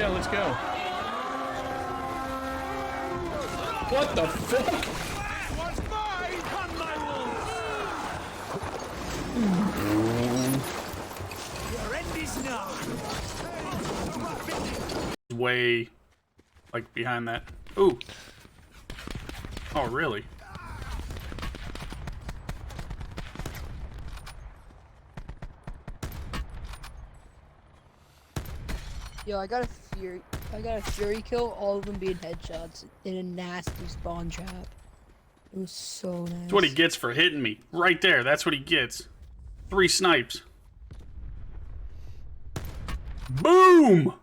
Yeah, let's go. What the fuck? Way, like, behind that. Ooh. Oh, really? Yo, I got a fury kill, all of them being headshots in a nasty spawn trap. It was so nice. That's what he gets for hitting me. Right there, that's what he gets. 3 snipes. Boom!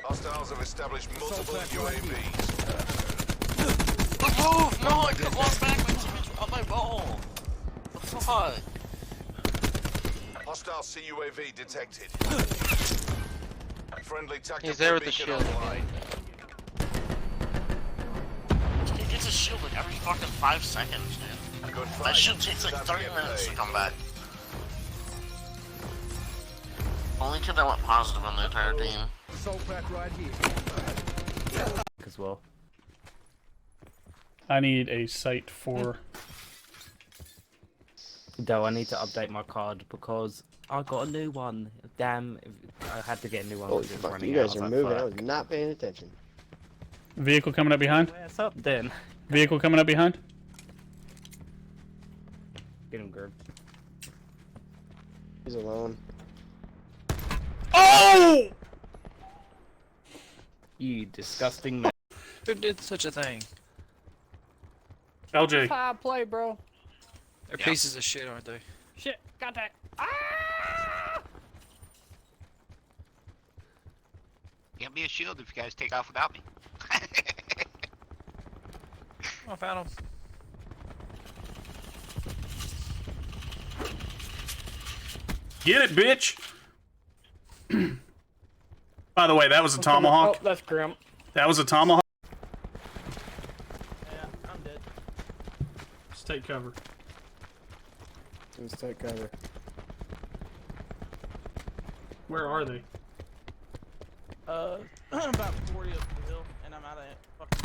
Hostiles have established multiple UAVs. Move! No, I got lost back on my ball. What the fuck? Hostile CUAV detected. Friendly tactical He's there with the beacon shield. online. He gets a shield like every fucking 5 seconds, dude. Good That fight. shield takes like Time to 30 get minutes to paid. come back. Only kid that went positive on the entire team. As well. I need a sight for... Though I need to update my card because I got a new one. Damn, I had to get a new one. Holy because it was fuck, running you out. guys I are was moving. like, I was not paying attention. Vehicle coming up behind? what's up then? Vehicle coming up behind? Get him, Gerb. He's alone. Oh! You disgusting man. Who did such a thing? LJ. Foul play, bro. They're pieces of shit, aren't they? Shit, contact. Get me a shield if you guys take off without me. Oh, I found him. Get it, bitch! By the way, that was a tomahawk. Oh, that's Grim. That was a tomahawk. Yeah, I'm dead. Just take cover. Just take cover. Where are they? About 40 up the hill, and I'm out of fucking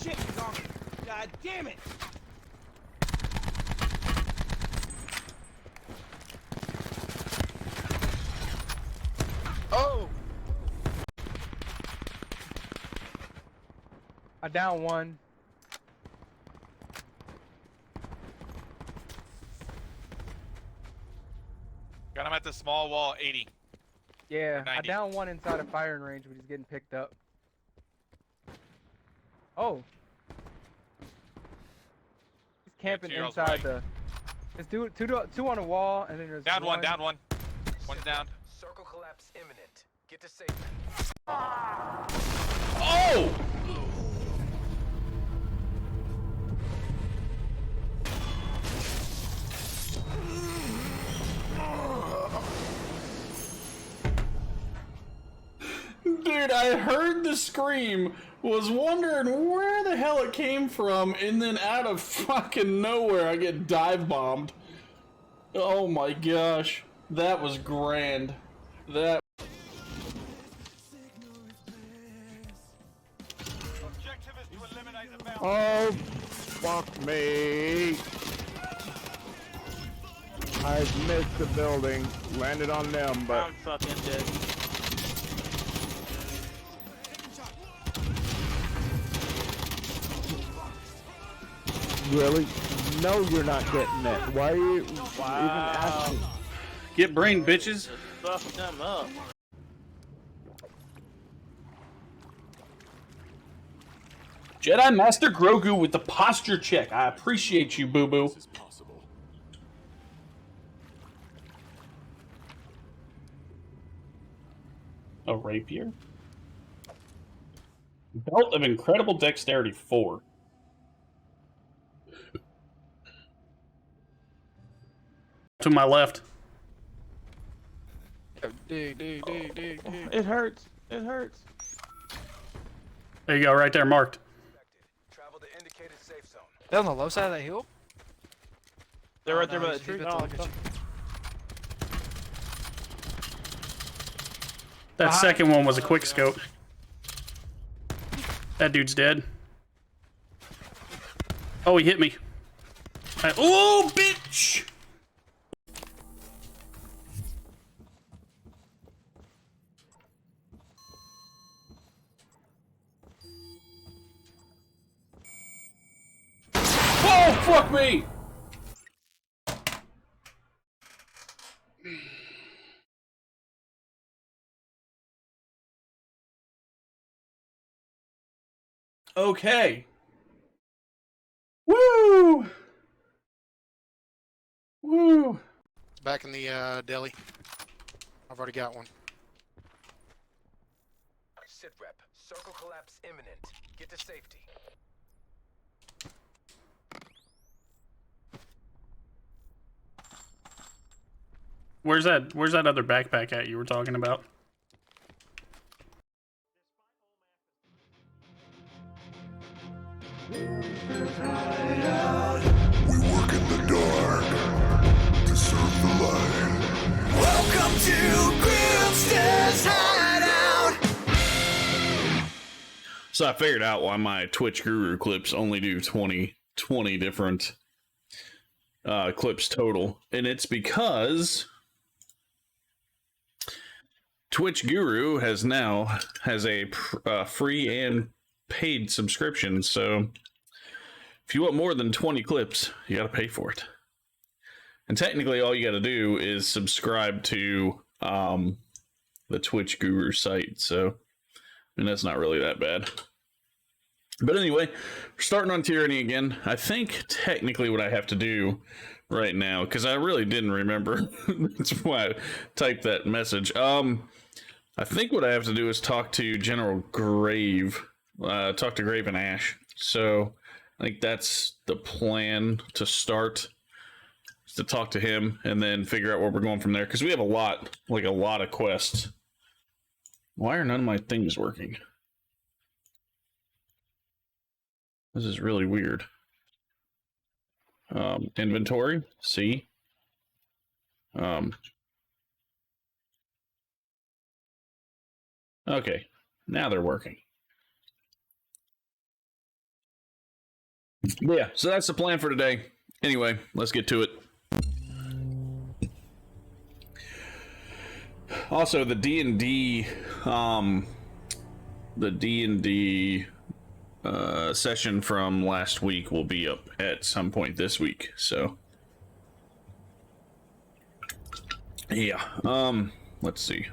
shit, he's on me. God damn it! Oh! I down one. Got him at the small wall, 80. Yeah, I 90. down one inside of firing range, but he's getting picked up. Oh. He's camping Zero's inside right. the... There's two on a wall, and then there's Down one, down one. One's down. Circle collapse imminent. Get to safety. Oh! Dude, I heard the scream, was wondering where the hell it came from, and then out of fucking nowhere I get dive bombed. Oh my gosh, that was grand. That. Oh, fuck me. I've missed the building. Landed on them, but... I'm fucking dead. Really? No, you're not getting it. Why are you even asking? Get brain, bitches. Fuck them up. Jedi Master Grogu with the posture check. I appreciate you, boo-boo. A rapier? Belt of incredible dexterity 4. To my left. Dig. It hurts. It hurts. There you go, right there, marked. Travel to indicated safe zone. They're on the low side of that hill? They're right Oh, there no, by the he's tree. about to look at you. That second one was a quick scope. That dude's dead. Oh, he hit me. Oh, bitch! Oh, fuck me! Okay. Woo! Woo! Back in the deli. I've already got one. Sit rep. Circle collapse imminent. Get to safety. Where's that other backpack at you were talking about? We work in the dark to serve the light. Welcome to Grimster's Hideout. So I figured out why my Twitch Guru clips only do 20 different clips total, and it's because Twitch Guru has a free and paid subscription, so if you want more than 20 clips, you gotta pay for it. And technically all you gotta do is subscribe to the Twitch Guru site, so I mean that's not really that bad. But anyway, we're starting on Tyranny again. I think technically what I have to do right now, because I really didn't remember, that's why I typed that message. I think what I have to do is talk to General Grave, talk to Grave and Ash. So I think that's the plan to start, is to talk to him and then figure out where we're going from there. Because we have a lot of quests. Why are none of my things working? This is really weird. Inventory, C. Okay, now they're working. Yeah, so that's the plan for today. Anyway, let's get to it. Also, the D&D session from last week will be up at some point this week. So, yeah. Let's see.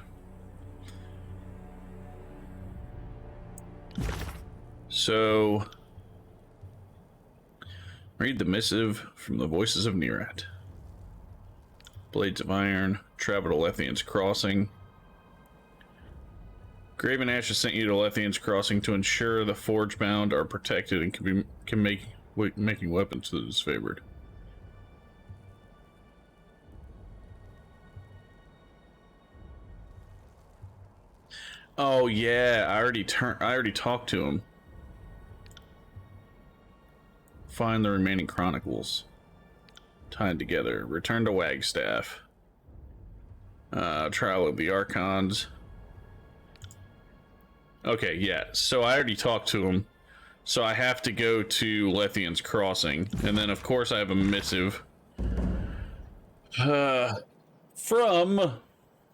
So, read the missive from the voices of Nerat. Blades of Iron, travel to Lethian's Crossing. Graven Ash has sent you to Lethian's Crossing to ensure the Forgebound are protected and can make making weapons to is favored. Oh yeah, I already talked to him. Find the remaining chronicles. Tied together. Return to Wagstaff. Trial of the Archons. Okay, yeah. So I already talked to him. So I have to go to Lethian's Crossing. And then, of course, I have a missive. From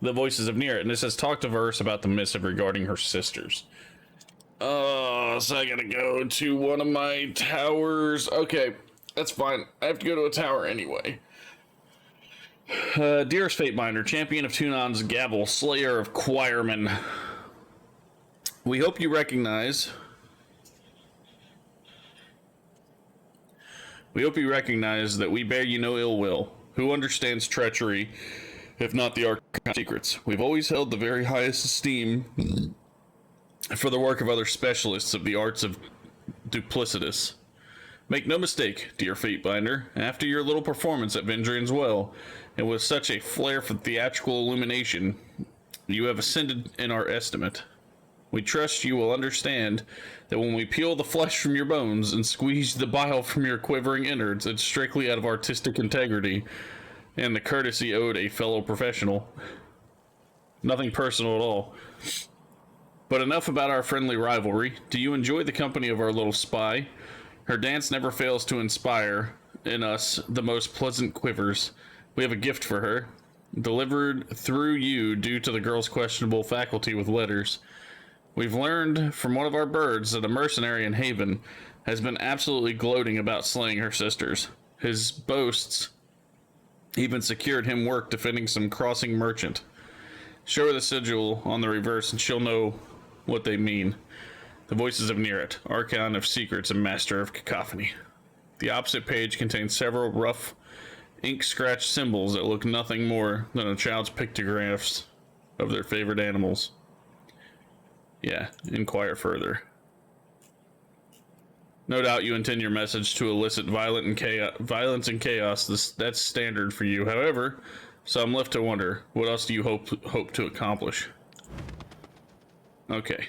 the Voices of Nerat. And it says, talk to Verse about the missive regarding her sisters. Oh, so I gotta go to one of my towers. Okay, that's fine. I have to go to a tower anyway. Dearest Fatebinder, Champion of Tunon's Gavel, Slayer of Choirmen. We hope you recognize... that we bear you no ill will. Who understands treachery, if not the arcane secrets? We've always held the very highest esteem for the work of other specialists of the arts of duplicitous. Make no mistake, dear Fatebinder, after your little performance at Vendrian's Well, and with such a flair for theatrical illumination, you have ascended in our estimate. We trust you will understand that when we peel the flesh from your bones and squeeze the bile from your quivering innards, it's strictly out of artistic integrity and the courtesy owed a fellow professional. Nothing personal at all. But enough about our friendly rivalry. Do you enjoy the company of our little spy? Her dance never fails to inspire in us the most pleasant quivers. We have a gift for her, delivered through you due to the girl's questionable faculty with letters. We've learned from one of our birds that a mercenary in Haven has been absolutely gloating about slaying her sisters. His boasts even secured him work defending some crossing merchant. Show her the sigil on the reverse and she'll know what they mean. The voices of Nerit, Archon of Secrets and Master of Cacophony. The opposite page contains several rough, ink-scratched symbols that look nothing more than a child's pictographs of their favorite animals. Yeah, inquire further. No doubt you intend your message to elicit violence and chaos. That's standard for you. However, so I'm left to wonder, what else do you hope to accomplish? Okay.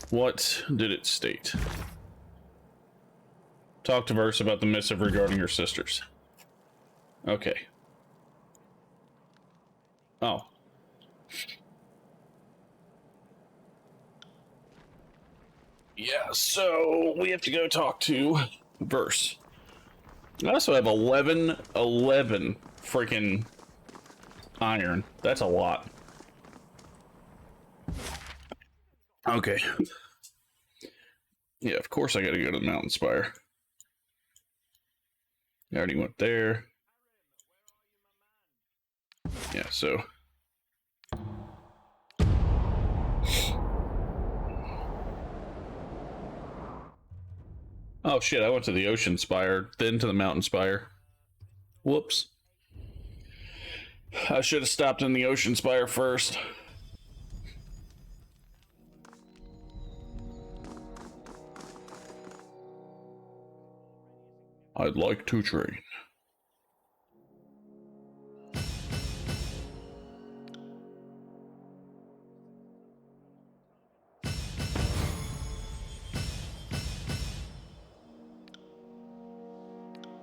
What did it state? Talk to Verse about the missive regarding your sisters. Okay. Oh. Yeah, so we have to go talk to Verse. I also have 11 freaking iron. That's a lot. Okay. Yeah, of course I gotta go to the Mountain Spire. I already went there. Yeah, so... Oh shit, I went to the Ocean Spire, then to the Mountain Spire. Whoops. I should have stopped in the Ocean Spire first. I'd like to train.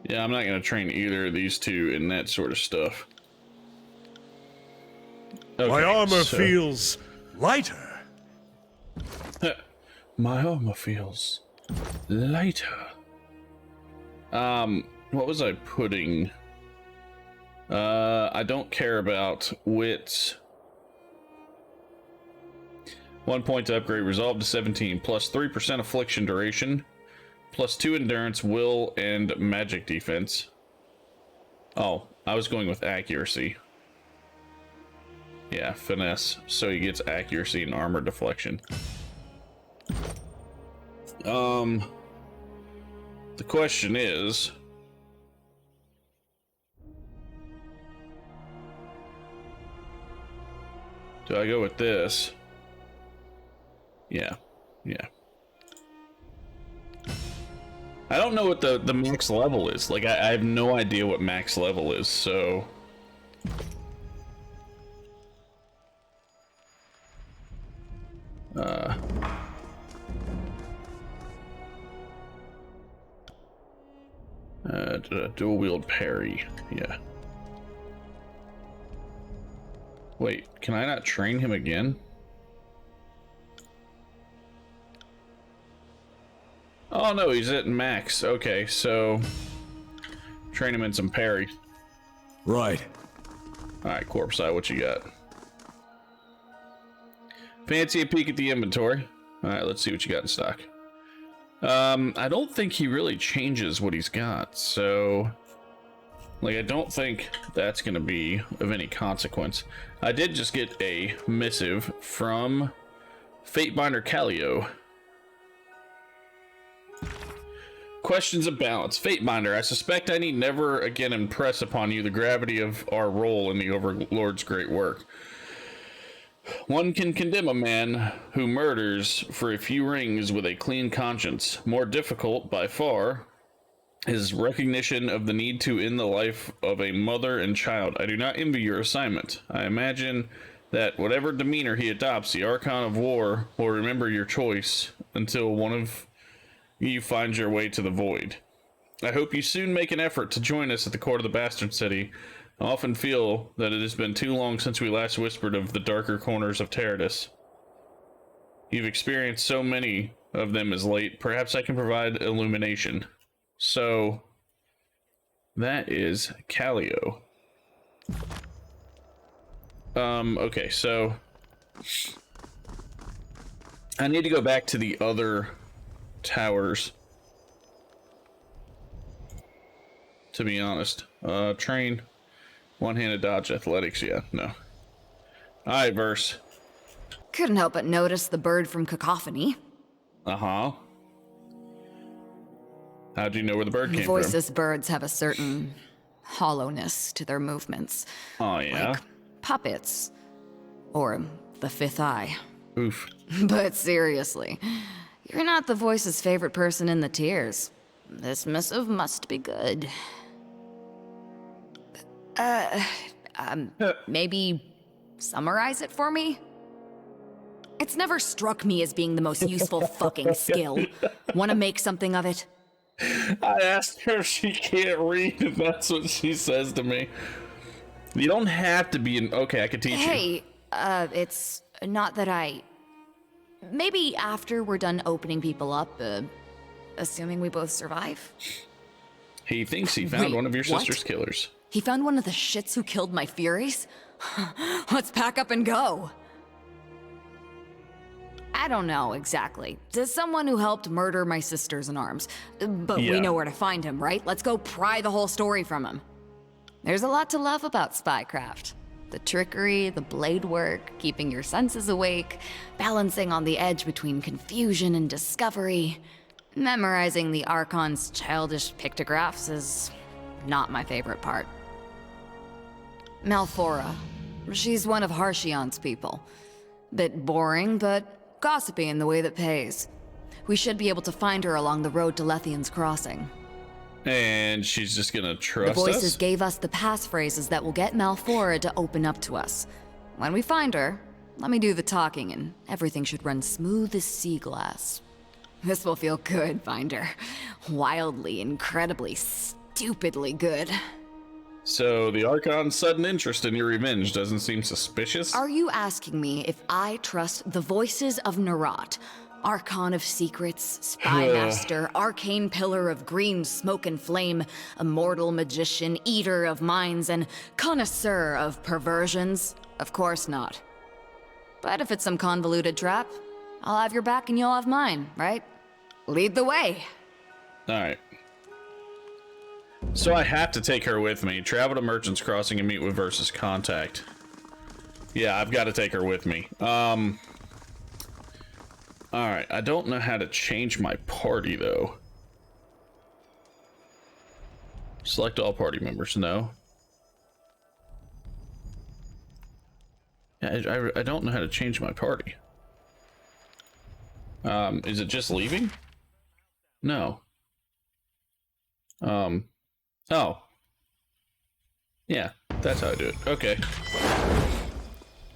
Yeah, I'm not going to train either of these two in that sort of stuff. Okay, my armor feels lighter. My armor feels lighter. What was I putting? I don't care about wits. 1 point to upgrade resolve to 17, plus 3% affliction duration, plus 2 endurance, will, and magic defense. Oh, I was going with accuracy. Yeah, finesse. So he gets accuracy and armor deflection. The question is... do I go with this? Yeah. I don't know what the max level is. Like, I have no idea what max level is, so... dual wield parry, yeah. Wait, can I not train him again? Oh no, he's at max. Okay, so train him in some parry. Right. Alright, Corpse Eye, what you got? Fancy a peek at the inventory. Alright, let's see what you got in stock. I don't think he really changes what he's got, so... like, I don't think that's gonna be of any consequence. I did just get a missive from Fatebinder Callio. Questions of balance. Fatebinder, I suspect I need never again impress upon you the gravity of our role in the Overlord's great work. One can condemn a man who murders for a few rings with a clean conscience. More difficult, by far, is recognition of the need to end the life of a mother and child. I do not envy your assignment. I imagine that whatever demeanor he adopts, the Archon of War will remember your choice until one of you finds your way to the void. I hope you soon make an effort to join us at the court of the Bastard City. I often feel that it has been too long since we last whispered of the darker corners of Teradus. You've experienced so many of them as late. Perhaps I can provide illumination. So, that is Callio. Okay, so I need to go back to the other towers, to be honest. Train, one-handed dodge, athletics, yeah, no. Alright, Verse. Couldn't help but notice the bird from Cacophony. Uh-huh. How'd you know where the bird came from? Voiceless birds have a certain hollowness to their movements. Oh, yeah? Like puppets. Or the fifth eye. Oof. But seriously, you're not the Voice's favorite person in the tiers. This missive must be good. Maybe summarize it for me? It's never struck me as being the most useful fucking skill. Want to make something of it? I asked her if she can't read, and that's what she says to me. You don't have to be in... Okay, I could teach you. Hey, it's not that I... Maybe after we're done opening people up, assuming we both survive? He thinks he found one of your what? sister's killers. He found one of the shits who killed my Furies? Let's pack up and go. I don't know exactly. There's someone who helped murder my sisters in arms. But we know where to find him, right? Let's go pry the whole story from him. There's a lot to love about spycraft. The trickery, the blade work, keeping your senses awake, balancing on the edge between confusion and discovery. Memorizing the Archon's childish pictographs is not my favorite part. Malfora. She's one of Harshion's people. Bit boring, but gossipy in the way that pays. We should be able to find her along the road to Lethion's Crossing. And she's just gonna trust us? The Voices gave us the passphrases that will get Malfora to open up to us. When we find her, let me do the talking and everything should run smooth as sea glass. This will feel good, Finder. Wildly, incredibly, stupidly good. So, the Archon's sudden interest in your revenge doesn't seem suspicious? Are you asking me if I trust the Voices of Nerat? Archon of Secrets, Spy Master, Arcane Pillar of Green Smoke and Flame, Immortal Magician, Eater of Minds, and Connoisseur of Perversions? Of course not. But if it's some convoluted trap, I'll have your back and you'll have mine, right? Lead the way. Alright. So I have to take her with me. Travel to Merchant's Crossing and meet with Versus Contact. Yeah, I've got to take her with me. Alright, I don't know how to change my party, though. Select all party members, no. Yeah, I don't know how to change my party. Is it just leaving? No. Oh. Yeah, that's how I do it. Okay.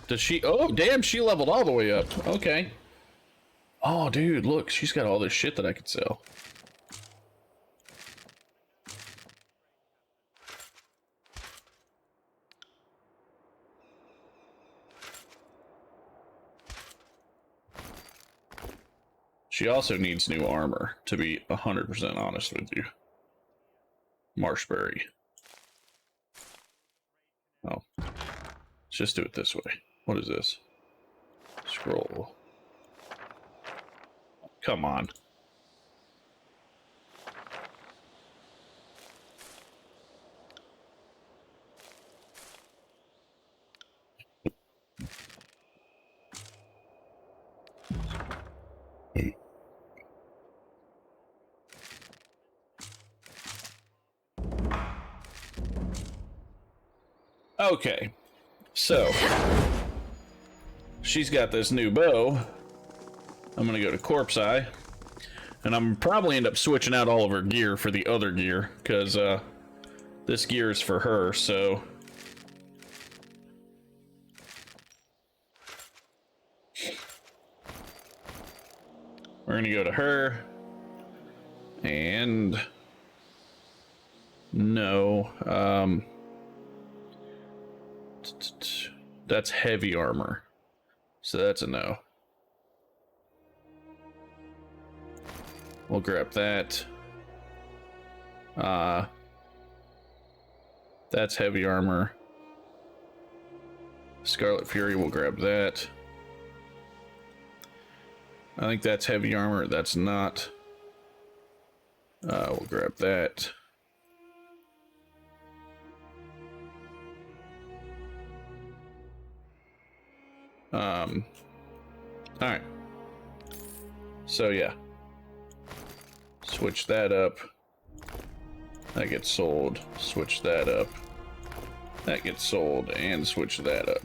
Does she... Oh, damn, she leveled all the way up. Okay. Oh, dude, look, she's got all this shit that I could sell. She also needs new armor, to be 100% honest with you. Marshberry. Oh. Let's just do it this way. What is this? Scroll. Come on. Okay, so she's got this new bow. I'm gonna go to Corpse Eye, and I'm probably end up switching out all of her gear for the other gear, because this gear is for her, so we're gonna go to her, and no, That's heavy armor. So that's a no. We'll grab that. That's heavy armor. Scarlet Fury, we'll grab that. I think that's heavy armor. That's not. We'll grab that. Alright. So yeah. Switch that up. That gets sold. Switch that up. That gets sold. And switch that up.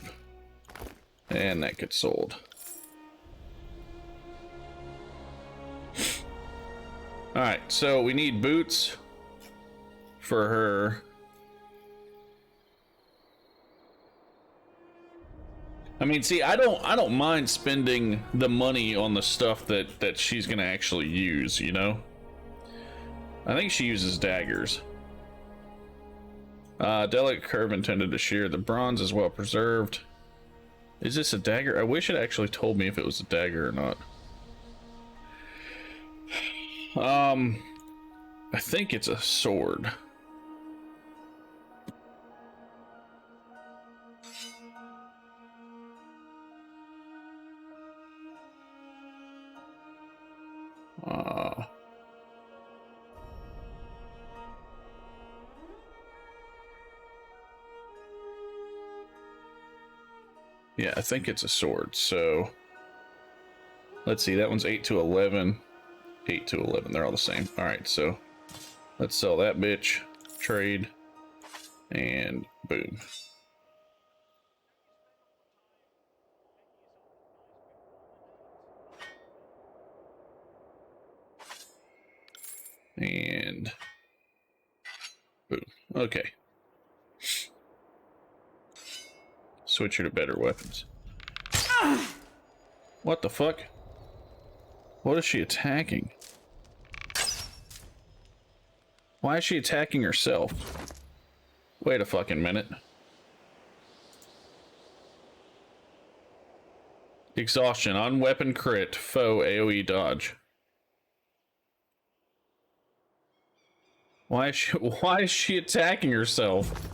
And that gets sold. Alright, so we need boots for her. I mean, see, I don't mind spending the money on the stuff that she's gonna actually use, you know? I think she uses daggers. Delicate curve intended to shear. The bronze is well preserved. Is this a dagger? I wish it actually told me if it was a dagger or not. I think it's a sword. Yeah, I think it's a sword. So let's see, that one's 8 to 11. 8 to 11, they're all the same. All right, so let's sell that bitch, trade, and boom. And boom. Okay. Switch her to better weapons. What the fuck? What is she attacking? Why is she attacking herself? Wait a fucking minute. Exhaustion on weapon crit, foe AoE dodge. Why is she attacking herself?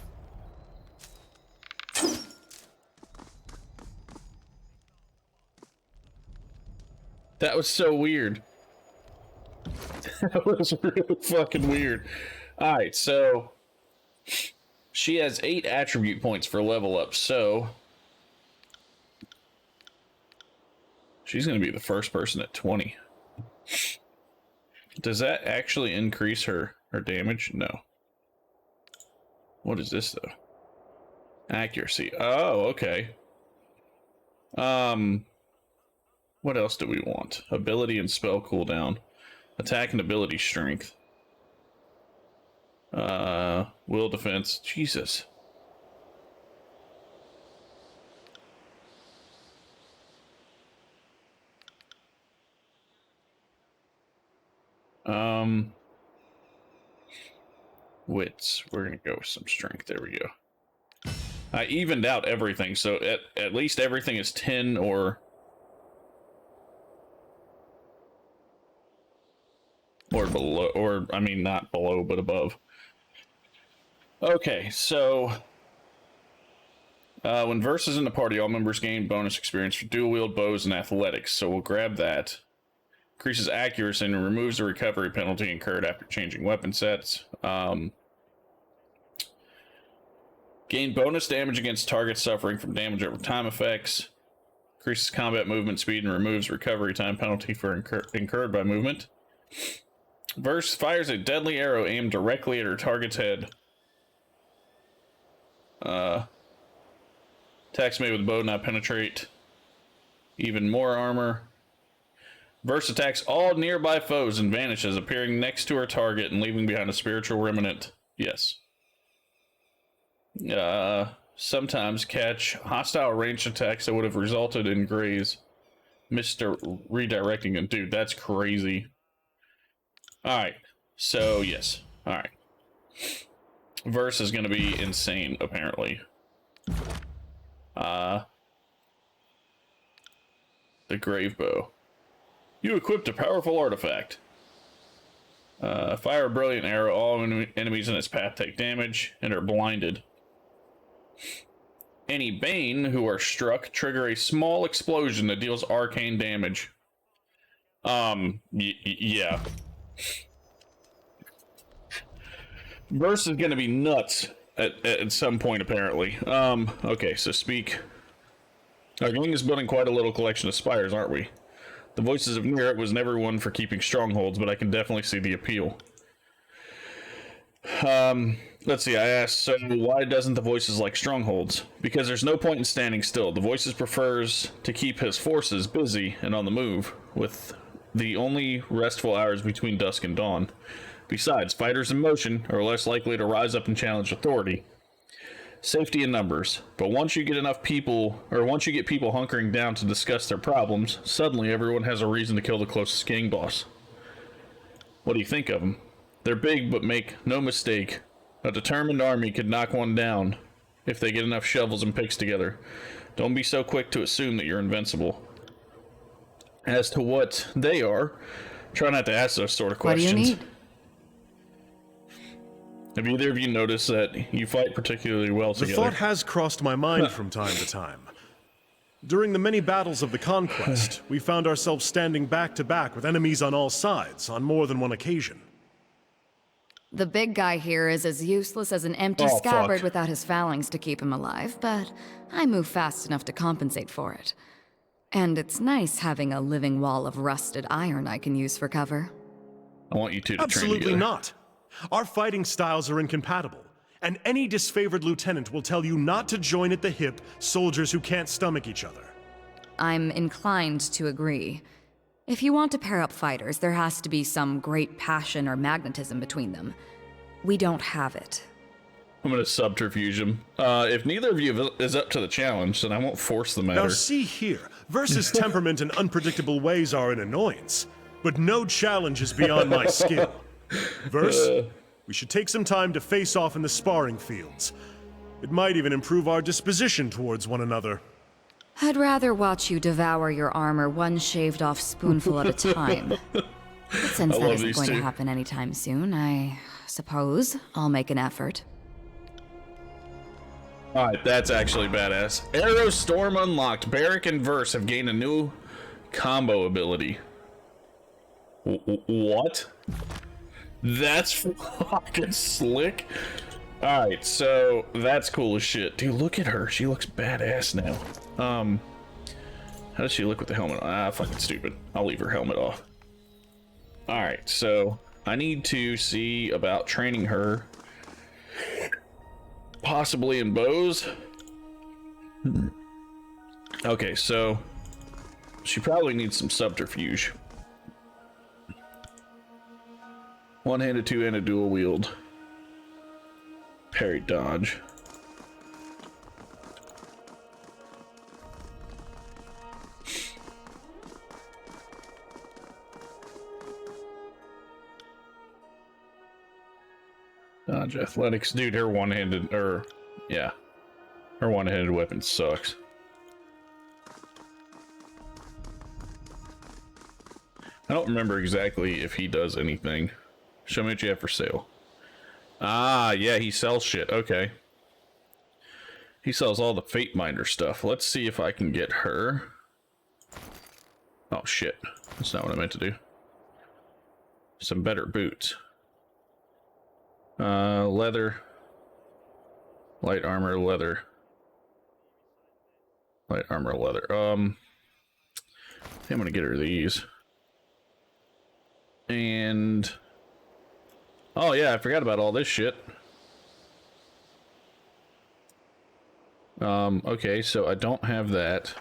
That was so weird. That was really fucking weird. Alright, so she has 8 attribute points for level up, so she's gonna be the first person at 20. Does that actually increase her damage? No. What is this though? Accuracy. Oh, okay. What else do we want? Ability and spell cooldown. Attack and ability strength. Will defense. Jesus. Wits. We're gonna go with some strength. There we go. I evened out everything, so at least everything is 10 or below, or I mean not below but above. Okay, so when Verse is in the party, all members gain bonus experience for dual wield bows and athletics, so we'll grab that. Increases accuracy and removes the recovery penalty incurred after changing weapon sets. Gain bonus damage against targets suffering from damage over time effects. Increases combat movement speed and removes recovery time penalty for incurred by movement. Verse fires a deadly arrow aimed directly at her target's head. Attacks made with a bow not penetrate. Even more armor. Verse attacks all nearby foes and vanishes, appearing next to her target and leaving behind a spiritual remnant. Yes. Sometimes catch hostile ranged attacks that would have resulted in graze. Redirecting them. Dude, that's crazy. Alright. So, yes. Alright. Verse is going to be insane, apparently. The grave bow. You equipped a powerful artifact. Fire a brilliant arrow. All enemies in its path take damage and are blinded. Any Bane who are struck trigger a small explosion that deals arcane damage. Yeah. Verse is gonna be nuts at some point, apparently. Okay, so speak. Our gang is building quite a little collection of spires, aren't we? The Voices of Near was never one for keeping strongholds, but I can definitely see the appeal. Let's see, I asked, so why doesn't the Voices like strongholds? Because there's no point in standing still. The Voices prefers to keep his forces busy and on the move, with the only restful hours between dusk and dawn. Besides, fighters in motion are less likely to rise up and challenge authority. Safety in numbers, but once you get enough people, or once you get people hunkering down to discuss their problems, suddenly everyone has a reason to kill the closest gang boss. What do you think of them? They're big, but make no mistake, a determined army could knock one down if they get enough shovels and picks together. Don't be so quick to assume that you're invincible. As to what they are, try not to ask those sort of questions. What do you need? Have either of you noticed that you fight particularly well together? The thought has crossed my mind from time to time. During the many battles of the conquest, we found ourselves standing back to back with enemies on all sides on more than one occasion. The big guy here is as useless as an empty scabbard without his phalanx to keep him alive, but I move fast enough to compensate for it. And it's nice having a living wall of rusted iron I can use for cover. I want you two to train Absolutely together. not. Our fighting styles are incompatible, and any disfavored lieutenant will tell you not to join at the hip soldiers who can't stomach each other. I'm inclined to agree. If you want to pair up fighters, there has to be some great passion or magnetism between them. We don't have it. I'm gonna subterfuge him. If neither of you is up to the challenge, then I won't force the matter. Now see here, Versus' temperament and unpredictable ways are an annoyance, but no challenge is beyond my skill. Verse, we should take some time to face off in the sparring fields. It might even improve our disposition towards one another. I'd rather watch you devour your armor one shaved off spoonful at a time. But since that isn't going to happen anytime soon, I suppose I'll make an effort. Alright, that's actually badass. Arrow Storm unlocked. Barrack and Verse have gained a new combo ability. What? That's fucking slick. Alright, so that's cool as shit. Dude, look at her. She looks badass now. How does she look with the helmet on? Ah, fucking stupid. I'll leave her helmet off. Alright, so I need to see about training her. Possibly in bows. Okay, so she probably needs some subterfuge. One-handed, two-handed, dual wield. Parry dodge. Dodge athletics. Dude, her one-handed, yeah. Her one-handed weapon sucks. I don't remember exactly if he does anything. Show me what you have for sale. Ah, yeah, he sells shit. Okay. He sells all the Fate Minder stuff. Let's see if I can get her. Oh, shit. That's not what I meant to do. Some better boots. Leather. Light armor, leather. Light armor, leather. I'm gonna get her these. And... oh yeah, I forgot about all this shit. Okay, so I don't have that.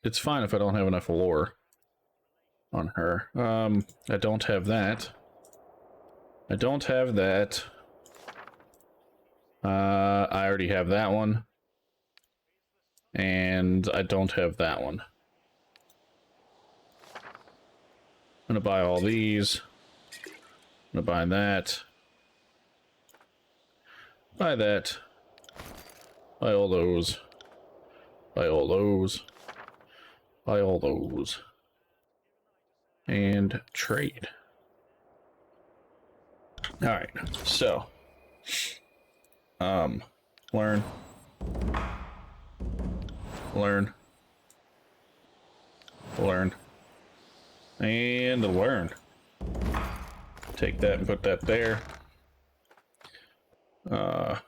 It's fine if I don't have enough lore on her. I don't have that. I don't have that. I already have that one. And I don't have that one. I'm gonna buy all these. I'm gonna buy that. Buy that. Buy all those. Buy all those. Buy all those. And trade. Alright, so. Learn. Learn. Learn. And learn. Take that and put that there. I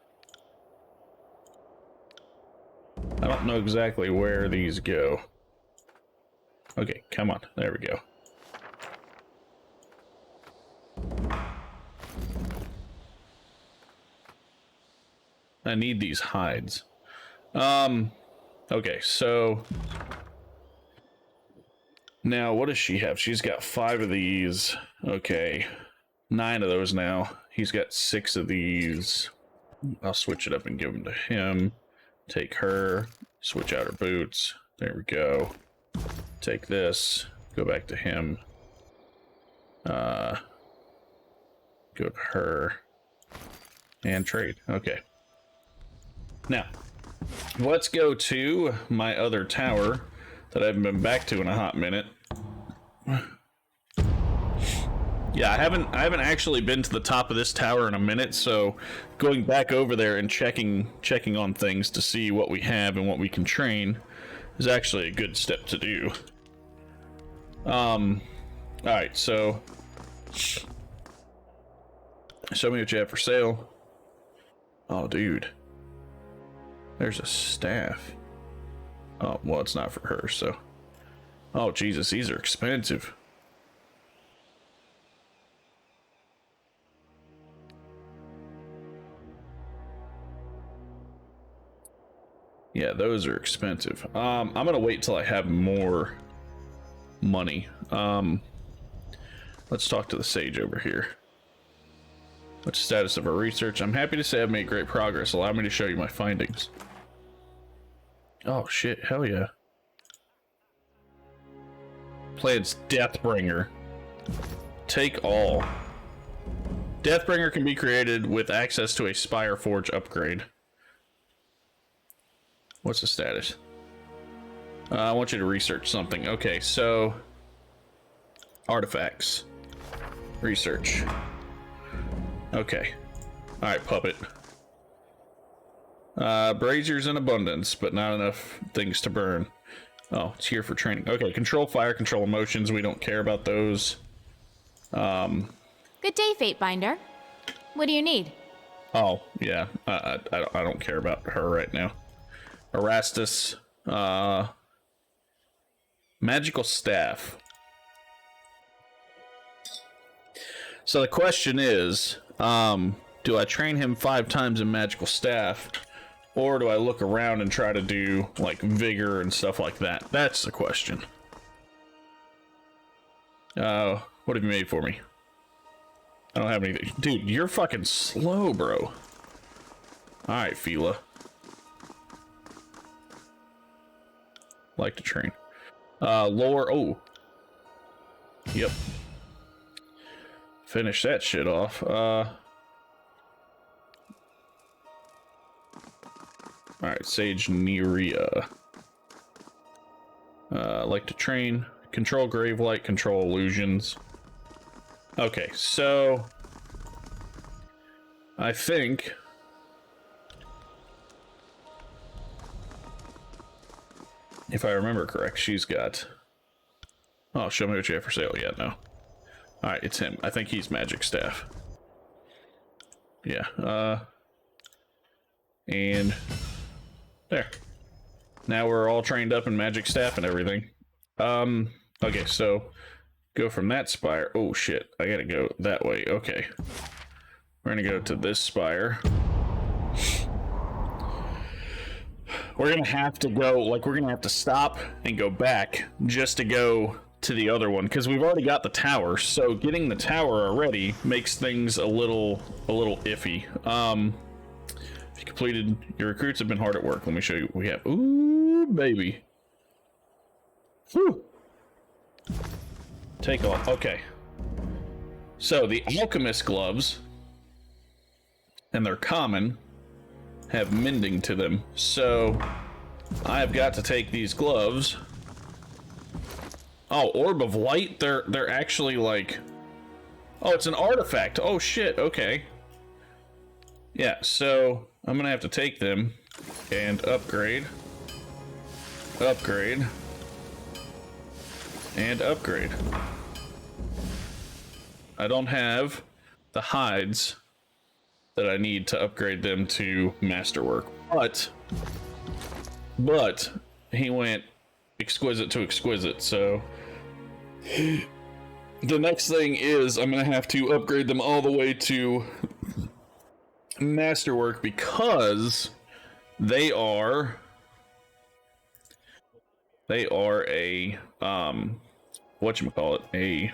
don't know exactly where these go. Okay, come on. There we go. I need these hides. Okay, so now what does she have? She's got 5 of these. Okay, 9 of those now. He's got 6 of these. I'll switch it up and give them to him. Take her, switch out her boots. There we go. Take this, go back to him. Go to her. And trade. Okay. Now, let's go to my other tower that I haven't been back to in a hot minute. Yeah, I haven't actually been to the top of this tower in a minute, so going back over there and checking on things to see what we have and what we can train is actually a good step to do. Alright, so show me what you have for sale. Oh, dude. There's a staff. Oh, well, it's not for her, so. Oh, Jesus, these are expensive. Yeah, those are expensive. I'm gonna wait till I have more money. Let's talk to the sage over here. What's the status of our research? I'm happy to say I've made great progress. Allow me to show you my findings. Oh shit, hell yeah. Plans Deathbringer. Take all. Deathbringer can be created with access to a Spire Forge upgrade. What's the status? I want you to research something. Okay, so artifacts. Research. Okay. Alright, puppet. Braziers in abundance, but not enough things to burn. Oh, it's here for training. Okay, control fire, control emotions. We don't care about those. Good day, Fatebinder. What do you need? Oh, yeah. I don't care about her right now. Erastus. Magical staff. So the question is, do I train him 5 times in magical staff, or do I look around and try to do like vigor and stuff like that? That's the question. What have you made for me? I don't have anything. Dude, you're fucking slow, bro. Alright, Fila. Like to train. Lore. Oh. Yep. Finish that shit off. Alright, Sage Neria. Like to train. Control Gravelight, control illusions. Okay, so I think if I remember correct, she's got... Oh, show me what you have for sale. Yeah, no. Alright, it's him. I think he's magic staff. Yeah, and there. Now we're all trained up in magic staff and everything. Okay, so go from that spire. Oh shit, I gotta go that way. Okay. We're gonna go to this spire. We're gonna have to go, like, we're gonna have to stop and go back just to go to the other one, because we've already got the tower, so getting the tower already makes things a little iffy. If you completed, your recruits have been hard at work. Let me show you what we have. Ooh, baby. Whew. Take off. Okay. So the alchemist gloves, and they're common. have mending to them. So I've got to take these gloves. Oh, Orb of Light? They're actually like... Oh, it's an artifact. Oh shit, okay. Yeah, so I'm gonna have to take them and upgrade. Upgrade. And upgrade. I don't have the hides that I need to upgrade them to masterwork. But he went exquisite to exquisite, so the next thing is I'm gonna have to upgrade them all the way to masterwork because they are a whatchamacallit, a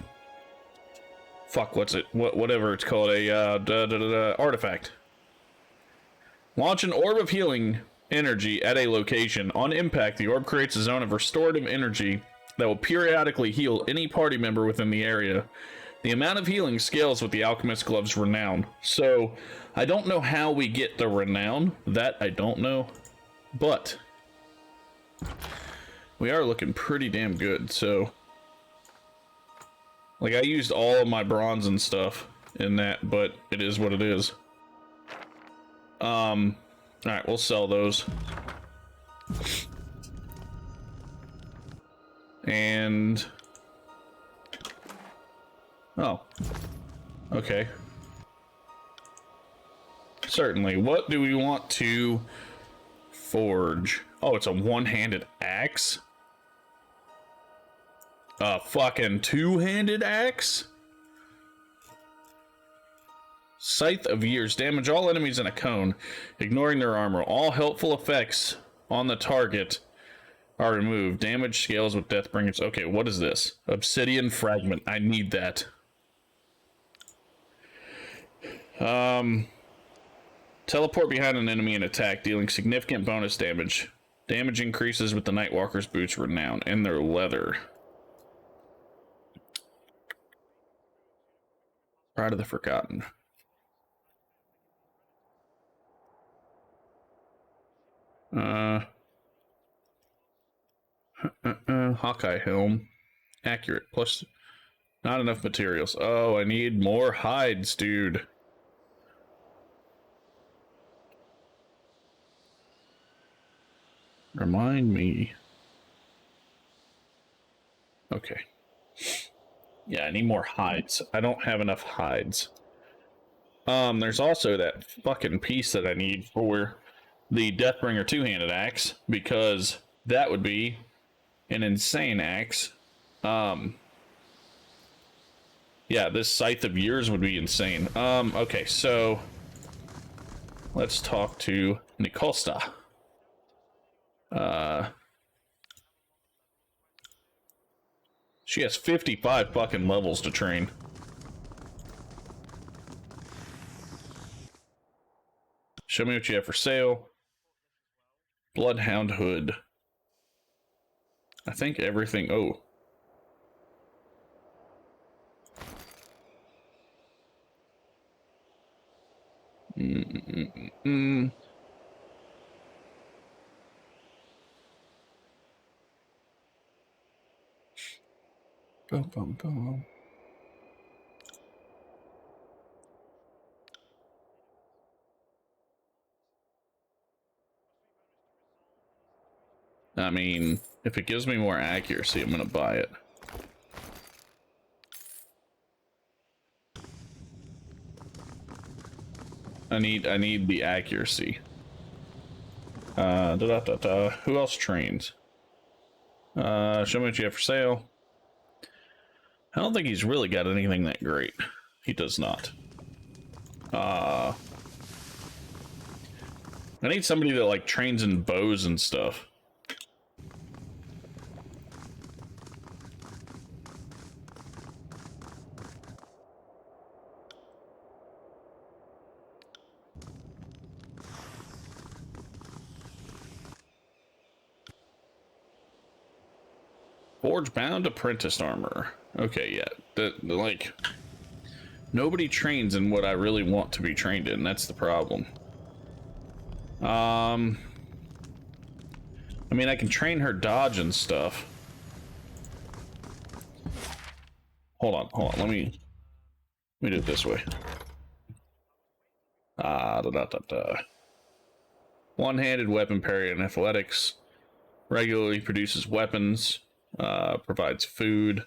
fuck, what's it, whatever it's called, a artifact. Launch an orb of healing energy at a location. On impact, the orb creates a zone of restorative energy that will periodically heal any party member within the area. The amount of healing scales with the Alchemist Glove's renown. So, I don't know how we get the renown. That I don't know. But we are looking pretty damn good, so... Like, I used all of my bronze and stuff in that, but it is what it is. Alright, we'll sell those. And... Oh. Okay. Certainly. What do we want to forge? Oh, it's a one-handed axe? A fucking two-handed axe? Scythe of Years. Damage all enemies in a cone, ignoring their armor. All helpful effects on the target are removed. Damage scales with Deathbringers. Okay, what is this? Obsidian Fragment. I need that. Teleport behind an enemy and attack, dealing significant bonus damage. Damage increases with the Nightwalker's boots renown and their leather. Pride of the Forgotten. Hawkeye Helm. Accurate. Plus, not enough materials. Oh, I need more hides, dude. Remind me. Okay. Yeah, I need more hides. I don't have enough hides. There's also that fucking piece that I need for the Deathbringer two-handed axe, because that would be an insane axe. Yeah, this Scythe of Years would be insane. Okay, so let's talk to Nikolsta. She has 55 fucking levels to train. Show me what you have for sale. Bloodhound Hood. I think everything... Oh. Bum, bum, bum. I mean, if it gives me more accuracy, I'm gonna buy it. I need the accuracy. Who else trains? Show me what you have for sale. I don't think he's really got anything that great. He does not. I need somebody that like trains in bows and stuff. Forge bound apprentice armor. Okay, yeah. Like, nobody trains in what I really want to be trained in. That's the problem. I mean, I can train her dodge and stuff. Hold on. Let me do it this way. One-handed weapon parry and athletics. Regularly produces weapons. Provides food.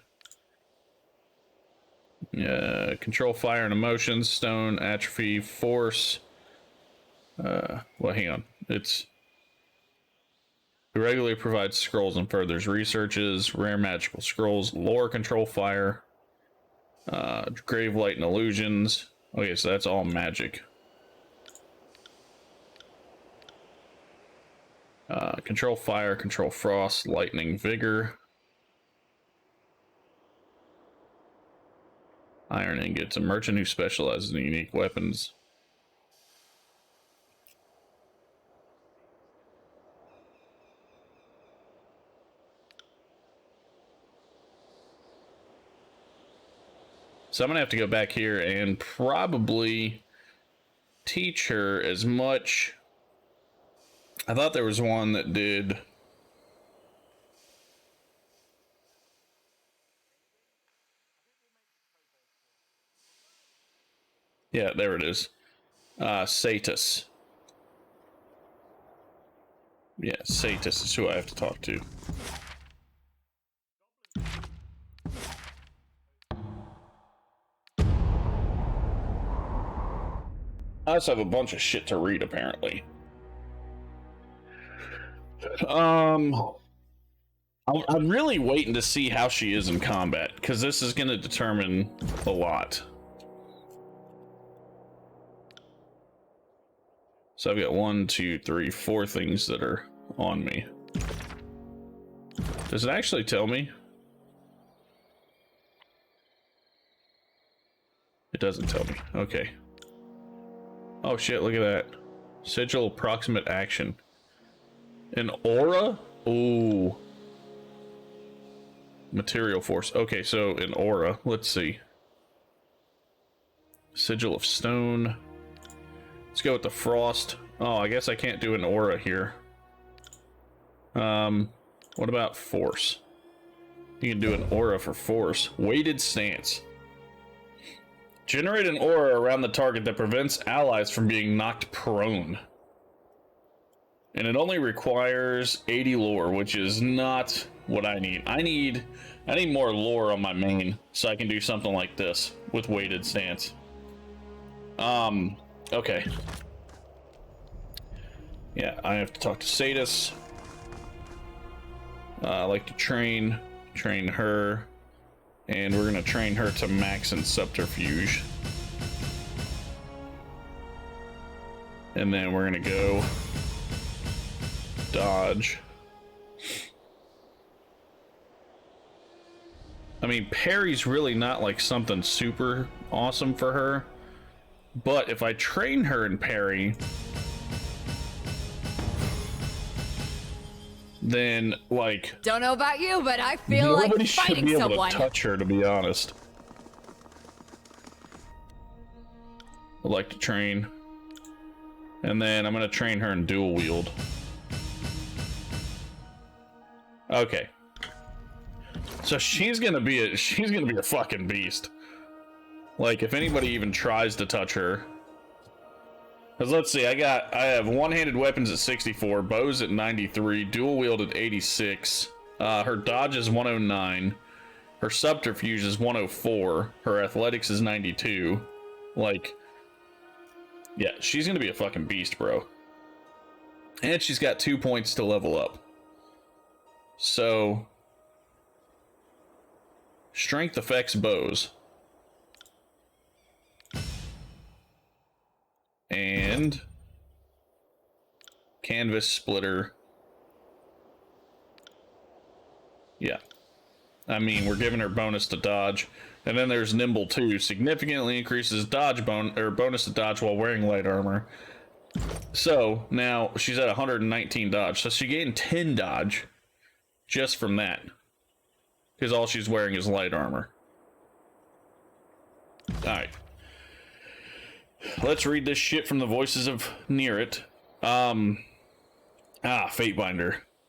Control fire and emotions. Stone, atrophy, force. Well, hang on. It regularly provides scrolls and furthers researches, rare magical scrolls, lore, control fire, grave light and illusions. Okay, so that's all magic. Control fire, control frost, lightning, vigor. Iron ingots, a merchant who specializes in unique weapons. So I'm gonna have to go back here and probably teach her as much. I thought there was one that did. Yeah, there it is. Satis. Yeah, Satis is who I have to talk to. I also have a bunch of shit to read, apparently. I'm really waiting to see how she is in combat, because this is going to determine a lot. So I've got 1, 2, 3, 4 things that are on me. Does it actually tell me? It doesn't tell me. Okay. Oh shit, look at that. Sigil approximate action. An aura? Ooh. Material force. Okay, so an aura. Let's see. Sigil of stone. Let's go with the frost. Oh, I guess I can't do an aura here. What about force? You can do an aura for force. Weighted stance. Generate an aura around the target that prevents allies from being knocked prone. And it only requires 80 lore, which is not what I need. I need more lore on my main so I can do something like this with weighted stance. Okay. Yeah, I have to talk to Satis. I like to train her. And we're gonna train her to max and subterfuge. And then we're gonna go dodge. I mean, parry's really not like something super awesome for her. But if I train her in parry, then like Don't know about you, but I feel like nobody fighting should be able someone. to touch her, to be honest. I'd like to train, and then I'm gonna train her in dual wield. Okay, so she's gonna be a fucking beast. Like, if anybody even tries to touch her. Because let's see, I have one-handed weapons at 64, bows at 93, dual wield at 86. Her dodge is 109. Her subterfuge is 104. Her athletics is 92. Like, yeah, she's gonna be a fucking beast, bro. And she's got 2 points to level up. So, strength affects bows. And canvas splitter. Yeah. I mean, we're giving her bonus to dodge. And then there's nimble too. Significantly increases dodge bonus to dodge while wearing light armor. So now she's at 119 dodge. So she gained 10 dodge just from that. Because all she's wearing is light armor. Alright. Let's read this shit from the voices of Near It. Fatebinder.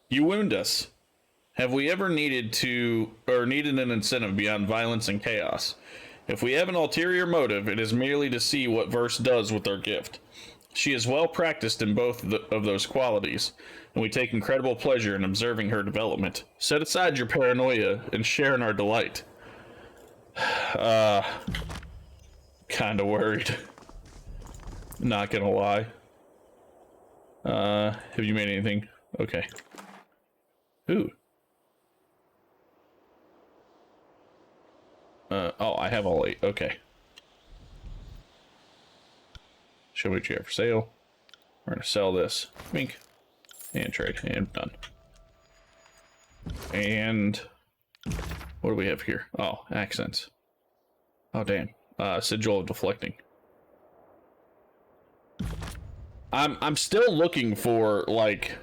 You wound us. Have we ever needed an incentive beyond violence and chaos? If we have an ulterior motive, it is merely to see what Verse does with our gift. She is well practiced in both of those qualities, and we take incredible pleasure in observing her development. Set aside your paranoia and share in our delight. Kinda worried. Not gonna lie. Have you made anything? Okay. Ooh. Oh, I have all 8. Okay. Show what you have for sale. We're gonna sell this. Mink. And trade. And done. And what do we have here? Oh, accents. Oh, damn. Sigil of deflecting. I'm still looking for, like...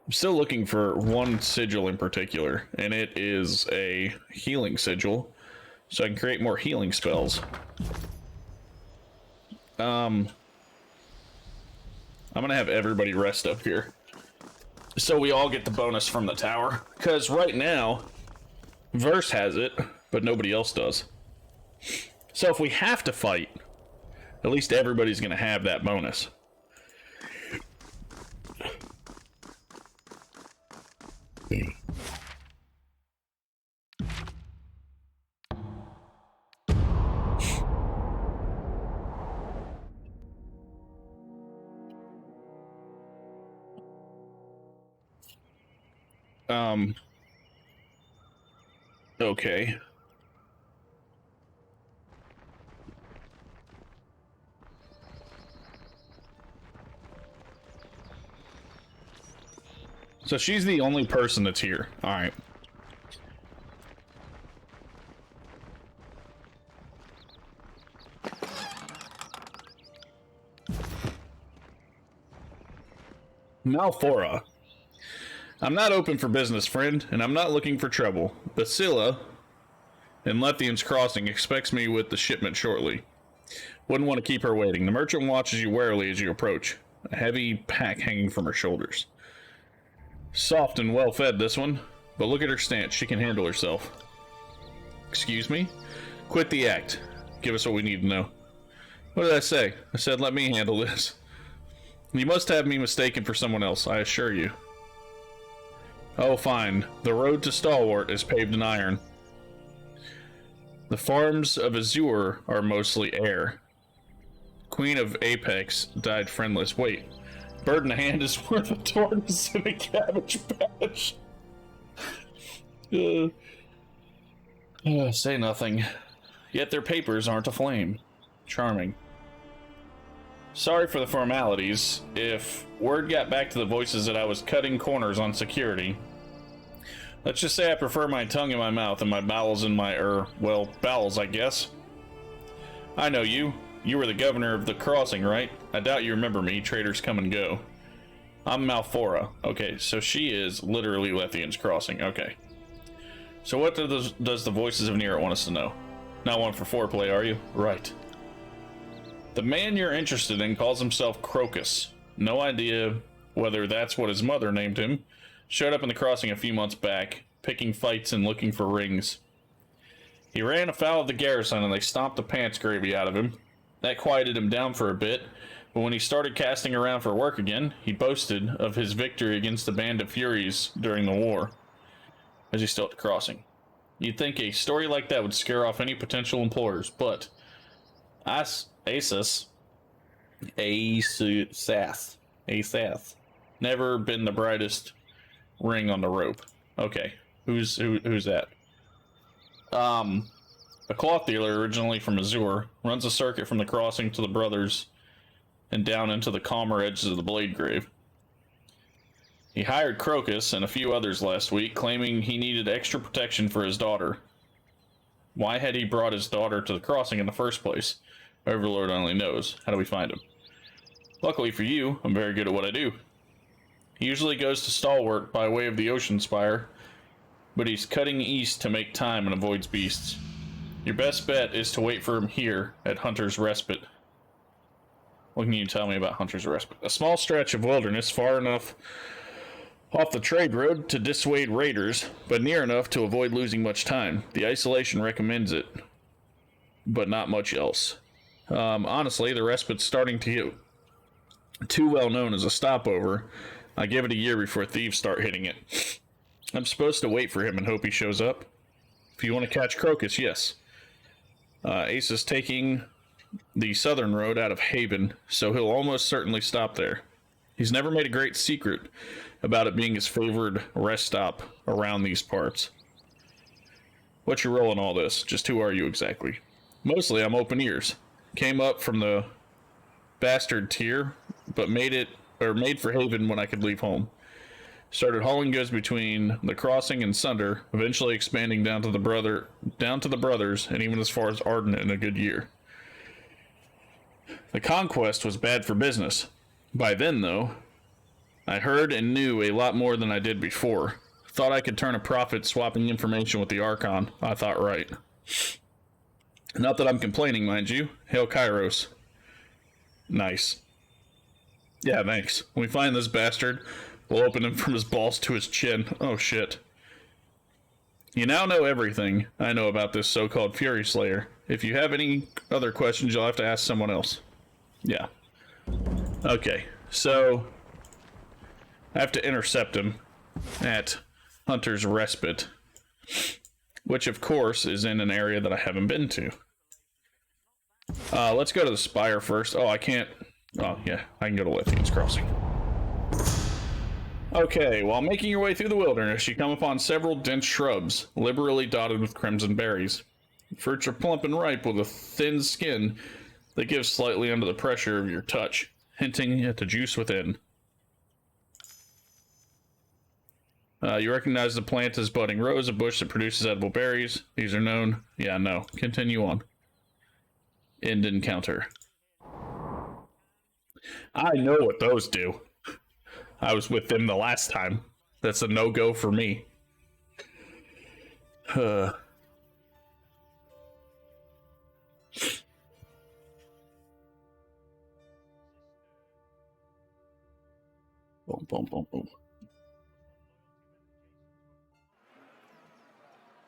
I'm still looking for one sigil in particular, and it is a healing sigil, so I can create more healing spells. I'm gonna have everybody rest up here, so we all get the bonus from the tower, because right now, Verse has it, but nobody else does. So if we have to fight, at least everybody's gonna have that bonus. Okay. So she's the only person that's here. All right. Malfora. I'm not open for business, friend, and I'm not looking for trouble. Basila in Lethian's Crossing expects me with the shipment shortly. Wouldn't want to keep her waiting. The merchant watches you warily as you approach, a heavy pack hanging from her shoulders. Soft and well fed, this one, but look at her stance. She can handle herself. Excuse me? Quit the act. Give us what we need to know. What did I say? I said let me handle this. You must have me mistaken for someone else, I assure you. Oh, fine. The road to Stalwart is paved in iron. The farms of Azure are mostly air. Queen of Apex died friendless. Wait. Bird in a hand is worth a tortoise in a cabbage patch. Say nothing. Yet their papers aren't aflame. Charming. Sorry for the formalities. If word got back to the voices that I was cutting corners on security... Let's just say I prefer my tongue in my mouth and my bowels in my, well, bowels, I guess. I know you. You were the governor of the crossing, right? I doubt you remember me. Traders come and go. I'm Malfora. Okay, so she is literally Lethian's Crossing. Okay. So what does the voices of Nero want us to know? Not one for foreplay, are you? Right. The man you're interested in calls himself Crocus. No idea whether that's what his mother named him. Showed up in the crossing a few months back, picking fights and looking for rings. He ran afoul of the garrison and they stomped the pants gravy out of him. That quieted him down for a bit, but when he started casting around for work again, he boasted of his victory against the band of Furies during the war. Is he still at the crossing? You'd think a story like that would scare off any potential employers, but Asas, never been the brightest ring on the rope. Okay, who's that? A cloth dealer originally from Azure runs a circuit from the crossing to the brothers and down into the calmer edges of the Blade Grave. He hired Crocus and a few others last week, claiming he needed extra protection for his daughter. Why had he brought his daughter to the crossing in the first place? Overlord only knows. How do we find him? Luckily for you, I'm very good at what I do. He usually goes to Stalwart by way of the Ocean Spire, but he's cutting east to make time and avoids beasts. Your best bet is to wait for him here at Hunter's Respite. What can you tell me about Hunter's Respite? A small stretch of wilderness, far enough off the trade road to dissuade raiders, but near enough to avoid losing much time. The isolation recommends it, but not much else. Honestly, the Respite's starting to get too well known as a stopover. I give it a year before thieves start hitting it. I'm supposed to wait for him and hope he shows up. If you want to catch Crocus, yes. Ace is taking the southern road out of Haven, so he'll almost certainly stop there. He's never made a great secret about it being his favored rest stop around these parts. What's your role in all this? Just who are you exactly? Mostly I'm open ears. Came up from the bastard tier, but made for Haven when I could leave home. Started hauling goods between the Crossing and Sunder, eventually expanding down to the brothers, and even as far as Arden in a good year. The conquest was bad for business. By then, though, I heard and knew a lot more than I did before. Thought I could turn a profit swapping information with the Archon. I thought right. Not that I'm complaining, mind you. Hail Kairos. Nice. Yeah, thanks. When we find this bastard, we'll open him from his balls to his chin. Oh, shit. You now know everything I know about this so-called Fury Slayer. If you have any other questions, you'll have to ask someone else. Yeah. Okay, so I have to intercept him at Hunter's Respite, which of course is in an area that I haven't been to. Let's go to the Spire first. Oh, I can't. Oh, yeah, I can go to Lithium's Crossing. Okay, while making your way through the wilderness, you come upon several dense shrubs, liberally dotted with crimson berries. Fruits are plump and ripe with a thin skin that gives slightly under the pressure of your touch, hinting at the juice within. You recognize the plant as budding rose, a bush that produces edible berries. These are known. Yeah, no. Continue on. End encounter. I know what those do. I was with them the last time. That's a no-go for me. Boom, boom, boom, boom.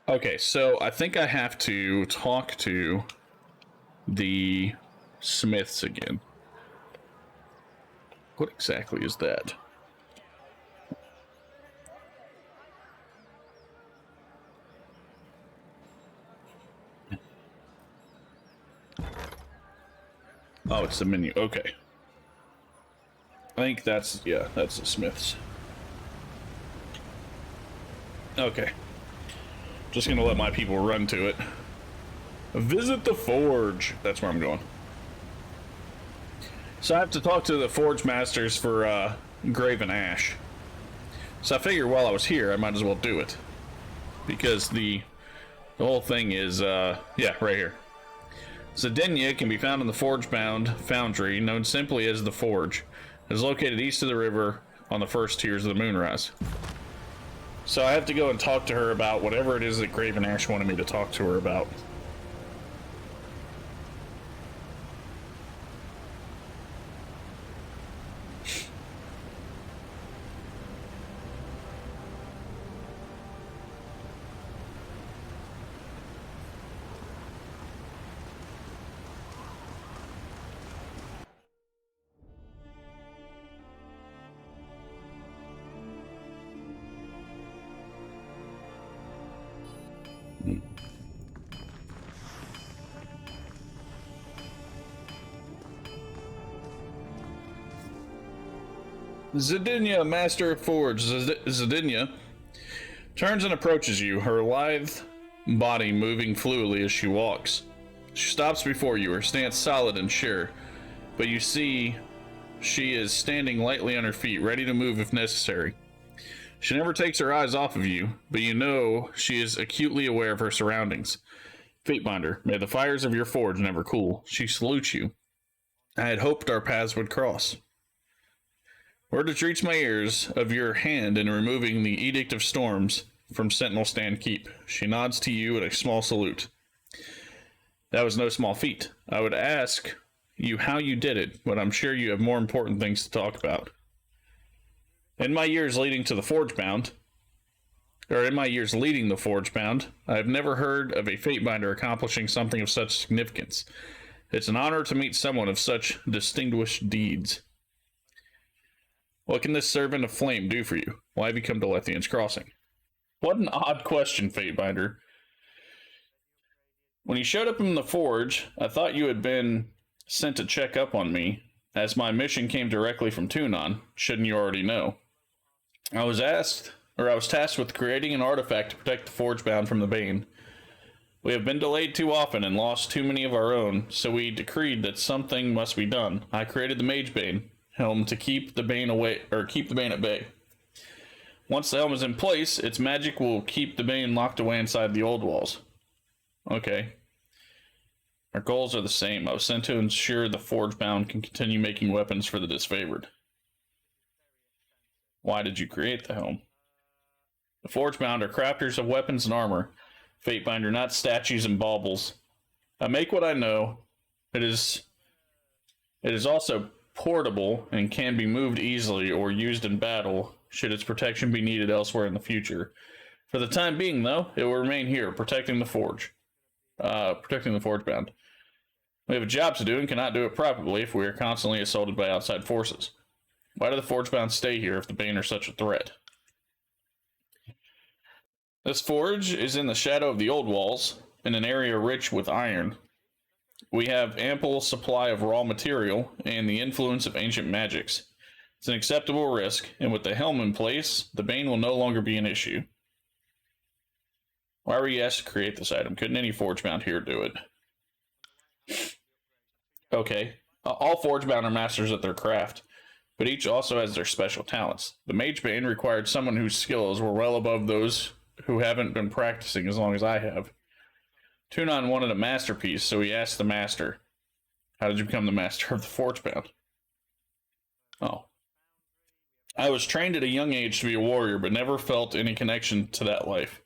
Okay, so I think I have to talk to the Smiths again. What exactly is that? Oh, it's the menu. Okay. I think that's, yeah, that's the Smiths. Okay. Just gonna let my people run to it. Visit the Forge. That's where I'm going. So I have to talk to the Forge Masters for, Graven Ash. So I figured while I was here, I might as well do it. Because the whole thing is, yeah, right here. Zedinia can be found in the Forge-bound foundry, known simply as the Forge. It is located east of the river on the first tiers of the Moonrise. So I have to go and talk to her about whatever it is that Graven Ash wanted me to talk to her about. Zedinia, Master of Forge. Zedinia turns and approaches you, her lithe body moving fluidly as she walks. She stops before you, her stance solid and sure, but you see she is standing lightly on her feet, ready to move if necessary. She never takes her eyes off of you, but you know she is acutely aware of her surroundings. Fatebinder, may the fires of your forge never cool. She salutes you. I had hoped our paths would cross. Word has reached my ears of your hand in removing the Edict of Storms from Sentinel Stand Keep. She nods to you at a small salute. That was no small feat. I would ask you how you did it, but I'm sure you have more important things to talk about. In my years leading the Forgebound, I have never heard of a Fatebinder accomplishing something of such significance. It's an honor to meet someone of such distinguished deeds. What can this servant of flame do for you? Why have you come to Lethian's Crossing? What an odd question, Fatebinder. When you showed up in the forge, I thought you had been sent to check up on me, as my mission came directly from Tunon. Shouldn't you already know? I was tasked with creating an artifact to protect the Forgebound from the Bane. We have been delayed too often and lost too many of our own, so we decreed that something must be done. I created the Mage Bane helm to keep the Bane at bay. Once the helm is in place, its magic will keep the Bane locked away inside the old walls. Okay. Our goals are the same. I was sent to ensure the Forgebound can continue making weapons for the disfavored. Why did you create the helm? The Forgebound are crafters of weapons and armor. Fatebinder, not statues and baubles. I make what I know. It is also portable and can be moved easily or used in battle should its protection be needed elsewhere in the future. For the time being, though, it will remain here, protecting the Forgebound. We have a job to do and cannot do it properly if we are constantly assaulted by outside forces. Why do the Forgebound stay here if the Bane are such a threat? This forge is in the shadow of the old walls, in an area rich with iron. We have ample supply of raw material and the influence of ancient magics. It's an acceptable risk, and with the helm in place, the Bane will no longer be an issue. Why were you asked to create this item? Couldn't any Forgebound here do it? Okay, all Forgebound are masters at their craft, but each also has their special talents. The Mage Bane required someone whose skills were well above those who haven't been practicing as long as I have. Tunon wanted a masterpiece, so he asked the master. How did you become the master of the Forgebound? Oh. I was trained at a young age to be a warrior, but never felt any connection to that life.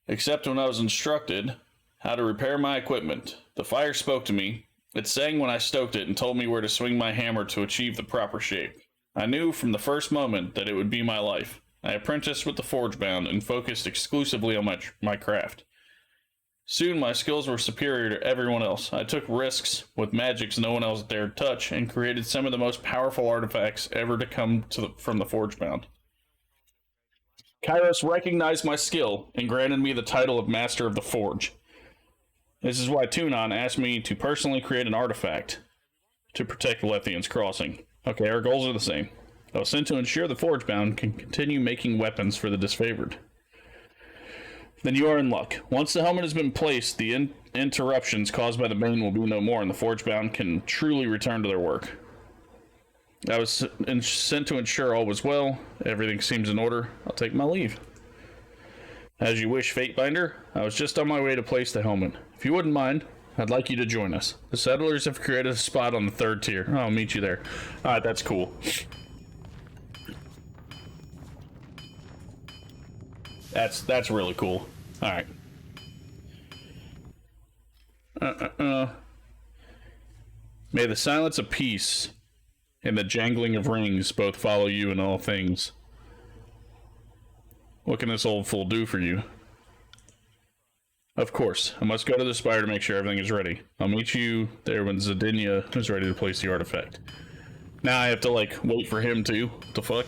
Except when I was instructed how to repair my equipment. The fire spoke to me. It sang when I stoked it and told me where to swing my hammer to achieve the proper shape. I knew from the first moment that it would be my life. I apprenticed with the Forgebound and focused exclusively on my craft. Soon my skills were superior to everyone else. I took risks with magics no one else dared touch and created some of the most powerful artifacts ever to come from the Forgebound. Kairos recognized my skill and granted me the title of Master of the Forge. This is why Tunon asked me to personally create an artifact to protect Lethian's Crossing. Okay, our goals are the same. I was sent to ensure the Forgebound can continue making weapons for the disfavored. Then you are in luck. Once the helmet has been placed, the interruptions caused by the Bane will be no more, and the Forgebound can truly return to their work. I was sent to ensure all was well. Everything seems in order. I'll take my leave. As you wish, Fatebinder. I was just on my way to place the helmet. If you wouldn't mind, I'd like you to join us. The settlers have created a spot on the 3rd tier. I'll meet you there. Alright, that's cool. That's really cool. Alright. May the silence of peace and the jangling of rings both follow you in all things. What can this old fool do for you? Of course, I must go to the spire to make sure everything is ready. I'll meet you there when Zadinia is ready to place the artifact. Now I have to, like, wait for him to. What the fuck?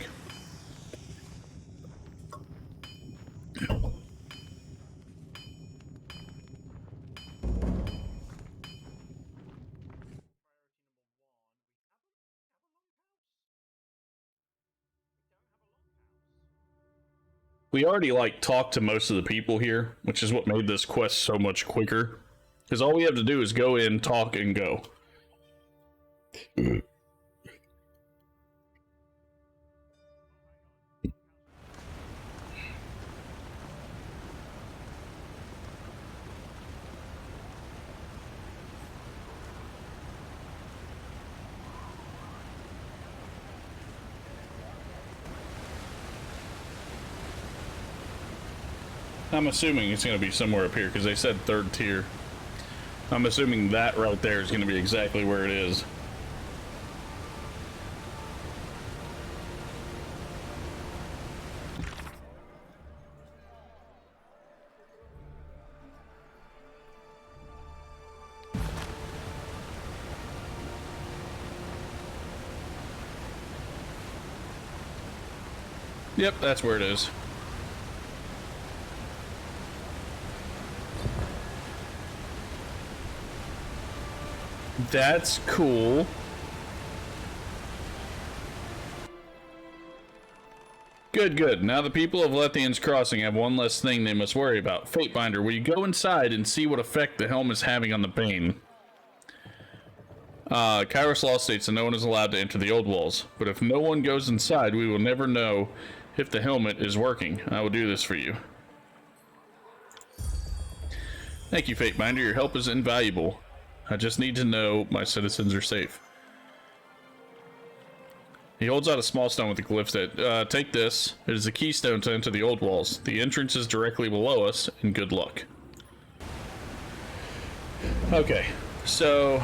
We already, like, talked to most of the people here, which is what made this quest so much quicker. Because all we have to do is go in, talk, and go. I'm assuming it's going to be somewhere up here, because they said 3rd tier. I'm assuming that right there is going to be exactly where it is. Yep, that's where it is. That's cool. Good, good. Now the people of Lethian's Crossing have one less thing they must worry about. Fatebinder, will you go inside and see what effect the helm is having on the Bane? Kairos Law states that no one is allowed to enter the old walls, but if no one goes inside, we will never know if the helmet is working. I will do this for you. Thank you, Fatebinder. Your help is invaluable. I just need to know my citizens are safe. He holds out a small stone with a glyph that, take this. It is a keystone to enter the old walls. The entrance is directly below us, and good luck. Okay, so...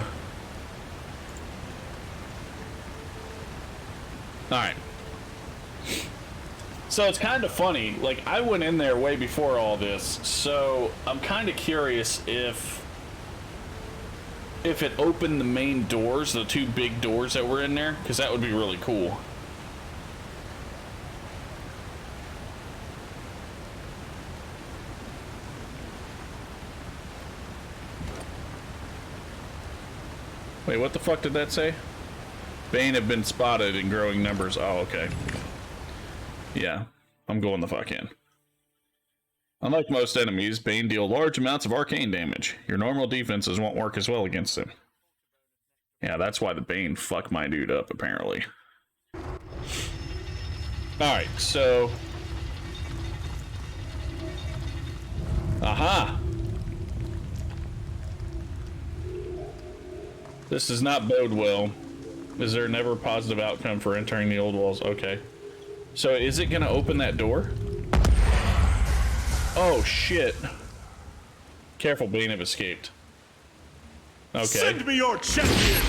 Alright. So it's kind of funny, like, I went in there way before all this, so I'm kind of curious if it opened the main doors, the two big doors that were in there, because that would be really cool. Wait, what the fuck did that say? Bane have been spotted in growing numbers. Oh, okay. Yeah, I'm going the fuck in. Unlike most enemies, Bane deal large amounts of arcane damage. Your normal defenses won't work as well against him. Yeah, that's why the Bane fucked my dude up, apparently. Alright, so... Aha! This does not bode well. Is there never a positive outcome for entering the old walls? Okay. So is it gonna open that door? Oh shit. Careful, Bane have escaped. Okay. Send me your champion!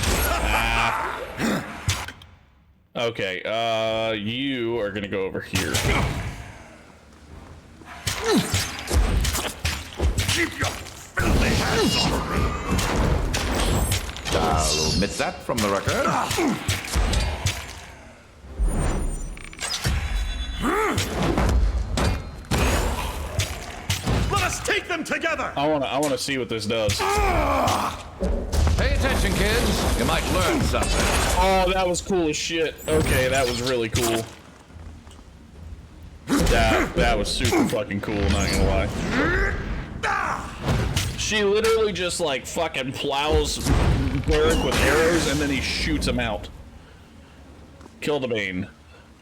Okay, you are gonna go over here. Keep your filthy hands off me! I'll omit that from the record. Let us take them together! I wanna see what this does. Pay attention, kids. You might learn something. Oh, that was cool as shit. Okay, that was really cool. That was super fucking cool, not gonna lie. She literally just like fucking plows Derek with arrows and then he shoots him out. Kill the Bane.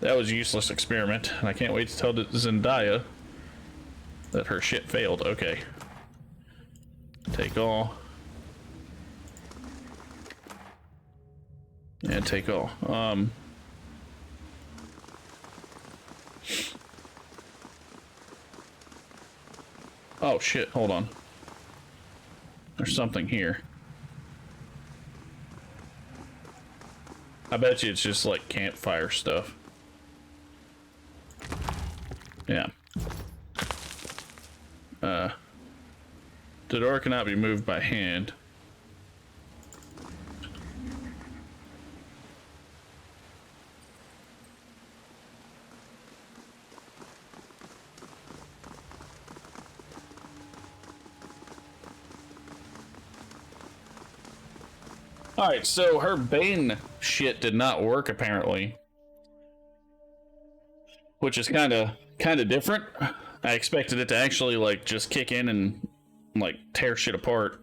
That was a useless experiment, and I can't wait to tell Zendaya that her shit failed. Okay. Take all. And take all. Oh shit, hold on. There's something here. I bet you it's just like campfire stuff. Yeah. The door cannot be moved by hand. Alright, so her Bane shit did not work apparently. Which is kinda different. I expected it to actually like just kick in and like tear shit apart.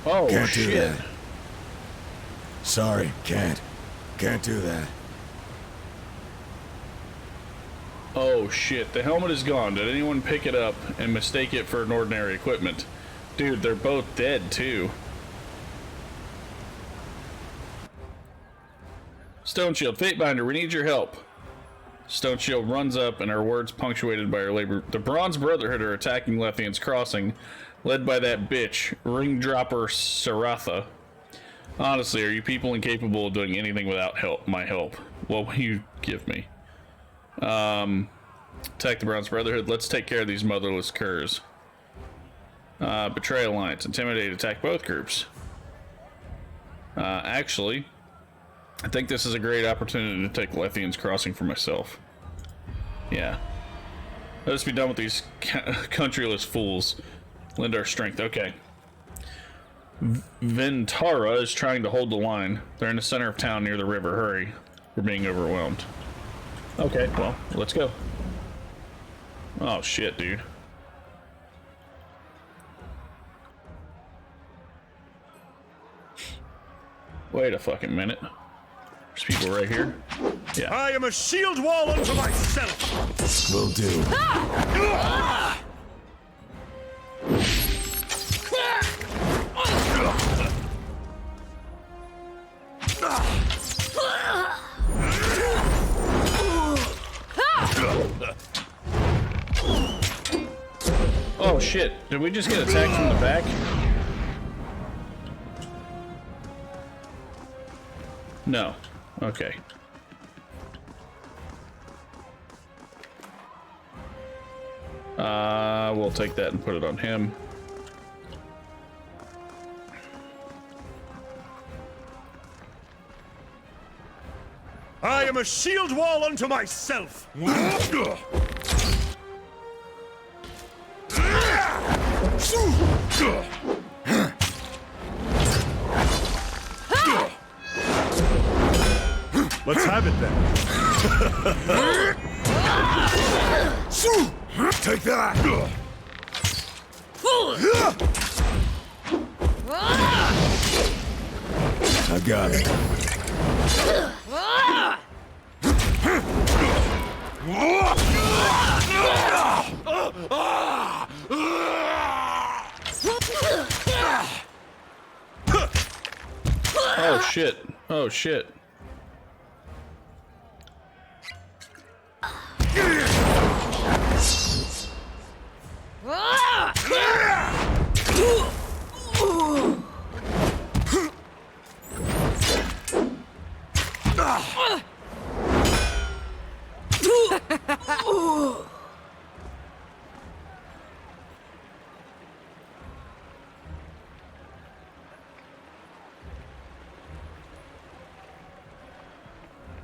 Oh Can't shit. do that. Sorry, can't do that. Oh shit, the helmet is gone. Did anyone pick it up and mistake it for an ordinary equipment? Dude, they're both dead too. Stone Shield, Fatebinder, we need your help. Stone Shield runs up, and her words punctuated by her labor. The Bronze Brotherhood are attacking Lethian's Crossing, led by that bitch, Ring Dropper Saratha. Honestly, are you people incapable of doing anything without my help? What will you give me? Attack the Bronze Brotherhood. Let's take care of these motherless curs. Betray Alliance. Intimidate. Attack both groups. Actually, I think this is a great opportunity to take Lethian's Crossing for myself. Yeah. Let us be done with these countryless fools. Lend our strength. Okay. Ventara is trying to hold the line. They're in the center of town near the river. Hurry. We're being overwhelmed. Okay, well, let's go. Oh, shit, dude. Wait a fucking minute. There's people right here. Yeah. I am a shield wall unto myself. Will do. Oh shit, did we just get attacked from the back? No. Okay. We'll take that and put it on him. I am a shield wall unto myself. Let's have it then. Take that. I got it. Oh shit. Oh shit.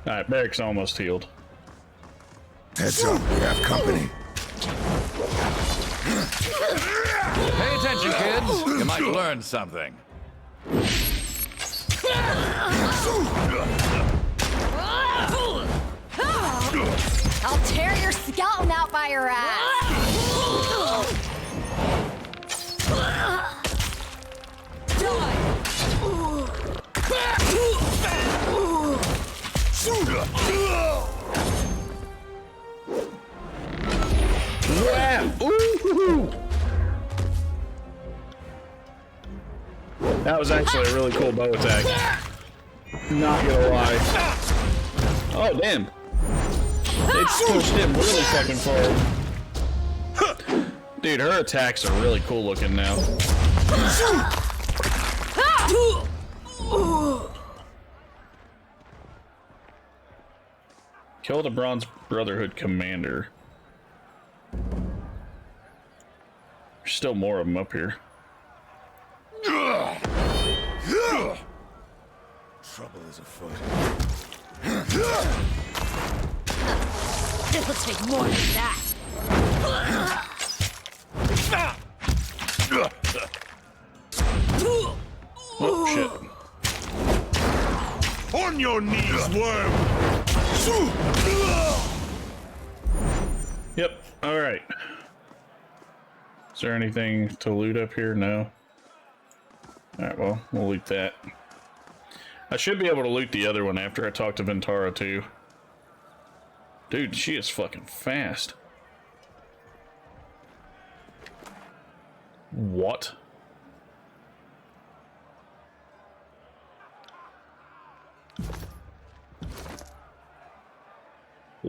Alright, Barrick's almost healed. Heads up, we have company. Pay attention, kids. You might learn something. I'll tear your skeleton out by your ass. Yeah. Ooh. That was actually a really cool bow attack. Not gonna lie. Oh damn. It pushed him really fucking far. Dude, her attacks are really cool looking now. Kill the Bronze Brotherhood commander. There's still more of them up here. Trouble is afoot. It'll take more than that. Oh shit. On your knees, worm! Yep, alright. Is there anything to loot up here? No. Alright, well, we'll loot that. I should be able to loot the other one after I talk to Ventara, too. Dude, she is fucking fast. What?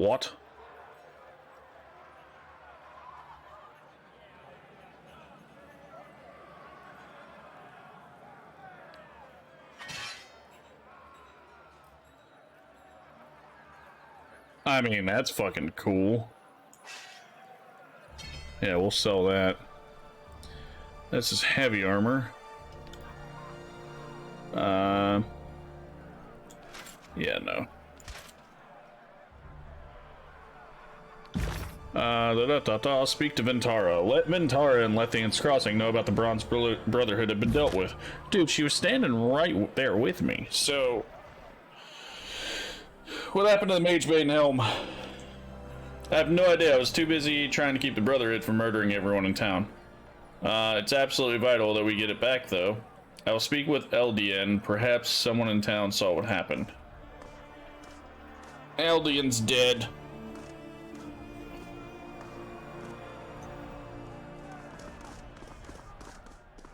What? I mean, that's fucking cool. Yeah, we'll sell that. This is heavy armor. Yeah, no. I'll speak to Ventara. Let Ventara and Lethian's Crossing know about the Bronze Brotherhood have been dealt with. Dude, she was standing right there with me, so... What happened to the Magebane helm? I have no idea. I was too busy trying to keep the Brotherhood from murdering everyone in town. It's absolutely vital that we get it back, though. I will speak with Eldian. Perhaps someone in town saw what happened. Eldian's dead.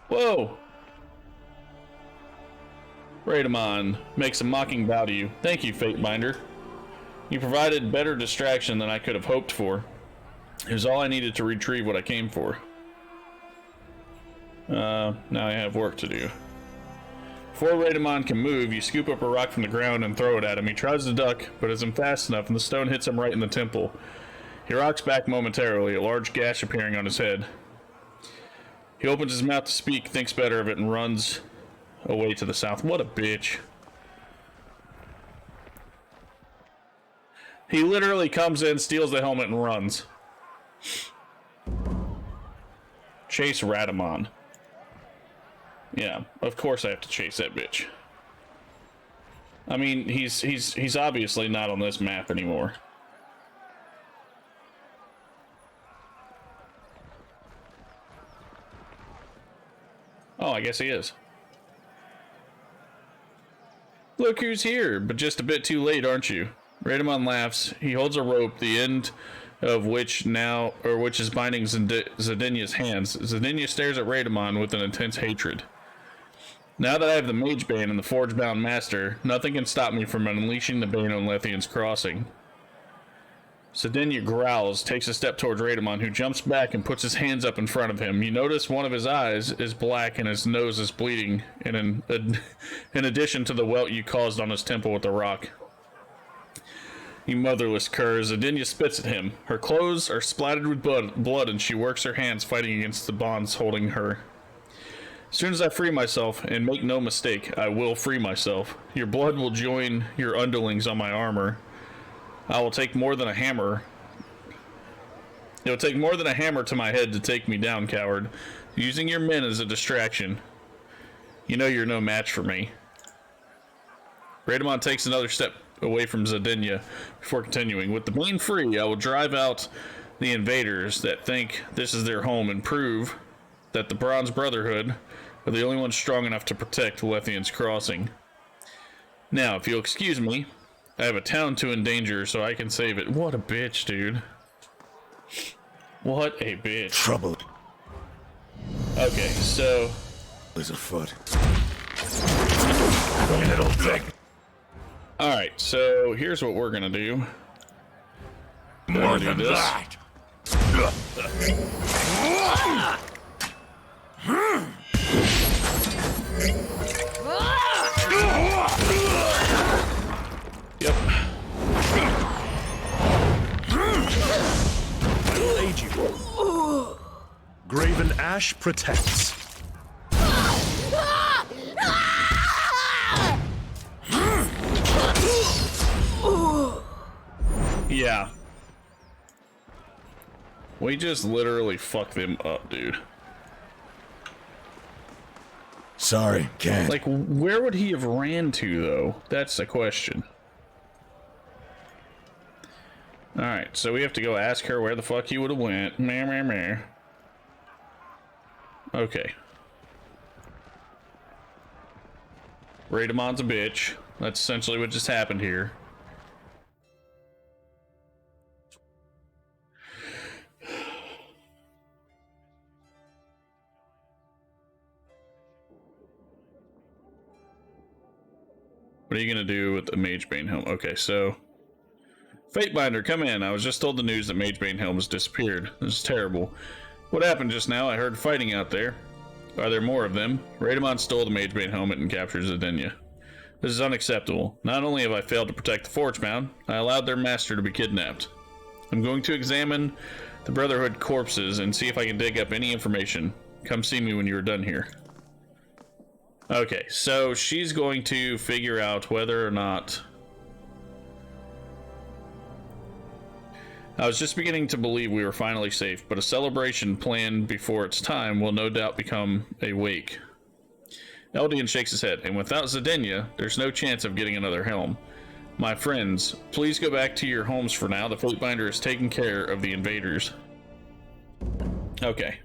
Whoa! Raidamon makes a mocking bow to you. Thank you, Fatebinder. You provided better distraction than I could have hoped for. It was all I needed to retrieve what I came for. Now I have work to do. Before Raidamon can move, you scoop up a rock from the ground and throw it at him. He tries to duck, but isn't fast enough, and the stone hits him right in the temple. He rocks back momentarily, a large gash appearing on his head. He opens his mouth to speak, thinks better of it, and runs away to the south. What a bitch. He literally comes in, steals the helmet, and runs. Chase Raidamon. Yeah, of course I have to chase that bitch. I mean, he's obviously not on this map anymore. Oh, I guess he is. Look who's here, but just a bit too late, aren't you? Raidamon laughs. He holds a rope, the end of which is binding Zedenia's hands. Zedenia stares at Raidamon with an intense hatred. Now that I have the Mage Bane and the Forge-bound Master, nothing can stop me from unleashing the Bane on Lethian's Crossing. Zedenia growls, takes a step towards Raidamon, who jumps back and puts his hands up in front of him. You notice one of his eyes is black and his nose is bleeding, in addition to the welt you caused on his temple with the rock. You motherless cur. Zedenia spits at him. Her clothes are splattered with blood, and she works her hands fighting against the bonds holding her. As soon as I free myself, and make no mistake, I will free myself, your blood will join your underlings on my armor. I will take more than a hammer. It will take more than a hammer to my head to take me down, coward. Using your men as a distraction. You know you're no match for me. Raidamon takes another step away from Zedenia before continuing. With the Bane free, I will drive out the invaders that think this is their home and prove that the Bronze Brotherhood are the only ones strong enough to protect Lethian's Crossing. Now, if you'll excuse me, I have a town to endanger so I can save it. What a bitch, dude. What a bitch. Trouble Okay, so... is afoot. Little thing. Alright, so here's what we're gonna do. More than that. Yep. I'll aid you. Graven Ash protects. Yeah. We just literally fucked them up, dude. Sorry, can't. Like, where would he have ran to, though? That's the question. Alright, so we have to go ask her where the fuck he would have went. Meh, meh, meh. Okay. Raidamon's a bitch. That's essentially what just happened here. What are you gonna do with the Mage Bane helm? Okay, so Fatebinder, come in. I was just told the news that Magebane Helm has disappeared. This is terrible. What happened just now? I heard fighting out there. Are there more of them? Raidamon stole the Magebane helmet and captured Zedenya. This is unacceptable. Not only have I failed to protect the Forgebound, I allowed their master to be kidnapped. I'm going to examine the Brotherhood corpses and see if I can dig up any information. Come see me when you are done here. Okay, so she's going to figure out whether or not... I was just beginning to believe we were finally safe, but a celebration planned before its time will no doubt become a wake. Eldian shakes his head, and without Zedenya, there's no chance of getting another helm. My friends, please go back to your homes for now. The Fatebinder is taking care of the invaders. Okay.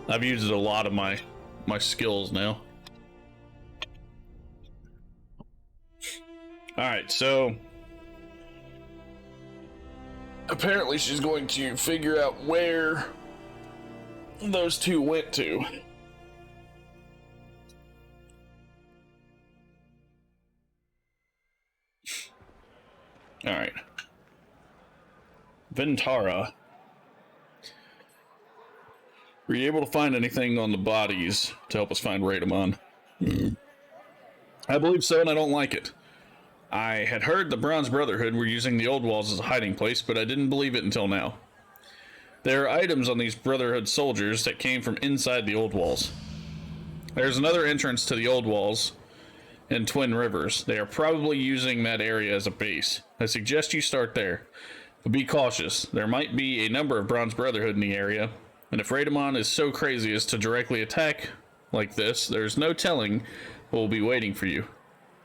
I've used a lot of my skills now. Alright, so apparently she's going to figure out where those two went to. Alright. Ventara. Were you able to find anything on the bodies to help us find Raidamon? I believe so, and I don't like it. I had heard the Bronze Brotherhood were using the old walls as a hiding place, but I didn't believe it until now. There are items on these Brotherhood soldiers that came from inside the old walls. There's another entrance to the old walls in Twin Rivers. They are probably using that area as a base. I suggest you start there, but be cautious. There might be a number of Bronze Brotherhood in the area, and if Raidamon is so crazy as to directly attack like this, there's no telling what will be waiting for you.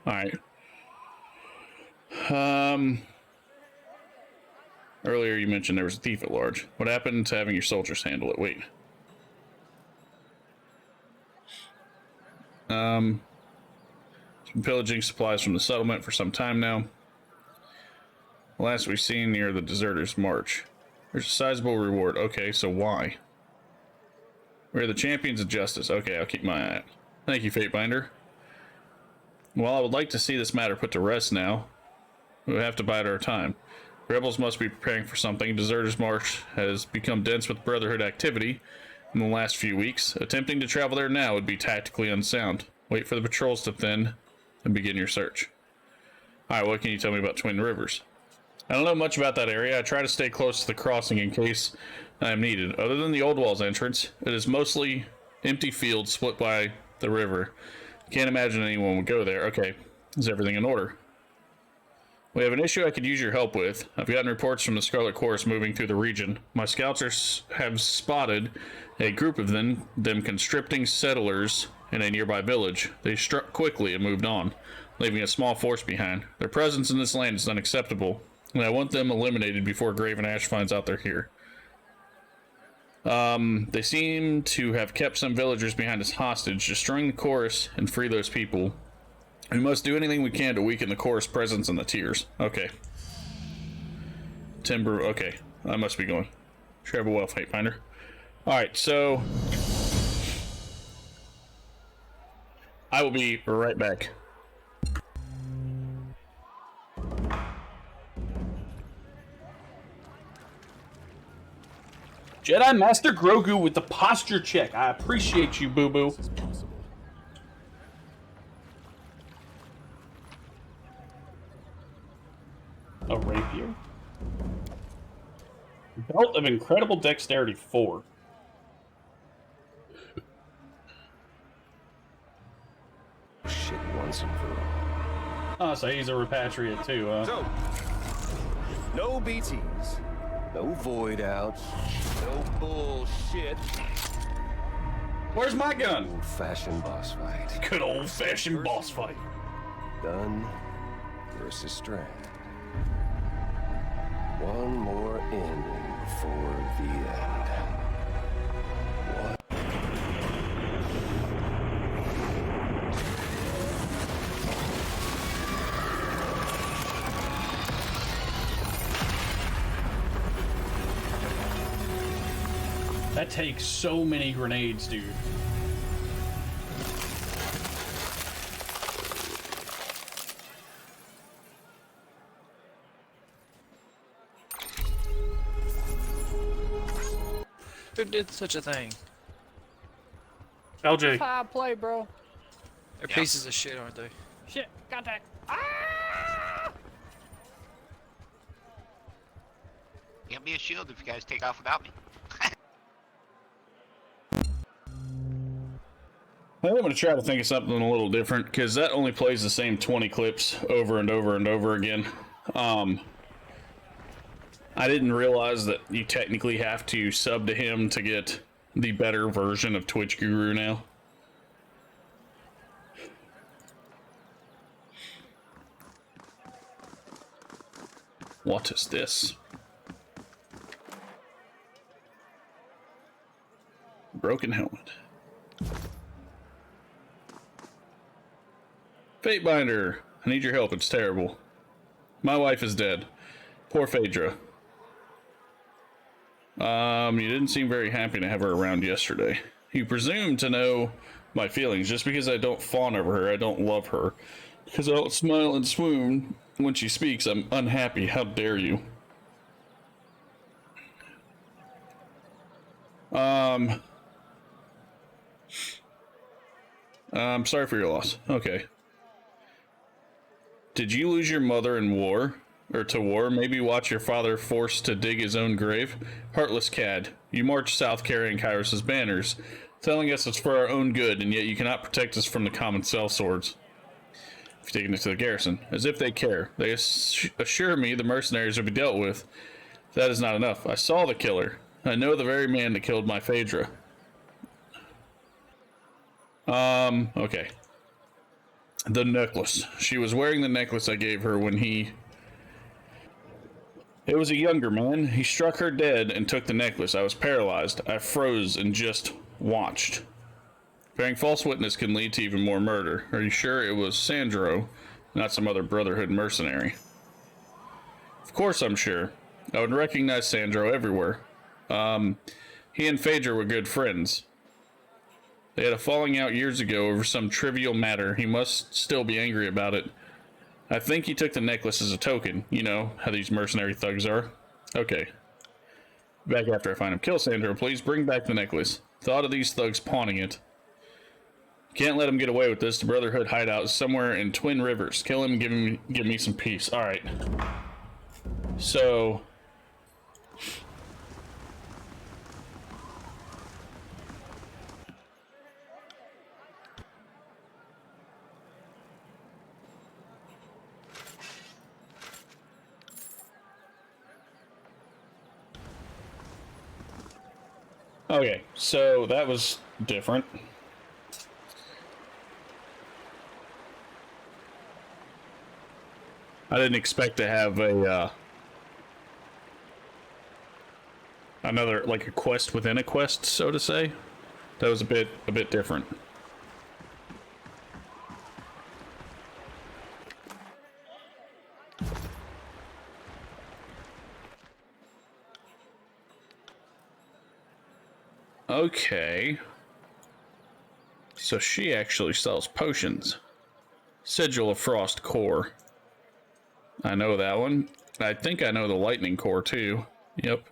Alright. Earlier you mentioned there was a thief at large. What happened to having your soldiers handle it? Wait. Been pillaging supplies from the settlement for some time now. Last we've seen near the Deserters' March. There's a sizable reward. Okay, so why? We're the champions of justice. Okay, I'll keep my eye out. Thank you, Fatebinder. Well, I would like to see this matter put to rest now. We have to bide our time. Rebels must be preparing for something. Deserters' March has become dense with Brotherhood activity in the last few weeks. Attempting to travel there now would be tactically unsound. Wait for the patrols to thin and begin your search. Alright, what can you tell me about Twin Rivers? I don't know much about that area. I try to stay close to the crossing in case I am needed. Other than the old walls entrance, it is mostly empty fields split by the river. Can't imagine anyone would go there. Okay, is everything in order? We have an issue I could use your help with. I've gotten reports from the Scarlet Chorus moving through the region. My scouts have spotted a group of them conscripting settlers in a nearby village. They struck quickly and moved on, leaving a small force behind. Their presence in this land is unacceptable, and I want them eliminated before Graven Ash finds out they're here. They seem to have kept some villagers behind as hostage. Destroying the chorus and free those people. We must do anything we can to weaken the chorus presence in the tiers. Okay. Timber, okay. I must be going. Travel well, Fatebinder. Alright, so I will be right back. Jedi Master Grogu with the posture check. I appreciate you, boo-boo. A rapier. Belt of incredible dexterity 4. Shit once and for all. Oh, so he's a repatriate too, So, no BTs, no void outs, no bullshit. Where's my gun? Old-fashioned boss fight. Good old-fashioned boss fight. Gun versus Strand. One more ending before the end. What? That takes so many grenades, dude. Who did such a thing? LJ. Foul play, bro. They're pieces of shit, aren't they? Shit, contact. Can't be a shield if you guys take off without me. I think I'm going to try to think of something a little different, because that only plays the same 20 clips over and over and over again. I didn't realize that you technically have to sub to him to get the better version of Twitch Guru now. What is this? Broken helmet. Fatebinder, I need your help, it's terrible. My wife is dead. Poor Phaedra. You didn't seem very happy to have her around yesterday. You presume to know my feelings. Just because I don't fawn over her, I don't love her. Because I don't smile and swoon when she speaks, I'm unhappy. How dare you? I'm sorry for your loss. Okay. Did you lose your mother in war? Or to war? Maybe watch your father forced to dig his own grave? Heartless cad. You march south carrying Kyros's banners, telling us it's for our own good, and yet you cannot protect us from the common sellswords. You've taken it to the garrison. As if they care. They assure me the mercenaries will be dealt with. That is not enough. I saw the killer. I know the very man that killed my Phaedra. Okay. The necklace. She was wearing the necklace I gave her when he... It was a younger man. He struck her dead and took the necklace. I was paralyzed. I froze and just watched. Bearing false witness can lead to even more murder. Are you sure it was Sandro, not some other Brotherhood mercenary? Of course I'm sure. I would recognize Sandro everywhere. He and Phaedra were good friends. They had a falling out years ago over some trivial matter. He must still be angry about it. I think he took the necklace as a token. You know how these mercenary thugs are. Okay. Back after I find him. Kill Sandro, please. Bring back the necklace. Thought of these thugs pawning it. Can't let him get away with this. The Brotherhood hideout is somewhere in Twin Rivers. Kill him and give me some peace. Alright. So... Okay, so that was different. I didn't expect to have a another, like, a quest within a quest, so to say. That was a bit different. Okay. So she actually sells potions. Sigil of Frost Core. I know that one. I think I know the Lightning Core too. Yep.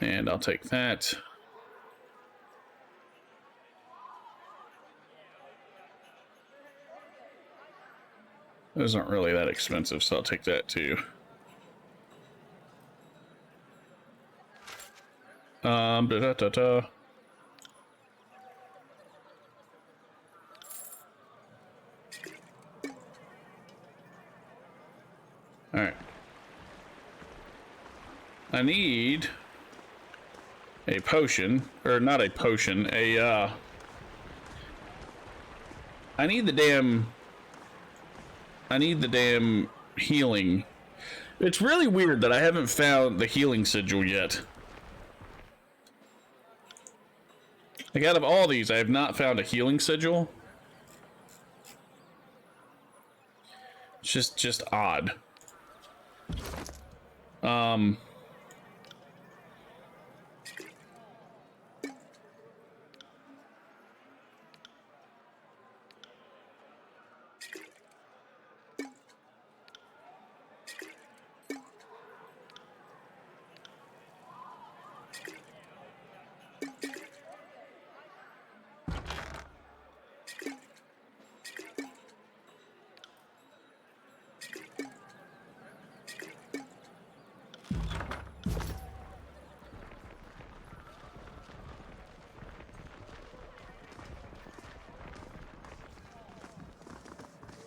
And I'll take that. Those aren't really that expensive, so I'll take that too. Da-da-da-da. Alright. I need a potion, or not a potion, I need the damn healing. It's really weird that I haven't found the healing sigil yet. Like, out of all these, I have not found a healing sigil. It's just odd.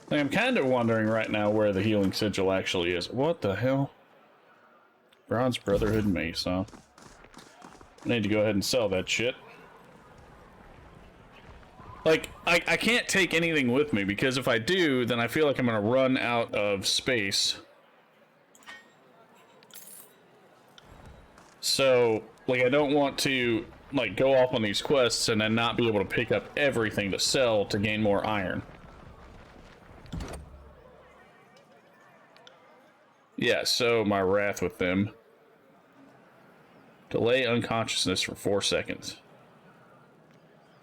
Like, I'm kind of wondering right now where the healing sigil actually is. What the hell? Bronze Brotherhood mace, huh? I need to go ahead and sell that shit. Like, I can't take anything with me, because if I do, then I feel like I'm gonna run out of space. So, like, I don't want to, like, go off on these quests and then not be able to pick up everything to sell to gain more iron. Yeah, so my wrath with them. Delay unconsciousness for 4 seconds.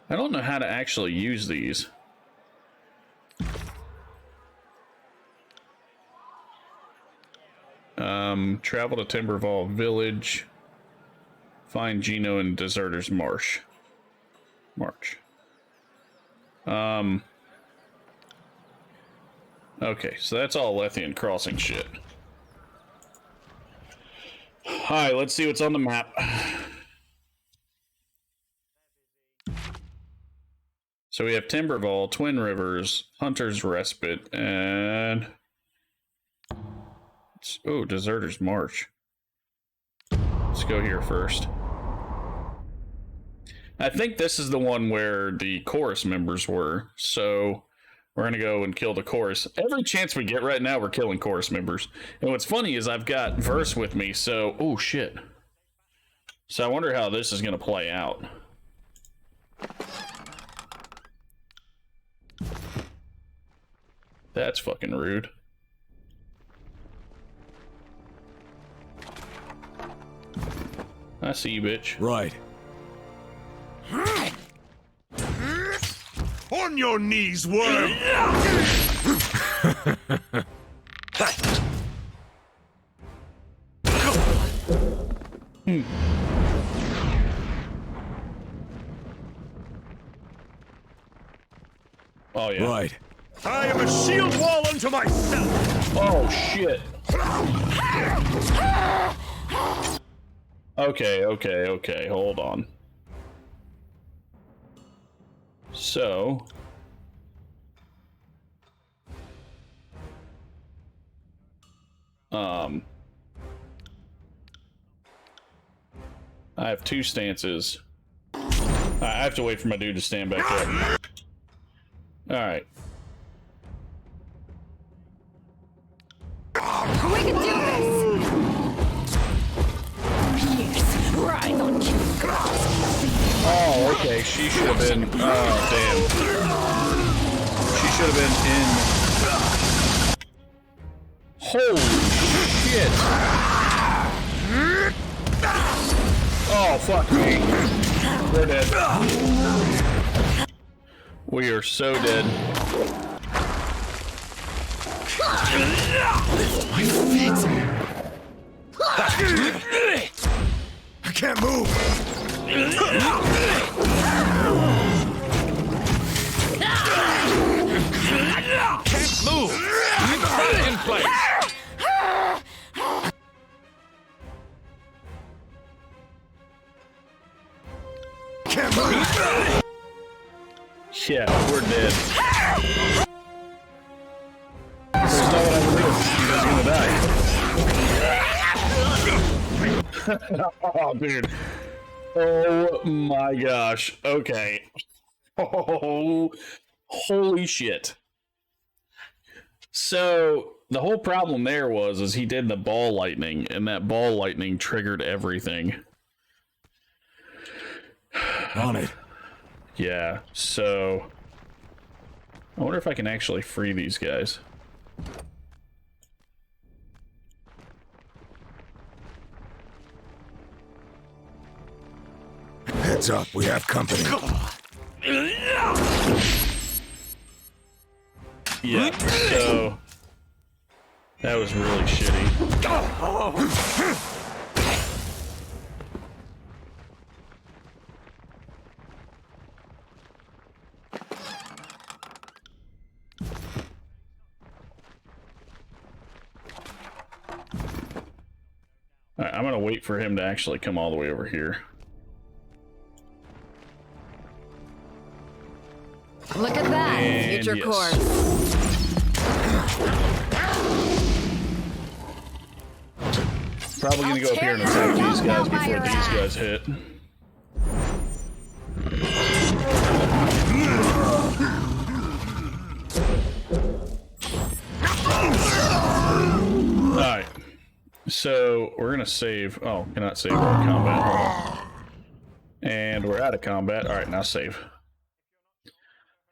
I don't know how to actually use these. Travel to Timberval Village. Find Gino in Deserter's Marsh. Okay, so that's all Lethian Crossing shit. Alright, let's see what's on the map. So we have Timberval, Twin Rivers, Hunter's Respite, and... oh, Deserter's March. Let's go here first. I think this is the one where the chorus members were, so we're gonna go and kill the chorus. Every chance we get right now, we're killing chorus members. And what's funny is I've got Verse with me, so... oh, shit. So I wonder how this is gonna play out. That's fucking rude. I see you, bitch. Right. On your knees, worm! Oh, yeah. Right. I am a shield wall unto myself! Oh, shit. Okay, hold on. So... I have two stances. I have to wait for my dude to stand back up. Alright. We can do this! Yes, right on cue. Oh, okay, she should have been... oh, damn. She should have been in... holy shit! Oh, fuck me. We're dead. We are so dead. I can't move. Can't move. Keep in place. Can't move. Yeah, we're dead. There's no one I can do. She's gonna die. Oh, dude. Oh my gosh. Okay. Oh, holy shit. So the whole problem there was he did the ball lightning, and that ball lightning triggered everything. On it. Yeah, so I wonder if I can actually free these guys. Heads up, we have company. Yeah, so that was really shitty. Alright, I'm gonna wait for him to actually come all the way over here. Look at that, And future yes. course. Probably gonna go up here and attack these guys before these guys hit. Alright. So, we're gonna save. Oh, cannot save our combat. Hold on. And we're out of combat. Alright, now save.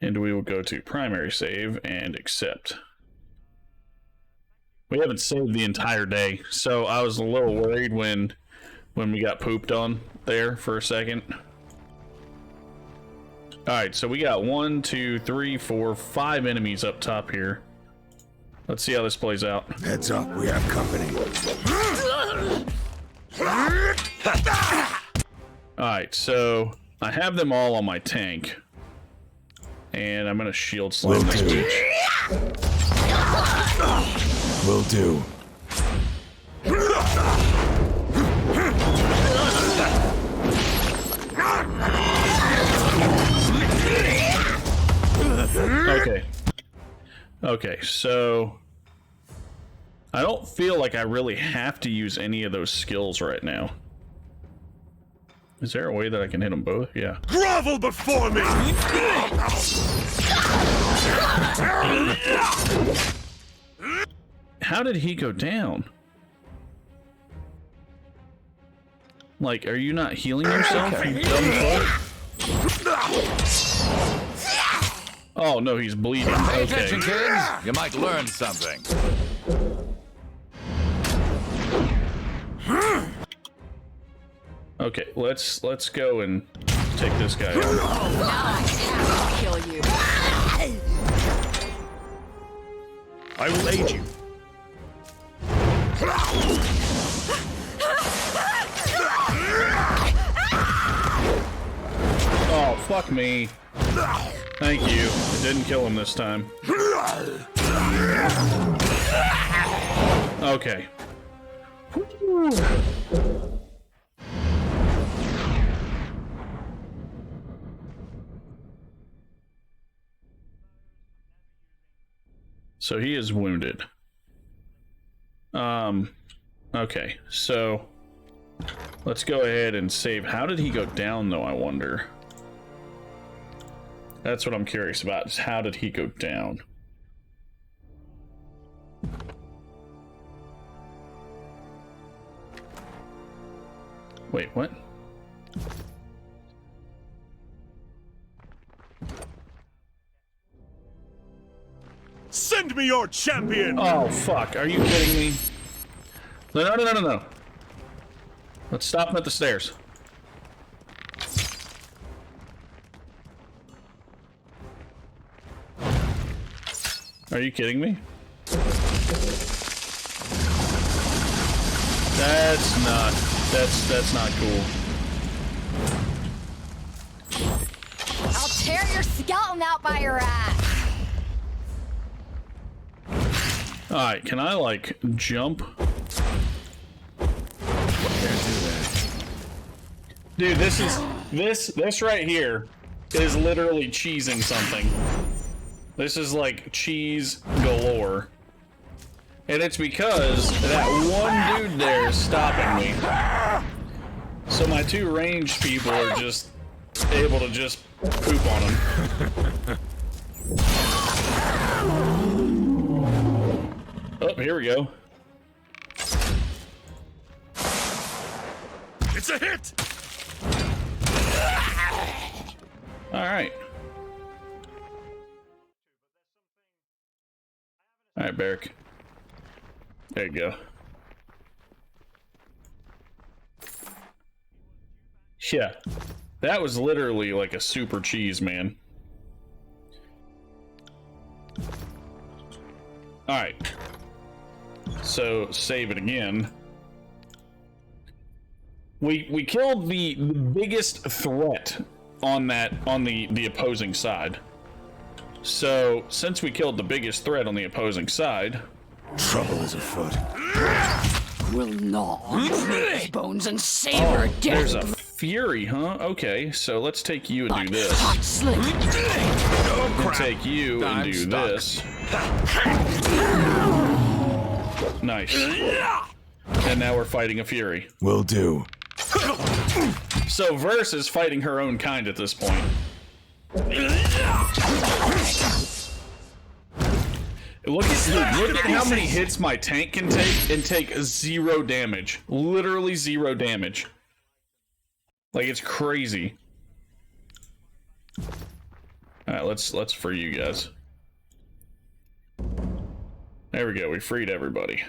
And we will go to primary save and accept. We haven't saved the entire day, so I was a little worried when we got pooped on there for a second. Alright, so we got 1, 2, 3, 4, 5 enemies up top here. Let's see how this plays out. Heads up, we have company. Alright, so I have them all on my tank. And I'm gonna shield slam this bitch. Will do. Okay. Okay, so I don't feel like I really have to use any of those skills right now. Is there a way that I can hit them both? Yeah. Grovel before me! How did he go down? Like, are you not healing yourself, you dumb fuck? Oh no, he's bleeding. Pay Okay. attention, kids. You might learn something. Okay, let's go and take this guy out. Now I have to kill you. I will aid you. Oh, fuck me. Thank you. It didn't kill him this time. Okay. So he is wounded. Okay, so let's go ahead and save. How did he go down though, I wonder? That's what I'm curious about, is how did he go down? Wait, what? Send me your champion! Oh, fuck. Are you kidding me? No. Let's stop him at the stairs. Are you kidding me? That's not cool. I'll tear your skeleton out by your ass. Alright, can I, like, jump? Dude, this right here is literally cheesing something. This is like cheese galore. And it's because that one dude there is stopping me. So my two ranged people are just able to just poop on him. Oh, here we go. It's a hit! Alright. Alright, Barrick. There you go. Yeah. That was literally like a super cheese, man. Alright. So, save it again. We killed the biggest threat on the opposing side. So, since we killed the biggest threat on the opposing side, trouble is afoot. We'll gnaw on his bones and savor death. There's a fury, huh? Okay, so let's take you and do this. Hot slick. And take you and do this. Nice. And now we're fighting a Fury. Will do. So Verse is fighting her own kind at this point. Look at how many hits my tank can take and take 0 damage. Literally 0 damage. Like, it's crazy. Alright, let's free you guys. There we go, we freed everybody.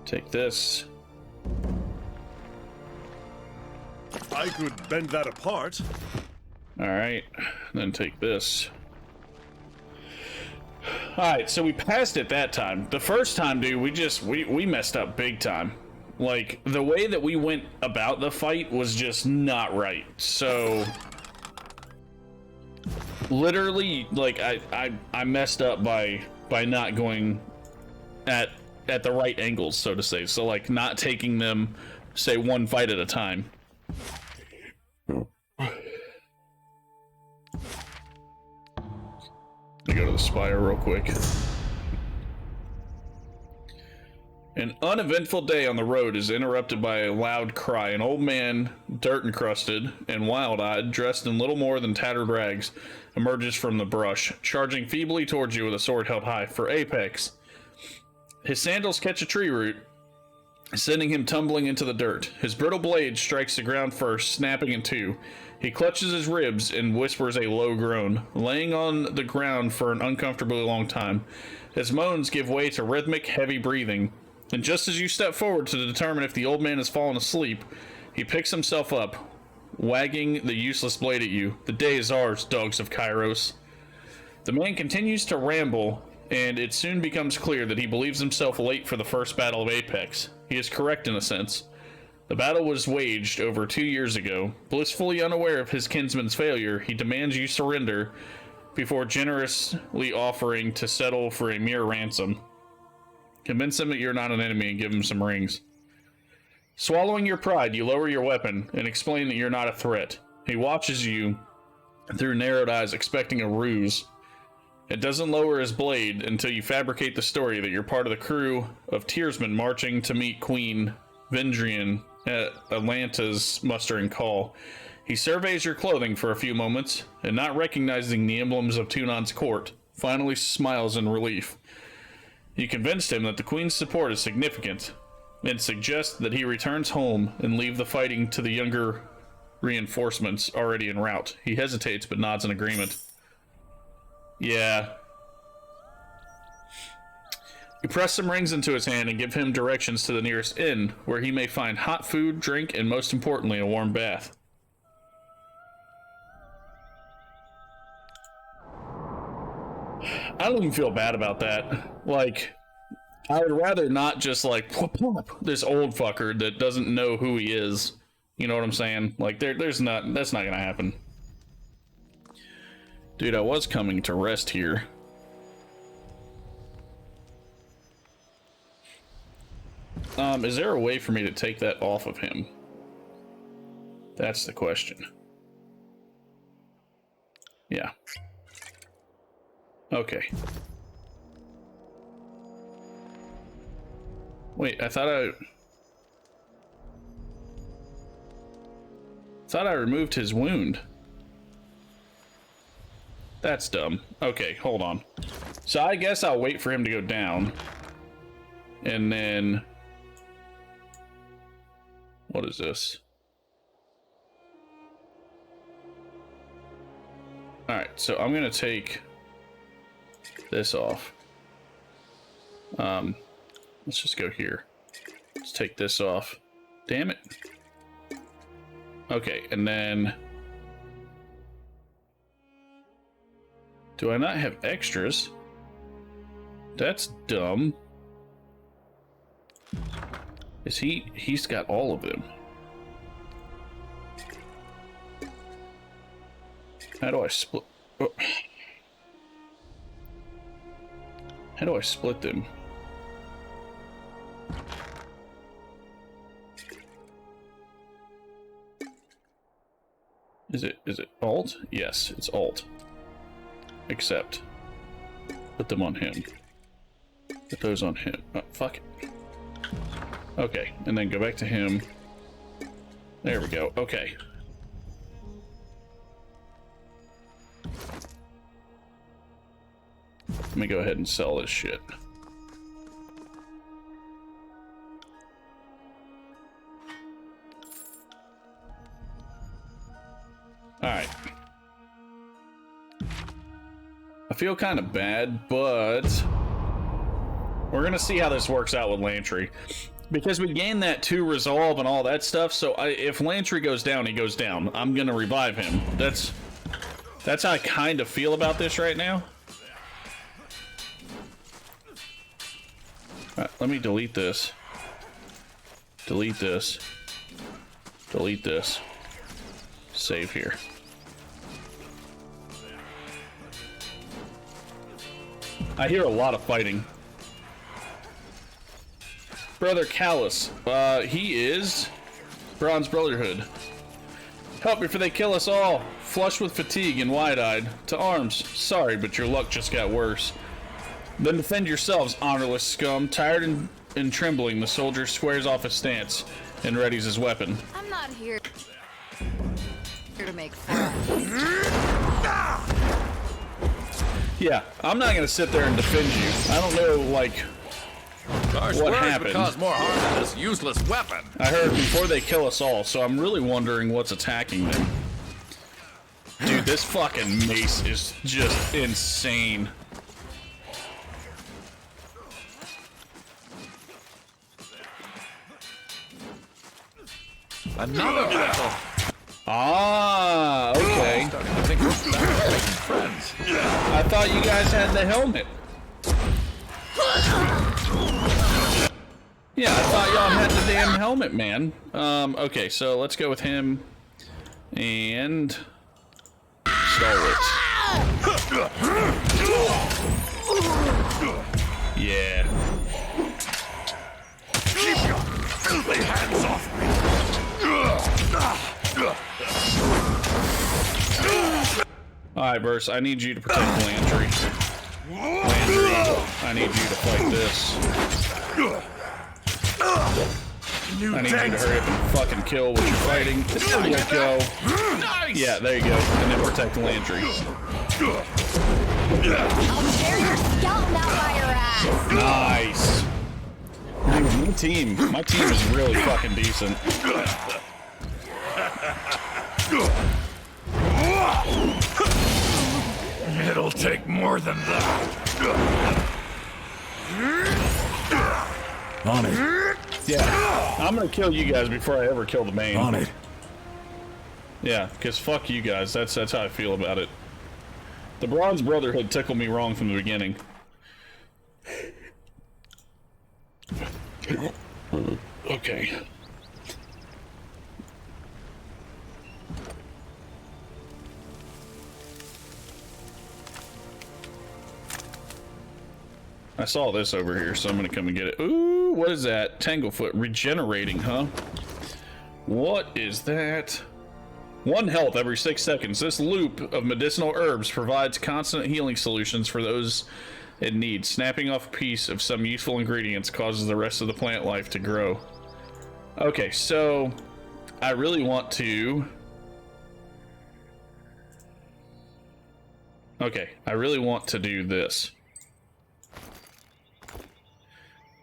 Take this. I could bend that apart. Alright, then take this. Alright, so we passed it that time. The first time, dude, we messed up big time. Like, the way that we went about the fight was just not right. So literally, like, I messed up by not going at the right angles, so to say. So, like, not taking them, say, one fight at a time. Let me go to the spire real quick. An uneventful day on the road is interrupted by a loud cry. An old man, dirt-encrusted and wild-eyed, dressed in little more than tattered rags, emerges from the brush, charging feebly towards you with a sword held high for apex. His sandals catch a tree root, sending him tumbling into the dirt. His brittle blade strikes the ground first, snapping in two. He clutches his ribs and whispers a low groan, laying on the ground for an uncomfortably long time. His moans give way to rhythmic, heavy breathing. And just as you step forward to determine if the old man has fallen asleep, he picks himself up, wagging the useless blade at you. The day is ours, dogs of Kairos. The man continues to ramble, and it soon becomes clear that he believes himself late for the first battle of Apex. He is correct in a sense. The battle was waged over 2 years ago. Blissfully unaware of his kinsman's failure, he demands you surrender before generously offering to settle for a mere ransom. Convince him that you're not an enemy and give him some rings. Swallowing your pride, you lower your weapon and explain that you're not a threat. He watches you through narrowed eyes, expecting a ruse. It doesn't lower his blade until you fabricate the story that you're part of the crew of Tearsmen marching to meet Queen Vendrian at Atlanta's mustering call. He surveys your clothing for a few moments, and not recognizing the emblems of Tunan's court, finally smiles in relief. You convinced him that the Queen's support is significant, and suggest that he returns home and leave the fighting to the younger reinforcements already en route. He hesitates but nods in agreement. Yeah. You press some rings into his hand and give him directions to the nearest inn, where he may find hot food, drink, and most importantly, a warm bath. I don't even feel bad about that. Like, I would rather not just, like, this old fucker that doesn't know who he is. You know what I'm saying? Like, that's not gonna happen. Dude, I was coming to rest here. Is there a way for me to take that off of him? That's the question. Yeah. Okay. Wait, I thought I removed his wound. That's dumb. Okay, hold on. So I guess I'll wait for him to go down. And then... what is this? Alright, so I'm gonna take this off. Let's just go here. Let's take this off. Damn it. Okay, and then... do I not have extras? That's dumb. Is he's got all of them. How do I split? Oh. How do I split them? Is it Alt? Yes, it's Alt. Accept. Put them on him. Put those on him. Oh, fuck it. Okay, and then go back to him. There we go. Okay. Let me go ahead and sell this shit. Alright. I feel kind of bad, but we're gonna see how this works out with Lantry. Because we gained that 2 resolve and all that stuff, so if Lantry goes down, he goes down. I'm gonna revive him. That's how I kind of feel about this right now. Alright, let me delete this. Delete this. Delete this. Save here. I hear a lot of fighting. Brother Callus. He is Bronze Brotherhood. Help before they kill us all. Flushed with fatigue and wide-eyed. To arms. Sorry, but your luck just got worse. Then defend yourselves, honorless scum. Tired and trembling, the soldier squares off his stance and readies his weapon. I'm not here to make friends. Yeah, I'm not gonna sit there and defend you. I don't know, like, what happened. Cause more harm than this useless weapon. I heard before they kill us all, so I'm really wondering what's attacking them. Dude, this fucking mace is just insane. Another battle. Ah, okay. Starting to think we're making friends. I thought you guys had the helmet. Yeah, I thought y'all had the damn helmet, man. Okay, so let's go with him. And Stalwart. Yeah. Keep your filthy hands off me. Alright, Verse, I need you to protect Landry. Landry, I need you to fight this. I need you to hurry up and fucking kill what you're fighting. There you go. Yeah, there you go. And then protect Landry. I'll tear your skeleton out by your ass. Nice. Dude, my team is really fucking decent. It'll take more than that. On it. Yeah, I'm gonna kill you guys before I ever kill the main. On it. Yeah, because fuck you guys. That's how I feel about it. The Bronze Brotherhood tickled me wrong from the beginning. Okay. I saw this over here, so I'm gonna come and get it. Ooh, what is that? Tanglefoot regenerating, huh? What is that? 1 health every 6 seconds. This loop of medicinal herbs provides constant healing solutions for those in need. Snapping off a piece of some useful ingredients causes the rest of the plant life to grow. Okay, so I really want to... Okay, I really want to do this.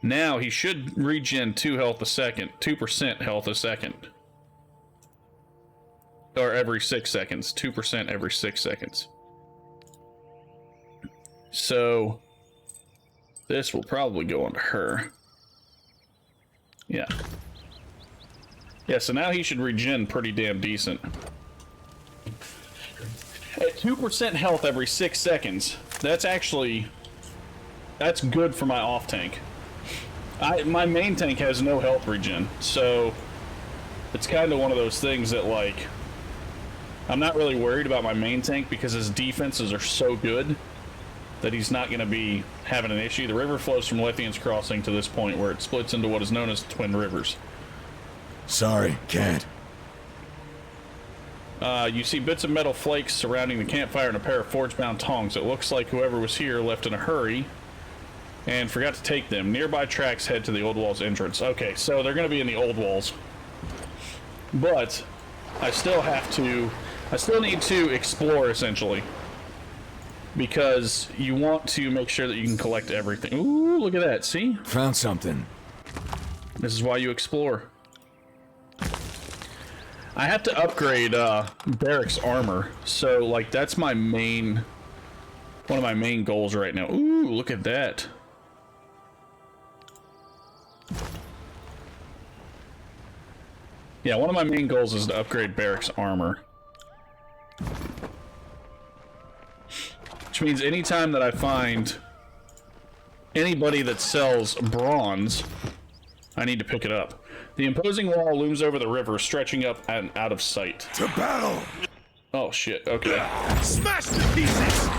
Now he should regen 2 health a second, 2% health a second. Or every 6 seconds, 2% every 6 seconds. So this will probably go onto her. Yeah. Yeah, so now he should regen pretty damn decent. At 2% health every 6 seconds, that's good for my off tank. My main tank has no health regen, so it's kind of one of those things that, like, I'm not really worried about my main tank because his defenses are so good that he's not going to be having an issue. The river flows from Lithian's Crossing to this point where it splits into what is known as Twin Rivers. Sorry, can't. You see bits of metal flakes surrounding the campfire and a pair of forge-bound tongs. It looks like whoever was here left in a hurry and forgot to take them. Nearby tracks head to the old walls entrance. Okay, so they're going to be in the old walls. But I still need to explore, essentially. Because you want to make sure that you can collect everything. Ooh, look at that, see? Found something. This is why you explore. I have to upgrade Barrack's armor, so like that's my one of my main goals right now. Ooh, look at that. Yeah, one of my main goals is to upgrade Barrack's armor. Which means anytime that I find anybody that sells bronze, I need to pick it up. The imposing wall looms over the river, stretching up and out of sight. To battle! Oh shit, okay. Smash to pieces!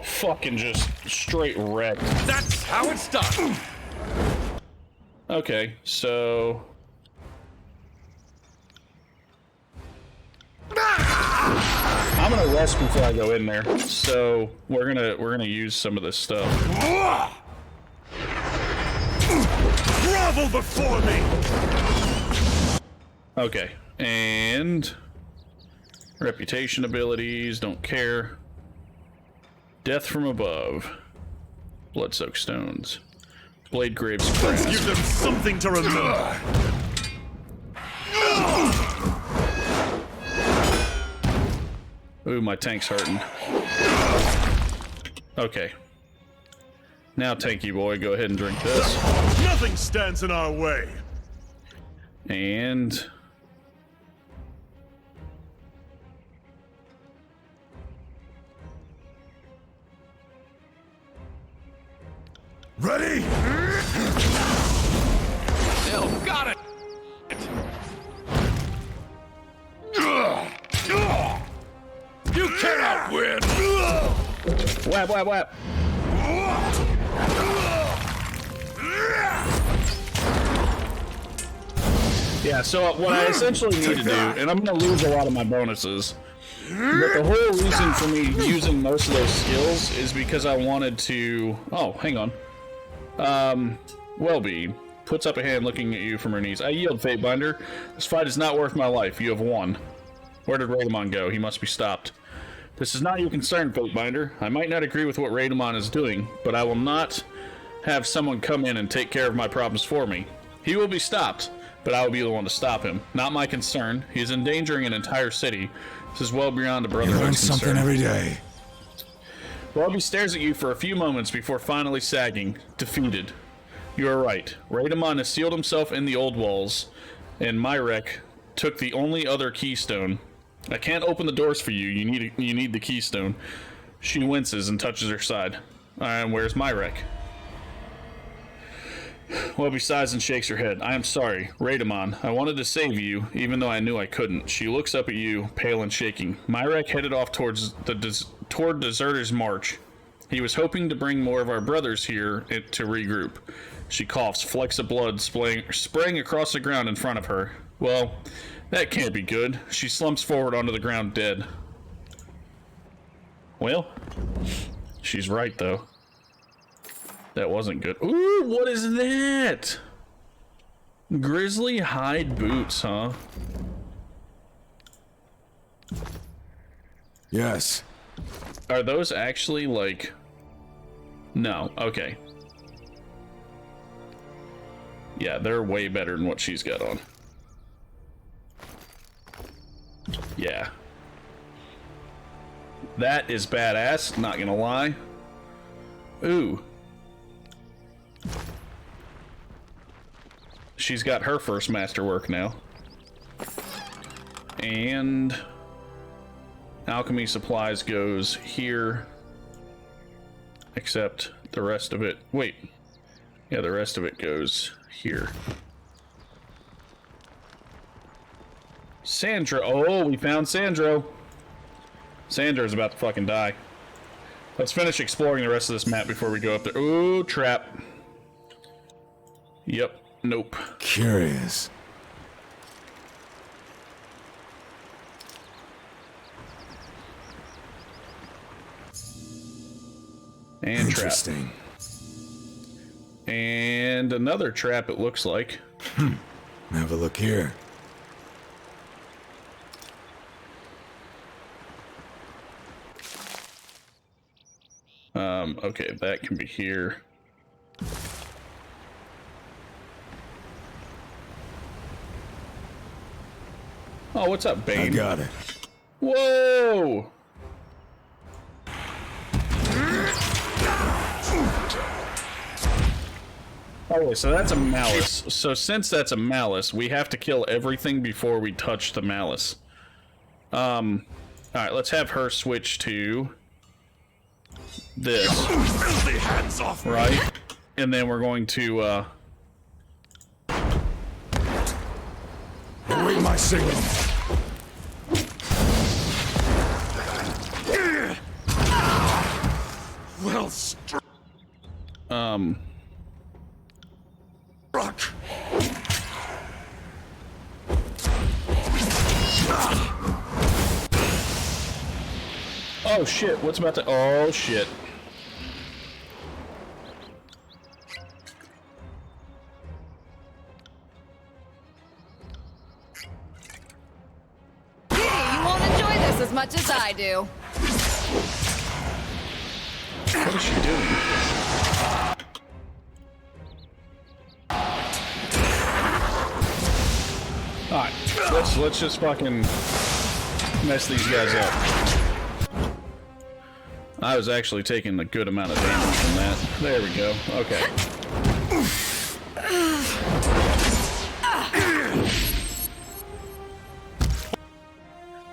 Fucking just straight wrecked. That's how it's done! Okay, so... I'm gonna rest before I go in there, so we're gonna use some of this stuff. Grovel before me! Okay, and reputation abilities, don't care. Death from above. Blood-soaked stones. Blade Graves. Let's give them something to remember. Ooh, my tank's hurting. Okay. Now, tanky boy, go ahead and drink this. Nothing stands in our way. And... Ready? Still got it! You cannot win! Whap, whap, whap! Yeah, so what I essentially need to do, and I'm going to lose a lot of my bonuses, but the whole reason for me using most of those skills is because I wanted to... Oh, hang on. Well-being. Puts up a hand looking at you from her knees. I yield, Fatebinder. This fight is not worth my life. You have won. Where did Raidamon go? He must be stopped. This is not your concern, Fatebinder. I might not agree with what Raidamon is doing, but I will not have someone come in and take care of my problems for me. He will be stopped, but I will be the one to stop him. Not my concern. He is endangering an entire city. This is well beyond a brotherhood's You learn concern. something every day. Welby stares at you for a few moments before finally sagging, defeated. You are right. Raidamon has sealed himself in the old walls, and Myrek took the only other keystone. I can't open the doors for you. You need the keystone. She winces and touches her side. And where's Myrek? Welby sighs and shakes her head. I am sorry, Raidamon. I wanted to save you, even though I knew I couldn't. She looks up at you, pale and shaking. Myrek headed off toward Deserter's March. He was hoping to bring more of our brothers here to regroup. She coughs, flecks of blood spraying across the ground in front of her. Well, that can't be good. She slumps forward onto the ground dead. Well, she's right, though. That wasn't good. Ooh, what is that? Grizzly hide boots, huh? Yes. Are those actually, like... No, okay. Yeah, they're way better than what she's got on. Yeah. That is badass, not gonna lie. Ooh. She's got her first masterwork now. And... Alchemy supplies goes here. Except the rest of it... Wait. Yeah, the rest of it goes here. Sandra. Oh, we found Sandro. Sandra's about to fucking die. Let's finish exploring the rest of this map before we go up there. Ooh, trap. Yep. Nope. Curious. And Interesting. Trap. And another trap, it looks like. Have a look here. Okay, that can be here. Oh, what's up, Bane? I got it. Whoa! Okay, so that's a malice. So since that's a malice, we have to kill everything before we touch the malice. Alright, let's have her switch to this. Hands off me. Right? And then we're going to, await my signal. Well struck. Oh shit, what's about to... Oh shit. You won't enjoy this as much as I do. What is she doing? Alright, let's just fucking mess these guys up. I was actually taking a good amount of damage from that. There we go. Okay.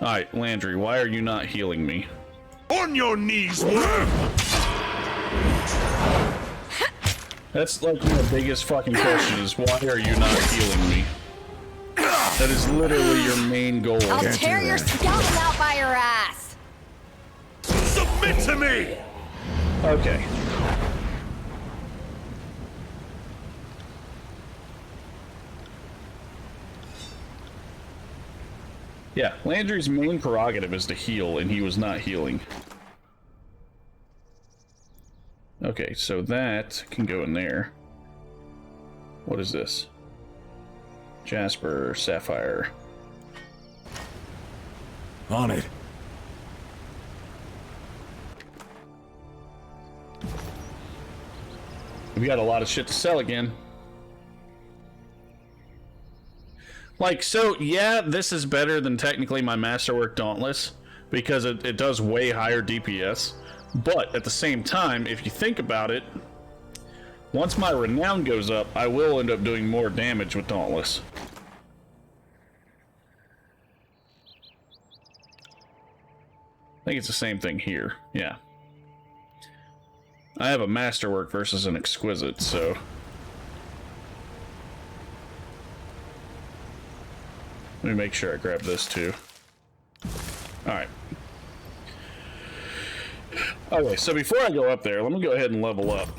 Alright, Landry, why are you not healing me? On your knees, worm! That's like the biggest fucking question is why are you not healing me? That is literally your main goal. I'll tear your skeleton out by your ass. Submit to me! Okay. Yeah, Landry's main prerogative is to heal, and he was not healing. Okay, so that can go in there. What is this? Jasper, Sapphire. On it. We got a lot of shit to sell again. Like, so, yeah, this is better than technically my Masterwork Dauntless, because it does way higher DPS. But, at the same time, if you think about it, once my Renown goes up, I will end up doing more damage with Dauntless. I think it's the same thing here, yeah. I have a Masterwork versus an Exquisite, so... Let me make sure I grab this too. Alright. Okay, so before I go up there, let me go ahead and level up.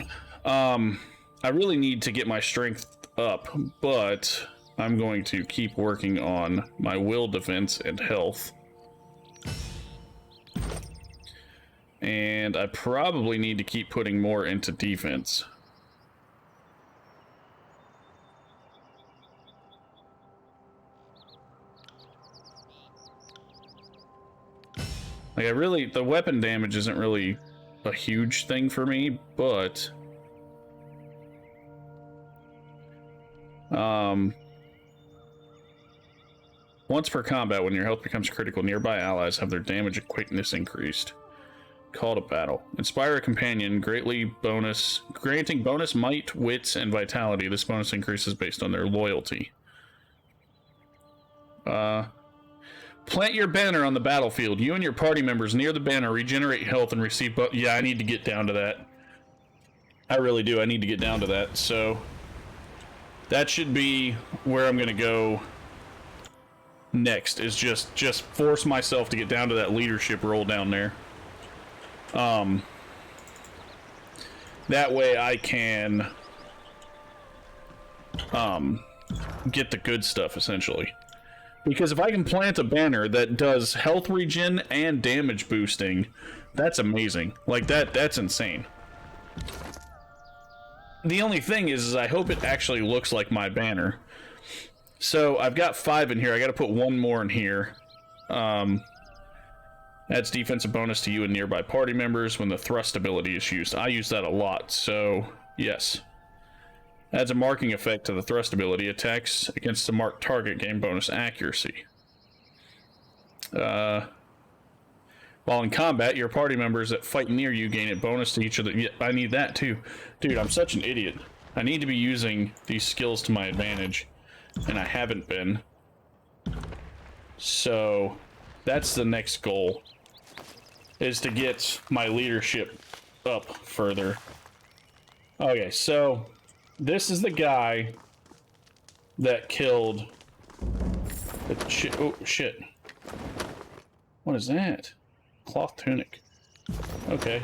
I really need to get my strength up, but I'm going to keep working on my will defense and health. And I probably need to keep putting more into defense. Like, the weapon damage isn't really a huge thing for me, but... once per combat, when your health becomes critical, nearby allies have their damage and quickness increased. Call to battle. Inspire a companion, granting bonus might, wits, and vitality. This bonus increases based on their loyalty. Plant your banner on the battlefield. You and your party members near the banner regenerate health and receive... Yeah, I need to get down to that. I really do. I need to get down to that. So, that should be where I'm going to go next, is just force myself to get down to that leadership role down there. That way I can get the good stuff, essentially. Because if I can plant a banner that does health regen and damage boosting, that's amazing. Like, that's insane. The only thing is I hope it actually looks like my banner. So I've got 5 in here. I got to put 1 more in here. Adds defensive bonus to you and nearby party members when the thrust ability is used. I use that a lot, so yes. Adds a marking effect to the thrust ability. Attacks against a marked target gain bonus accuracy. While in combat, your party members that fight near you gain a bonus to each of the... Yeah, I need that too. Dude, I'm such an idiot. I need to be using these skills to my advantage, and I haven't been. So, that's the next goal, is to get my leadership up further. Okay, so this is the guy that killed the oh, shit. What is that? Cloth tunic. Okay.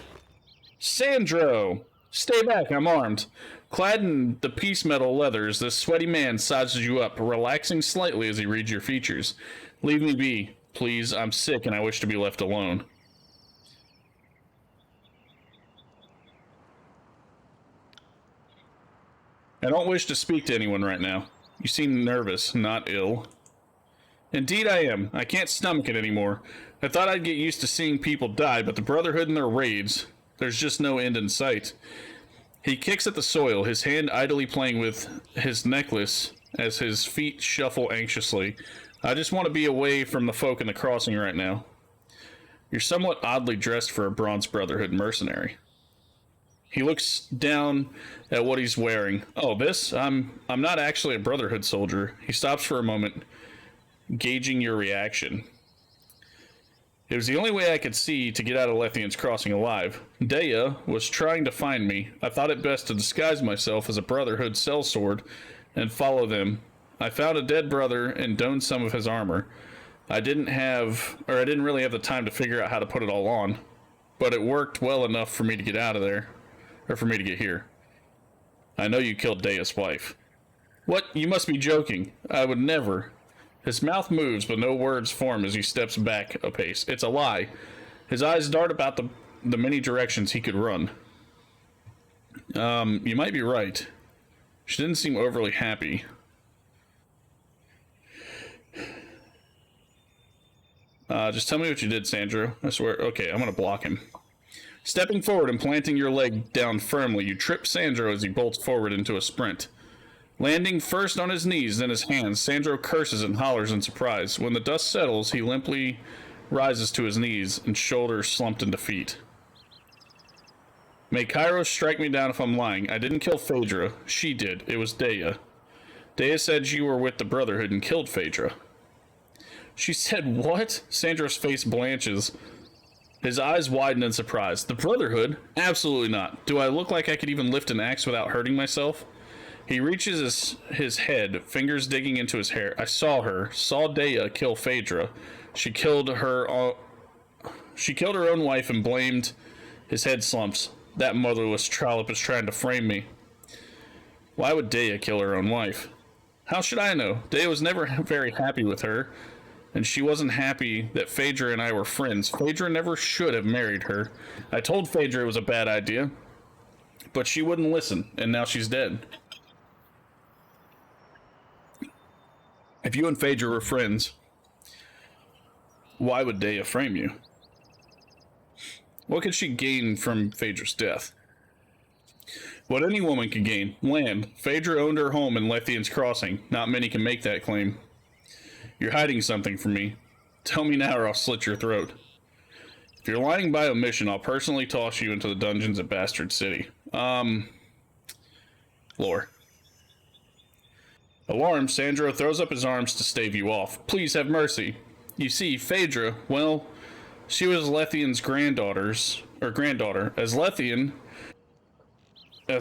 Sandro! Stay back, I'm armed. Clad in the piece metal leathers, this sweaty man sizes you up, relaxing slightly as he reads your features. Leave me be, please. I'm sick and I wish to be left alone. I don't wish to speak to anyone right now. You seem nervous, not ill. Indeed I am. I can't stomach it anymore. I thought I'd get used to seeing people die, but the Brotherhood and their raids, there's just no end in sight. He kicks at the soil, his hand idly playing with his necklace as his feet shuffle anxiously. I just want to be away from the folk in the crossing right now. You're somewhat oddly dressed for a Bronze Brotherhood mercenary. He looks down at what he's wearing. Oh, this? I'm not actually a Brotherhood soldier. He stops for a moment, gauging your reaction. It was the only way I could see to get out of Lethian's crossing alive. Dea was trying to find me. I thought it best to disguise myself as a Brotherhood sellsword and follow them. I found a dead brother and donned some of his armor. I didn't really have the time to figure out how to put it all on, but it worked well enough for me to get out of there, or for me to get here. I know you killed Dea's wife. What? You must be joking. I would never. His mouth moves, but no words form as he steps back a pace. It's a lie. His eyes dart about the many directions he could run. You might be right. She didn't seem overly happy. Just tell me what you did, Sandro. I swear. Okay, I'm gonna block him. Stepping forward and planting your leg down firmly, you trip Sandro as he bolts forward into a sprint. Landing first on his knees, then his hands, Sandro curses and hollers in surprise. When the dust settles, he limply rises to his knees and shoulders slumped in defeat. May Kairos strike me down if I'm lying. I didn't kill Phaedra. She did. It was Dea. Dea said you were with the Brotherhood and killed Phaedra. She said what? Sandro's face blanches. His eyes widen in surprise. The Brotherhood? Absolutely not. Do I look like I could even lift an axe without hurting myself? He reaches his head, fingers digging into his hair. I saw Dea kill Phaedra. She killed her own wife and blamed. His head slumps. That motherless trollop is trying to frame me. Why would Dea kill her own wife? How should I know? Dea was never very happy with her, and she wasn't happy that Phaedra and I were friends. Phaedra never should have married her. I told Phaedra it was a bad idea, but she wouldn't listen, and now she's dead. If you and Phaedra were friends, why would Dea frame you? What could she gain from Phaedra's death? What any woman could gain. Land. Phaedra owned her home in Lethian's Crossing. Not many can make that claim. You're hiding something from me. Tell me now or I'll slit your throat. If you're lying by omission, I'll personally toss you into the dungeons at Bastard City. Lore. Alarmed, Sandro throws up his arms to stave you off. Please have mercy. You see, Phaedra, well, she was Lethian's granddaughter. As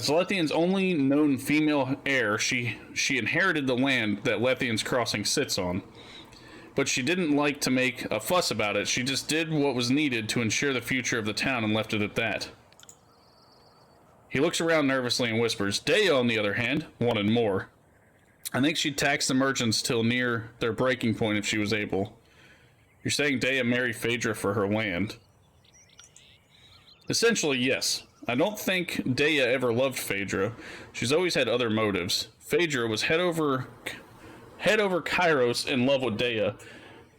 Lethian's only known female heir, she inherited the land that Lethian's Crossing sits on. But she didn't like to make a fuss about it. She just did what was needed to ensure the future of the town and left it at that. He looks around nervously and whispers, Dea, on the other hand, wanted more. I think she'd tax the merchants till near their breaking point if she was able. You're saying Dea married Phaedra for her land? Essentially, yes. I don't think Daya ever loved Phaedra. She's always had other motives. Phaedra was head over Kairos in love with Daya.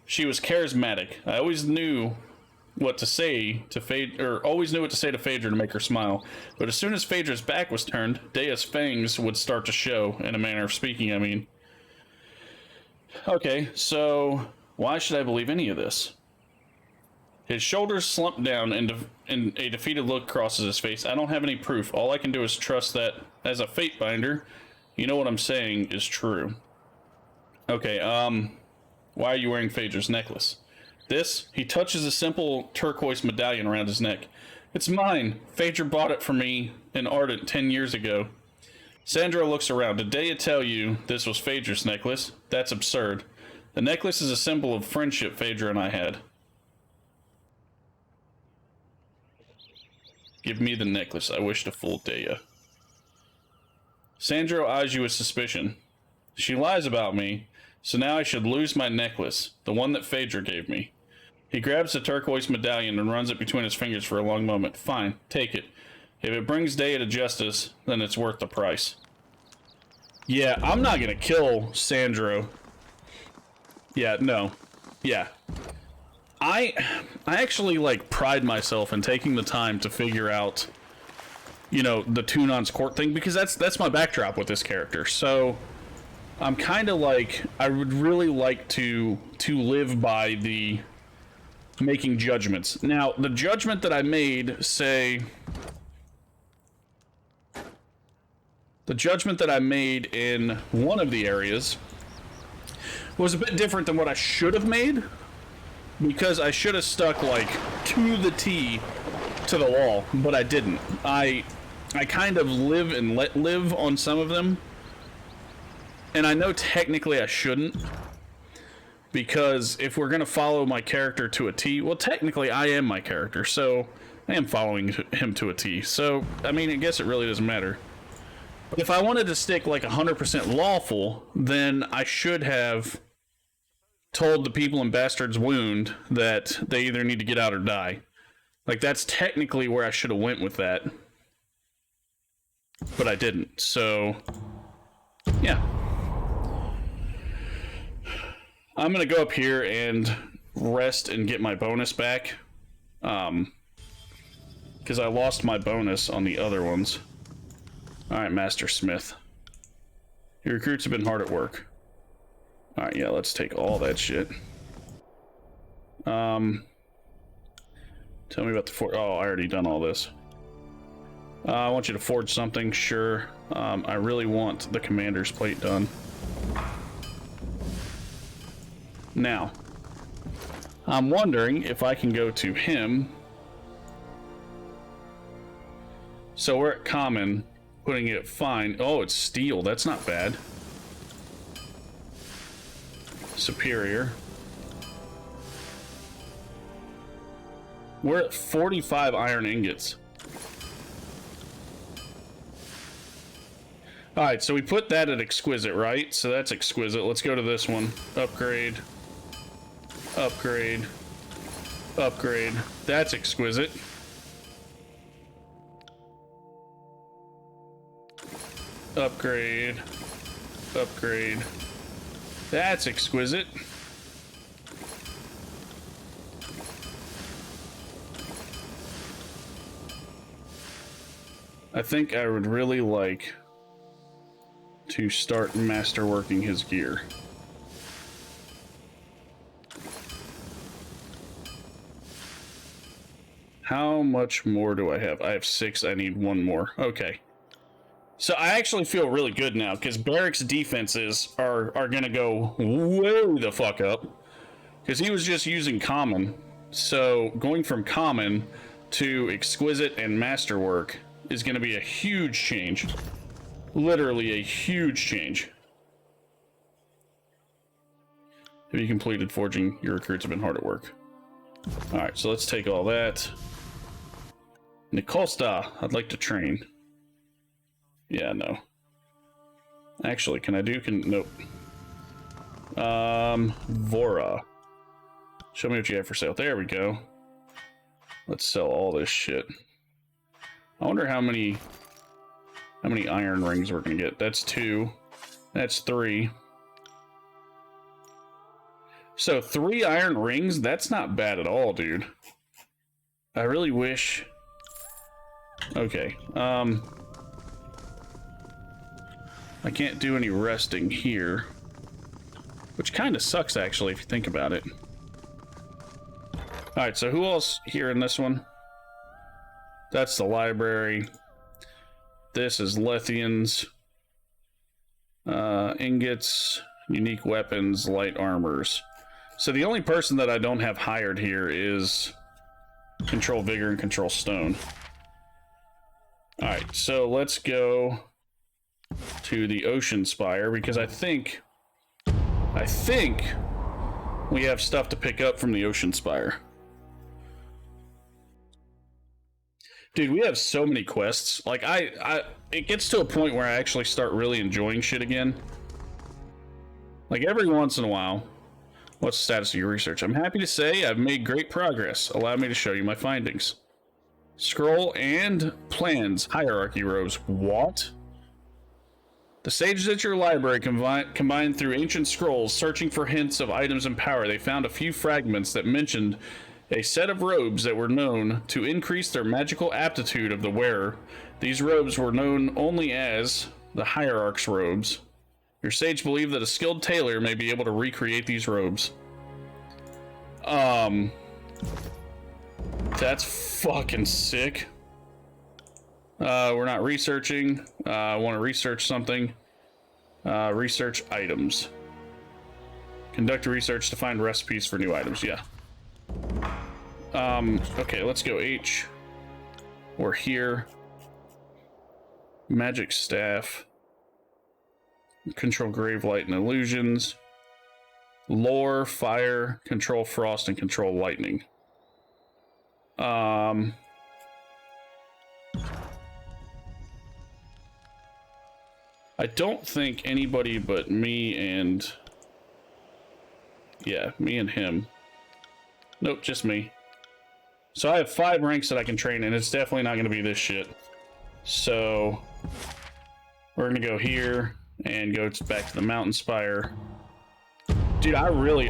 She was charismatic. I always knew what to say to Phaedra to make her smile. But as soon as Phaedra's back was turned, Daya's fangs would start to show, in a manner of speaking, I mean. Okay, so why should I believe any of this? His shoulders slump down and a defeated look crosses his face. I don't have any proof. All I can do is trust that, as a fate binder, you know what I'm saying is true. Okay, why are you wearing Phaedra's necklace? This? He touches a simple turquoise medallion around his neck. It's mine. Phaedra bought it for me in Ardent 10 years ago. Sandra looks around. Did Daya tell you this was Phaedra's necklace? That's absurd. The necklace is a symbol of friendship Phaedra and I had. Give me the necklace. I wish to fool Daya. Sandro eyes you with suspicion. She lies about me, so now I should lose my necklace, the one that Phaedra gave me. He grabs the turquoise medallion and runs it between his fingers for a long moment. Fine, take it. If it brings Daya to justice, then it's worth the price. Yeah, I'm not gonna kill Sandro. Yeah, no. Yeah. I actually, like, pride myself in taking the time to figure out, you know, the Tunon's court thing, because that's my backdrop with this character. So I'm kind of like, I would really like to live by the making judgments. Now, the judgment that I made, say, the judgment that I made in one of the areas was a bit different than what I should have made, because I should have stuck, like, to the T to the wall, but I didn't. I kind of live and let live on some of them, and I know technically I shouldn't, because if we're going to follow my character to a T, well, technically I am my character, so I am following him to a T, so, I mean, I guess it really doesn't matter. But if I wanted to stick, like, 100% lawful, then I should have told the people in Bastard's Wound that they either need to get out or die. Like, that's technically where I should have went with that. But I didn't, so yeah. I'm gonna go up here and rest and get my bonus back. Because I lost my bonus on the other ones. Alright, Master Smith. Your recruits have been hard at work. Alright, yeah, let's take all that shit. Tell me about the forge. Oh, I already done all this. I want you to forge something, sure. I really want the commander's plate done. Now, I'm wondering if I can go to him. So we're at common, putting it at fine. Oh, it's steel. That's not bad. Superior. We're at 45 iron ingots. Alright, so we put that at exquisite, right? So that's exquisite. Let's go to this one. Upgrade. Upgrade. Upgrade. That's exquisite. Upgrade. Upgrade. That's exquisite. I think I would really like to start masterworking his gear. How much more do I have? I have 6. I need 1 more. Okay. So I actually feel really good now, because Barrick's defenses are going to go way the fuck up. Because he was just using common. So going from common to exquisite and masterwork is going to be a huge change. Literally a huge change. Have you completed forging? Your recruits have been hard at work. Alright, so let's take all that. Nikolsta, I'd like to train. Yeah, no. Actually, can I do? Nope. Vora. Show me what you have for sale. There we go. Let's sell all this shit. I wonder how many iron rings we're gonna get. That's 2. That's 3. So 3 iron rings, that's not bad at all, dude. I really wish... Okay, I can't do any resting here. Which kind of sucks, actually, if you think about it. Alright, so who else here in this one? That's the library. This is Lethians. Ingots, unique weapons, light armors. So the only person that I don't have hired here is Control Vigor and Control Stone. Alright, so let's go to the Ocean Spire, because I think we have stuff to pick up from the Ocean Spire. Dude, we have so many quests. Like, it gets to a point where I actually start really enjoying shit again. Like, every once in a while. What's the status of your research? I'm happy to say I've made great progress. Allow me to show you my findings. Scroll and plans. Hierarchy robes. What? The sages at your library combined through ancient scrolls, searching for hints of items and power. They found a few fragments that mentioned a set of robes that were known to increase their magical aptitude of the wearer. These robes were known only as the Hierarch's robes. Your sage believed that a skilled tailor may be able to recreate these robes. That's fucking sick. We're not researching. I want to research something. Research items. Conduct research to find recipes for new items. Yeah. Okay, let's go H. We're here. Magic staff. Control grave light and illusions. Lore, fire, control frost, and control lightning. I don't think anybody but me and... Yeah, me and him. Nope, just me. So I have 5 ranks that I can train, and it's definitely not going to be this shit. So we're going to go here and go back to the mountain spire. Dude, I really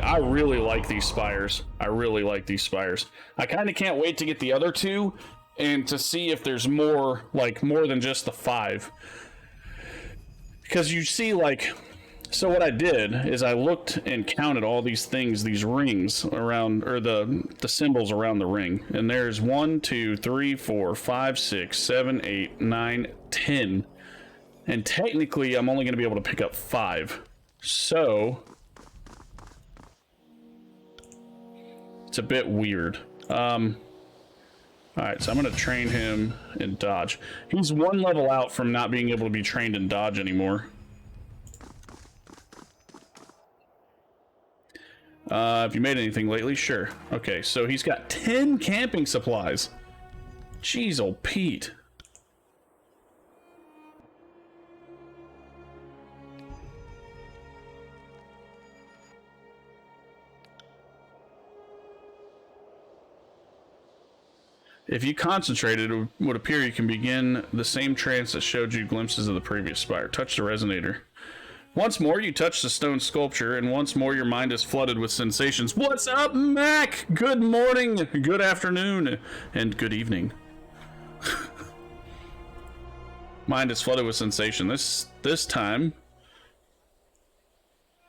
like these spires. I really like these spires. I kind of can't wait to get the other 2 and to see if there's more, like, more than just the 5. Because you see, like... So what I did is I looked and counted all these things, these rings around, or the symbols around the ring. And there's 1, 2, 3, 4, 5, 6, 7, 8, 9, 10. And technically, I'm only going to be able to pick up 5. So... it's a bit weird. Alright, so I'm going to train him in dodge. He's 1 level out from not being able to be trained in dodge anymore. Have you made anything lately? Sure. Okay, so he's got 10 camping supplies. Jeez, old Pete. If you concentrated, it would appear you can begin the same trance that showed you glimpses of the previous spire. Touch the resonator. Once more, you touch the stone sculpture, and once more your mind is flooded with sensations. What's up, Mac? Good morning, good afternoon, and good evening. Mind is flooded with sensation. This time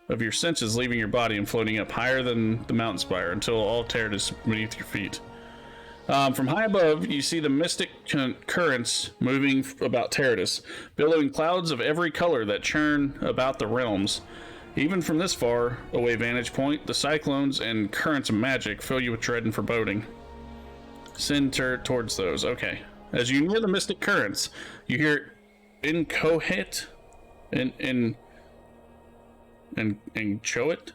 of your senses leaving your body and floating up higher than the mountain spire until all Tyranny is beneath your feet. From high above, you see the mystic currents moving about Tyranny, billowing clouds of every color that churn about the realms. Even from this far away vantage point, the cyclones and currents of magic fill you with dread and foreboding. Send towards those. Okay. As you near the mystic currents, you hear incoherent and choate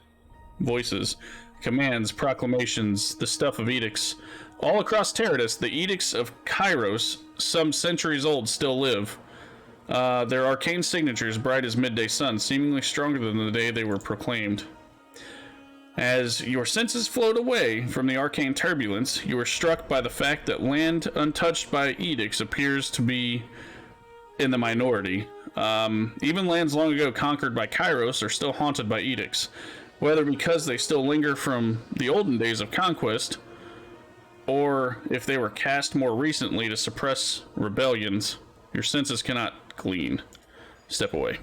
voices, commands, proclamations, the stuff of edicts. All across Tyranny, the edicts of Kairos, some centuries old, still live. Their arcane signatures, bright as midday sun, seemingly stronger than the day they were proclaimed. As your senses float away from the arcane turbulence, you are struck by the fact that land untouched by edicts appears to be in the minority. Even lands long ago conquered by Kairos are still haunted by edicts. Whether because they still linger from the olden days of conquest, or if they were cast more recently to suppress rebellions, your senses cannot glean. Step away.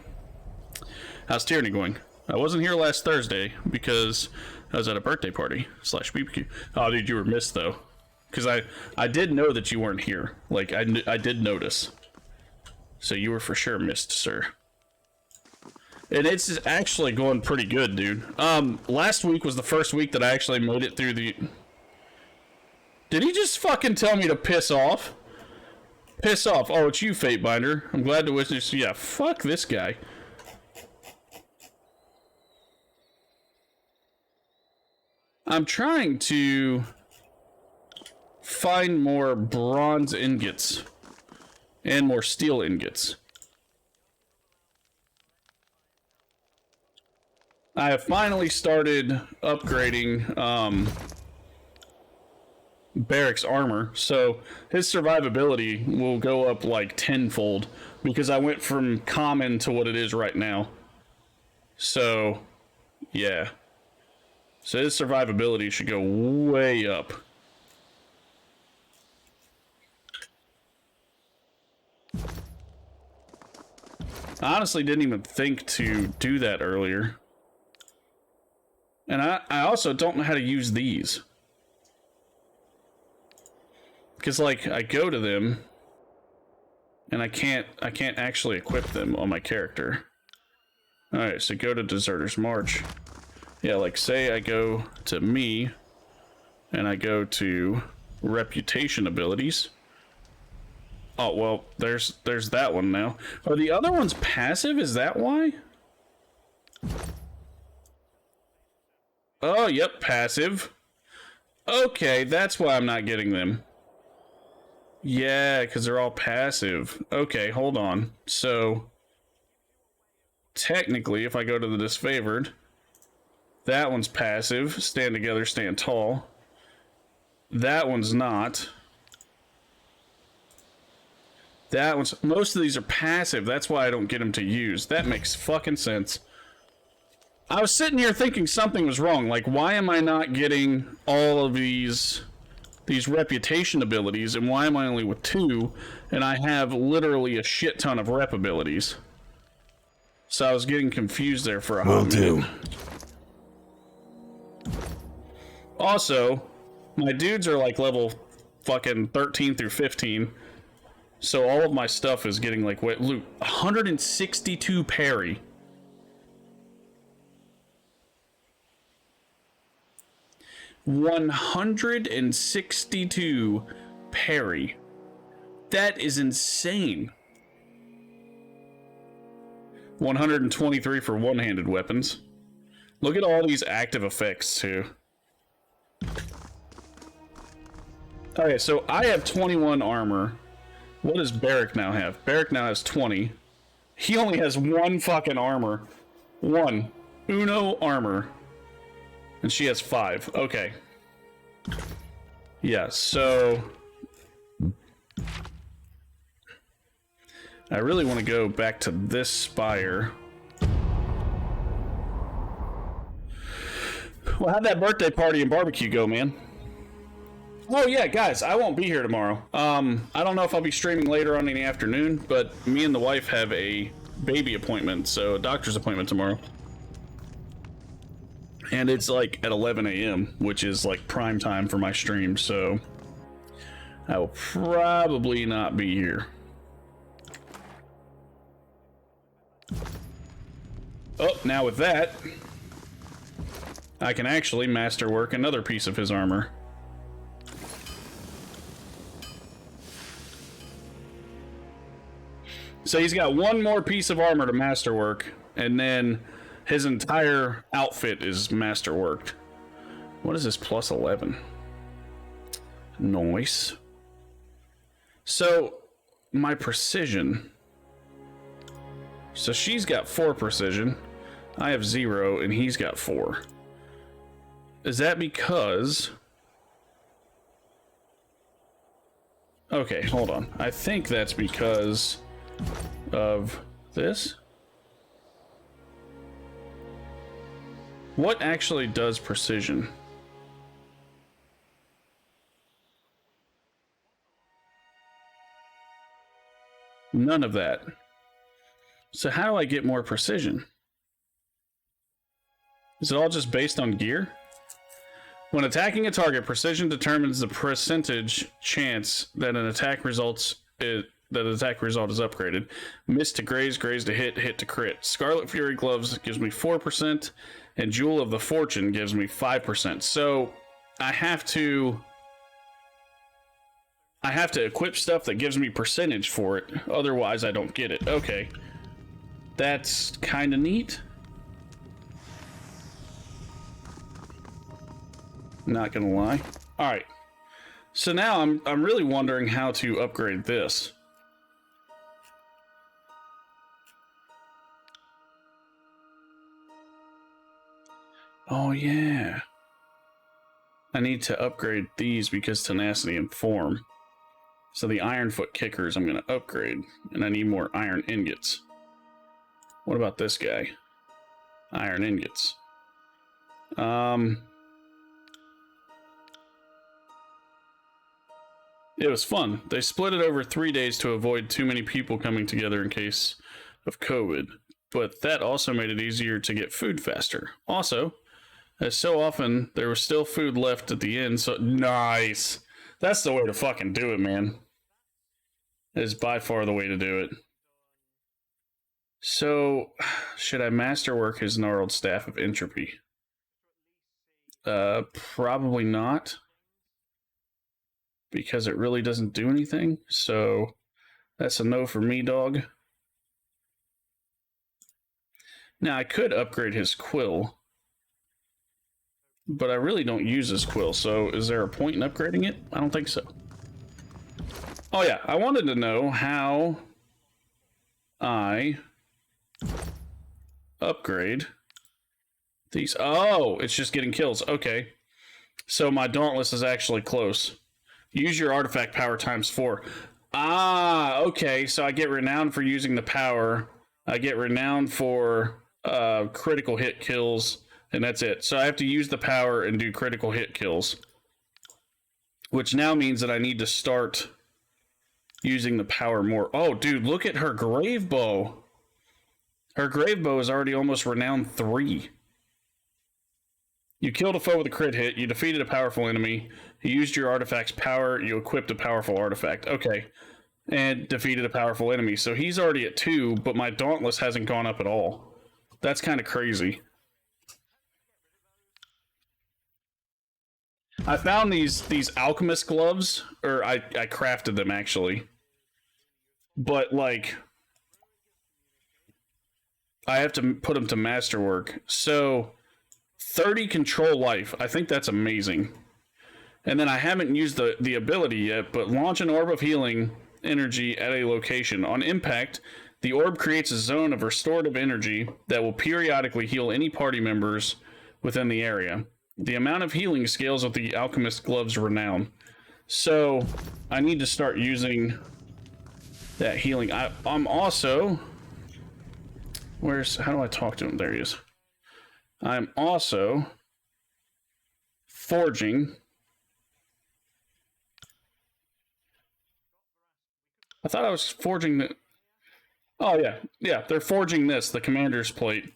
How's Tyranny going? I wasn't here last Thursday because I was at a birthday party / BBQ. Oh, dude, you were missed though, because I did know that you weren't here. Like I did notice. So you were for sure missed, sir. And it's actually going pretty good, dude. Last week was the first week that I actually made it through the... Did he just fucking tell me to piss off? Piss off. Oh, it's you, Fatebinder. I'm glad to witness... Yeah, fuck this guy. I'm trying to find more bronze ingots and more steel ingots. I have finally started upgrading Barrick's armor, so his survivability will go up like tenfold because I went from common to what it is right now. So, yeah. So his survivability should go way up. I honestly didn't even think to do that earlier. And I also don't know how to use these. Because, like, I go to them, and I can't actually equip them on my character. Alright, so go to Deserter's March. Yeah, like, say I go to me, and I go to Reputation abilities. Oh, well, there's that one now. Are the other ones passive? Is that why? Oh, yep, passive. Okay, that's why I'm not getting them. Yeah, because they're all passive. Okay, hold on. So, technically, if I go to the disfavored, that one's passive. Stand together, stand tall. That one's not. That one's... Most of these are passive. That's why I don't get them to use. That makes fucking sense. I was sitting here thinking something was wrong. Like, why am I not getting all of these reputation abilities, and why am I only with 2, and I have literally a shit ton of rep abilities? So I was getting confused there for a hot minute. Also, my dudes are like level fucking 13 through 15, so all of my stuff is getting like wet loot. 162 parry. $162 parry. That is insane. 123 for one-handed weapons. Look at all these active effects too. Okay, so I have 21 armor. What does Barrick now have? Barrick now has 20. He only has 1 fucking armor. 1. Uno armor. And she has 5. Okay. Yeah, so... I really want to go back to this spire. Well, how'd that birthday party and barbecue go, man? Oh yeah, guys, I won't be here tomorrow. I don't know if I'll be streaming later on in the afternoon, but me and the wife have a baby appointment, so a doctor's appointment tomorrow. And it's like at 11 a.m., which is like prime time for my stream, so I will probably not be here. Oh, now with that, I can actually masterwork another piece of his armor. So he's got 1 more piece of armor to masterwork, and then his entire outfit is masterworked. What is this plus 11? Nice. So, my precision. So she's got 4 precision. I have 0, and he's got 4. Is that because... Okay, hold on. I think that's because of this. What actually does precision? None of that. So how do I get more precision? Is it all just based on gear? When attacking a target, precision determines the percentage chance that an attack result is upgraded. Miss to graze, graze to hit, hit to crit. Scarlet Fury Gloves gives me 4%, and Jewel of the Fortune gives me 5%. So I have to equip stuff that gives me percentage for it. Otherwise, I don't get it. Okay, that's kind of neat. Not gonna lie. All right. So now I'm really wondering how to upgrade this. Oh yeah. I need to upgrade these because tenacity and form. So the iron foot kickers I'm gonna upgrade, and I need more iron ingots. What about this guy? Iron ingots. It was fun. They split it over 3 days to avoid too many people coming together in case of COVID. But that also made it easier to get food faster. Also, as so often, there was still food left at the end, so nice. That's the way to fucking do it, man. It is by far the way to do it. So, should I masterwork his gnarled staff of entropy? Probably not. Because it really doesn't do anything. So, that's a no for me, dog. Now, I could upgrade his quill. But I really don't use his quill, so is there a point in upgrading it? I don't think so. Oh yeah, I wanted to know how I upgrade these. Oh, it's just getting kills. Okay. So my Dauntless is actually close. Use your artifact power ×4. Ah, okay. So I get renowned for using the power. I get renowned for critical hit kills. And that's it. So I have to use the power and do critical hit kills. Which now means that I need to start using the power more. Oh, dude, look at her grave bow. Her grave bow is already almost renowned 3. You killed a foe with a crit hit. You defeated a powerful enemy. You used your artifact's power. You equipped a powerful artifact. Okay. And defeated a powerful enemy. So he's already at 2, but my Dauntless hasn't gone up at all. That's kind of crazy. I found these alchemist gloves, or I crafted them actually. But like, I have to put them to masterwork. So 30 control life, I think that's amazing. And then I haven't used the ability yet, but launch an orb of healing energy at a location. On impact, the orb creates a zone of restorative energy that will periodically heal any party members within the area. The amount of healing scales with the Alchemist Glove's renown. So, I need to start using that healing. I'm also... How do I talk to him? There he is. I'm also forging... I thought I was forging the... Oh, yeah. Yeah, they're forging this, the Commander's Plate.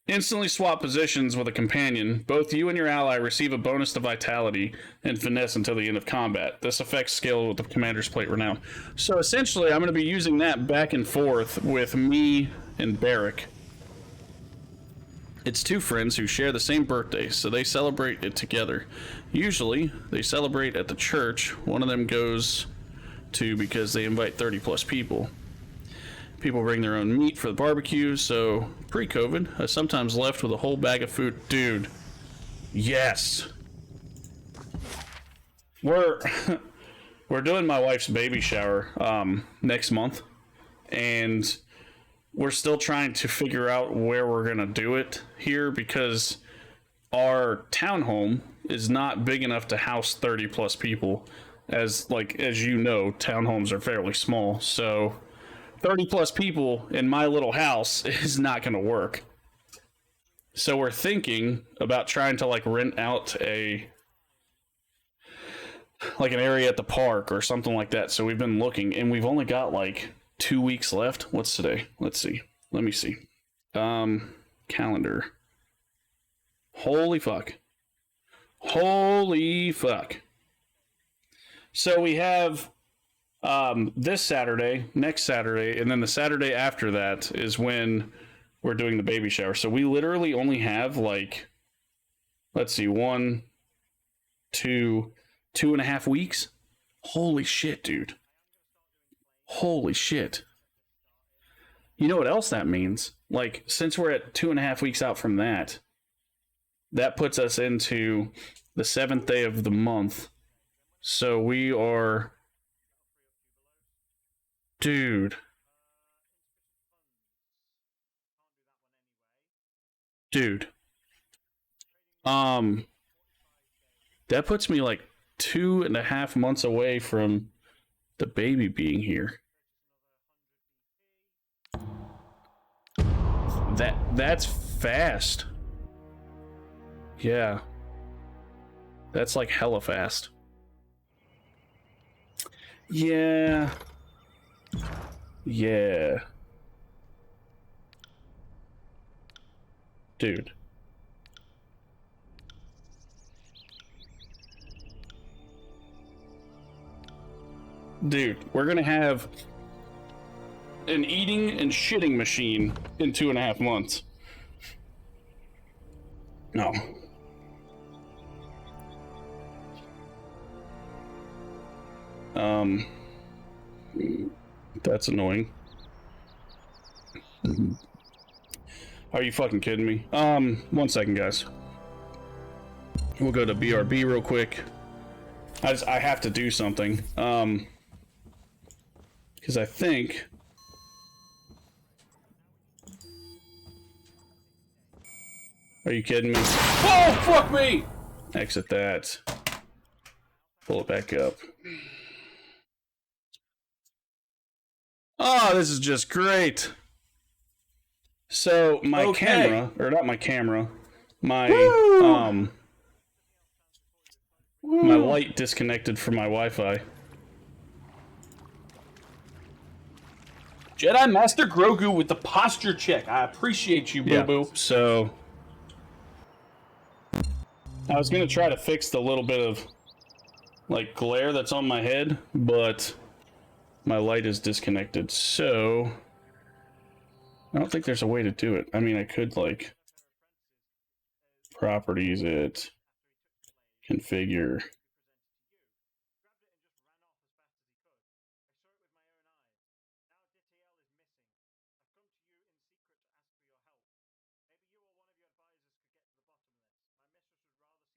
Instantly swap positions with a companion. Both you and your ally receive a bonus to vitality and finesse until the end of combat. This effect scales with the Commander's Plate Renown. So essentially, I'm going to be using that back and forth with me and Barrick. It's 2 friends who share the same birthday, so they celebrate it together. Usually, they celebrate at the church. One of them goes to because they invite 30 plus people. People bring their own meat for the barbecue, so pre-COVID, I sometimes left with a whole bag of food. Dude, yes. We're doing my wife's baby shower next month, and we're still trying to figure out where we're gonna do it here because our townhome is not big enough to house 30 plus people. As you know, townhomes are fairly small. So 30 plus people in my little house is not going to work. So we're thinking about trying to rent out an area at the park or something like that. So we've been looking, and we've only got 2 weeks left. What's today? Let's see. Let me see. Calendar. Holy fuck. Holy fuck. So we have this Saturday, next Saturday, and then the Saturday after that is when we're doing the baby shower. So we literally only have let's see, 1, 2, 2.5 weeks. Holy shit, dude. Holy shit. You know what else that means? Since we're at 2.5 weeks out from that, that puts us into the 7th day of the month. So we are... Dude. That puts me 2.5 months away from the baby being here. That's fast. Yeah. That's hella fast. Yeah. Yeah. Dude. Dude, we're gonna have an eating and shitting machine in 2.5 months. No. That's annoying. Are you fucking kidding me? 1 second, guys. We'll go to BRB real quick. I have to do something. Because I think... Are you kidding me? Oh, fuck me! Exit that. Pull it back up. Oh, this is just great. So, my camera, or not my camera, my my light disconnected from my Wi-Fi. Jedi Master Grogu with the posture check. I appreciate you, boo-boo. Yeah, so... I was gonna try to fix the little bit of, glare that's on my head, but my light is disconnected, so... I don't think there's a way to do it. I mean, I could, properties it, configure.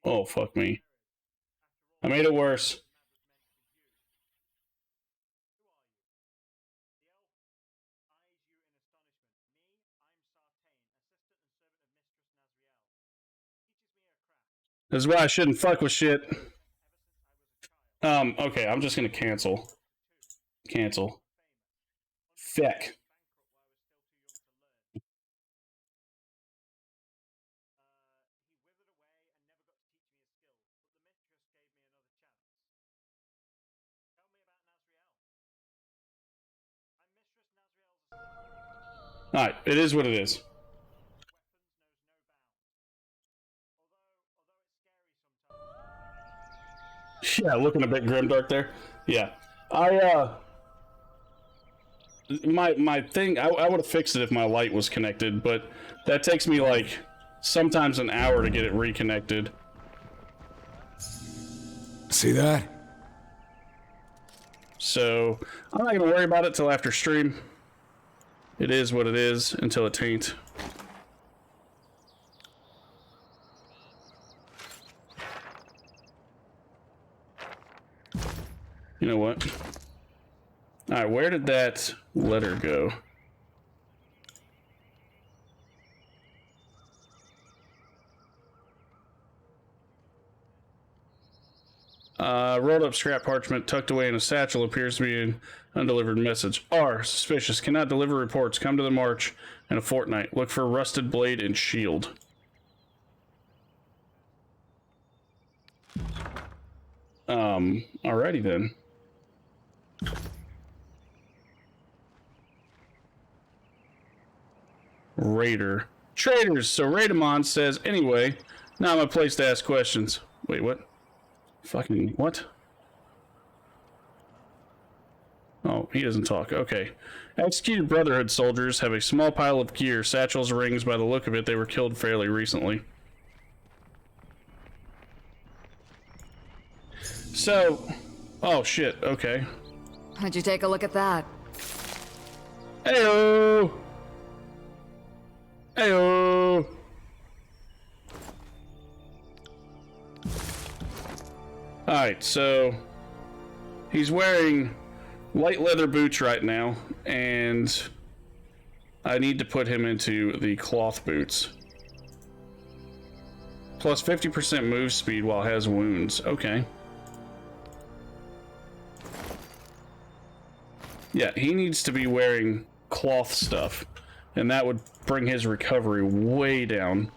Oh, fuck me. I made it worse. This is why I shouldn't fuck with shit. Okay, I'm just gonna cancel. Cancel. Feck. Alright, it is what it is. Yeah, looking a bit grimdark there. Yeah. My thing, I would have fixed it if my light was connected, but that takes me sometimes an hour to get it reconnected. See that? So, I'm not gonna worry about it till after stream. It is what it is until it tain't. You know what? Alright, where did that letter go? Rolled up scrap parchment tucked away in a satchel appears to be an undelivered message. R. Suspicious. Cannot deliver reports. Come to the march in a fortnight. Look for rusted blade and shield. Alrighty then. Raider. Traders. So Raidamon says, anyway, not my place to ask questions. Wait, what? Fucking what? Oh, he doesn't talk. Okay. Executed Brotherhood soldiers have a small pile of gear, satchels, rings. By the look of it, they were killed fairly recently. So, oh shit, okay. Why'd you take a look at that? Heyo! Heyo! Alright, so he's wearing light leather boots right now, and I need to put him into the cloth boots. Plus 50% move speed while has wounds. Okay. Yeah, he needs to be wearing cloth stuff, and that would bring his recovery way down.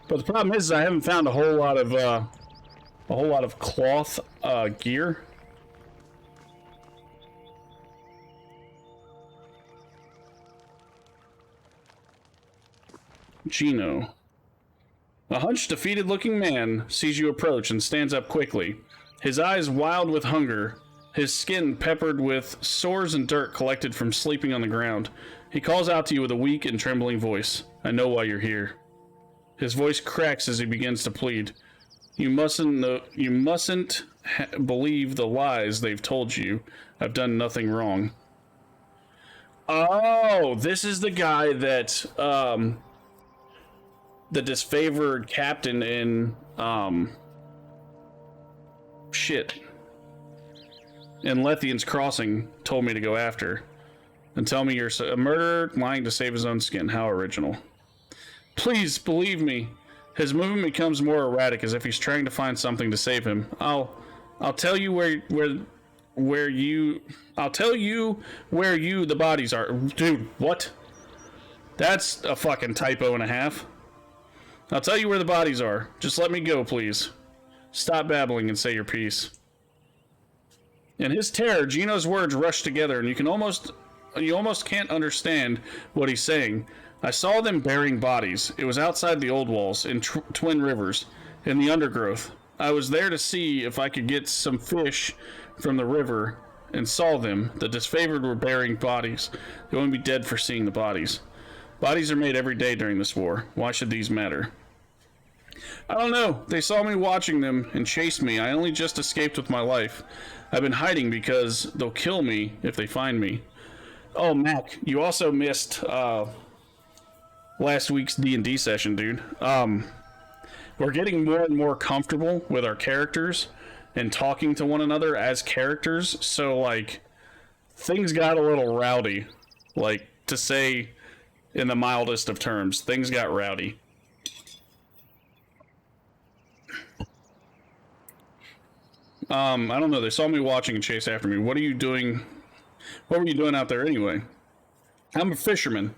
But the problem is I haven't found a whole lot of cloth gear. Gino. A hunched, defeated-looking man sees you approach and stands up quickly. His eyes wild with hunger, his skin peppered with sores and dirt collected from sleeping on the ground. He calls out to you with a weak and trembling voice. I know why you're here. His voice cracks as he begins to plead. You mustn't believe the lies they've told you. I've done nothing wrong. Oh, this is the guy that, the disfavored captain in, in Lethian's Crossing told me to go after. And tell me you're a murderer lying to save his own skin. How original. Please, believe me. His movement becomes more erratic, as if he's trying to find something to save him. I'll tell you where the bodies are. Dude, what? That's a fucking typo and a half. I'll tell you where the bodies are. Just let me go, please. Stop babbling and say your piece. In his terror, Gino's words rush together, and you almost can't understand what he's saying. I saw them burying bodies. It was outside the old walls, in Twin Rivers, in the undergrowth. I was there to see if I could get some fish from the river, and saw them. The disfavored were burying bodies. They won't be dead for seeing the bodies. Bodies are made every day during this war. Why should these matter? I don't know. They saw me watching them and chased me. I only just escaped with my life. I've been hiding because they'll kill me if they find me. Oh, Mac, you also missed last week's D&D session, dude. We're getting more and more comfortable with our characters and talking to one another as characters, so, like, things got a little rowdy. Like, to say in the mildest of terms, things got rowdy. I don't know, they saw me watching and chased after me. What are you doing? What were you doing out there anyway? I'm a fisherman,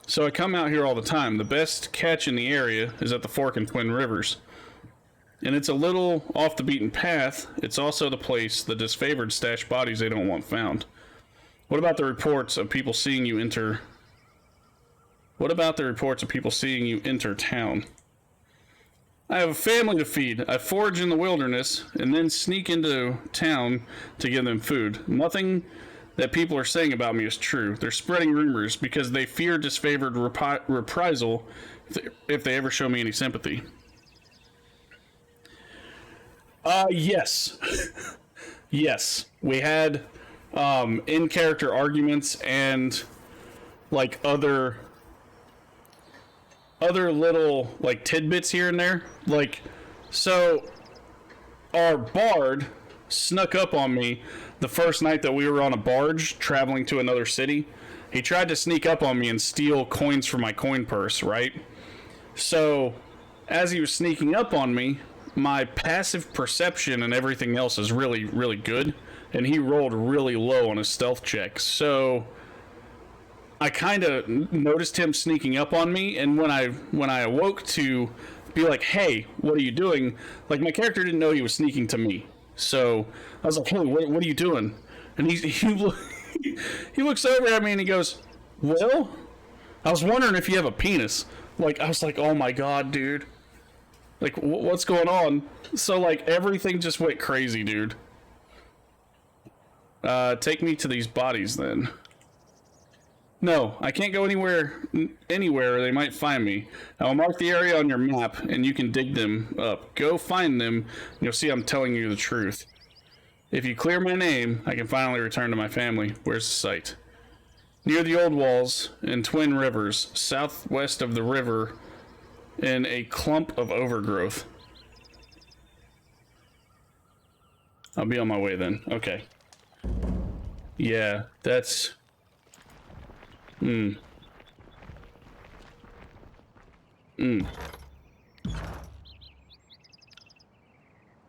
so I come out here all the time. The best catch in the area is at the fork in Twin Rivers. And it's a little off the beaten path. It's also the place the disfavored stash bodies they don't want found. What about the reports of people seeing you enter... What about the reports of people seeing you enter town? I have a family to feed. I forage in the wilderness and then sneak into town to give them food. Nothing that people are saying about me is true. They're spreading rumors because they fear disfavored reprisal if they ever show me any sympathy. Yes. Yes. We had in-character arguments and like other little like tidbits here and there. Like, so our bard snuck up on me the first night that we were on a barge traveling to another city. He tried to sneak up on me and steal coins from my coin purse, right? So as he was sneaking up on me, my passive perception and everything else is really, really good, and he rolled really low on his stealth check. So I kind of noticed him sneaking up on me, and when I awoke to be like, "Hey, what are you doing?" Like, my character didn't know he was sneaking to me, so I was like, "Hey, what are you doing?" And he looks over at me and he goes, "Well, I was wondering if you have a penis." Like, I was like, "Oh my god, dude! Like, what's going on?" So like everything just went crazy, dude. Take me to these bodies then. No, I can't go anywhere or they might find me. I will mark the area on your map, and you can dig them up. Go find them, and you'll see I'm telling you the truth. If you clear my name, I can finally return to my family. Where's the site? Near the old walls and Twin Rivers, southwest of the river, in a clump of overgrowth. I'll be on my way then. Okay. Yeah, that's...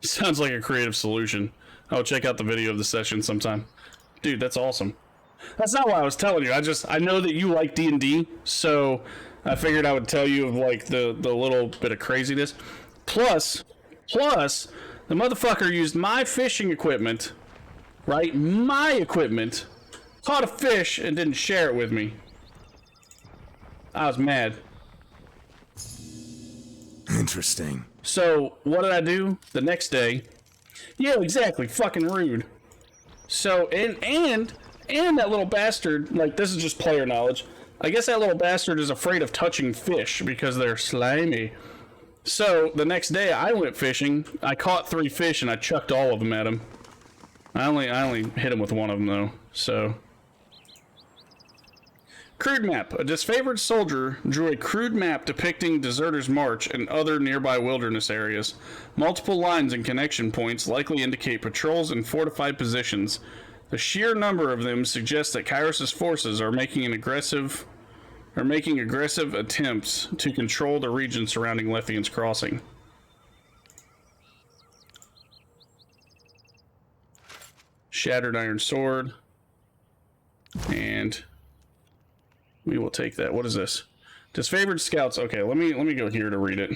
Sounds like a creative solution. I'll check out the video of the session sometime. Dude, that's awesome. That's not what I was telling you. I know that you like D&D, so I figured I would tell you of like the little bit of craziness. Plus, the motherfucker used my fishing equipment, right? My equipment, caught a fish and didn't share it with me. I was mad. Interesting. So, what did I do the next day? Yeah, exactly. Fucking rude. So, and that little bastard, like, this is just player knowledge. I guess that little bastard is afraid of touching fish because they're slimy. So, the next day I went fishing. I caught 3 fish and I chucked all of them at him. I only hit him with one of them though, so... Crude map. A disfavored soldier drew a crude map depicting Deserter's March and other nearby wilderness areas. Multiple lines and connection points likely indicate patrols and fortified positions. The sheer number of them suggests that Kairos' forces are making aggressive attempts to control the region surrounding Lethian's Crossing. Shattered Iron Sword. And we will take that. What is this? Disfavored scouts. Okay, let me go here to read it.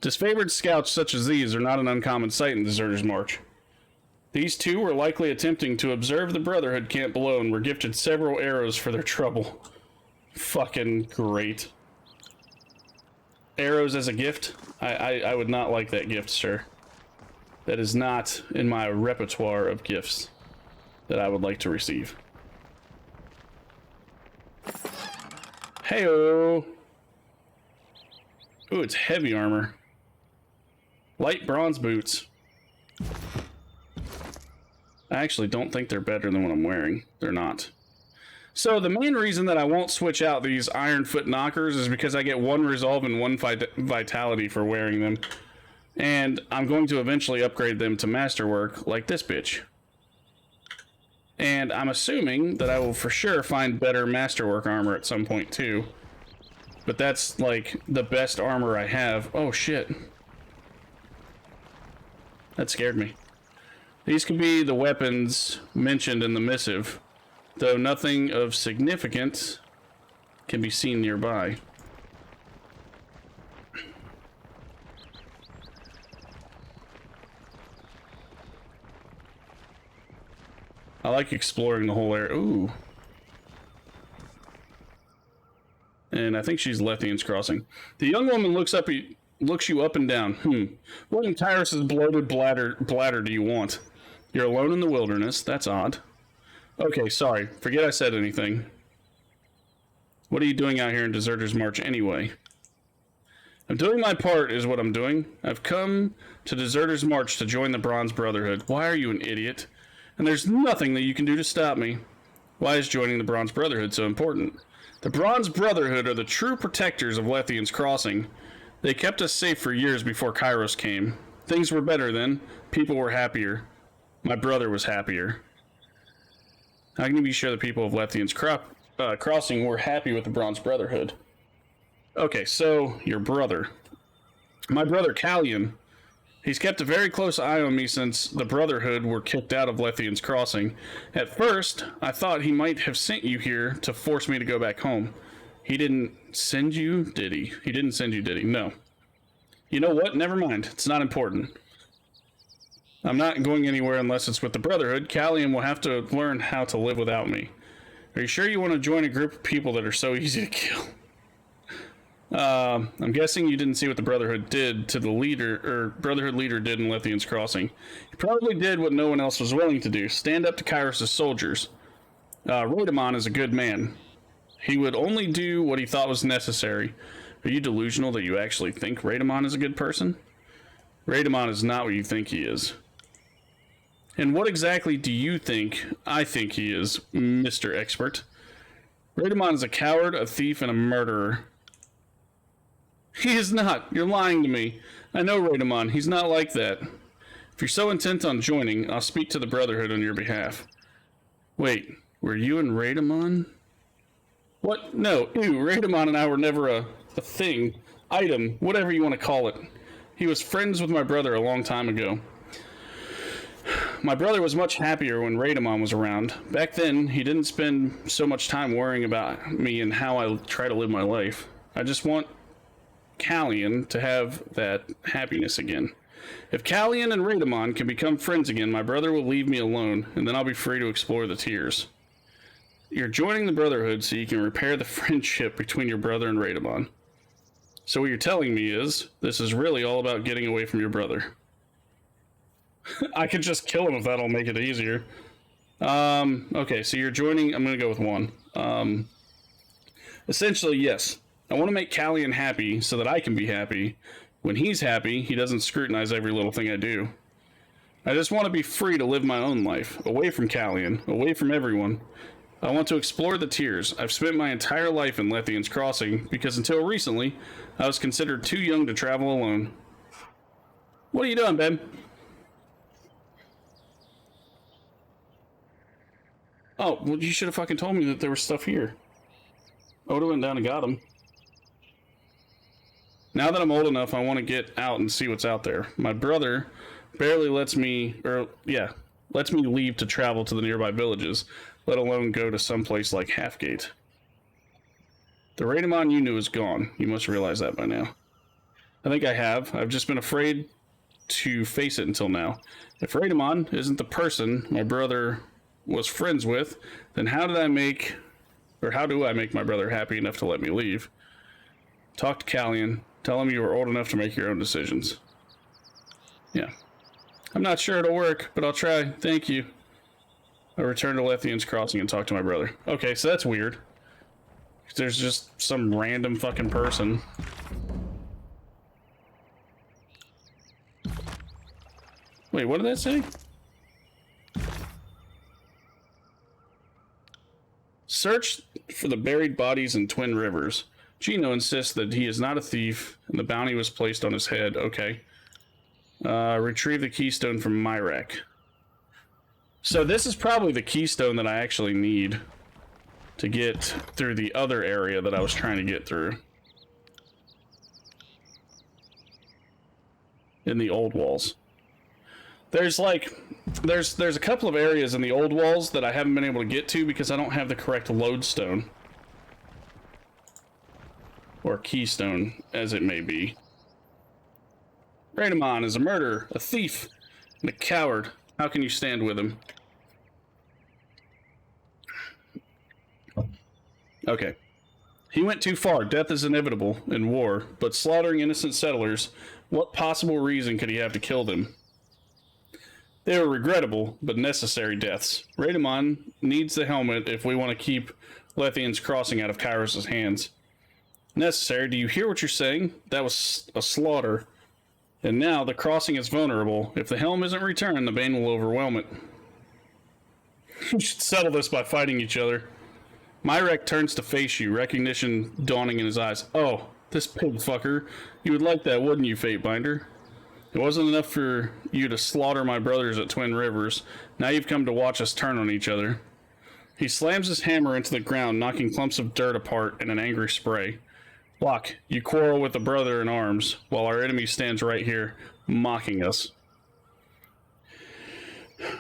Disfavored scouts such as these are not an uncommon sight in Deserter's March. These two were likely attempting to observe the Brotherhood camp below and were gifted several arrows for their trouble. Fucking great. Arrows as a gift? I would not like that gift, sir. That is not in my repertoire of gifts that I would like to receive. Heyo! Ooh, it's heavy armor. Light bronze boots. I actually don't think they're better than what I'm wearing. They're not. So the main reason that I won't switch out these iron foot knockers is because I get 1 resolve and 1 vitality for wearing them. And I'm going to eventually upgrade them to masterwork like this bitch. And I'm assuming that I will for sure find better masterwork armor at some point too. But that's like the best armor I have. Oh shit. That scared me. These could be the weapons mentioned in the missive, though nothing of significance can be seen nearby. I like exploring the whole area. Ooh. And I think she's Lethian's Crossing. The young woman looks you up and down. What in Tyrus's bloated bladder do you want? You're alone in the wilderness. That's odd. Okay, sorry. Forget I said anything. What are you doing out here in Deserter's March anyway? I'm doing my part is what I'm doing. I've come to Deserter's March to join the Bronze Brotherhood. Why are you an idiot? And there's nothing that you can do to stop me. Why is joining the Bronze Brotherhood so important? The Bronze Brotherhood are the true protectors of Lethian's Crossing. They kept us safe for years before Kairos came. Things were better then. People were happier. My brother was happier. How can you be sure the people of Lethian's Crossing were happy with the Bronze Brotherhood? Okay, so your brother. My brother Callion, he's kept a very close eye on me since the Brotherhood were kicked out of Lethian's Crossing. At first, I thought he might have sent you here to force me to go back home. He didn't send you, did he? He didn't send you, did he? No. You know what? Never mind. It's not important. I'm not going anywhere unless it's with the Brotherhood. Callion will have to learn how to live without me. Are you sure you want to join a group of people that are so easy to kill? I'm guessing you didn't see what the Brotherhood did to the leader, or Brotherhood leader did in Lethian's Crossing. He probably did what no one else was willing to do, stand up to Kairos' soldiers. Raidamon is a good man. He would only do what he thought was necessary. Are you delusional that you actually think Raidamon is a good person? Raidamon is not what you think he is. And what exactly do you think I think he is, Mr. Expert? Raidamon is a coward, a thief, and a murderer. He is not. You're lying to me. I know Raidamon. He's not like that. If you're so intent on joining, I'll speak to the Brotherhood on your behalf. Wait, were you and Raidamon? What? No. Ew, Raidamon and I were never a thing, item, whatever you want to call it. He was friends with my brother a long time ago. My brother was much happier when Raidamon was around. Back then, he didn't spend so much time worrying about me and how I try to live my life. I just want Callion to have that happiness again. If Callion and Raidamon can become friends again, my brother will leave me alone, and then I'll be free to explore the tiers. You're joining the Brotherhood so you can repair the friendship between your brother and Raidamon. So what you're telling me is, this is really all about getting away from your brother. I could just kill him if that'll make it easier. Okay, so you're joining, I'm gonna go with 1. Essentially, yes. I want to make Callion happy so that I can be happy. When he's happy, he doesn't scrutinize every little thing I do. I just want to be free to live my own life, away from Callion, away from everyone. I want to explore the tiers. I've spent my entire life in Lethian's Crossing, because until recently, I was considered too young to travel alone. What are you doing, babe? Oh, well, you should have fucking told me that there was stuff here. Oda went down and got him. Now that I'm old enough, I want to get out and see what's out there. My brother barely lets me leave to travel to the nearby villages, let alone go to someplace like Halfgate. The Raidamon you knew is gone. You must realize that by now. I think I have. I've just been afraid to face it until now. If Raidamon isn't the person my brother was friends with, then how do I make my brother happy enough to let me leave? Talk to Callion. Tell him you are old enough to make your own decisions. Yeah. I'm not sure it'll work, but I'll try. Thank you. I return to Lethian's Crossing and talk to my brother. Okay, so that's weird. There's just some random fucking person. Wait, what did that say? Search for the buried bodies in Twin Rivers. Gino insists that he is not a thief, and the bounty was placed on his head. Okay. Retrieve the keystone from Myrak. So this is probably the keystone that I actually need to get through the other area that I was trying to get through. In the old walls. There's a couple of areas in the old walls that I haven't been able to get to because I don't have the correct lodestone. Or keystone, as it may be. Raidamon is a murderer, a thief, and a coward. How can you stand with him? Okay. He went too far. Death is inevitable in war, but slaughtering innocent settlers, what possible reason could he have to kill them? They were regrettable, but necessary deaths. Raidamon needs the helmet if we want to keep Lethian's Crossing out of Kairos' hands. Necessary, do you hear what you're saying? That was a slaughter. And now the crossing is vulnerable. If the helm isn't returned, the bane will overwhelm it. We should settle this by fighting each other. Myrak turns to face you, recognition dawning in his eyes. Oh, this pig fucker. You would like that, wouldn't you, Fatebinder? It wasn't enough for you to slaughter my brothers at Twin Rivers. Now you've come to watch us turn on each other. He slams his hammer into the ground, knocking clumps of dirt apart in an angry spray. Locke, you quarrel with a brother in arms, while our enemy stands right here, mocking us.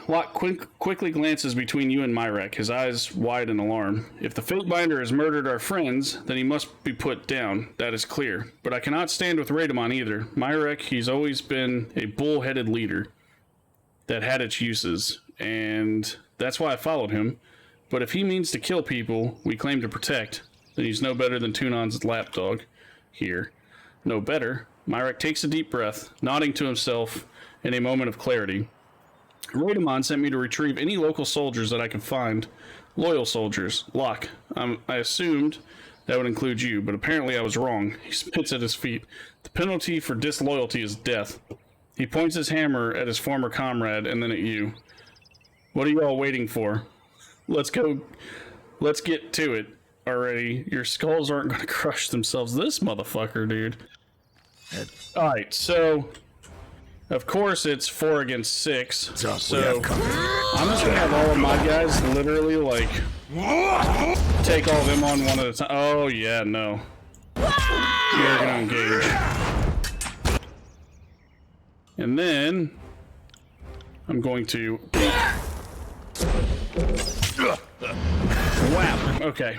Locke quickly glances between you and Myrek, his eyes wide in alarm. If the Fatebinder has murdered our friends, then he must be put down. That is clear. But I cannot stand with Radamon either. Myrek, he's always been a bull-headed leader that had its uses, and that's why I followed him. But if he means to kill people we claim to protect, then he's no better than Tunon's lapdog here. No better. Myrek takes a deep breath, nodding to himself in a moment of clarity. Radamon sent me to retrieve any local soldiers that I could find. Loyal soldiers. Locke. I assumed that would include you, but apparently I was wrong. He spits at his feet. The penalty for disloyalty is death. He points his hammer at his former comrade and then at you. What are you all waiting for? Let's go. Let's get to it already. Your skulls aren't going to crush themselves. This motherfucker, dude. Alright, so... Of course, it's 4 against 6, so I'm just gonna have all of my guys literally, like, take all of them on one at a time. Oh, yeah, no. You're gonna engage. And then, I'm going to... Whap! Okay.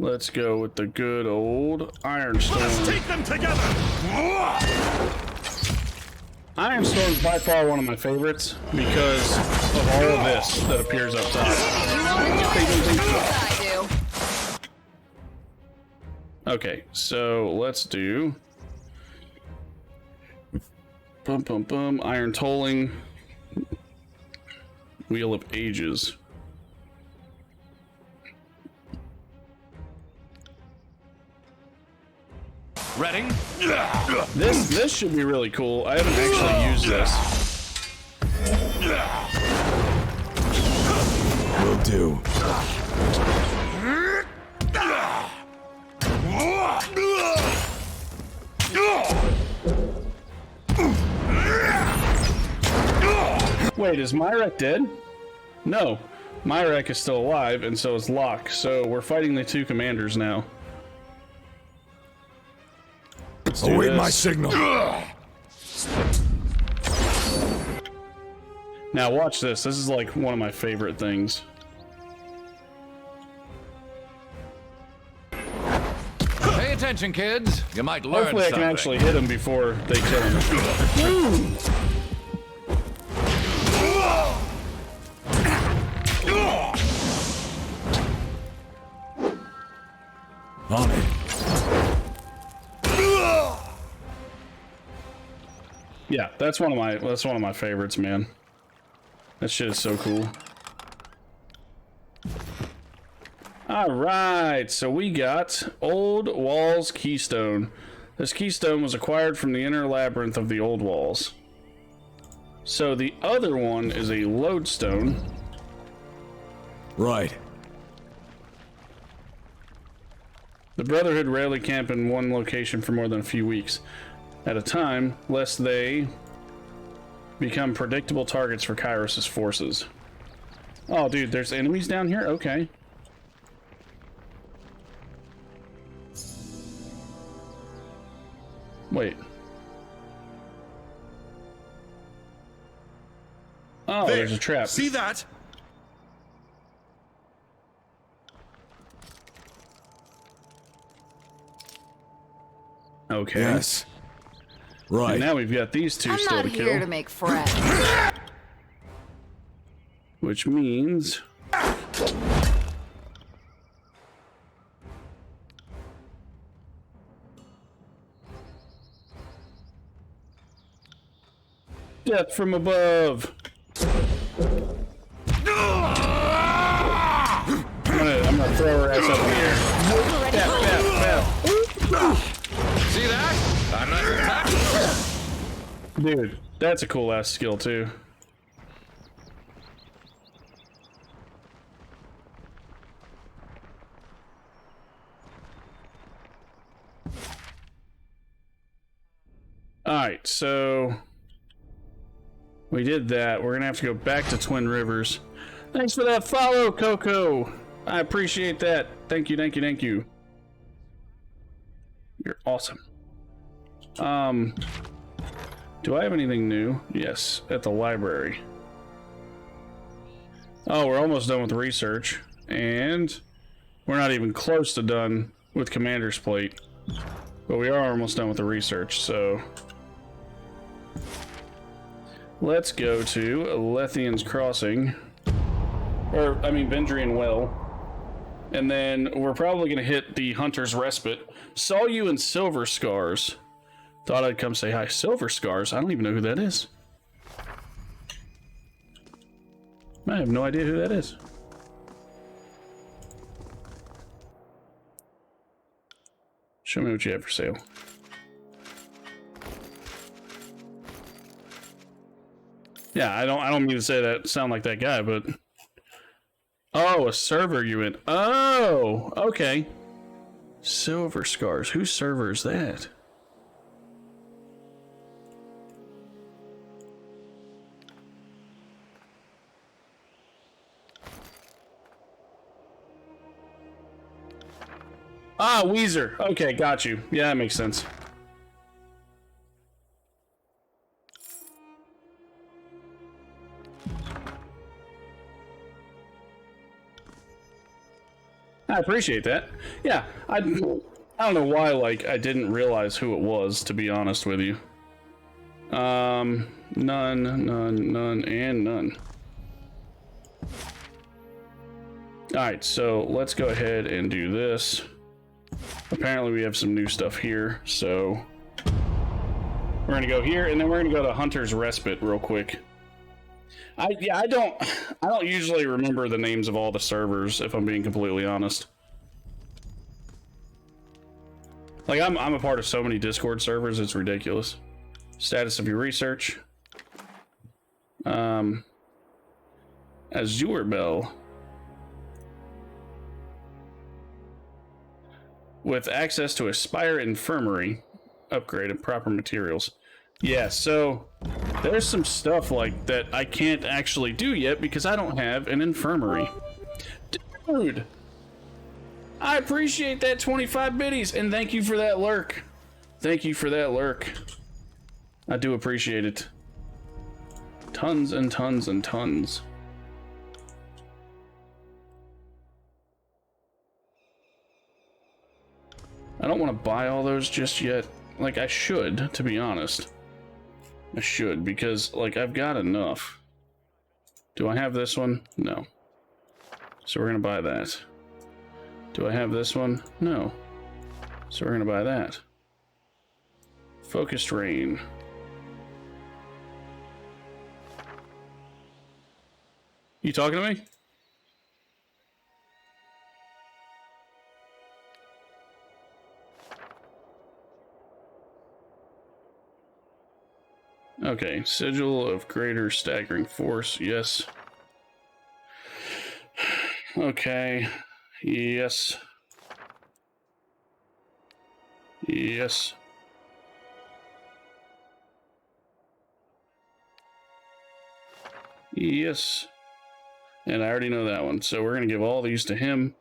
Let's go with the good old Ironstorm. Let's take them together! Ironstorm is by far one of my favorites because of all of this that appears up top. Okay, so let's do Iron Tolling, Wheel of Ages. Ready? This should be really cool. I haven't actually used this. Will do. Wait, is Myrek dead? No. Myrek is still alive, and so is Locke, so we're fighting the two commanders now. Await my signal. Now watch this. This is like one of my favorite things. Pay attention, kids. You might learn Hopefully I can actually hit him before they kill him. On it. Yeah, that's one of my favorites, man. That shit is so cool. Alright, so we got Old Walls Keystone. This keystone was acquired from the inner labyrinth of the Old Walls. So the other one is a lodestone. Right. The Brotherhood rarely camp in one location for more than a few weeks at a time, lest they become predictable targets for Kairos' forces. Oh, dude, there's enemies down here? Okay. Wait. Oh, there's a trap. See that? Okay. Yes. Right. And now we've got these two still to kill. I'm not here to make friends. Which means... Death from above! I'm gonna throw her ass up in the air. See that? I'm not attacking. Dude, that's a cool ass skill too. Alright, so we did that. We're gonna have to go back to Twin Rivers. Thanks for that follow, Coco. I appreciate that. Thank you, thank you, thank you. You're awesome. Do I have anything new? Yes, at the library. Oh, we're almost done with research, and we're not even close to done with Commander's Plate, but we are almost done with the research, so let's go to Lethian's Crossing, or, I mean, Vendrian Well, and then we're probably going to hit the Hunter's Respite. Saw you in Silver Scars. Thought I'd come say hi. Silver Scars? I don't even know who that is. I have no idea who that is. Show me what you have for sale. Yeah, I don't mean to say that sound like that guy, but oh, a server you in. Oh, okay. Silver Scars. Whose server is that? Ah, Weezer. Okay, got you. Yeah, that makes sense. I appreciate that. Yeah, I don't know why, like, I didn't realize who it was, to be honest with you. None, and none. Alright, so let's go ahead and do this. Apparently we have some new stuff here, so we're gonna go here, and then we're gonna go to Hunter's Respite real quick. I don't usually remember the names of all the servers, if I'm being completely honest. Like, I'm a part of so many Discord servers, it's ridiculous. Status of your research. Azure Bell. With access to a Spire Infirmary. Upgrade of proper materials. Yeah, so there's some stuff like that I can't actually do yet because I don't have an infirmary. Dude! I appreciate that 25 biddies, and thank you for that lurk. Thank you for that lurk. I do appreciate it. Tons and tons and tons. I don't want to buy all those just yet. Like, I should, to be honest. I should, because, like, I've got enough. Do I have this one? No. So we're gonna buy that. Do I have this one? No. So we're gonna buy that. Focused Rain. You talking to me? Okay, Sigil of Greater Staggering Force, yes. Okay, yes. Yes. Yes. And I already know that one, so we're gonna give all these to him.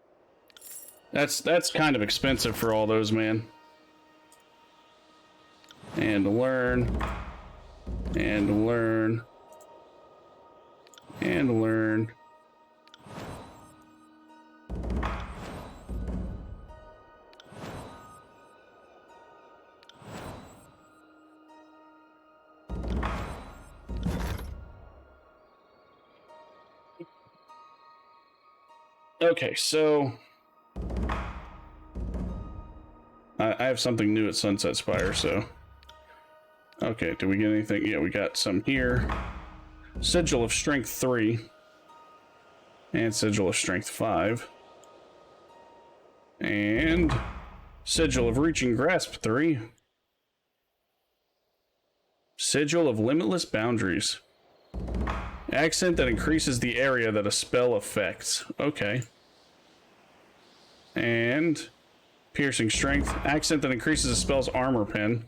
That's kind of expensive for all those, man. And learn. And learn. And learn. Okay, so I have something new at Sunset Spire, so okay, did we get anything? Yeah, we got some here. Sigil of Strength 3 and Sigil of Strength 5 and Sigil of Reaching Grasp 3. Sigil of Limitless Boundaries. Accent that increases the area that a spell affects. Okay. And Piercing Strength. Accent that increases a spell's armor pen.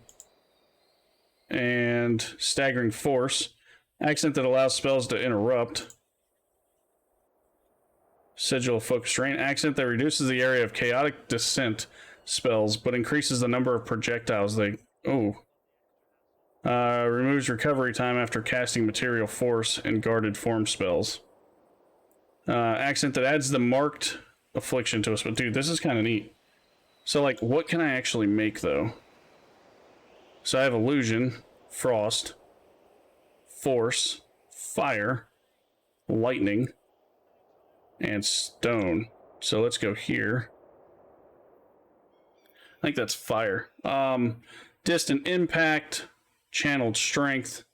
And Staggering Force. Accent that allows spells to interrupt. Sigil of Focus Rain. Accent that reduces the area of chaotic descent spells, but increases the number of projectiles they... Oh. Removes recovery time after casting Material Force and Guarded Form spells. Accent that adds the marked affliction to us. But dude, this is kind of neat. So, like, what can I actually make, though? So I have Illusion, Frost, Force, Fire, Lightning, and Stone. So let's go here. I think that's Fire. Distant Impact, Channeled Strength,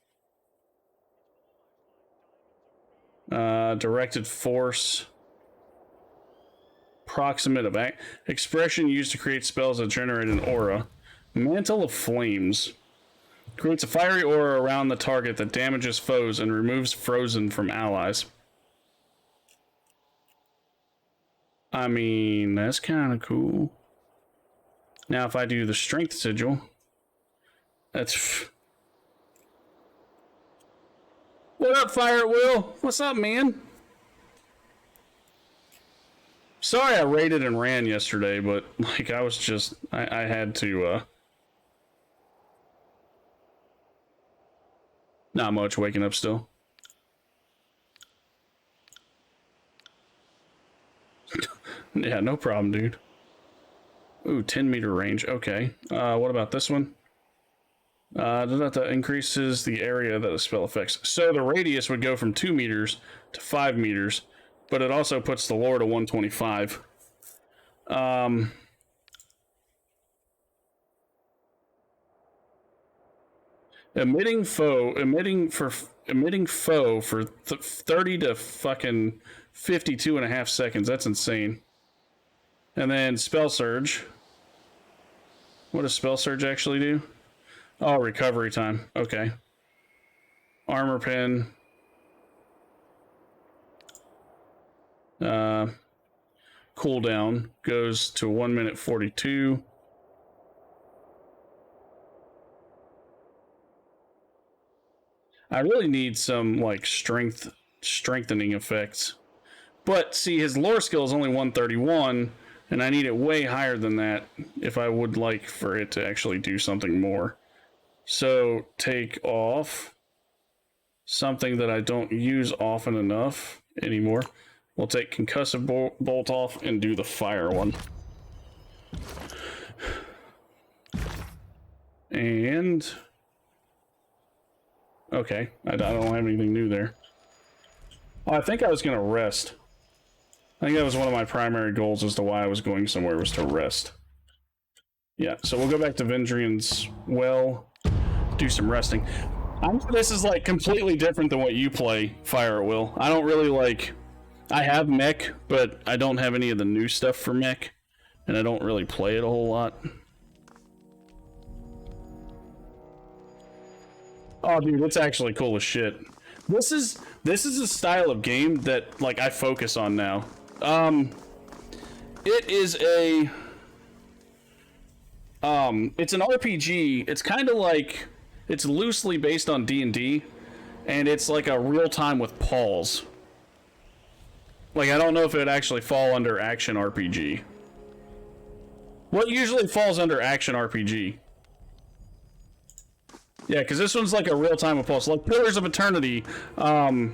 Directed Force, Proximate of Expression used to create spells that generate an aura. Mantle of Flames creates a fiery aura around the target that damages foes and removes frozen from allies. I mean, that's kind of cool. Now, if I do the Strength Sigil, that's... What up, Fire at Will? What's up, man? Sorry I raided and ran yesterday, but, like, I was just... I had to, Not much, waking up still. Yeah, no problem, dude. Ooh, 10-meter range. Okay. What about this one? That increases the area that the spell affects. So the radius would go from 2 meters to 5 meters, but it also puts the lore to 125. Emitting foe for 30 to fucking 52.5 seconds. That's insane. And then Spell Surge. What does Spell Surge actually do? Oh, recovery time. Okay. Armor Pin. Cooldown goes to 1 minute 42. I really need some, like, strengthening effects. But, see, his lore skill is only 131, and I need it way higher than that if I would like for it to actually do something more. So, take off something that I don't use often enough anymore. We'll take Concussive Bolt off and do the Fire one. And... Okay, I don't have anything new there. Oh, I think I was going to rest. I think that was one of my primary goals as to why I was going somewhere, was to rest. Yeah, so we'll go back to Vendrian's Well, do some resting. This is, like, completely different than what you play, Fire at Will. I don't really, like... I have mech, but I don't have any of the new stuff for mech, and I don't really play it a whole lot. Oh, dude, it's actually cool as shit. This is a style of game that, like, I focus on now. It is a... it's an RPG. It's kind of like... It's loosely based on D&D, and it's like a real-time with pause. Like, I don't know if it would actually fall under action RPG. What usually falls under action RPG? Yeah, because this one's like a real-time with pulse. Like Pillars of Eternity. Yeah,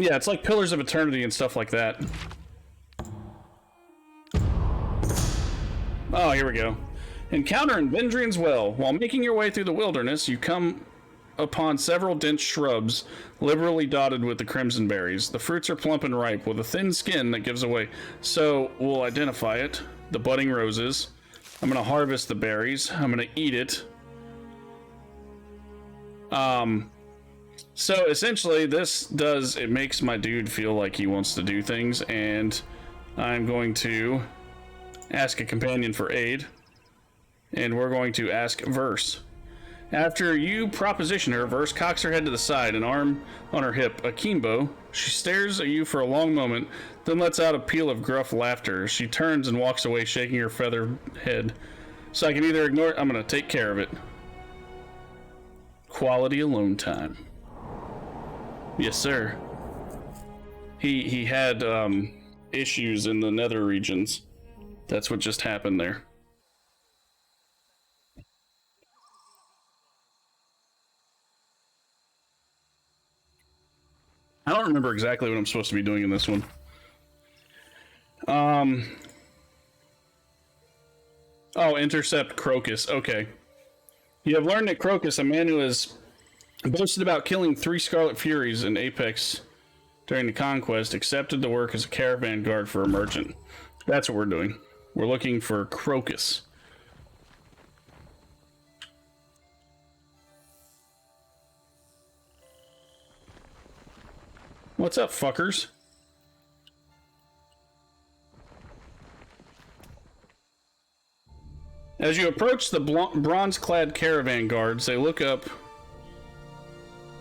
it's like Pillars of Eternity and stuff like that. Oh, here we go. Encounter in Vendrian's Well. While making your way through the wilderness, you come upon several dense shrubs, liberally dotted with the crimson berries. The fruits are plump and ripe, with a thin skin that gives away. So, we'll identify it. The budding roses. I'm going to harvest the berries. I'm going to eat it. So essentially it makes my dude feel like he wants to do things, and I'm going to ask a companion for aid, and we're going to ask Verse. After you proposition her, Verse cocks her head to the side, an arm on her hip, akimbo. She stares at you for a long moment, then lets out a peal of gruff laughter. She turns and walks away, shaking her feathered head. So I can either ignore it, I'm gonna take care of it. Quality alone time. Yes, sir. He had issues in the nether regions. That's what just happened there. I don't remember exactly what I'm supposed to be doing in this one. Oh, intercept Crocus. Okay. You have learned that Crocus, a man who has boasted about killing 3 Scarlet Furies in Apex during the conquest, accepted to work as a caravan guard for a merchant. That's what we're doing. We're looking for Crocus. What's up, fuckers? As you approach the bronze-clad caravan guards, they look up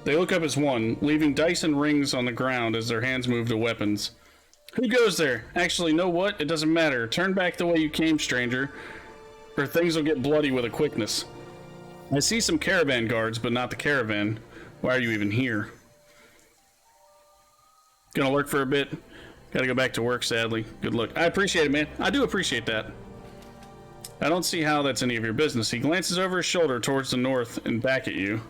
as one, leaving dice and rings on the ground as their hands move to weapons. Who goes there? Actually, know what? It doesn't matter. Turn back the way you came, stranger, or things will get bloody with a quickness. I see some caravan guards, but not the caravan. Why are you even here? Gonna lurk for a bit. Gotta go back to work, sadly. Good luck. I appreciate it, man. I do appreciate that. I don't see how that's any of your business. He glances over his shoulder towards the north and back at you.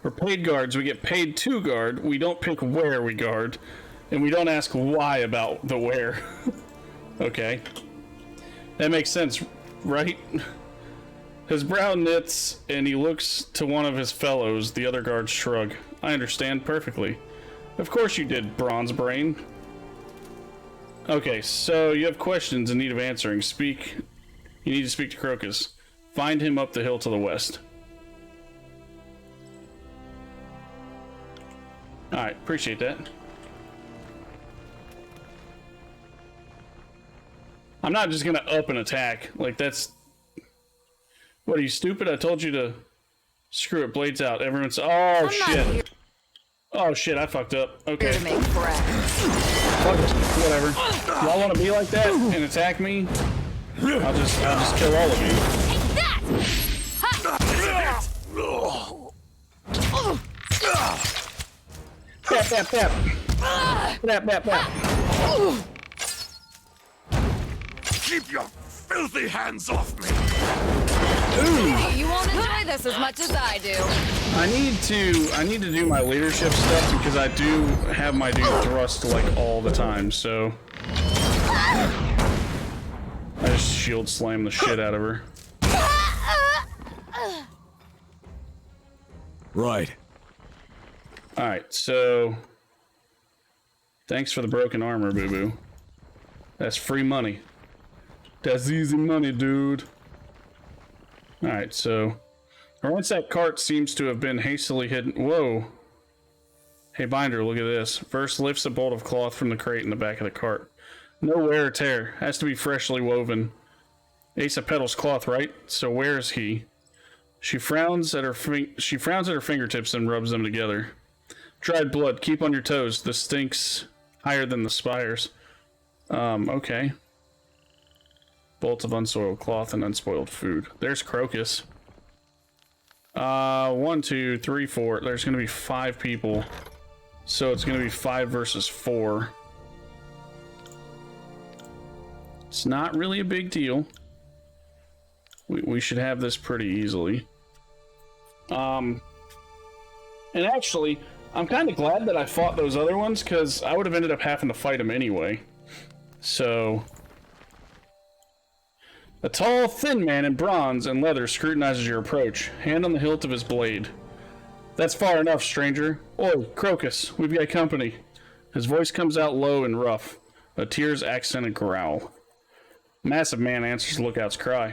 We're paid guards. We get paid to guard. We don't pick where we guard. And we don't ask why about the where. Okay. That makes sense, right? His brow knits and he looks to one of his fellows. The other guards shrug. I understand perfectly. Of course you did, Bronze Brain. Okay, so you have questions in need of answering. You need to speak to Crocus. Find him up the hill to the west. Alright, appreciate that. I'm not just gonna up and attack. Like, that's... What, are you stupid? I told you to... Screw it, blades out. Everyone's... Oh, shit. Oh, shit, I fucked up. Okay. Fuck it. Whatever. Y'all want to be like that and attack me? I'll just kill all of you. Bap, bap, bap. Bap, bap, bap. Keep your filthy hands off me! Ooh. You won't enjoy this as much as I do. I need to do my leadership stuff because I do have my dude thrust like all the time, so I just shield slam the shit out of her. Right. Alright, so thanks for the broken armor, boo-boo. That's free money. That's easy money, dude. Alright, so the ransack cart seems to have been hastily hidden. Whoa. Hey, Binder, look at this. Verse lifts a bolt of cloth from the crate in the back of the cart. No wear or tear. Has to be freshly woven. Ace of Petals cloth, right? So where is he? She frowns at her fingertips and rubs them together. Dried blood. Keep on your toes. This stinks higher than the spires. Okay. Bolts of unsoiled cloth and unspoiled food. There's Crocus. 1, 2, 3, 4. There's gonna be 5 people. So it's gonna be 5 versus 4. It's not really a big deal. We should have this pretty easily. And actually, I'm kind of glad that I fought those other ones, because I would have ended up having to fight them anyway. So... A tall, thin man in bronze and leather scrutinizes your approach, hand on the hilt of his blade. That's far enough, stranger. Oi, Crocus, we've got company. His voice comes out low and rough, a tears accented growl. Massive man answers the lookout's cry.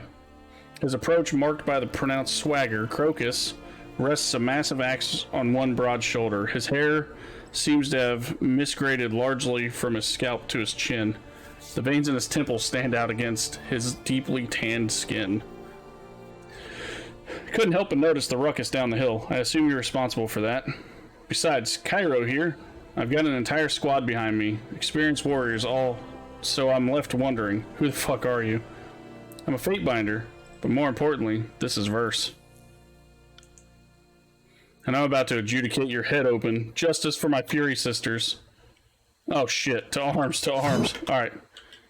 His approach marked by the pronounced swagger, Crocus rests a massive axe on one broad shoulder. His hair seems to have misgraded largely from his scalp to his chin. The veins in his temples stand out against his deeply tanned skin. Couldn't help but notice the ruckus down the hill. I assume you're responsible for that. Besides, Cairo here. I've got an entire squad behind me. Experienced warriors all, so I'm left wondering, who the fuck are you? I'm a Fatebinder, but more importantly, this is Verse. And I'm about to adjudicate your head open. Justice for my Fury sisters. Oh shit, to arms, to arms. Alright.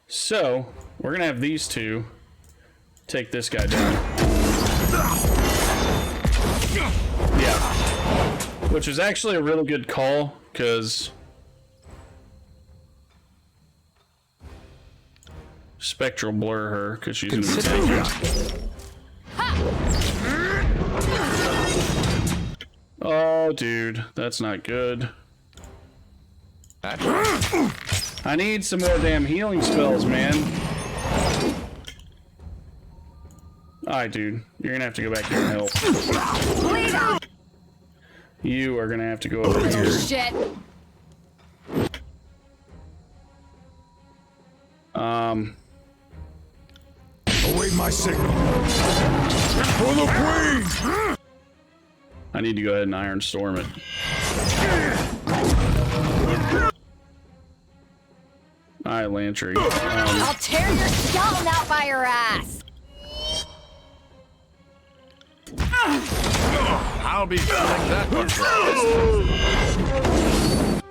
So, we're gonna have these two take this guy down. Yeah. Which is actually a really good call, because Spectral blur her, because she's gonna be taken. Oh, dude, that's not good. I need some more damn healing spells, man. Alright, dude. You're gonna have to go back here and help. You are gonna have to go over here. Shit. Await my signal. For the queen! I need to go ahead and Iron Storm it. Alright, Lantry. I'll tear your skeleton out by your ass. I'll be feeling that one.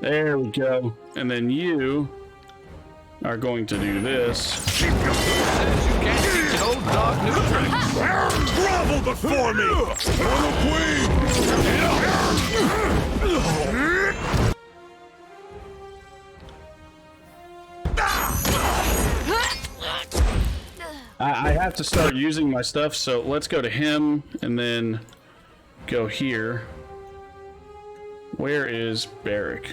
There we go. And then you are going to do this. You can't teach an old dog new tricks. Grovel before me! For the queen! I have to start using my stuff, so let's go to him and then go here. Where is Barrick?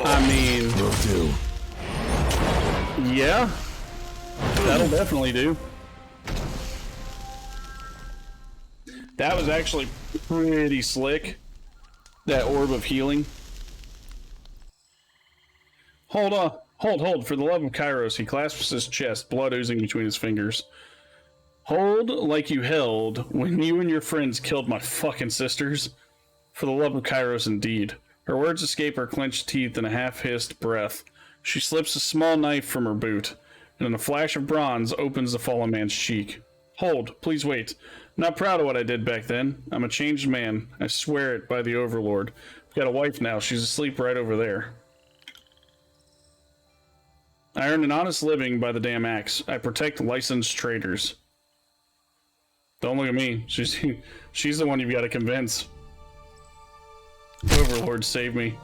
I mean, yeah, that'll definitely do. That was actually pretty slick, that orb of healing. Hold on, hold, for the love of Kairos. He clasps his chest, blood oozing between his fingers. Hold like you held when you and your friends killed my fucking sisters. For the love of Kairos, indeed. Her words escape her clenched teeth in a half-hissed breath. She slips a small knife from her boot, and in a flash of bronze opens the fallen man's cheek. Hold, please wait. I'm not proud of what I did back then. I'm a changed man. I swear it by the Overlord. I've got a wife now. She's asleep right over there. I earned an honest living by the damn axe. I protect licensed traders. Don't look at me. She's the one you've got to convince. Overlord, save me.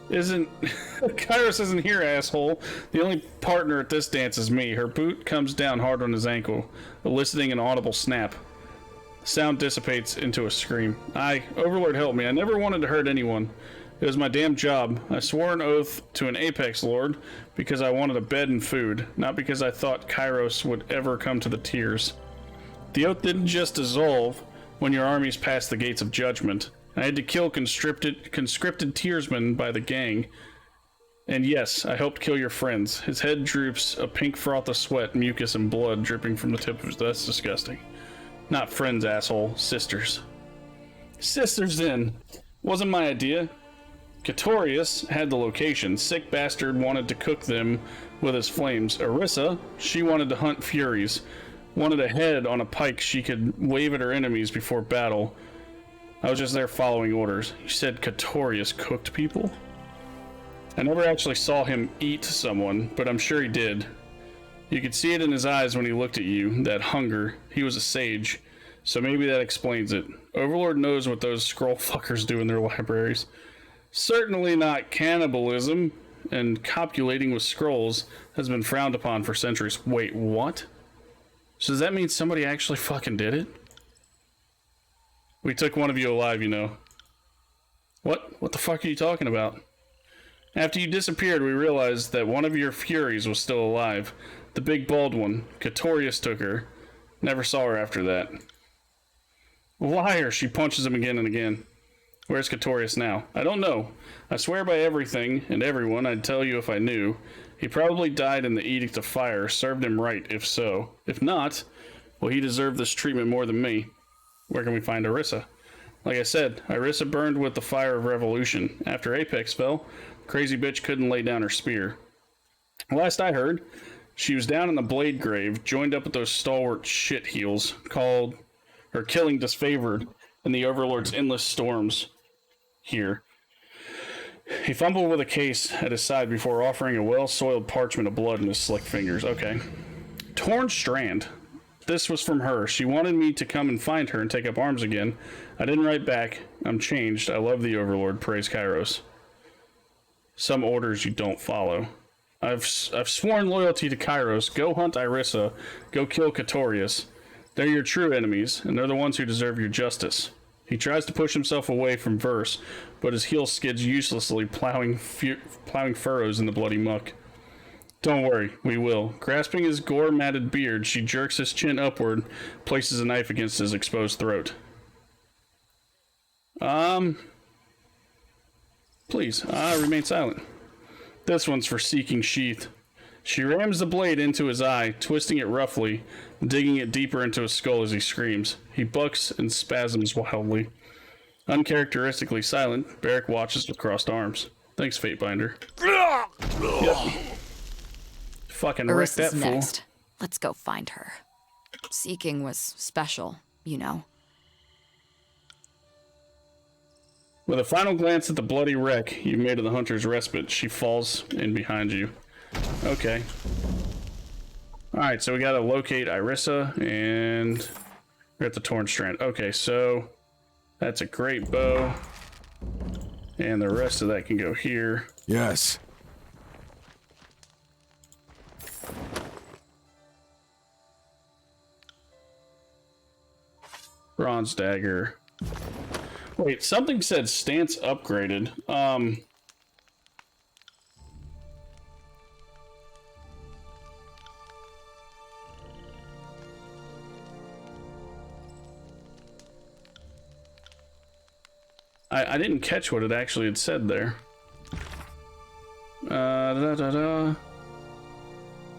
Kairos isn't here, asshole. The only partner at this dance is me. Her boot comes down hard on his ankle, eliciting an audible snap. The sound dissipates into a scream. Overlord, help me. I never wanted to hurt anyone. It was my damn job. I swore an oath to an Apex Lord because I wanted a bed and food, not because I thought Kairos would ever come to the tears. The oath didn't just dissolve when your armies passed the gates of judgment. I had to kill conscripted tearsmen by the gang. And yes, I helped kill your friends. His head droops, a pink froth of sweat, mucus, and blood dripping from the tip of his... That's disgusting. Not friends, asshole. Sisters. Sisters, then. Wasn't my idea. Catorius had the location. Sick bastard wanted to cook them with his flames. Arissa, she wanted to hunt furies. Wanted a head on a pike she could wave at her enemies before battle. I was just there following orders. You said Catorius cooked people? I never actually saw him eat someone, but I'm sure he did. You could see it in his eyes when he looked at you, that hunger. He was a sage, so maybe that explains it. Overlord knows what those scroll fuckers do in their libraries. Certainly not cannibalism, and copulating with scrolls has been frowned upon for centuries. Wait, what? So does that mean somebody actually fucking did it? We took one of you alive, you know. What? What the fuck are you talking about? After you disappeared, we realized that one of your Furies was still alive. The big bald one. Catorius took her. Never saw her after that. Liar! She punches him again and again. Where's Catorius now? I don't know. I swear by everything and everyone I'd tell you if I knew. He probably died in the Edict of Fire. Served him right, if so. If not, well, he deserved this treatment more than me. Where can we find Arissa? Like I said, Arissa burned with the fire of revolution. After Apex fell, crazy bitch couldn't lay down her spear. Last I heard, She was down in the Blade Grave, joined up with those stalwart shitheels, killing disfavored in the Overlord's endless storms here. He fumbled with a case at his side before offering a well-soiled parchment of blood in his slick fingers. Okay. Torn strand. This was from her. She wanted me to come and find her and take up arms again. I didn't write back. I'm changed. I love the Overlord. Praise Kairos. Some orders you don't follow. I've sworn loyalty to Kairos. Go hunt Irissa. Go kill Katorius. They're your true enemies, and they're the ones who deserve your justice. He tries to push himself away from Verse, but his heel skids uselessly, plowing furrows in the bloody muck. Don't worry, we will. Grasping his gore-matted beard, she jerks his chin upward, places a knife against his exposed throat. Please, remain silent. This one's for Seeking Sheath. She rams the blade into his eye, twisting it roughly, digging it deeper into his skull as he screams. He bucks and spasms wildly. Uncharacteristically silent, Barrick watches with crossed arms. Thanks, Fatebinder. Yep. Fucking wreck that fool. Next. Let's go find her. Seeking was special, you know. With a final glance at the bloody wreck you made of the Hunter's Respite, she falls in behind you. Okay. Alright, so we gotta locate Irissa, and we're at the Torn Strand. Okay, so that's a great bow. And the rest of that can go here. Yes. Bronze dagger. Wait, something said stance upgraded. I didn't catch what it actually had said there.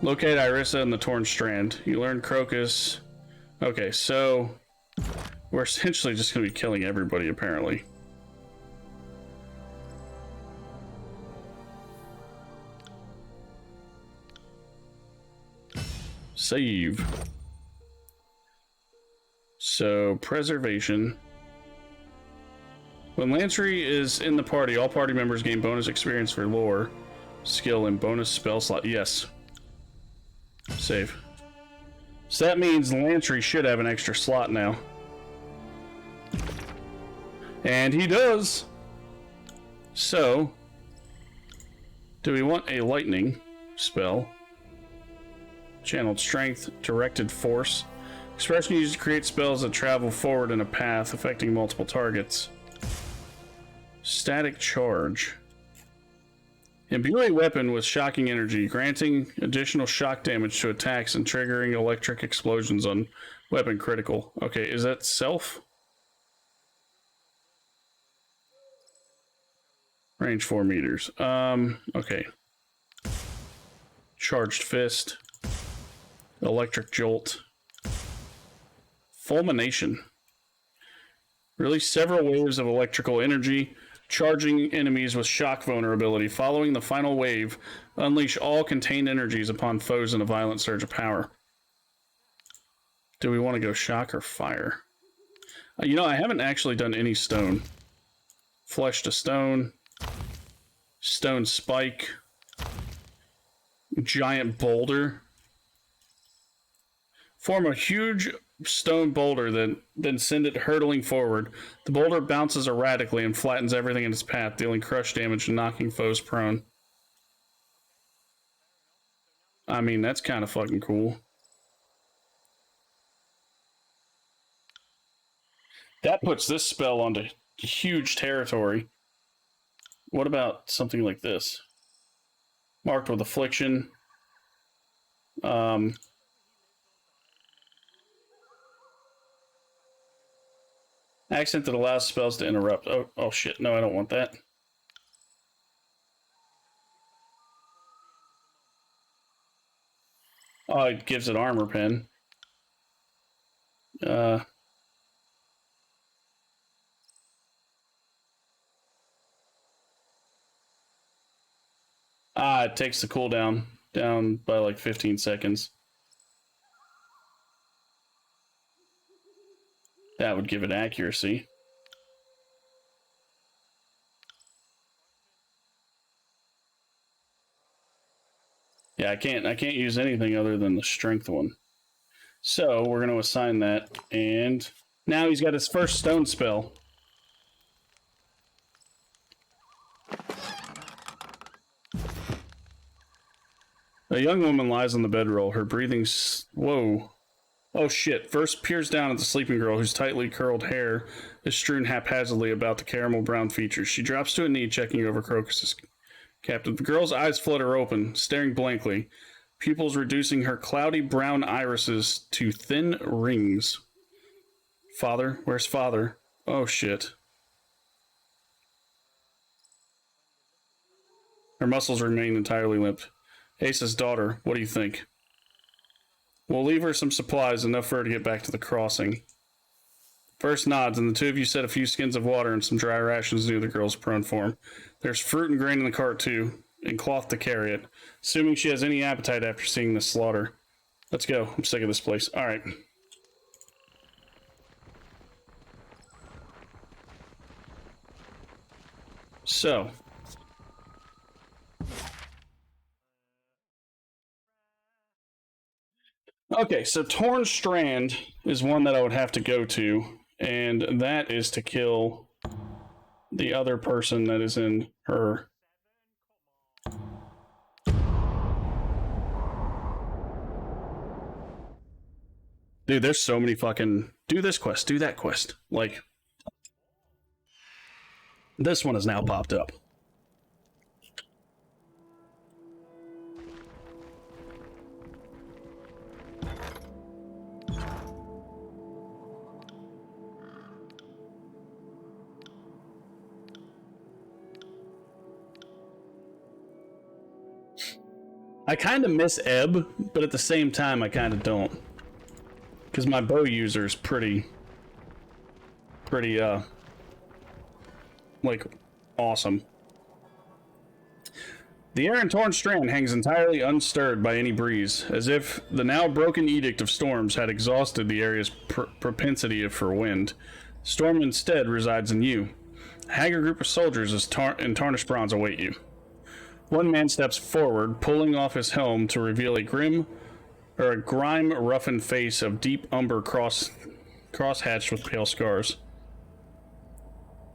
Locate Irissa and the Torn Strand. You learn Crocus. Okay, so we're essentially just going to be killing everybody, apparently. Save. So, preservation. When Lantry is in the party, all party members gain bonus experience for lore, skill, and bonus spell slot. Yes. Save. So that means Lantry should have an extra slot now. And he does! So, do we want a lightning spell? Channeled Strength, Directed Force. Expression used to create spells that travel forward in a path, affecting multiple targets. Static Charge. Imbue a weapon with shocking energy, granting additional shock damage to attacks and triggering electric explosions on weapon critical. Okay, is that self? Range 4 meters. Okay. Charged Fist. Electric Jolt. Fulmination. Release several waves of electrical energy, charging enemies with shock vulnerability. Following the final wave, unleash all contained energies upon foes in a violent surge of power. Do we want to go shock or fire? You know, I haven't actually done any stone. Flesh to stone. Stone spike. Giant boulder. Form a huge stone boulder, then send it hurtling forward. The boulder bounces erratically and flattens everything in its path, dealing crush damage and knocking foes prone. I mean, that's kind of fucking cool. That puts this spell onto huge territory. What about something like this? Marked with affliction. Accent that allows spells to interrupt. Oh shit, no, I don't want that. Oh, it gives it armor pen. It takes the cooldown down by like 15 seconds. That would give it accuracy. Yeah, I can't use anything other than the strength one. So we're going to assign that, and now he's got his first stone spell. A young woman lies on the bedroll. Her breathing... Whoa. Oh shit. First peers down at the sleeping girl, whose tightly curled hair is strewn haphazardly about the caramel brown features. She drops to a knee, checking over Crocus's captive. The girl's eyes flutter open, staring blankly, pupils reducing her cloudy brown irises to thin rings. Father? Where's father? Oh shit. Her muscles remain entirely limp. Ace's daughter, what do you think? We'll leave her some supplies, enough for her to get back to the crossing. First nods, and the two of you set a few skins of water and some dry rations near the girl's prone form. There's fruit and grain in the cart, too, and cloth to carry it, assuming she has any appetite after seeing this slaughter. Let's go. I'm sick of this place. Alright. So. Okay, so Torn Strand is one that I would have to go to, and that is to kill the other person that is in her. Dude, there's so many fucking... Do this quest, do that quest. Like, this one has now popped up. I kind of miss Ebb, but at the same time, I kind of don't. Because my bow user is pretty, like, awesome. The air in Torn Strand hangs entirely unstirred by any breeze, as if the now broken edict of storms had exhausted the area's propensity for wind. Storm instead resides in you. A haggard group of soldiers in tarnished bronze await you. One man steps forward, pulling off his helm to reveal a grime-roughened face of deep umber cross-hatched with pale scars.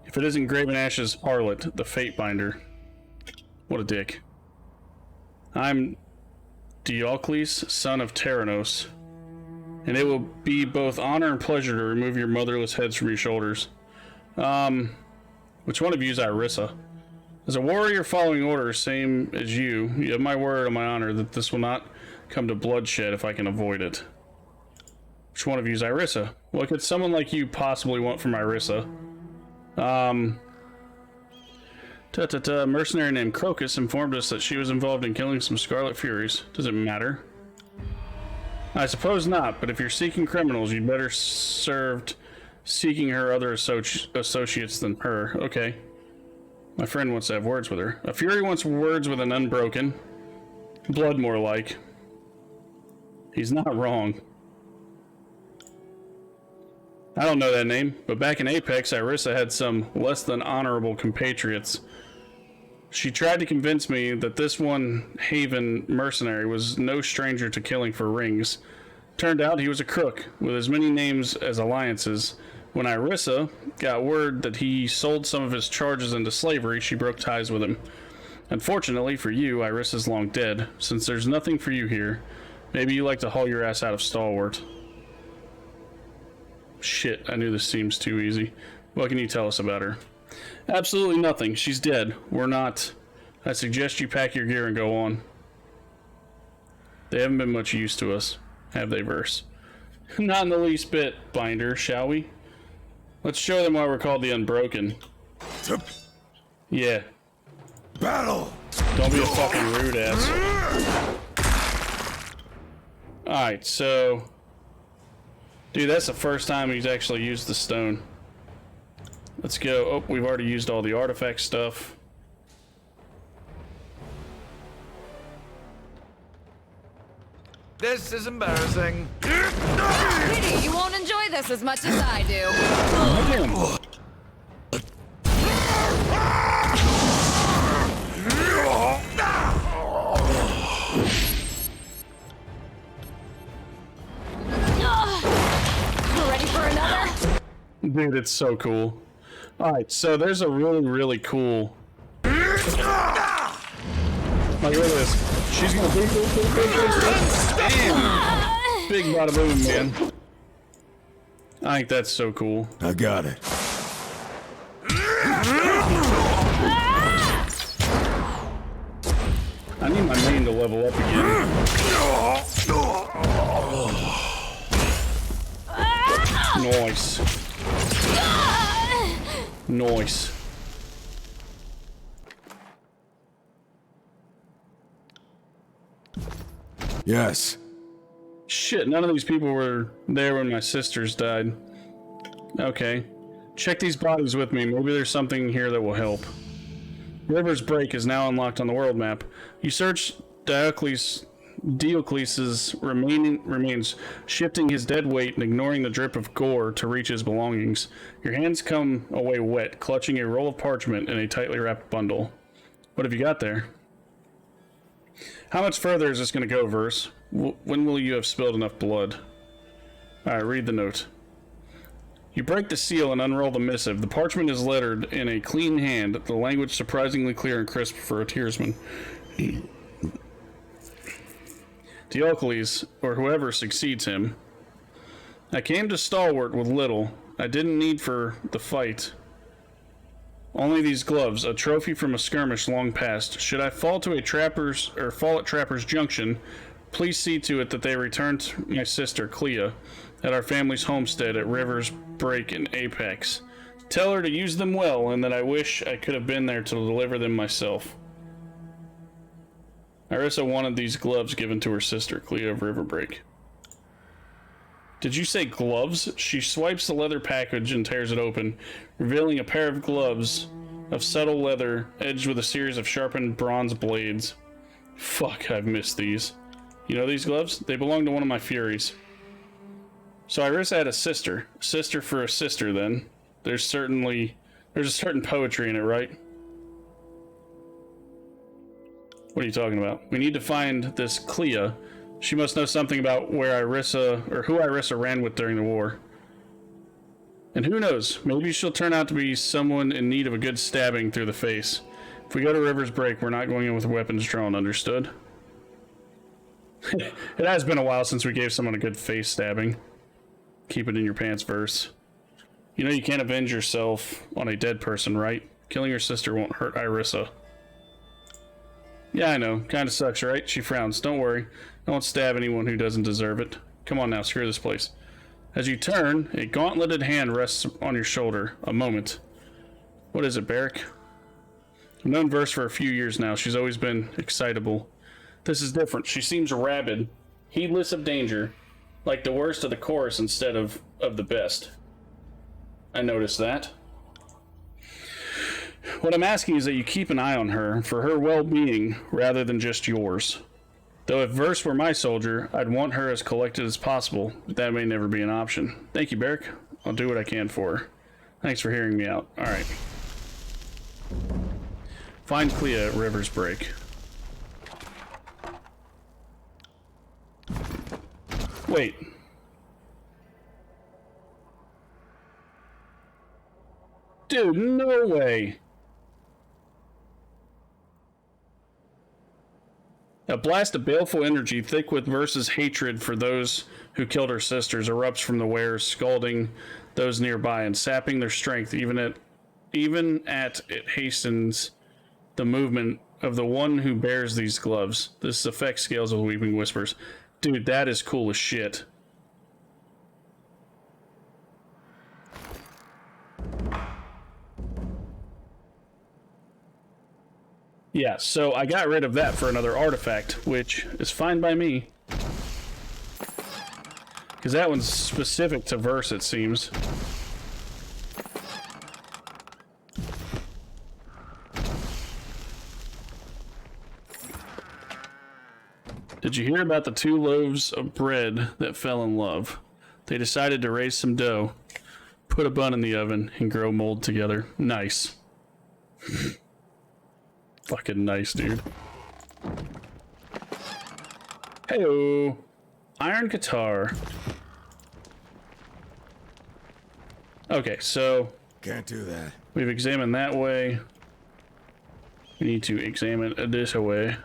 If it isn't Graven Ash's harlot, the Fate Binder. What a dick. I'm Diocles, son of Tyrannos, and it will be both honor and pleasure to remove your motherless heads from your shoulders. Which one of you is Irissa? As a warrior following orders, same as you have my word on my honor that this will not come to bloodshed if I can avoid it. Which one of you is Irissa? What could someone like you possibly want from Irissa? A mercenary named Crocus informed us that she was involved in killing some Scarlet Furies. Does it matter? I suppose not, but if you're seeking criminals, you'd better served seeking her other associates than her. Okay. My friend wants to have words with her. A Fury wants words with an Unbroken. Blood, more like. He's not wrong. I don't know that name, but back in Apex, Irissa had some less than honorable compatriots. She tried to convince me that this one Haven mercenary was no stranger to killing for rings. Turned out he was a crook, with as many names as alliances. When Irissa got word that he sold some of his charges into slavery, she broke ties with him. Unfortunately for you, Irissa's long dead. Since there's nothing for you here, maybe you like to haul your ass out of Stalwart. Shit, I knew this seems too easy. What can you tell us about her? Absolutely nothing. She's dead. We're not. I suggest you pack your gear and go on. They haven't been much use to us, have they, Verse? Not in the least bit, Binder, shall we? Let's show them why we're called the Unbroken. Yeah. Battle! Don't be a fucking rude ass. Alright, so... Dude, that's the first time he's actually used the stone. Let's go. Oh, we've already used all the artifact stuff. This is embarrassing. Pity you won't enjoy this as much as I do. Ready for another? Dude, it's so cool. Alright, so there's a really cool... Like, look at this. She's gonna big. Damn! Big bada boom, man. I think that's so cool. I got it. I need my main to level up again. Nice. Nice. Yes. Shit, none of these people were there when my sisters died. Okay. Check these bodies with me. Maybe there's something here that will help. River's Break is now unlocked on the world map. You search Diocles' remains, shifting his dead weight and ignoring the drip of gore to reach his belongings. Your hands come away wet, clutching a roll of parchment in a tightly wrapped bundle. What have you got there? How much further is this going to go, Verse? When will you have spilled enough blood? Alright, read the note. You break the seal and unroll the missive. The parchment is lettered in a clean hand, the language surprisingly clear and crisp for a tearsman. Diocles, or whoever succeeds him. I came to Stalwart with little. I didn't need for the fight. Only these gloves, a trophy from a skirmish long past. Should I fall at Trapper's Junction, please see to it that they return to my sister, Clea, at our family's homestead at River's Break in Apex. Tell her to use them well, and that I wish I could have been there to deliver them myself. Irissa wanted these gloves given to her sister, Clea of River Break. Did you say gloves? She swipes the leather package and tears it open, revealing a pair of gloves of subtle leather, edged with a series of sharpened bronze blades. Fuck, I've missed these. You know these gloves? They belong to one of my Furies. So Irissa had a sister. Sister for a sister, then. There's a certain poetry in it, right? What are you talking about? We need to find this Clea. She must know something about where Irissa, or who Irissa ran with during the war. And who knows, maybe she'll turn out to be someone in need of a good stabbing through the face. If we go to River's Break, we're not going in with weapons drawn, understood? It has been a while since we gave someone a good face stabbing. Keep it in your pants, Verse. You know you can't avenge yourself on a dead person, right? Killing your sister won't hurt Irissa. Yeah, I know. Kinda sucks, right? She frowns. Don't worry. I won't stab anyone who doesn't deserve it. Come on now, screw this place. As you turn, a gauntleted hand rests on your shoulder. A moment. What is it, Barrick? I've known Verse for a few years now. She's always been excitable. This is different. She seems rabid, heedless of danger, like the worst of the chorus instead of the best. I noticed that. What I'm asking is that you keep an eye on her, for her well-being, rather than just yours. Though if Verse were my soldier, I'd want her as collected as possible, but that may never be an option. Thank you, Barrick. I'll do what I can for her. Thanks for hearing me out. Alright. Find Clea at River's Break. Wait. Dude, no way. A blast of baleful energy, thick with Verse's hatred for those who killed her sisters, erupts from the wares, scalding those nearby and sapping their strength, even at it hastens the movement of the one who bears these gloves. This effect scales with weeping whispers. Dude, that is cool as shit. Yeah, so I got rid of that for another artifact, which is fine by me. Because that one's specific to Verse, it seems. Did Did you hear about the 2 loaves of bread that fell in love? They decided to raise some dough, put a bun in the oven, and grow mold together. Nice. Fucking nice, dude. Heyo. Iron guitar. Okay, so... Can't do that. We've examined that way. We need to examine this way.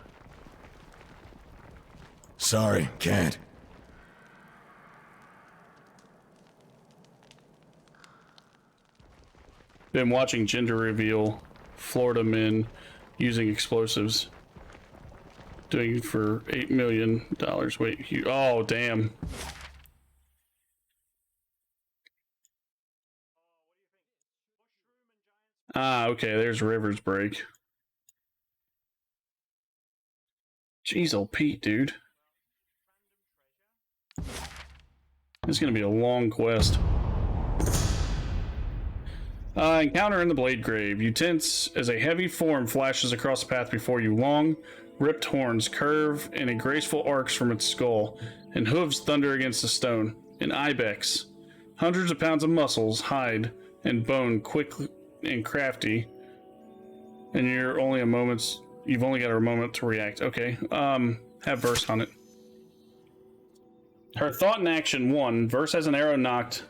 Sorry, can't. Been watching gender reveal. Florida men using explosives. Doing it for $8 million. Wait, oh, damn. Ah, okay, there's River's Break. Jeez, old Pete, dude. This is gonna be a long quest. Encounter in the Blade Grave. You tense as a heavy form flashes across the path before you. Long, ripped horns curve in a graceful arcs from its skull, and hooves thunder against the stone. An ibex. Hundreds of pounds of muscles, hide, and bone, quick and crafty. And you've only got a moment to react. Okay, have Verse on it. Her thought and action 1. Verse has an arrow knocked.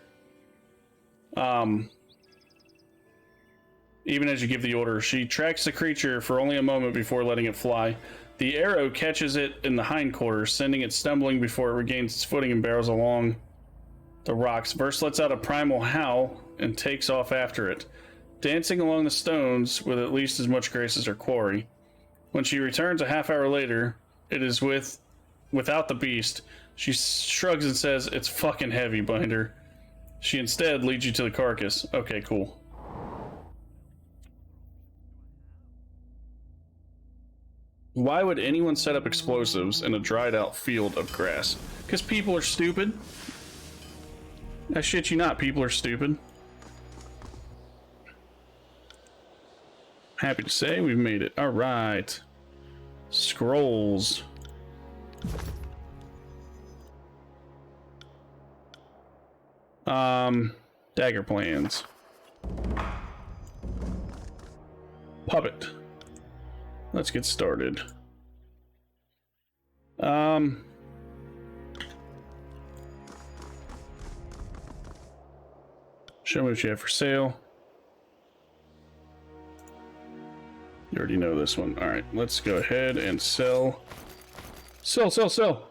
Even as you give the order, she tracks the creature for only a moment before letting it fly. The arrow catches it in the hindquarters, sending it stumbling before it regains its footing and barrels along the rocks. Verse lets out a primal howl and takes off after it, dancing along the stones with at least as much grace as her quarry. When she returns a half hour later, it is without the beast. She shrugs and says, "It's fucking heavy, Binder." She instead leads you to the carcass. Okay, cool. Why would anyone set up explosives in a dried out field of grass? Because people are stupid. I shit you not, people are stupid. Happy to say we've made it. Alright. Scrolls. Dagger plans. Puppet. Let's get started. Show me what you have for sale. You already know this one. Alright, let's go ahead and sell. Sell, sell, sell!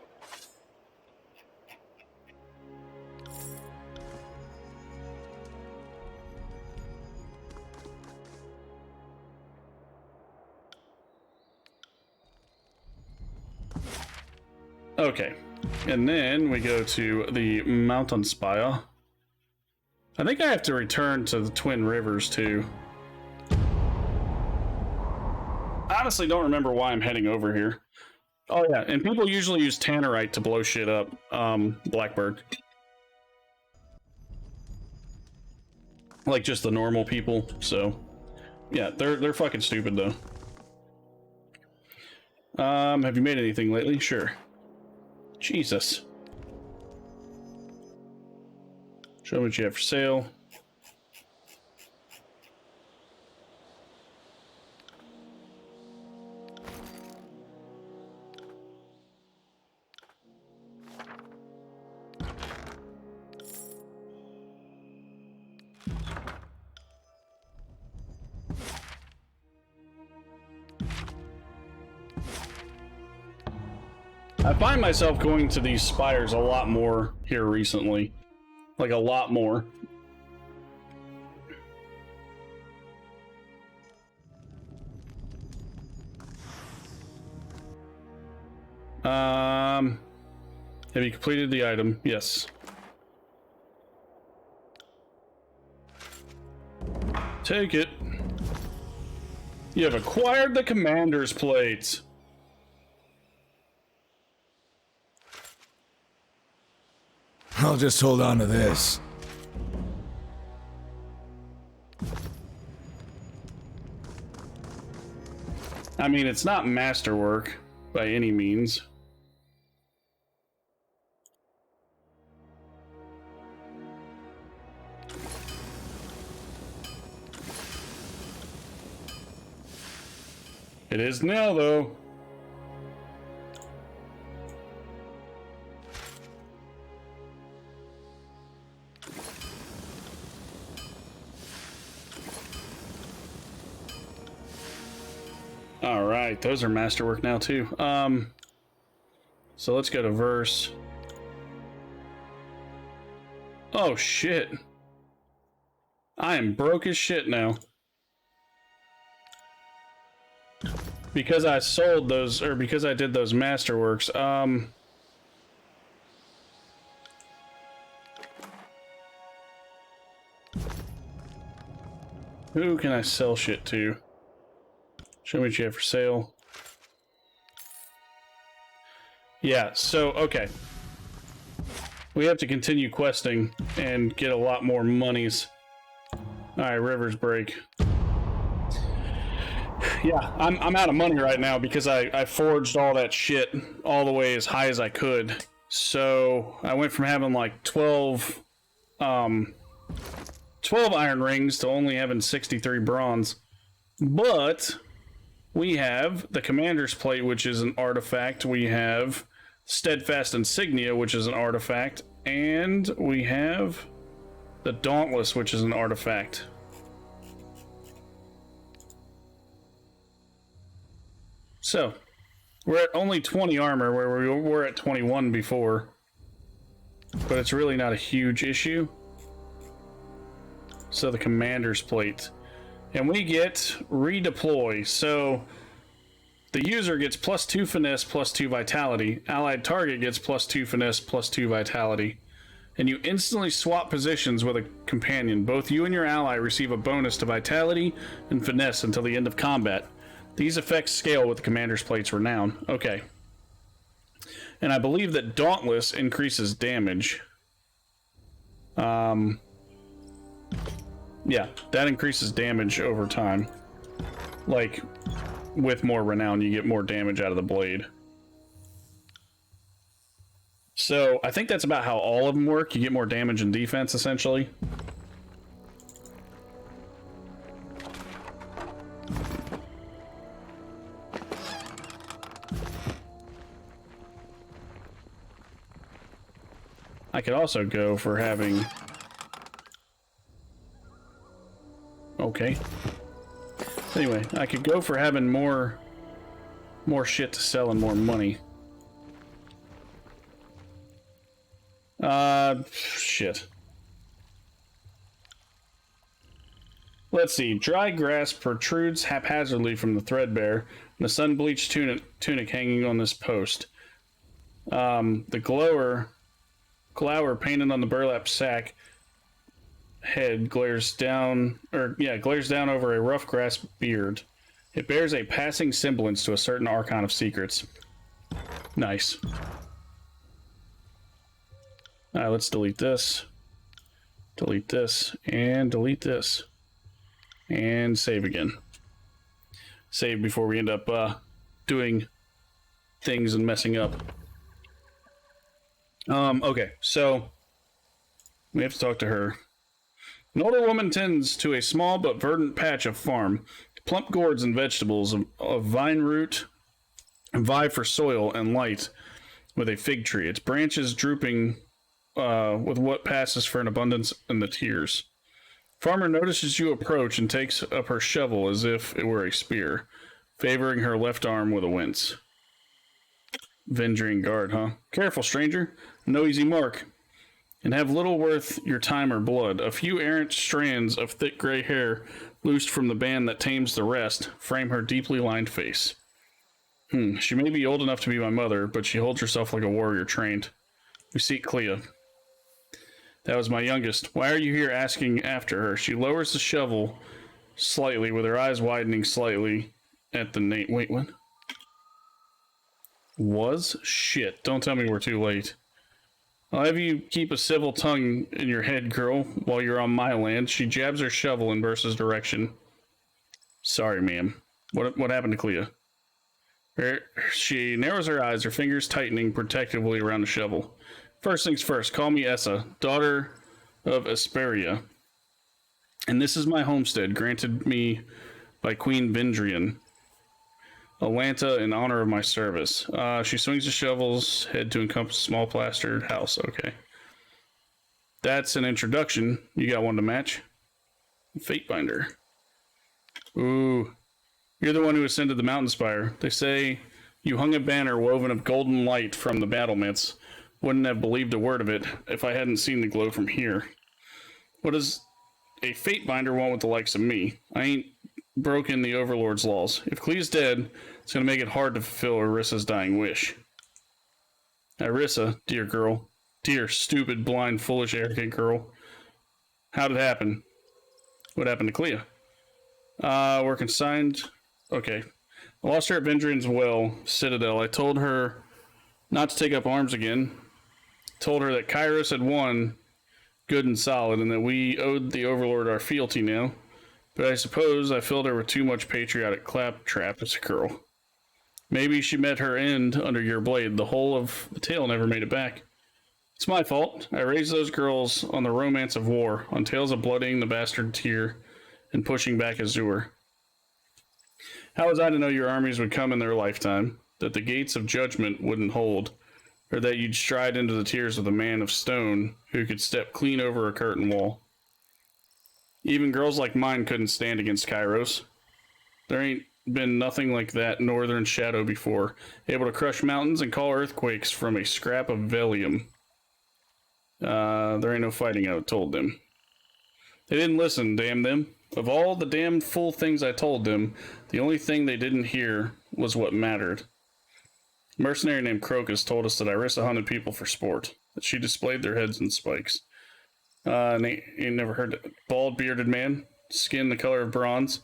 Okay, and then we go to the Mountain Spire. I think I have to return to the Twin Rivers too. I honestly don't remember why I'm heading over here. Oh yeah, and people usually use Tannerite to blow shit up. Blackbird. Like just the normal people, so yeah, they're fucking stupid though. Have you made anything lately? Sure. Jesus. Show me what you have for sale. I find myself going to these spires a lot more here recently. Like a lot more. Have you completed the item? Yes. Take it. You have acquired the commander's plate. I'll just hold on to this. I mean, it's not masterwork by any means. It is now, though. All right, those are masterwork now too. So let's go to verse. Oh shit. I am broke as shit now. Because I sold those, or because I did those masterworks. Who can I sell shit to? Show me what you have for sale. Yeah, so, okay. We have to continue questing and get a lot more monies. Alright, Rivers break. Yeah, I'm out of money right now because I forged all that shit all the way as high as I could. So, I went from having like 12 iron rings to only having 63 bronze. But we have the Commander's Plate, which is an artifact. We have Steadfast Insignia, which is an artifact. And we have the Dauntless, which is an artifact. So, we're at only 20 armor, where we were at 21 before. But it's really not a huge issue. So the Commander's Plate. And we get Redeploy. So the user gets +2 finesse, +2 vitality. Allied target gets +2 finesse, +2 vitality. And you instantly swap positions with a companion. Both you and your ally receive a bonus to vitality and finesse until the end of combat. These effects scale with the Commander's Plate's renown. Okay. And I believe that Dauntless increases damage. Yeah, that increases damage over time. Like, with more renown, you get more damage out of the blade. So, I think that's about how all of them work. You get more damage and defense, essentially. I could also go for having... Okay. Anyway, I could go for having more shit to sell and more money. Shit. Let's see. Dry grass protrudes haphazardly from the threadbare, and the sun-bleached tunic hanging on this post. The glower painted on the burlap sack head glares down over a rough grass beard. It bears a passing semblance to a certain archon of secrets. Nice. Alright, let's delete this. Delete this. And delete this. And save again. Save before we end up doing things and messing up. Okay, so we have to talk to her. An older woman tends to a small but verdant patch of farm. Plump gourds and vegetables of vine root vie for soil and light with a fig tree. Its branches drooping with what passes for an abundance in the tears. Farmer notices you approach and takes up her shovel as if it were a spear, favoring her left arm with a wince. Vendrian guard, huh? Careful, stranger. No easy mark. And have little worth your time or blood. A few errant strands of thick gray hair, loosed from the band that tames the rest, frame her deeply lined face. She may be old enough to be my mother, but she holds herself like a warrior trained. We seek Clea. That was my youngest. Why are you here asking after her? She lowers the shovel slightly, with her eyes widening slightly at the name. Wait, what? Was? Shit. Don't tell me we're too late. I'll have you keep a civil tongue in your head, girl, while you're on my land. She jabs her shovel in Bursa's direction. Sorry, ma'am. What happened to Clea? She narrows her eyes, her fingers tightening protectively around the shovel. First things first, call me Essa, daughter of Asperia. And this is my homestead, granted me by Queen Vendrian. Atlanta in honor of my service. She swings the shovel's head to encompass a small plastered house. Okay. That's an introduction. You got one to match? Fatebinder. Ooh. You're the one who ascended the mountain spire. They say you hung a banner woven of golden light from the battlements. Wouldn't have believed a word of it if I hadn't seen the glow from here. What does a Fatebinder want with the likes of me? I ain't broken the Overlord's laws. If Klee's dead, it's going to make it hard to fulfill Irissa's dying wish. Irissa, dear girl. Dear, stupid, blind, foolish, arrogant girl. How'd it happen? What happened to Clea? We're consigned... Okay. I lost her at Vendrian's Well, Citadel. I told her not to take up arms again. Told her that Kairos had won good and solid, and that we owed the Overlord our fealty now. But I suppose I filled her with too much patriotic claptrap as a girl. Maybe she met her end under your blade. The whole of the tale never made it back. It's my fault. I raised those girls on the romance of war, on tales of bloodying the bastard Tyr and pushing back Azure. How was I to know your armies would come in their lifetime, that the gates of judgment wouldn't hold, or that you'd stride into the tears of the man of stone who could step clean over a curtain wall? Even girls like mine couldn't stand against Kairos. There ain't been nothing like that northern shadow before, able to crush mountains and call earthquakes from a scrap of Velium. There ain't no fighting, I told them. They didn't listen, damn them. Of all the damn fool things I told them, the only thing they didn't hear was what mattered. A mercenary named Crocus told us that Irissa hunted people for sport, that she displayed their heads in spikes. Ain't never heard of it. Bald, bearded man, skin the color of bronze,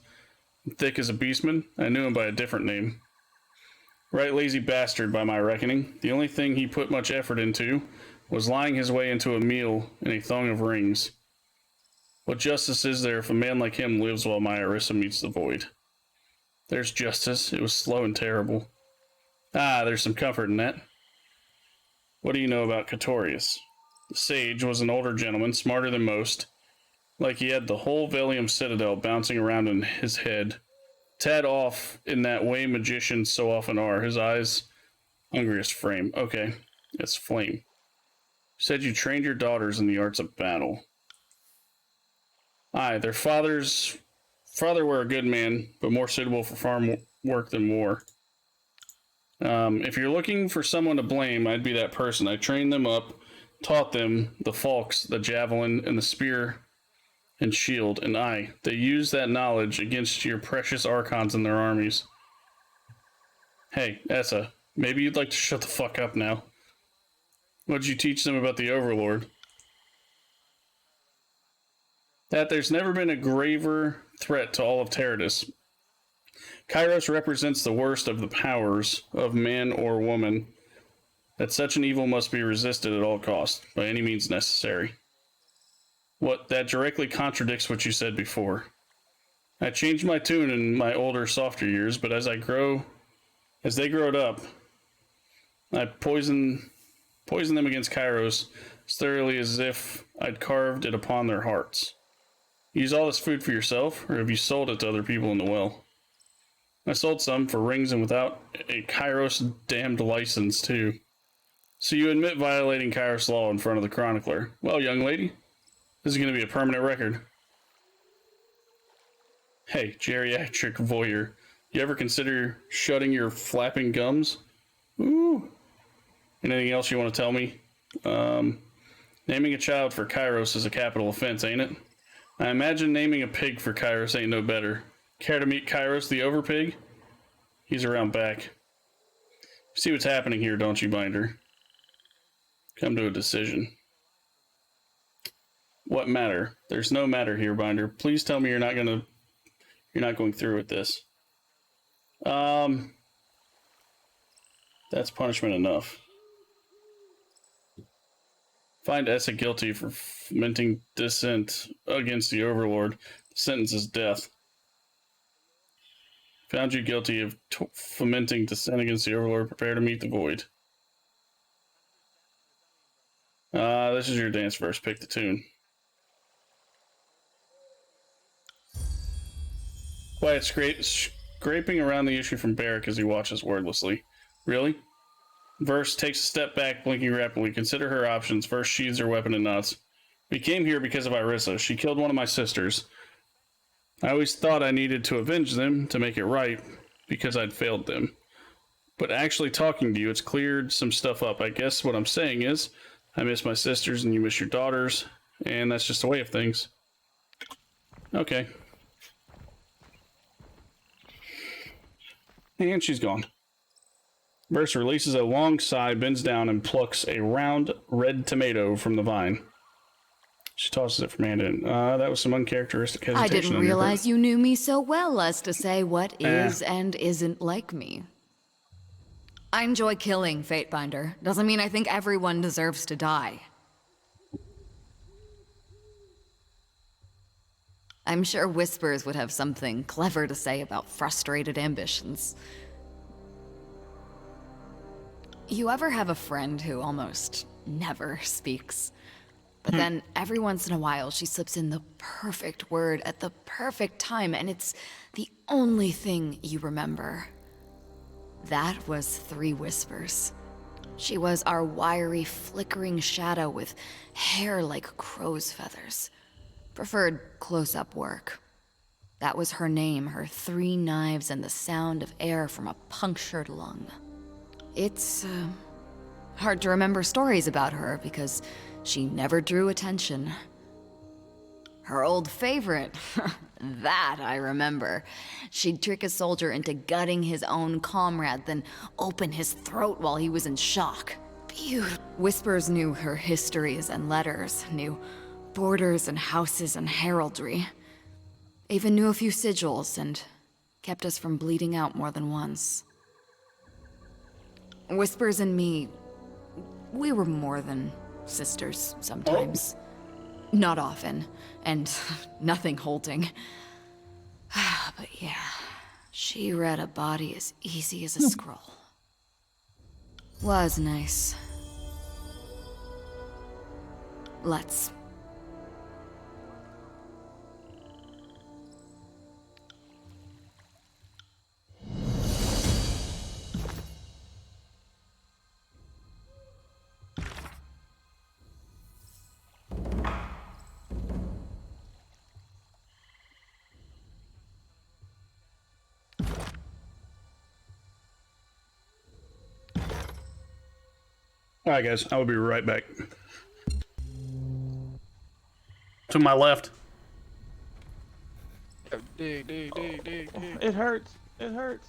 thick as a beastman. I knew him by a different name. Right lazy bastard, by my reckoning. The only thing he put much effort into was lying his way into a meal in a thong of rings. What justice is there if a man like him lives while my Irissa meets the void? There's justice. It was slow and terrible. There's some comfort in that. What do you know about Catorius? The sage was an older gentleman, smarter than most. Like he had the whole Velium Citadel bouncing around in his head. Tad off in that way magicians so often are. His eyes, hungriest frame. Okay, it's flame. You said you trained your daughters in the arts of battle. Aye, their father were a good man, but more suitable for farm work than war. If you're looking for someone to blame, I'd be that person. I trained them up, taught them the falx, the javelin, and the spear and shield, and they used that knowledge against your precious archons and their armies. Hey, Essa, maybe you'd like to shut the fuck up now. What'd you teach them about the Overlord? That there's never been a graver threat to all of Teradus. Kairos represents the worst of the powers of man or woman, that such an evil must be resisted at all costs, by any means necessary. That directly contradicts what you said before. I changed my tune in my older, softer years, but as they growed up, I poisoned them against Kairos as thoroughly as if I'd carved it upon their hearts. Use all this food for yourself, or have you sold it to other people in the well? I sold some for rings and without a Kairos damned license, too. So you admit violating Kairos law in front of the chronicler. Well, young lady, this is going to be a permanent record. Hey, geriatric voyeur, you ever consider shutting your flapping gums? Ooh. Anything else you want to tell me? Naming a child for Kairos is a capital offense, ain't it? I imagine naming a pig for Kairos ain't no better. Care to meet Kairos the Overpig? He's around back. See what's happening here, don't you, Binder? Come to a decision. What matter? There's no matter here, Binder. Please tell me you're not going through with this. That's punishment enough. Find Essa guilty for fomenting dissent against the Overlord. The sentence is death. Found you guilty of fomenting dissent against the Overlord. Prepare to meet the void. This is your dance verse. Pick the tune. Quiet scraping around the issue from Barrick as he watches wordlessly. Really? Verse takes a step back, blinking rapidly. Consider her options. Verse sheathes her weapon and nods. We came here because of Irissa. She killed one of my sisters. I always thought I needed to avenge them to make it right, because I'd failed them. But actually talking to you, it's cleared some stuff up. I guess what I'm saying is, I miss my sisters and you miss your daughters, and that's just the way of things. Okay. And she's gone. Verse releases a long sigh, bends down, and plucks a round red tomato from the vine. She tosses it from hand in. That was some uncharacteristic hesitation. I didn't realize you knew me so well as to say what is and isn't like me. I enjoy killing, Fatebinder. Doesn't mean I think everyone deserves to die. I'm sure Whispers would have something clever to say about frustrated ambitions. You ever have a friend who almost never speaks? But then every once in a while she slips in the perfect word at the perfect time, and it's the only thing you remember. That was 3 Whispers. She was our wiry, flickering shadow with hair like crow's feathers. Preferred close-up work. That was her name, her 3 knives, and the sound of air from a punctured lung. It's hard to remember stories about her because she never drew attention. Her old favorite, that I remember. She'd trick a soldier into gutting his own comrade, then open his throat while he was in shock. Beautiful. Whispers knew her histories and letters, knew borders and houses and heraldry. Even knew a few sigils and kept us from bleeding out more than once. Whispers and me, we were more than sisters sometimes. Not often, and nothing holding. But yeah, she read a body as easy as a scroll. Was nice. Let's. Alright guys, I will be right back. To my left. Dig. It hurts. It hurts.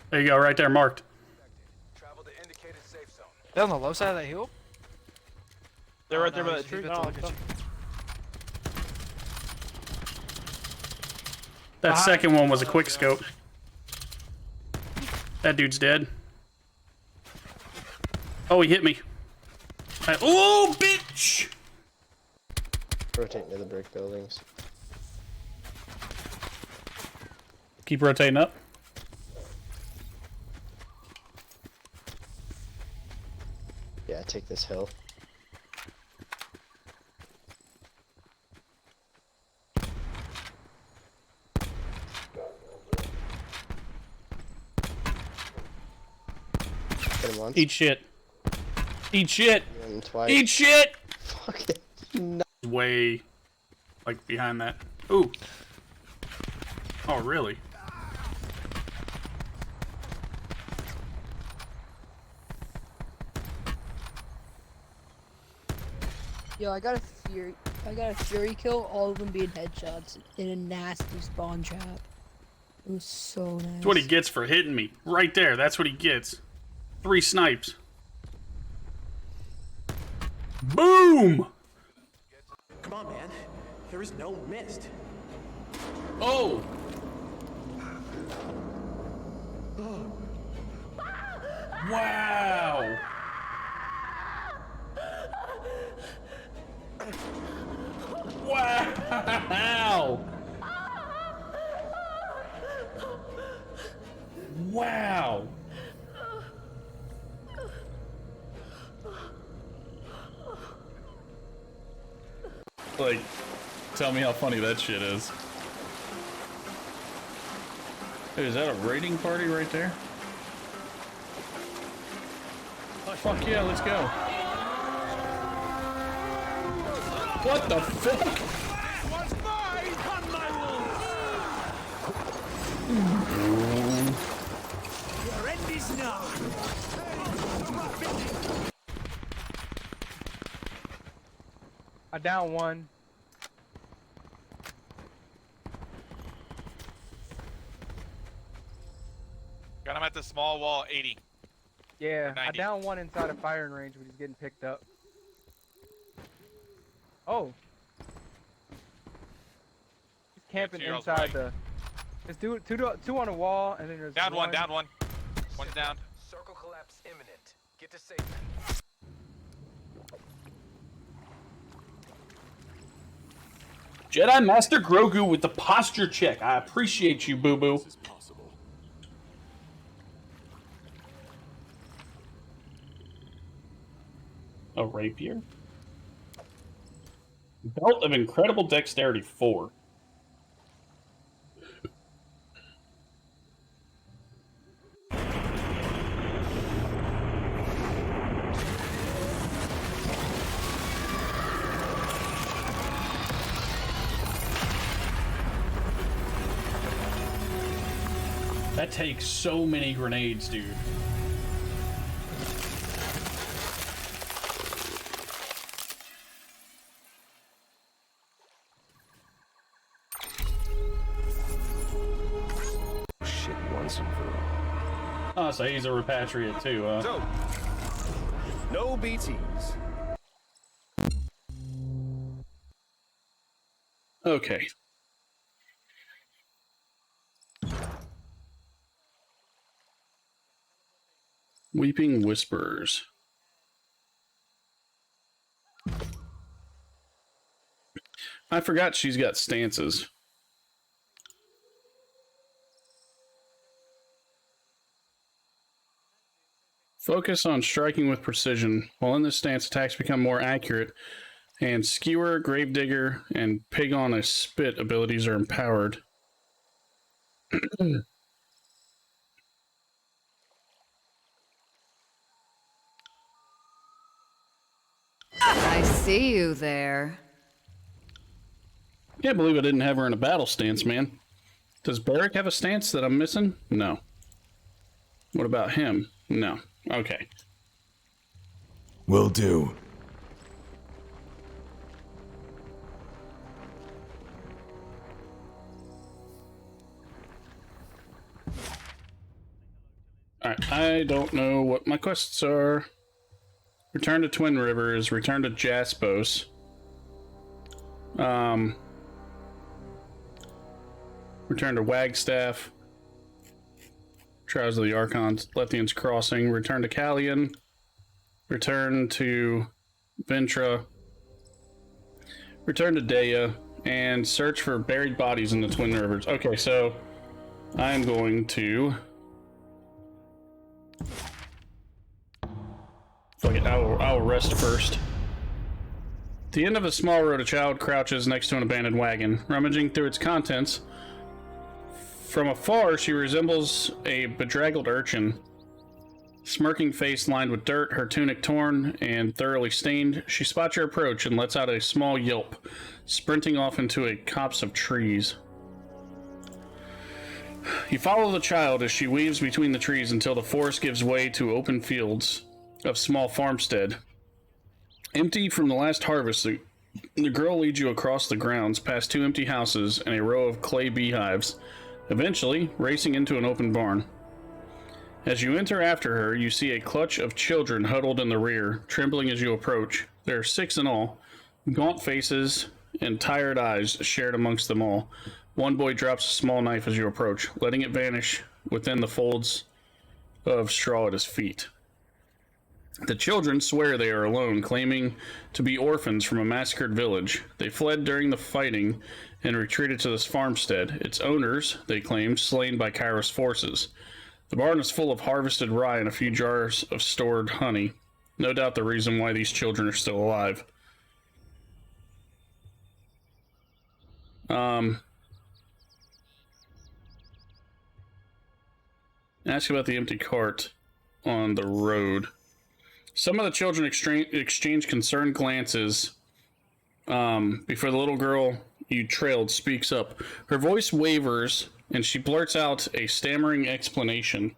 There you go, right there, marked. Travel to indicated safe zone. They're on the low side of that hill? They're right no, there by he's that tree. about to look at you. That second one was a quick scope. That dude's dead. Oh, he hit me. Oh, bitch! Rotate near the brick buildings. Keep rotating up. Yeah, take this hill. Hit him once. Eat shit. Eat shit. Twice. Eat shit. Fuck it. No. Way, like behind that. Ooh. Oh, really? Yo, I got a fury kill, all of them being headshots in a nasty spawn trap. It was so nice. That's what he gets for hitting me. Right there, that's what he gets. 3 snipes. Boom! Come on, man. There is no mist. Oh! Wow! Wow! Wow! Like, tell me how funny that shit is. Hey, is that a raiding party right there? Fuck yeah, let's go. What the fuck? I down one. Got him at the small wall, 80. Yeah, I 90. down one inside of firing range, but he's getting picked up. Oh. He's camping Yeah, inside the... There's two on a wall, and then there's Down one, down one. One's down. Circle collapse imminent. Get to safety. Jedi Master Grogu with the posture check. I appreciate you, boo-boo. A rapier. Belt of incredible dexterity 4. That takes so many grenades, dude. Shit once and for all. Oh, so he's a repatriate too, huh? So, no BTs. Okay. Weeping Whispers. I forgot she's got stances. Focus on striking with precision. While in this stance, attacks become more accurate, and Skewer, Gravedigger, and Pig on a Spit abilities are empowered. I see you there. Can't believe I didn't have her in a battle stance, man. Does Barrick have a stance that I'm missing? No. What about him? No. Okay. Will do. Alright, I don't know what my quests are. Return to Twin Rivers, return to Jaspos. Return to Wagstaff. Trials of the Archons, Lethian's Crossing, return to Callian. Return to Ventra. Return to Dea, and search for buried bodies in the Twin Rivers. Okay, so I'm going to... Fuck it, I'll rest first. At the end of a small road, a child crouches next to an abandoned wagon, rummaging through its contents. From afar, she resembles a bedraggled urchin. Smirking face lined with dirt, her tunic torn and thoroughly stained, she spots your approach and lets out a small yelp, sprinting off into a copse of trees. You follow the child as she weaves between the trees until the forest gives way to open fields of small farmstead. Empty from the last harvest, the girl leads you across the grounds, past 2 empty houses and a row of clay beehives, eventually racing into an open barn. As you enter after her, you see a clutch of children huddled in the rear, trembling as you approach. There are 6 in all, gaunt faces and tired eyes shared amongst them all. One boy drops a small knife as you approach, letting it vanish within the folds of straw at his feet. The children swear they are alone, claiming to be orphans from a massacred village. They fled during the fighting and retreated to this farmstead. Its owners, they claim, slain by Kairos forces. The barn is full of harvested rye and a few jars of stored honey. No doubt the reason why these children are still alive. Ask about the empty cart on the road. Some of the children exchange concerned glances before the little girl you trailed speaks up. Her voice wavers, and she blurts out a stammering explanation.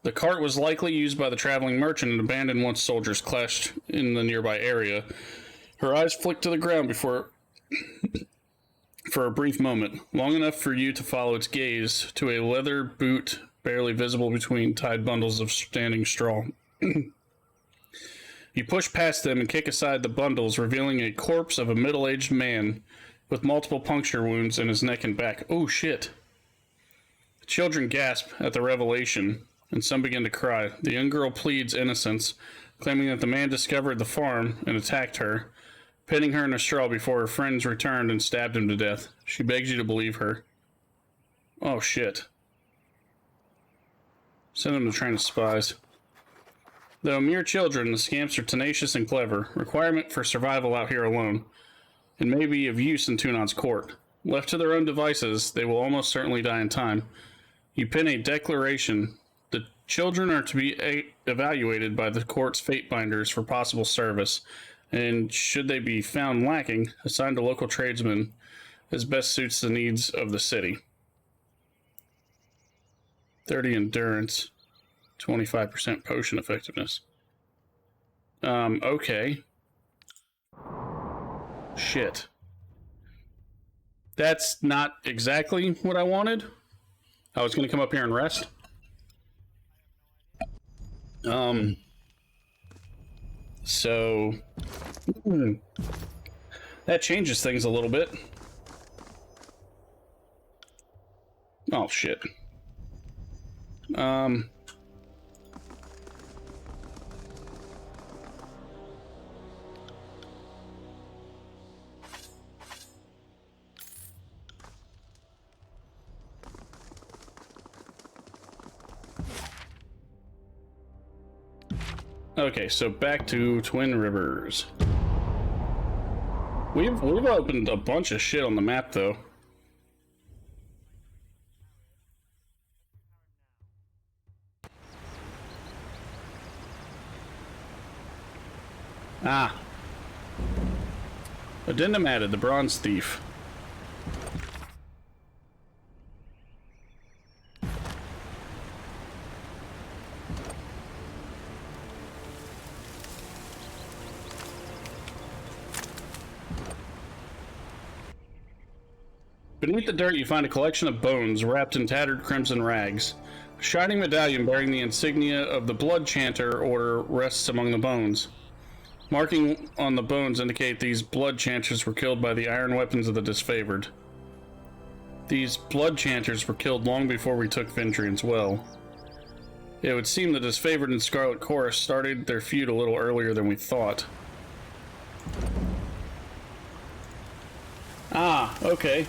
The cart was likely used by the traveling merchant and abandoned once soldiers clashed in the nearby area. Her eyes flick to the ground before, for a brief moment, long enough for you to follow its gaze to a leather boot barely visible between tied bundles of standing straw. You push past them and kick aside the bundles, revealing a corpse of a middle-aged man with multiple puncture wounds in his neck and back. Oh, shit. The children gasp at the revelation, and some begin to cry. The young girl pleads innocence, claiming that the man discovered the farm and attacked her, pinning her in a straw before her friends returned and stabbed him to death. She begs you to believe her. Oh, shit. Send them to train as spies. Though mere children, the scamps are tenacious and clever. Requirement for survival out here alone. And may be of use in Tunon's court. Left to their own devices, they will almost certainly die in time. You pin a declaration. The children are to be evaluated by the court's fate binders for possible service, and should they be found lacking, assigned to local tradesmen as best suits the needs of the city. 30 endurance, 25% potion effectiveness. Okay. Shit. That's not exactly what I wanted. I was going to come up here and rest. So that changes things a little bit. Oh, shit. Okay, so back to Twin Rivers. We've opened a bunch of shit on the map, though. Ah. Addendum added, the Bronze Thief. Beneath the dirt, you find a collection of bones wrapped in tattered crimson rags. A shining medallion bearing the insignia of the Blood Chanter Order rests among the bones. Marking on the bones indicate these Blood Chanters were killed by the iron weapons of the disfavored. These Blood Chanters were killed long before we took Vindrian's Well. It would seem the disfavored and Scarlet Chorus started their feud a little earlier than we thought. Ah, okay.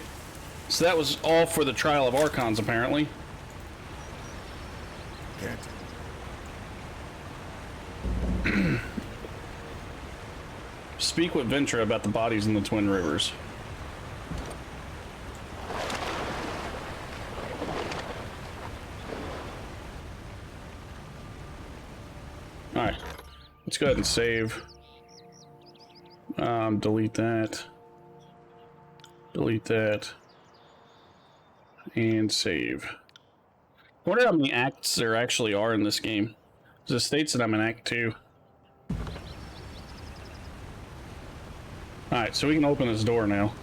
So that was all for the Trial of Archons, apparently. Speak with Ventra about the bodies in the Twin Rivers. Alright. Let's go ahead and save. Delete that. Delete that. And save. I wonder how many acts there actually are in this game. Because it states that I'm in Act 2. Alright, so we can open this door now.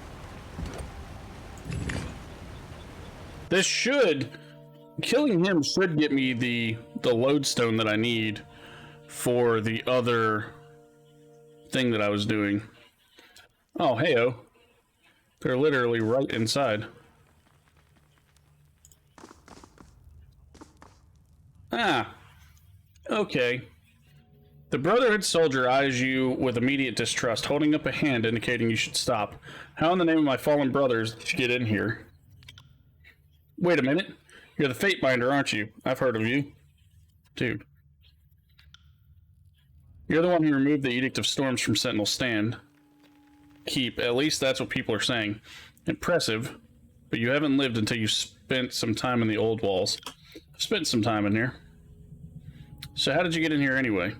This should... Killing him should get me the lodestone that I need for the other thing that I was doing. Oh, hey-oh. They're literally right inside. Ah. Okay. The Brotherhood soldier eyes you with immediate distrust, holding up a hand indicating you should stop. How in the name of my fallen brothers did you get in here? Wait a minute. You're the Fatebinder, aren't you? I've heard of you. Dude. You're the one who removed the Edict of Storms from Sentinel Stand. Keep. At least that's what people are saying. Impressive. But you haven't lived until you spent some time in the Old Walls. spent some time in here. So how did you get in here anyway?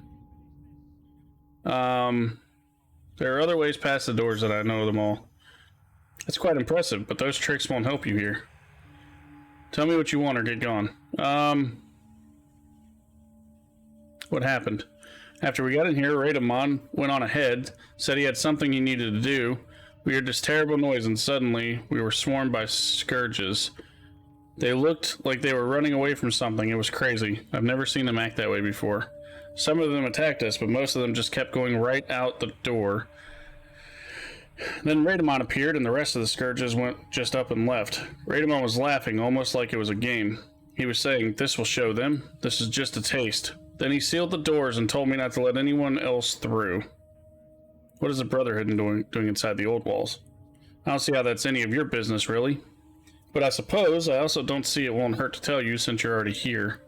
There are other ways past the doors that I know them all. That's quite impressive, but those tricks won't help you here. Tell me what you want or get gone. What happened? After we got in here, Radamon went on ahead, said he had something he needed to do. We heard this terrible noise and suddenly we were swarmed by scourges. They looked like they were running away from something. It was crazy. I've never seen them act that way before. Some of them attacked us, but most of them just kept going right out the door. Then Radamon appeared and the rest of the scourges went just up and left. Radamon was laughing, almost like it was a game. He was saying, "This will show them. This is just a taste." Then he sealed the doors and told me not to let anyone else through. What is the Brotherhood doing inside the old walls? I don't see how that's any of your business, really. But I suppose I also don't see it won't hurt to tell you since you're already here.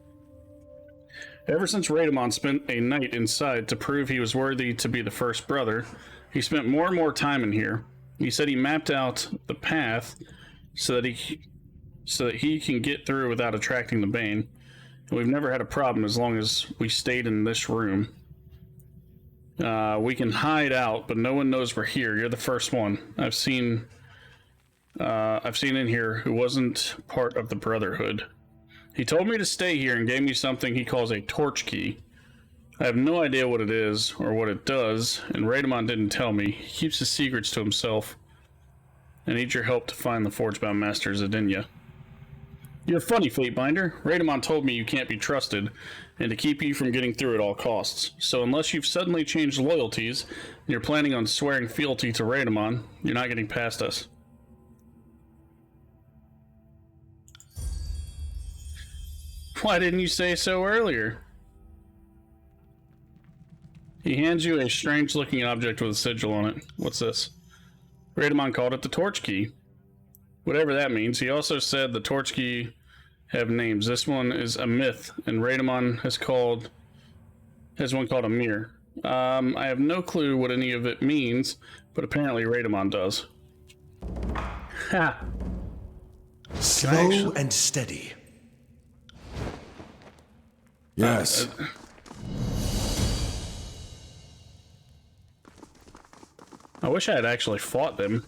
Ever since Radamon spent a night inside to prove he was worthy to be the first brother, he spent more and more time in here. He said he mapped out the path so that he can get through without attracting the Bane. And we've never had a problem as long as we stayed in this room. We can hide out, but no one knows we're here. You're the first one I've seen in here who wasn't part of the Brotherhood. He told me to stay here and gave me something he calls a torch key. I have no idea what it is or what it does, and Radamon didn't tell me. He keeps his secrets to himself. I need your help to find the Forgebound Master Zedinia. You're funny, Fatebinder. Radamon told me you can't be trusted, and to keep you from getting through at all costs. So unless you've suddenly changed loyalties, and you're planning on swearing fealty to Radamon, you're not getting past us. Why didn't you say so earlier? He hands you a strange-looking object with a sigil on it. What's this? Radamon called it the torch key. Whatever that means. He also said the torch key have names. This one is a myth, and Radamon has one called a mirror. I have no clue what any of it means, but apparently Radamon does. Ha! Slow and steady. Yes. I wish I had actually fought them.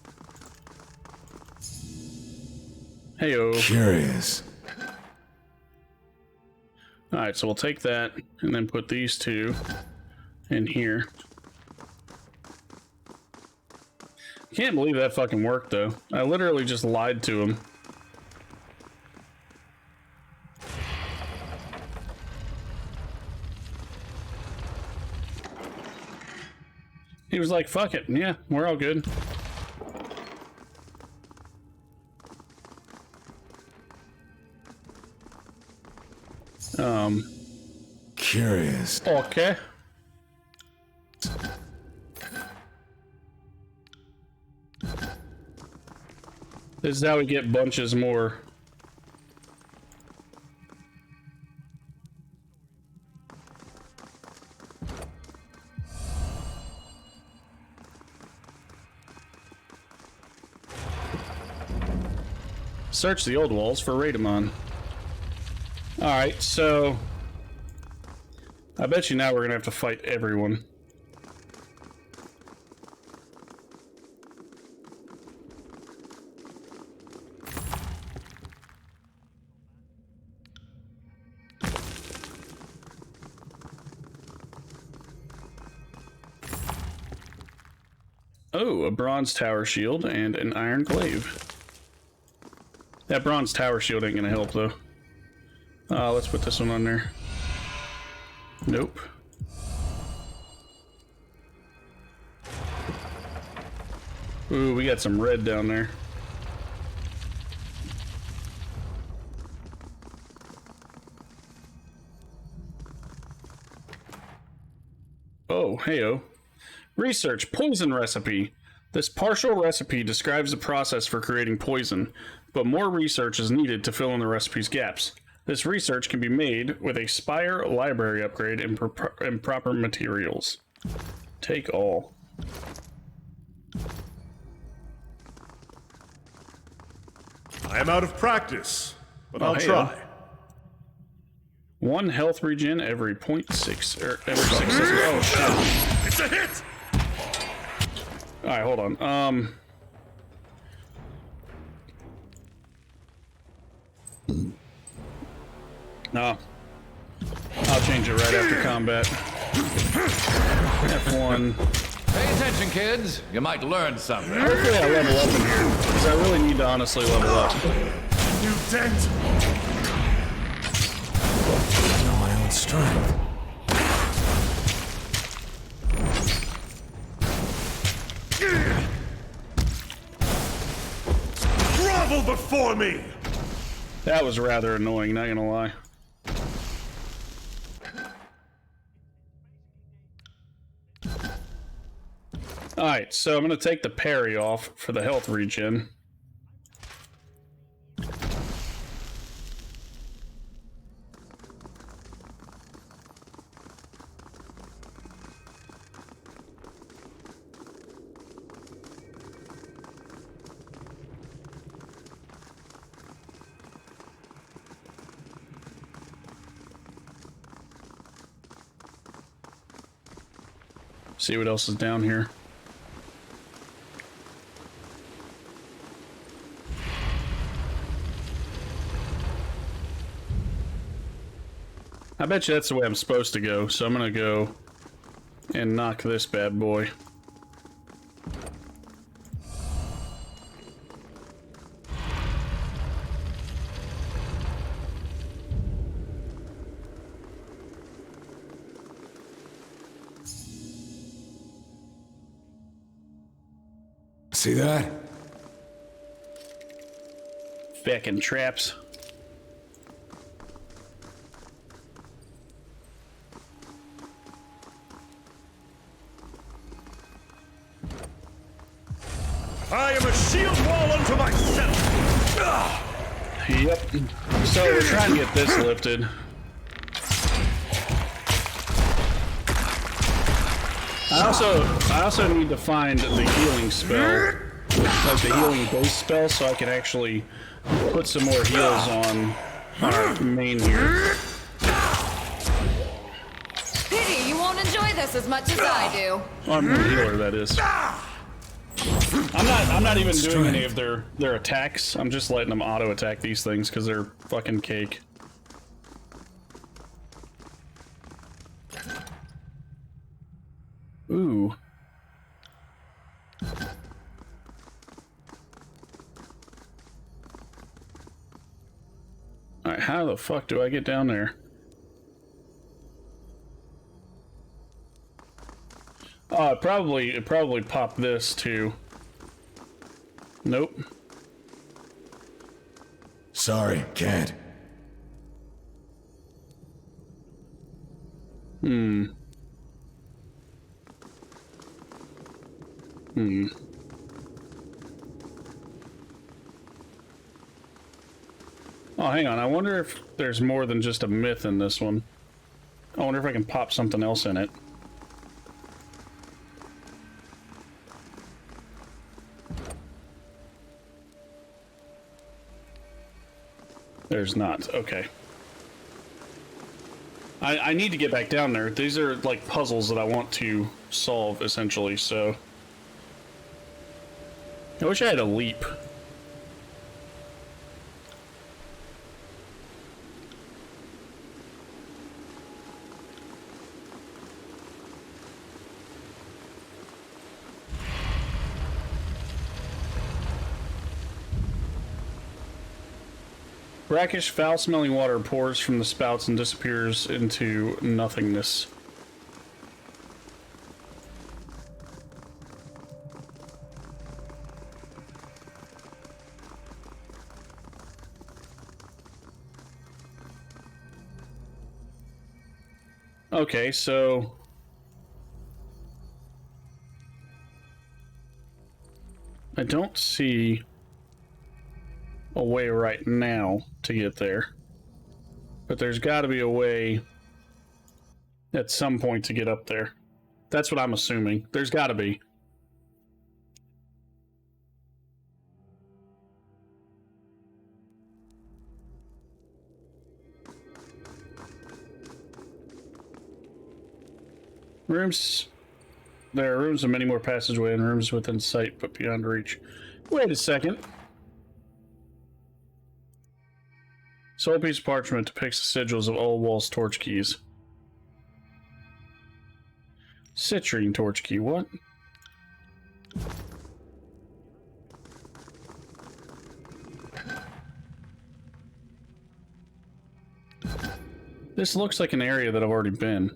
Heyo. Curious. Alright, so we'll take that and then put these two in here. Can't believe that fucking worked, though. I literally just lied to him. He was like, fuck it. Yeah, we're all good. Curious. Okay. This is how we get bunches more. Search the old walls for Radamon. Alright, so I bet you now we're gonna have to fight everyone. Oh, a bronze tower shield and an iron glaive. That bronze tower shield ain't gonna help though. Let's put this one on there. Nope. Ooh, we got some red down there. Oh, heyo. Research poison recipe. This partial recipe describes the process for creating poison, but more research is needed to fill in the recipe's gaps. This research can be made with a Spire library upgrade and proper materials. Take all. I am out of practice, but Oh, I'll hey, try. 1 health regen every 0.6 or every 6 seconds. Oh shit! It's a hit. All right, hold on. No, I'll change it right after combat. F1. Pay attention, kids. You might learn something. Hopefully I level up in here, because I really need to honestly level up. New dent. I know my own strength. Grovel before me. That was rather annoying, not gonna lie. Alright, so I'm gonna take the parry off for the health regen. See what else is down here. I bet you that's the way I'm supposed to go, so I'm gonna go and knock this bad boy. See that? Feckin' traps. I am a shield wall unto myself. Yep. So we're trying to get this lifted. I also need to find the healing spell, like the healing base spell, so I can actually put some more heals on our main here. Pity you won't enjoy this as much as I do. Our main healer, that is. I'm not even doing any of their attacks. I'm just letting them auto attack these things because they're fucking cake. Ooh. Alright, how the fuck do I get down there? Oh, it probably popped this too. Nope. Sorry, can't. Oh, hang on. I wonder if there's more than just a myth in this one. I wonder if I can pop something else in it. There's not. Okay. I need to get back down there. These are like puzzles that I want to solve, essentially, so... I wish I had a leap. Brackish, foul-smelling water pours from the spouts and disappears into nothingness. Okay, so... I don't see a way right now to get there. But there's got to be a way at some point to get up there. That's what I'm assuming. There's got to be. Rooms. There are rooms and many more passageway and rooms within sight but beyond reach. Wait a second. Sold piece of parchment depicts the sigils of all walls' torch keys. Citrine torch key, what? This looks like an area that I've already been.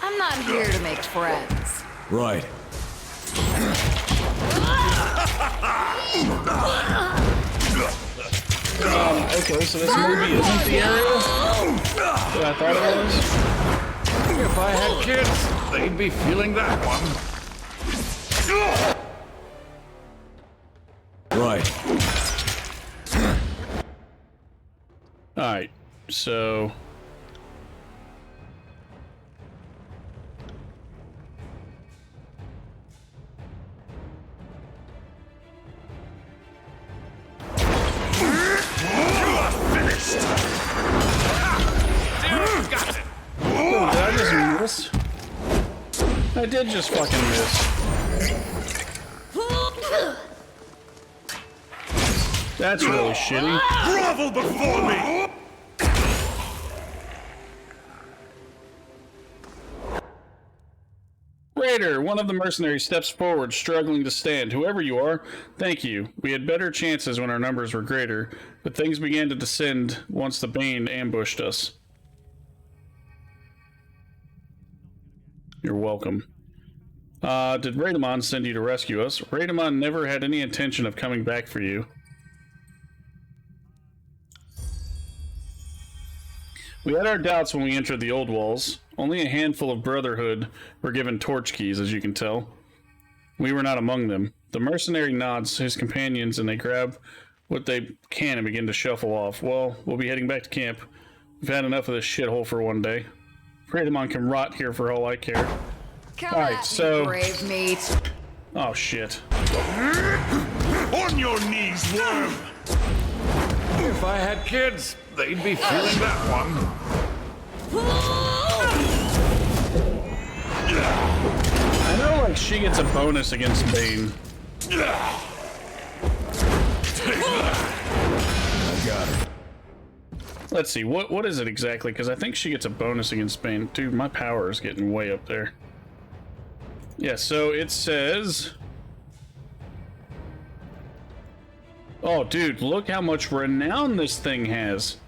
I'm not here to make friends. Right. Okay, so this maybe isn't the area that I thought it was. If I had kids, they'd be feeling that one. Right. Alright, so... Oh, did I just miss? I did just fucking miss. That's really shitty. Grovel before me! Raider, one of the mercenaries steps forward, struggling to stand. Whoever you are, thank you. We had better chances when our numbers were greater, but things began to descend once the Bane ambushed us. You're welcome. Did Raidamon send you to rescue us? Raidamon never had any intention of coming back for you. We had our doubts when we entered the old walls. Only a handful of Brotherhood were given torch keys, as you can tell. We were not among them. The mercenary nods his companions and they grab what they can and begin to shuffle off. Well, we'll be heading back to camp. We've had enough of this shithole for one day. Raidamon can rot here for all I care. Alright, so... brave meat. Oh, shit. On your knees, worm! If I had kids, they'd be feeling that one. I know, like, she gets a bonus against Bane. I got her. Let's see, what is it exactly? Because I think she gets a bonus against Bane. Dude, my power is getting way up there. Yeah, so it says... Oh, dude, look how much renown this thing has.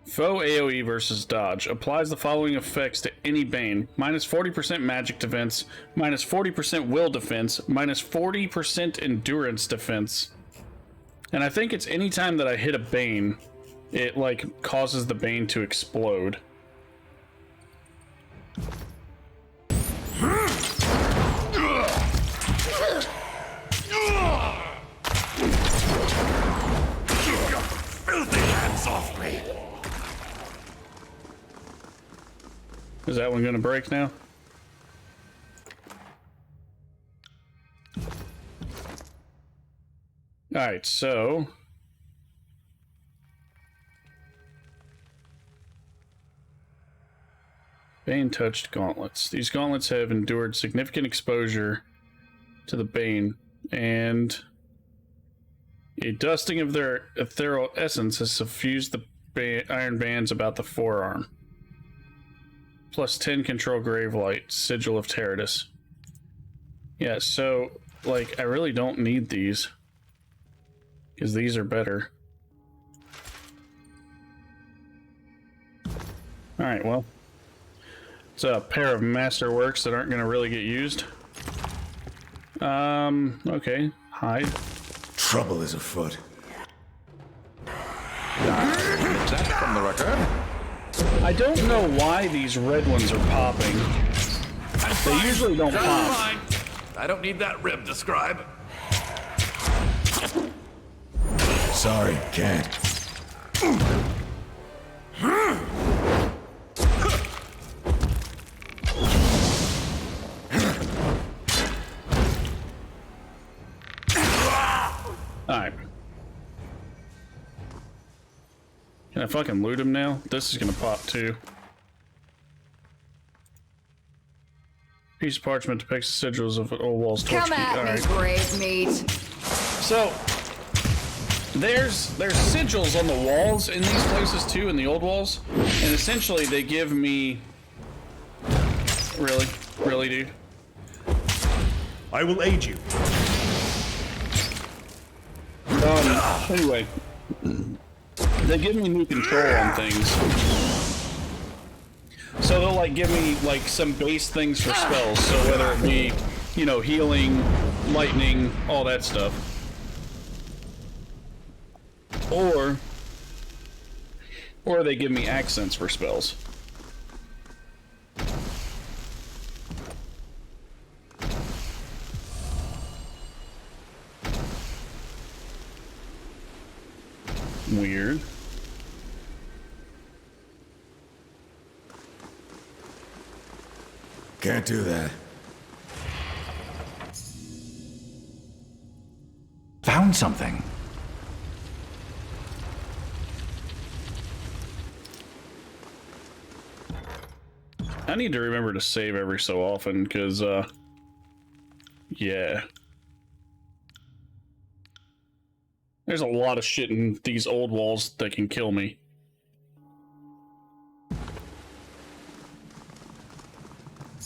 Foe AoE versus dodge. Applies the following effects to any Bane. Minus 40% magic defense, minus 40% will defense, minus 40% endurance defense. And I think it's any time that I hit a Bane, it, like, causes the Bane to explode. Keep your filthy hands off me! Is that one gonna break now? Alright, so... Bane-touched gauntlets. These gauntlets have endured significant exposure to the Bane, and a dusting of their ethereal essence has suffused the iron bands about the forearm. Plus 10 control grave light, sigil of Teradus. Yeah, so, like, I really don't need these. Because these are better. Alright, well. It's a pair of masterworks that aren't going to really get used. Okay. Hide. Trouble is afoot. That's from the record. I don't know why these red ones are popping. They usually don't pop. Fine. I don't need that rib to scribe. Sorry, can't. Alright. Can I fucking loot him now? This is gonna pop too. Piece of parchment depicts the sigils of old walls. Come at me, brave meat. So, there's sigils on the walls in these places too, in the old walls, and essentially they give me... Really, dude? I will aid you. Anyway, they give me new control on things. So they'll like give me like some base things for spells. So whether it be, you know, healing, lightning, all that stuff. Or they give me accents for spells. Weird. Can't do that. Found something. I need to remember to save every so often, because, yeah. There's a lot of shit in these old walls that can kill me.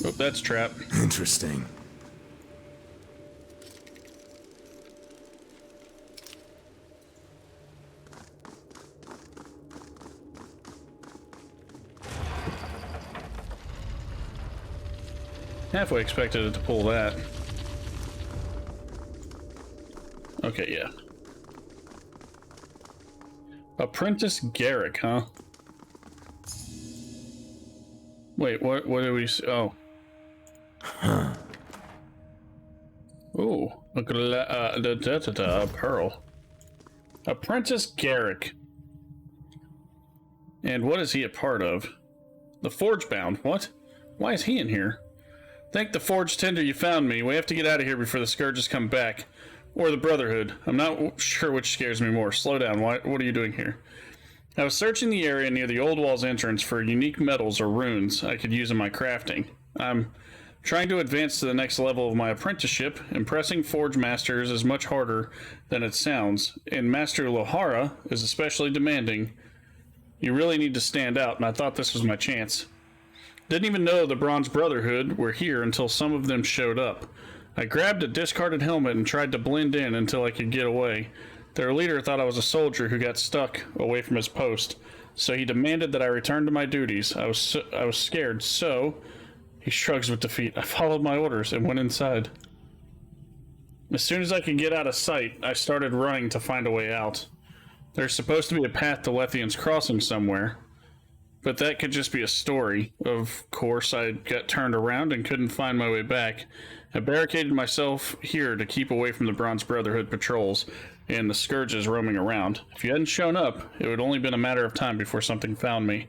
Oh, that's trap. Interesting. Halfway expected it to pull that. Okay, yeah. Apprentice Garrick, huh? Wait, what did we see? Oh. Huh. Ooh, a pearl. Apprentice Garrick. And what is he a part of? The Forgebound. What? Why is he in here? Thank the Forge Tender you found me. We have to get out of here before the Scourges come back. Or the Brotherhood. I'm not sure which scares me more. Slow down. What are you doing here? I was searching the area near the old wall's entrance for unique metals or runes I could use in my crafting. I'm trying to advance to the next level of my apprenticeship. Impressing Forge Masters is much harder than it sounds, and Master Lohara is especially demanding. You really need to stand out, and I thought this was my chance. Didn't even know the Bronze Brotherhood were here until some of them showed up. I grabbed a discarded helmet and tried to blend in until I could get away. Their leader thought I was a soldier who got stuck away from his post, so he demanded that I return to my duties. I was scared, so... He shrugs with defeat. I followed my orders and went inside. As soon as I could get out of sight, I started running to find a way out. There's supposed to be a path to Lethian's Crossing somewhere, but that could just be a story. Of course, I got turned around and couldn't find my way back. I barricaded myself here to keep away from the Bronze Brotherhood patrols and the Scourges roaming around. If you hadn't shown up, it would only been a matter of time before something found me.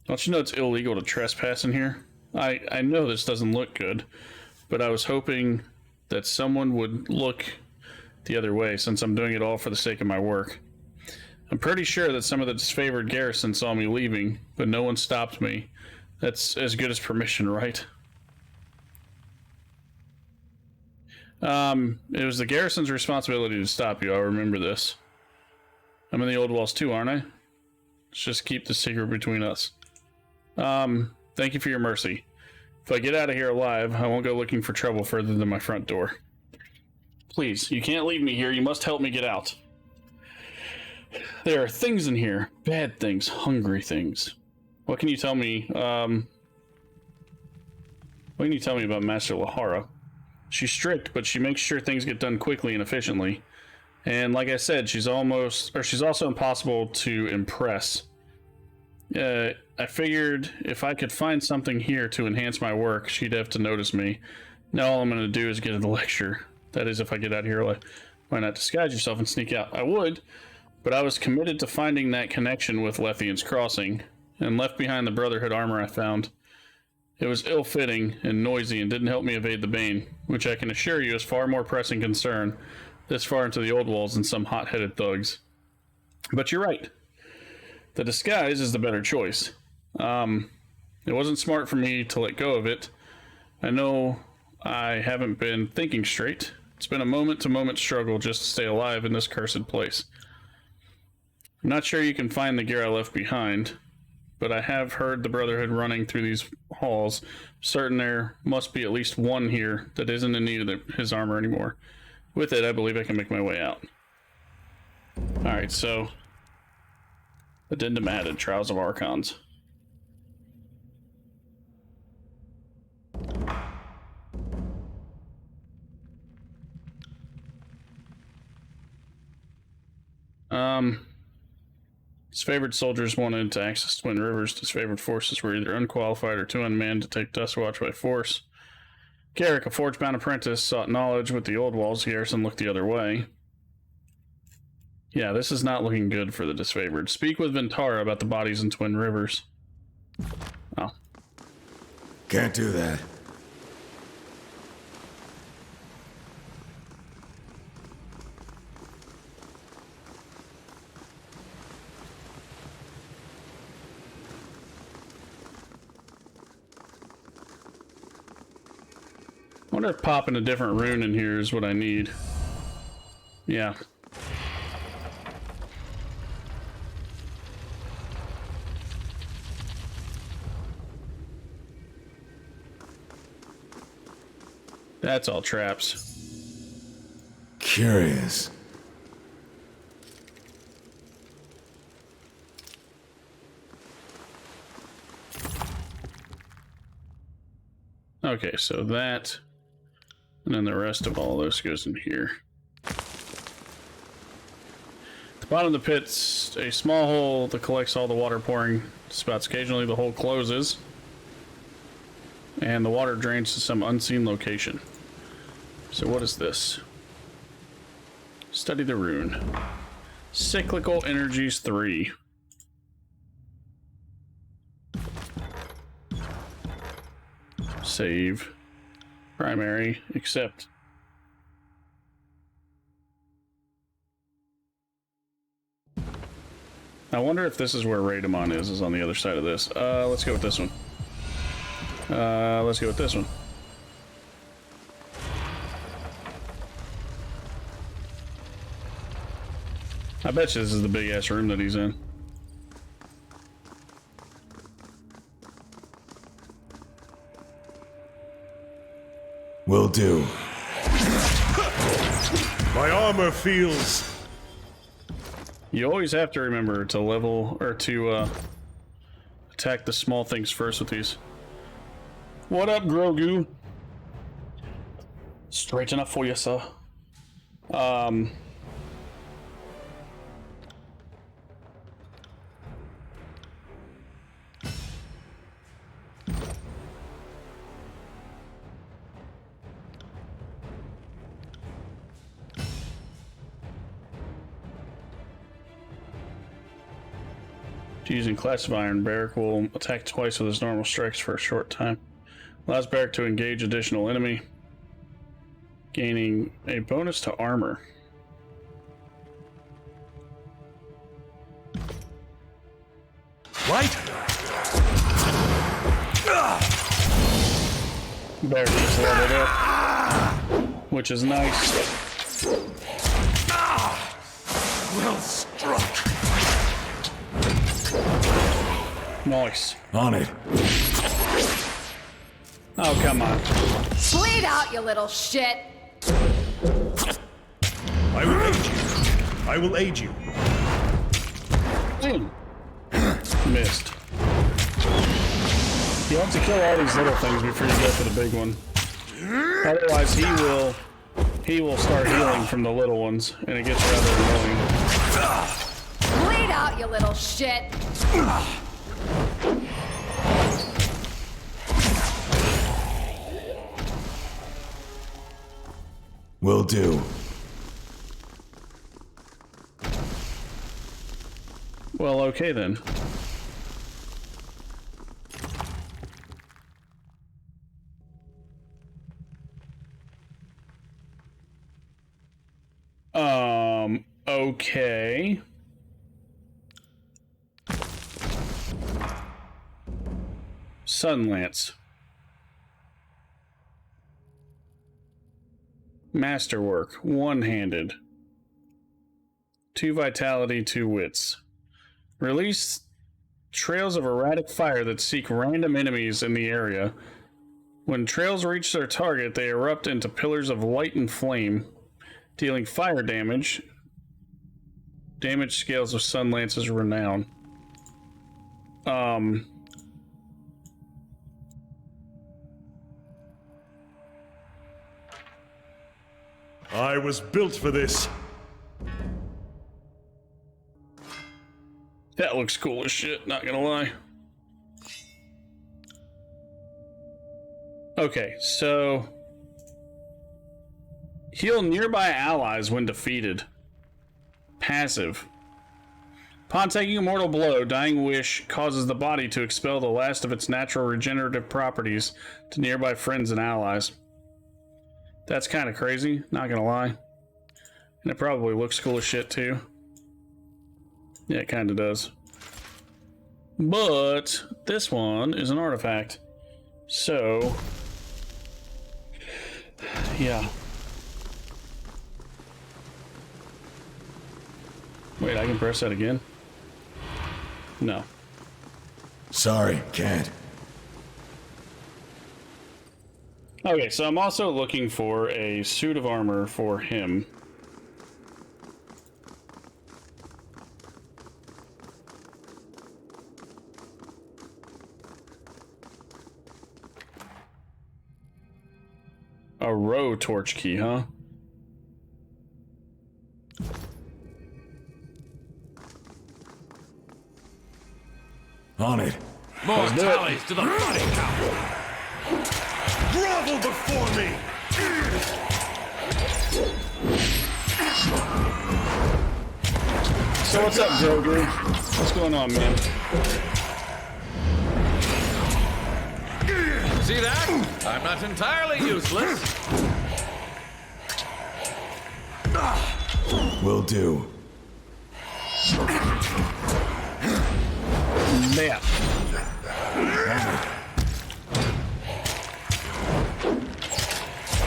Don't you know it's illegal to trespass in here? I know this doesn't look good, but I was hoping that someone would look the other way since I'm doing it all for the sake of my work. I'm pretty sure that some of the disfavored garrison saw me leaving, but no one stopped me. That's as good as permission, right? It was the garrison's responsibility to stop you. I remember this. I'm in the old walls too, aren't I? Let's just keep the secret between us. Thank you for your mercy. If I get out of here alive, I won't go looking for trouble further than my front door. Please, you can't leave me here. You must help me get out. There are things in here. Bad things. Hungry things. What can you tell me, what can you tell me about Master Lohara? She's strict, but she makes sure things get done quickly and efficiently. And like I said, she's also impossible to impress. I figured if I could find something here to enhance my work, she'd have to notice me. Now all I'm going to do is get a lecture. That is, if I get out here, like, why not disguise yourself and sneak out? I would, But I was committed to finding that connection with Lethian's Crossing, and left behind the Brotherhood armor I found. It was ill-fitting and noisy and didn't help me evade the Bane, which I can assure you is far more pressing concern this far into the old walls than some hot-headed thugs. But you're right. The disguise is the better choice. It wasn't smart for me to let go of it. I know I haven't been thinking straight. It's been a moment-to-moment struggle just to stay alive in this cursed place. I'm not sure you can find the gear I left behind, but I have heard the Brotherhood running through these halls. Certain there must be at least one here that isn't in need of his armor anymore. With it, I believe I can make my way out. Alright, so... Addendum added, Trials of Archons. Disfavored soldiers wanted to access Twin Rivers. Disfavored forces were either unqualified or too unmanned to take Dustwatch by force. Garrick, a forge-bound apprentice, sought knowledge with the old walls. Garrison looked the other way. Yeah, this is not looking good for the disfavored. Speak with Ventara about the bodies in Twin Rivers. Oh. Can't do that. I wonder if popping a different rune in here is what I need. Yeah. That's all traps. Curious. Okay, so that, and then the rest of all this goes in here. At the bottom of the pit's a small hole that collects all the water pouring spouts. Occasionally the hole closes, and the water drains to some unseen location. So what is this? Study the rune. Cyclical Energies 3. Save. Primary. Accept. I wonder if this is where Raidamon is on the other side of this. Let's go with this one. Let's go with this one. I bet you this is the big ass room that he's in. Will do. My armor feels... You always have to remember to level, or to, attack the small things first with these. What up, Grogu? Straight enough for you, sir. Using Class of Iron, Barrack will attack twice with his normal strikes for a short time. Allows Barrack to engage additional enemy, gaining a bonus to armor. What? Barrack just leveled up, which is nice. Well struck. Nice. On it. Oh, come on. Bleed out, you little shit! I will aid you. I will aid you. Missed. You have to kill all these little things before you go for the big one. Otherwise, he will start healing from the little ones, and it gets rather annoying. Bleed out, you little shit! Will do. Okay then. Okay. Sunlance. Masterwork. One-handed. 2 vitality, 2 wits. Release trails of erratic fire that seek random enemies in the area. When trails reach their target, they erupt into pillars of light and flame, dealing fire damage. Damage scales of Sunlance's renown. I was built for this. That looks cool as shit, not gonna lie. Okay, so... heal nearby allies when defeated. Passive. Upon taking a mortal blow, Dying Wish causes the body to expel the last of its natural regenerative properties to nearby friends and allies. That's kind of crazy, not gonna lie. And it probably looks cool as shit too. Yeah, it kind of does. But this one is an artifact. So... yeah. Wait, I can press that again? No. Sorry, can't. Okay, so I'm also looking for a suit of armor for him. A row torch key, huh? On it. More tallies to the body count. Grovel before me! So what's up, Grogu? What's going on, man? See that? I'm not entirely useless. Will do. Man.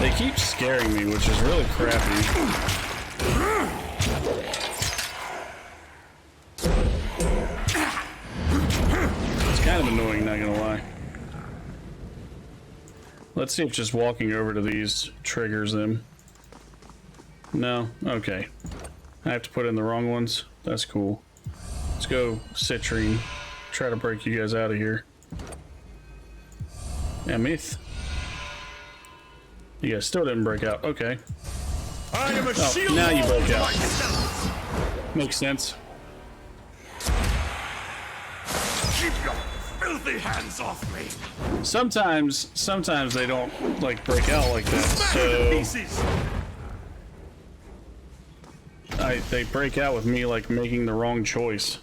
They keep scaring me, which is really crappy. It's kind of annoying, not gonna lie. Let's see if just walking over to these triggers them. No? Okay. I have to put in the wrong ones? That's cool. Let's go Citrine. Try to break you guys out of here. Amith. You guys still didn't break out. Okay. I am a shield. Now you broke out. Makes sense. Keep your filthy hands off me. Sometimes they don't like break out like that. So they break out with me like making the wrong choice.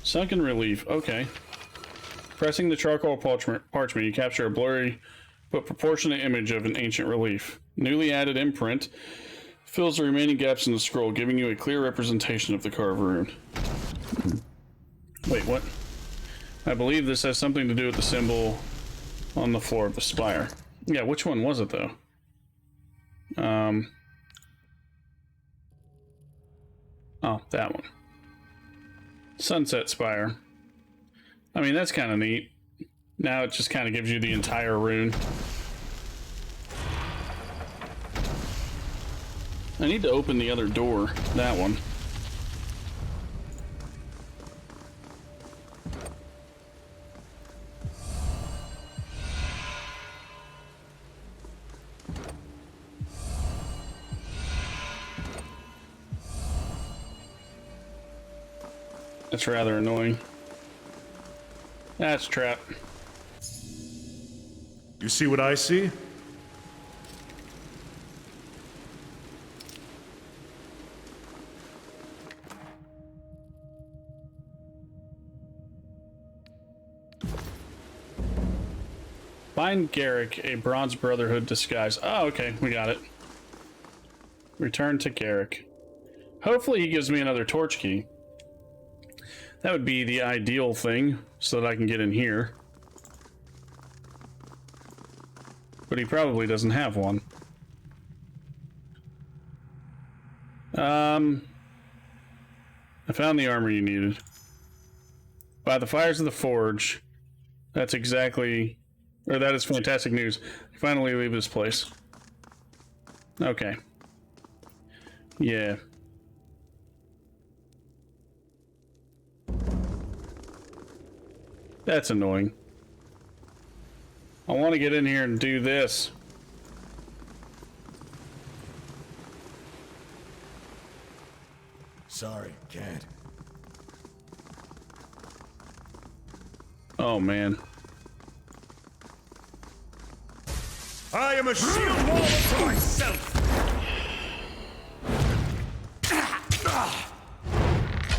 Sunken relief. Okay. Pressing the charcoal parchment, you capture a blurry but proportionate image of an ancient relief. Newly added imprint fills the remaining gaps in the scroll, giving you a clear representation of the carved rune. Wait, what? I believe this has something to do with the symbol on the floor of the spire. Yeah, which one was it, though? Oh, that one. Sunset Spire. I mean, that's kind of neat. Now it just kind of gives you the entire rune. I need to open the other door. That one. That's rather annoying. That's a trap. You see what I see? Find Garrick, a Bronze Brotherhood disguise. Oh, okay, we got it. Return to Garrick. Hopefully he gives me another torch key. That would be the ideal thing, so that I can get in here. But he probably doesn't have one. I found the armor you needed. By the fires of the forge. That's exactly... Or that is fantastic news. You finally leave this place. Okay. Yeah. That's annoying. I want to get in here and do this. Sorry, can't. Oh, man. I am a shield wall to myself!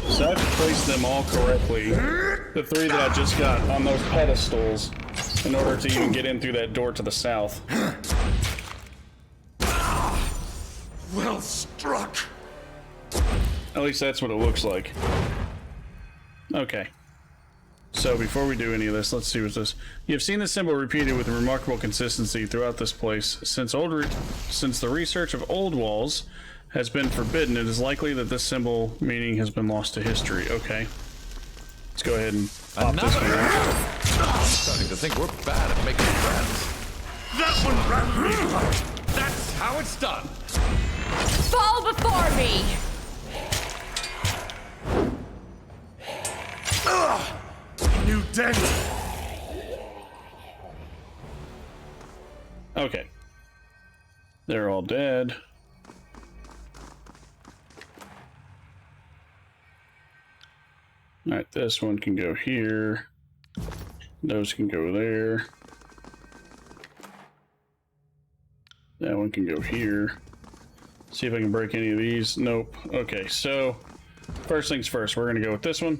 So I've placed them all correctly. The 3 that I just got on those pedestals in order to even get in through that door to the south. Well struck! At least that's what it looks like. Okay. So before we do any of this, let's see what's this. You have seen this symbol repeated with remarkable consistency throughout this place. Since the research of old walls has been forbidden, it is likely that this symbol meaning has been lost to history. Okay. Let's go ahead and pop this one. I'm starting to think we're bad at making friends. That one wrapped me up! That's how it's done! Fall before me! New dent! Okay. They're all dead. Alright, this one can go here. Those can go there. That one can go here. See if I can break any of these. Nope. Okay, so first things first, we're gonna go with this one.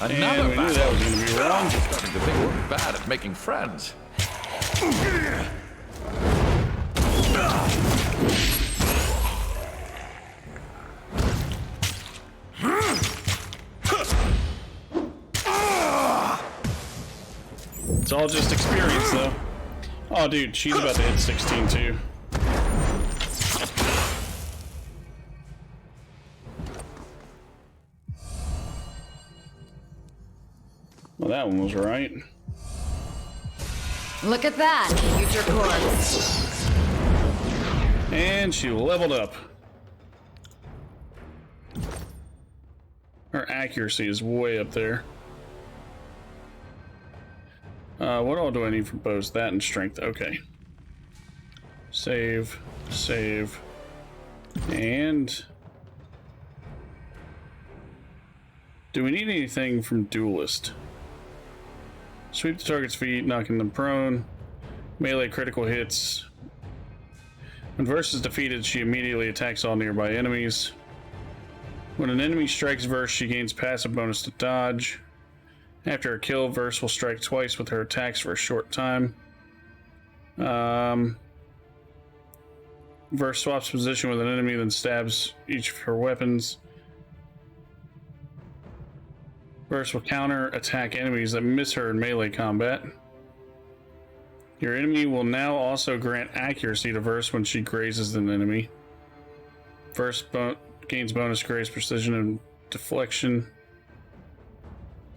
Another and we knew that was gonna be wrong. I'm starting to think we're bad at making friends. It's all just experience, though. Oh, dude, she's about to hit 16, too. Well, that one was right. Look at that, future corpse. And she leveled up. Her accuracy is way up there. What all do I need for bows? That and strength. Okay. Save. Save. And... do we need anything from Duelist? Sweep the target's feet, knocking them prone. Melee critical hits. When Verse is defeated, she immediately attacks all nearby enemies. When an enemy strikes Verse, she gains passive bonus to dodge. After a kill, Verse will strike twice with her attacks for a short time. Verse swaps position with an enemy, then stabs each of her weapons. Verse will counter attack enemies that miss her in melee combat. Your enemy will now also grant accuracy to Verse when she grazes an enemy. Verse gains bonus graze, precision, and deflection.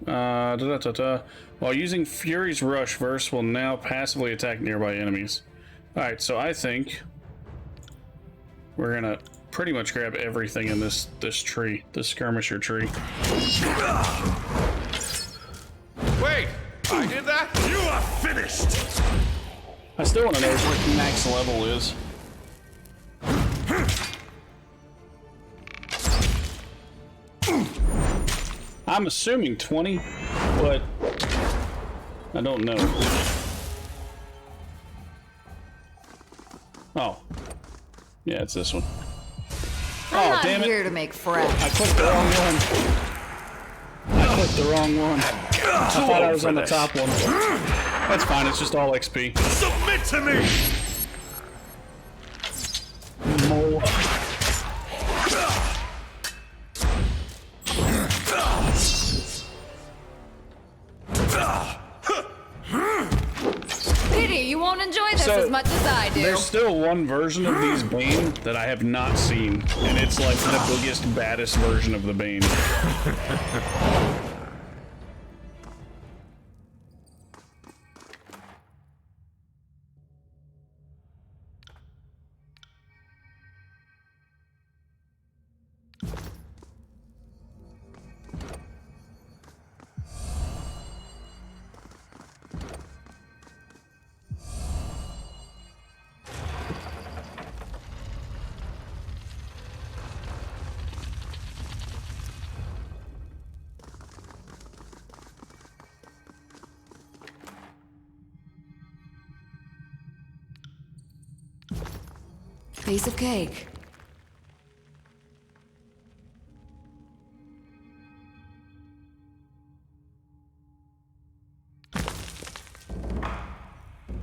While using Fury's Rush, Verse will now passively attack nearby enemies. Alright, so I think we're gonna pretty much grab everything in this tree, this skirmisher tree. Wait! I did that? You are finished! I still want to know what max level is. I'm assuming 20, but I don't know. Oh. Yeah, it's this one. I'm not damn it. here to make friends. I clicked the wrong one. I thought I was on the top one. That's fine, it's just all XP. Submit to me! More. Pity you won't enjoy this as much as I do. There's still one version of these Bane that I have not seen, and it's like the biggest, baddest version of the Bane. Piece of cake.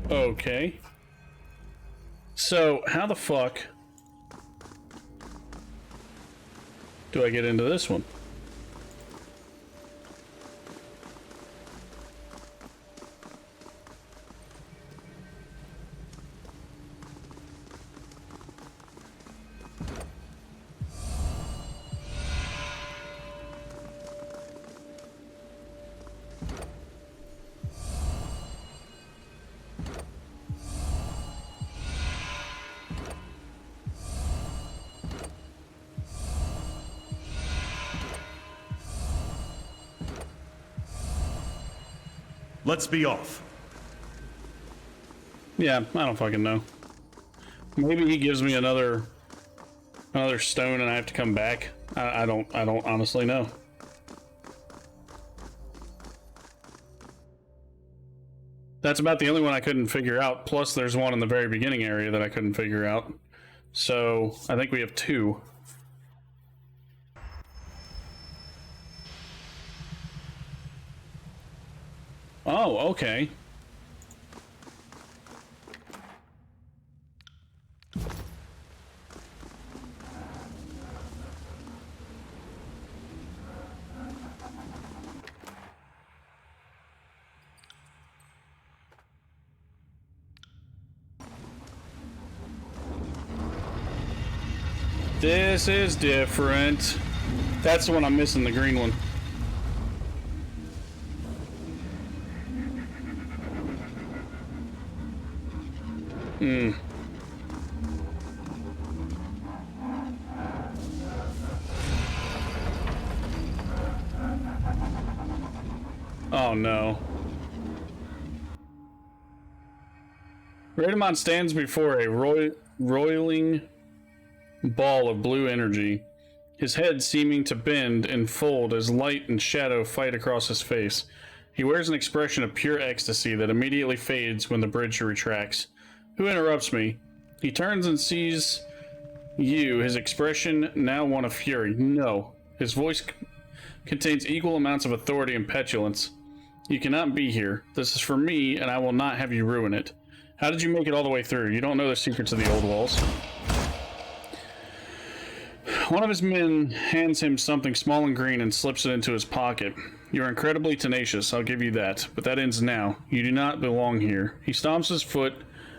Okay. So, how the fuck do I get into this one? Let's be off. Yeah, I don't fucking know. Maybe he gives me another stone and I have to come back. I don't honestly know. That's about the only one I couldn't figure out. Plus there's one in the very beginning area that I couldn't figure out. So I think we have two. Oh, okay. This is different. That's the one I'm missing, the green one. Oh no. Radamon stands before a roiling ball of blue energy, his head seeming to bend and fold as light and shadow fight across his face. He wears an expression of pure ecstasy that immediately fades when the bridge retracts. Who interrupts me? He turns and sees you, his expression now one of fury. No. His voice contains equal amounts of authority and petulance. You cannot be here. This is for me, and I will not have you ruin it. How did you make it all the way through? You don't know the secrets of the old walls. One of his men hands him something small and green and slips it into his pocket. You're incredibly tenacious, I'll give you that, but that ends now. You do not belong here. He stomps his foot,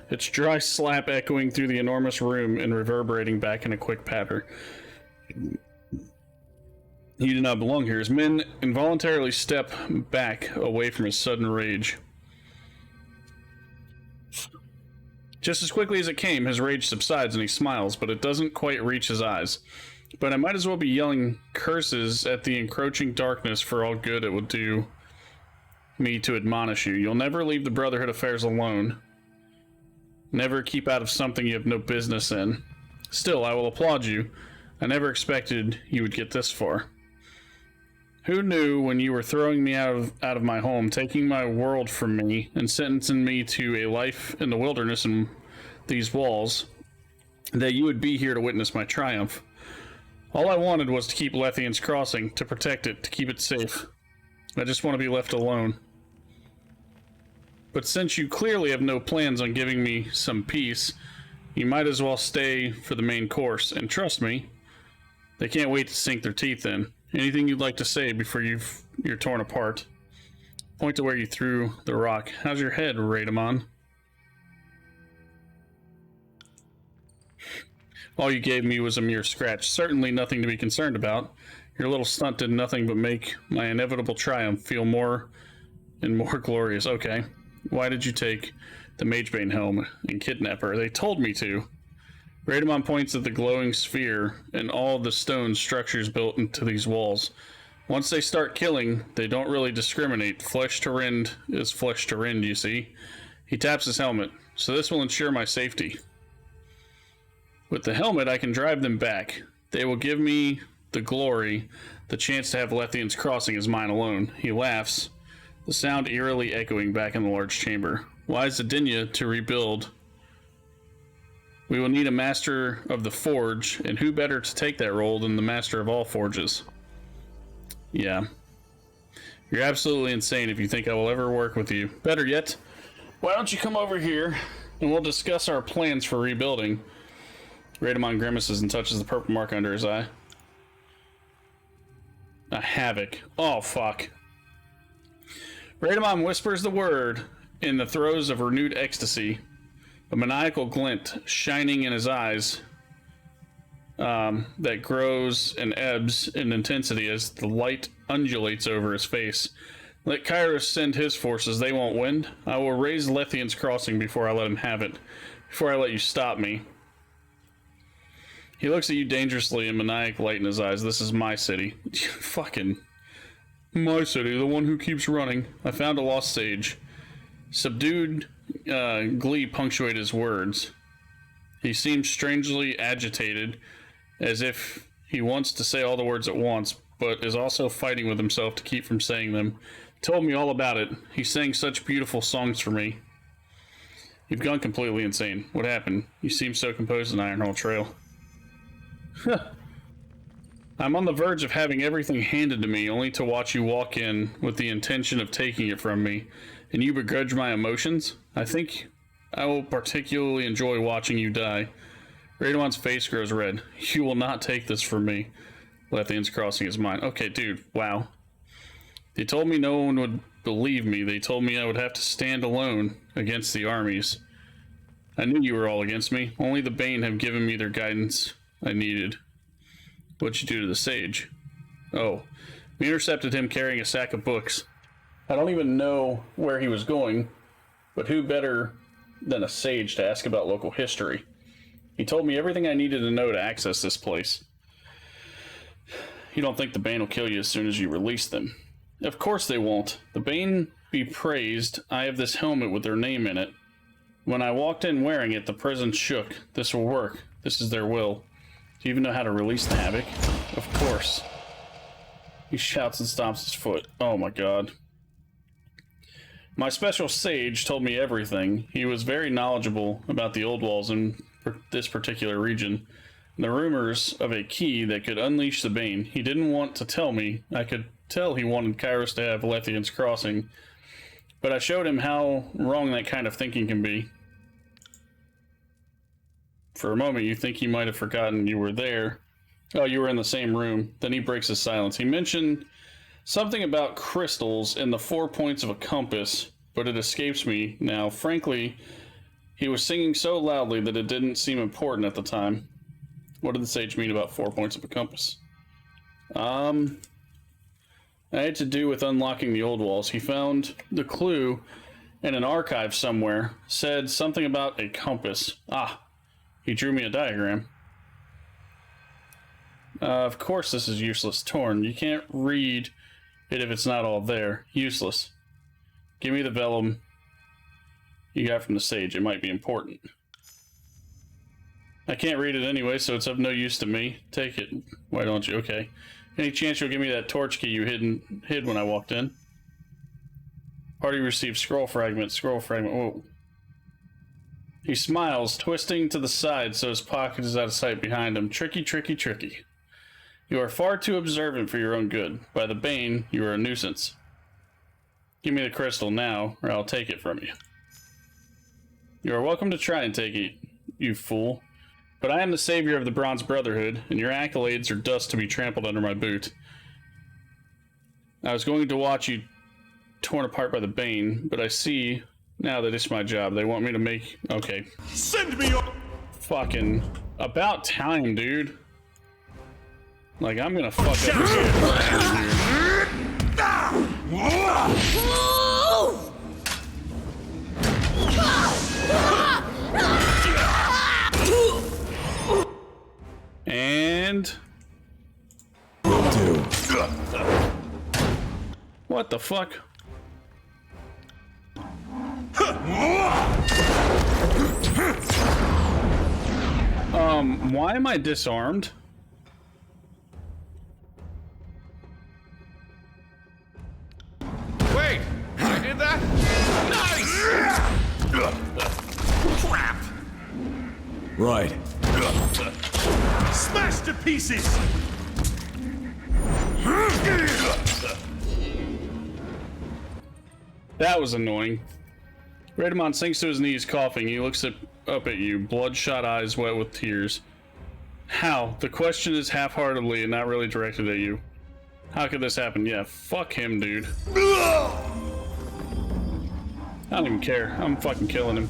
its dry slap echoing through the enormous room and reverberating back in a quick patter. You do not belong here. His men involuntarily step back away from his sudden rage. Just as quickly as it came, his rage subsides and he smiles, but it doesn't quite reach his eyes. But I might as well be yelling curses at the encroaching darkness for all good it would do me to admonish you. You'll never leave the Brotherhood affairs alone. Never keep out of something you have no business in. Still, I will applaud you. I never expected you would get this far. Who knew when you were throwing me out of my home, taking my world from me, and sentencing me to a life in the wilderness and these walls, that you would be here to witness my triumph? All I wanted was to keep Lethian's Crossing, to protect it, to keep it safe. I just want to be left alone. but since you clearly have no plans on giving me some peace, you might as well stay for the main course. And trust me, they can't wait to sink their teeth in. Anything you'd like to say before you're torn apart? Point to where you threw the rock. How's your head, Radamon? All you gave me was a mere scratch. Certainly nothing to be concerned about. Your little stunt did nothing but make my inevitable triumph feel more and more glorious. Okay. Why did you take the Magebane helm and kidnap her? They told me to. Radamon points at the glowing sphere and all the stone structures built into these walls. Once they start killing, they don't really discriminate. Flesh to rend is flesh to rend, you see. He taps his helmet. So this will ensure my safety. With the helmet, I can drive them back. They will give me the glory, the chance to have Lethian's Crossing as mine alone. He laughs, the sound eerily echoing back in the large chamber. Why is Zedinia to rebuild? We will need a master of the forge, and who better to take that role than the master of all forges? Yeah. You're absolutely insane if you think I will ever work with you. Better yet, why don't you come over here, and we'll discuss our plans for rebuilding. Radamon grimaces and touches the purple mark under his eye. A havoc. Oh, fuck. Radamon whispers the word in the throes of renewed ecstasy, a maniacal glint shining in his eyes that grows and ebbs in intensity as the light undulates over his face. Let Kairos send his forces, they won't win. I will raise Lethian's Crossing before I let him have it, before I let you stop me. He looks at you dangerously and maniac light in his eyes. This is my city. Fucking my city, the one who keeps running. I found a lost sage. Subdued glee punctuated his words. He seems strangely agitated, as if he wants to say all the words at once, but is also fighting with himself to keep from saying them. He told me all about it. He sang such beautiful songs for me. You've gone completely insane. What happened? You seem so composed in Ironhall Trail. I'm on the verge of having everything handed to me, only to watch you walk in with the intention of taking it from me, and you begrudge my emotions? I think I will particularly enjoy watching you die. Radamon's face grows red. You will not take this from me. Lethian's Crossing is mine. Okay, dude, wow. They told me no one would believe me. They told me I would have to stand alone against the armies. I knew you were all against me. Only the Bane have given me their guidance I needed. What'd you do to the sage? Oh, we intercepted him carrying a sack of books. I don't even know where he was going, but who better than a sage to ask about local history? He told me everything I needed to know to access this place. You don't think the Bane will kill you as soon as you release them? Of course they won't. The Bane be praised. I have this helmet with their name in it. When I walked in wearing it, the prison shook. This will work. This is their will. Do you even know how to release the havoc? Of course. He shouts and stomps his foot. Oh my god. My special sage told me everything. He was very knowledgeable about the old walls in this particular region. And the rumors of a key that could unleash the Bane. He didn't want to tell me. I could tell he wanted Kairos to have Lethian's Crossing. But I showed him how wrong that kind of thinking can be. For a moment, you think he might have forgotten you were there. Oh, you were in the same room. Then he breaks his silence. He mentioned something about crystals and the 4 points of a compass, but it escapes me now. Frankly, he was singing so loudly that it didn't seem important at the time. What did the sage mean about 4 points of a compass? I had to do with unlocking the old walls. He found the clue in an archive somewhere. Said something about a compass. Ah. He drew me a diagram. Of course this is useless. Torn. You can't read it if it's not all there. Useless. Give me the vellum you got from the sage. It might be important. I can't read it anyway, so it's of no use to me. Take it. Why don't you? Okay. Any chance you'll give me that torch key you hid when I walked in? Party received scroll fragment. Scroll fragment. Whoa. He smiles, twisting to the side so his pocket is out of sight behind him. Tricky, tricky, tricky. You are far too observant for your own good. By the Bane, you are a nuisance. Give me the crystal now, or I'll take it from you. You are welcome to try and take it, you fool. But I am the savior of the Bronze Brotherhood, and your accolades are dust to be trampled under my boot. I was going to watch you torn apart by the Bane, but I see now that it's my job. They want me to make... Okay. Send me your... Fucking... About time, dude. Like, I'm gonna fuck up this here. And... Will do. What the fuck? Why am I disarmed? Wait! I did that? Nice! Crap! Right. Smashed to pieces! That was annoying. Redmond sinks to his knees, coughing. He looks up at you, bloodshot eyes wet with tears. How? The question is half-heartedly and not really directed at you. How could this happen? Yeah, fuck him, dude. I don't even care. I'm fucking killing him.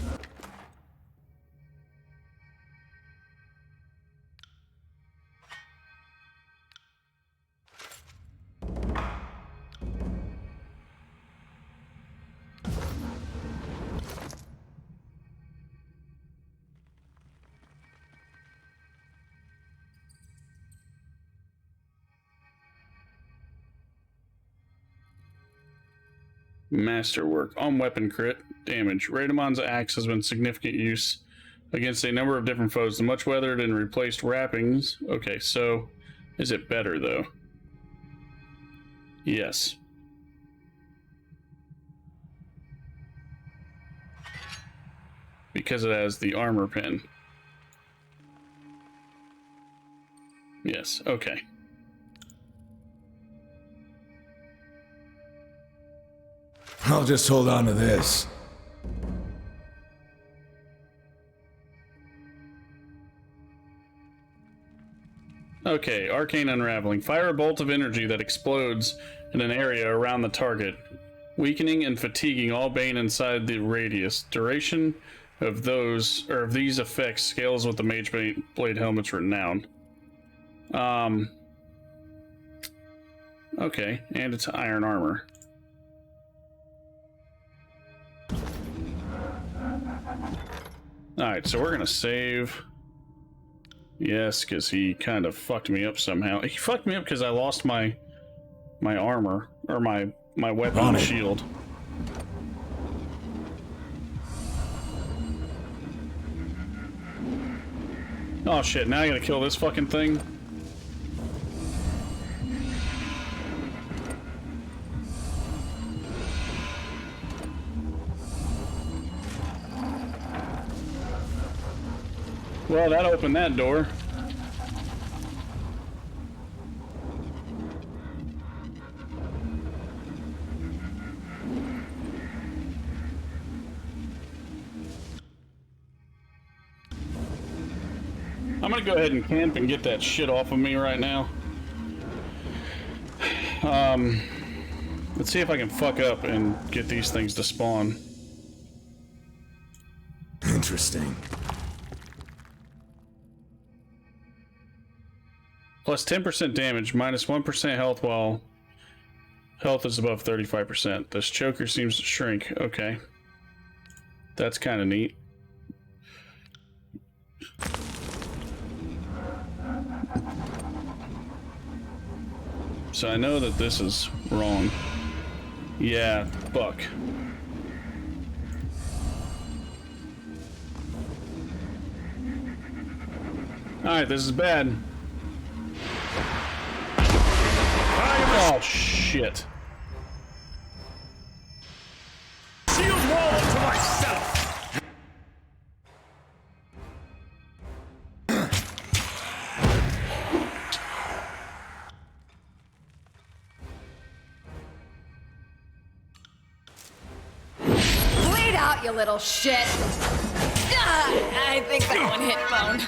Masterwork. On weapon crit. Damage. Radamon's axe has been significant use against a number of different foes. The much weathered and replaced wrappings. Okay, so is it better though? Yes. Because it has the armor pin. Yes, okay. I'll just hold on to this. Okay, arcane unraveling. Fire a bolt of energy that explodes in an area around the target, weakening and fatiguing all bane inside the radius. Duration of these effects scales with the Mage Blade Helmet's renown. Okay, and it's iron armor. Alright, so we're gonna save. Yes, because he kind of fucked me up somehow. He fucked me up because I lost my armor, or my weapon and shield. Oh shit, now I gotta kill this fucking thing? Well, that opened that door. I'm gonna go ahead and camp and get that shit off of me right now. Let's see if I can fuck up and get these things to spawn. Interesting. Plus 10% damage, minus 1% health while health is above 35%. This choker seems to shrink. Okay. That's kind of neat. So I know that this is wrong. Yeah, fuck. Alright, this is bad. Oh, shit. Shield wall to myself! Bleed out, you little shit! I think that one hit bone.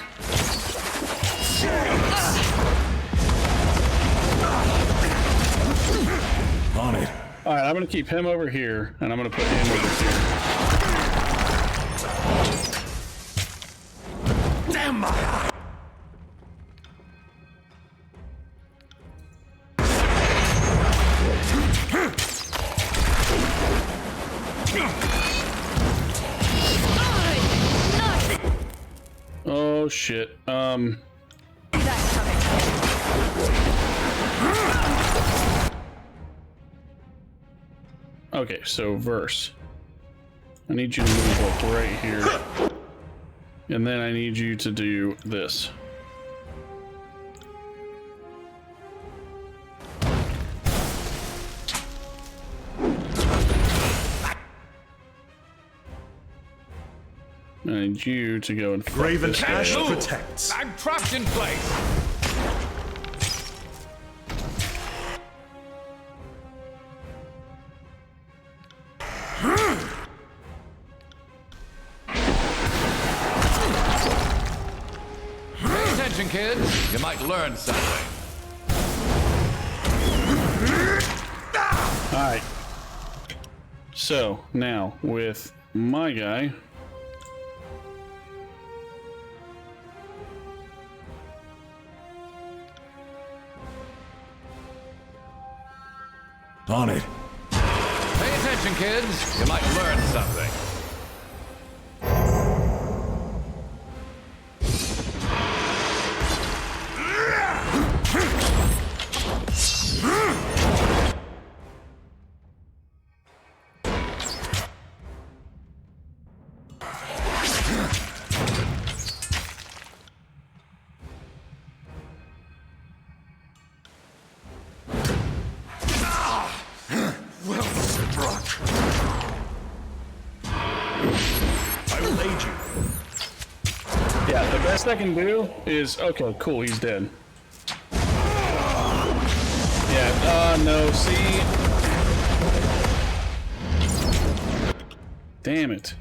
On it. Alright, I'm gonna keep him over here, and I'm gonna put him over here. Damn my eye! Oh shit. Okay, so verse. I need you to move up right here. And then I need you to do this. I need you to go and Graven this Ash guy. protects. I'm trapped in place. Pay attention, kids. You might learn something. Alright. So, now, with my guy... On it. Pay attention, kids. You might learn something. Yeah, the best I can do is... Okay, cool, he's dead. Yeah, no, see... Damn it.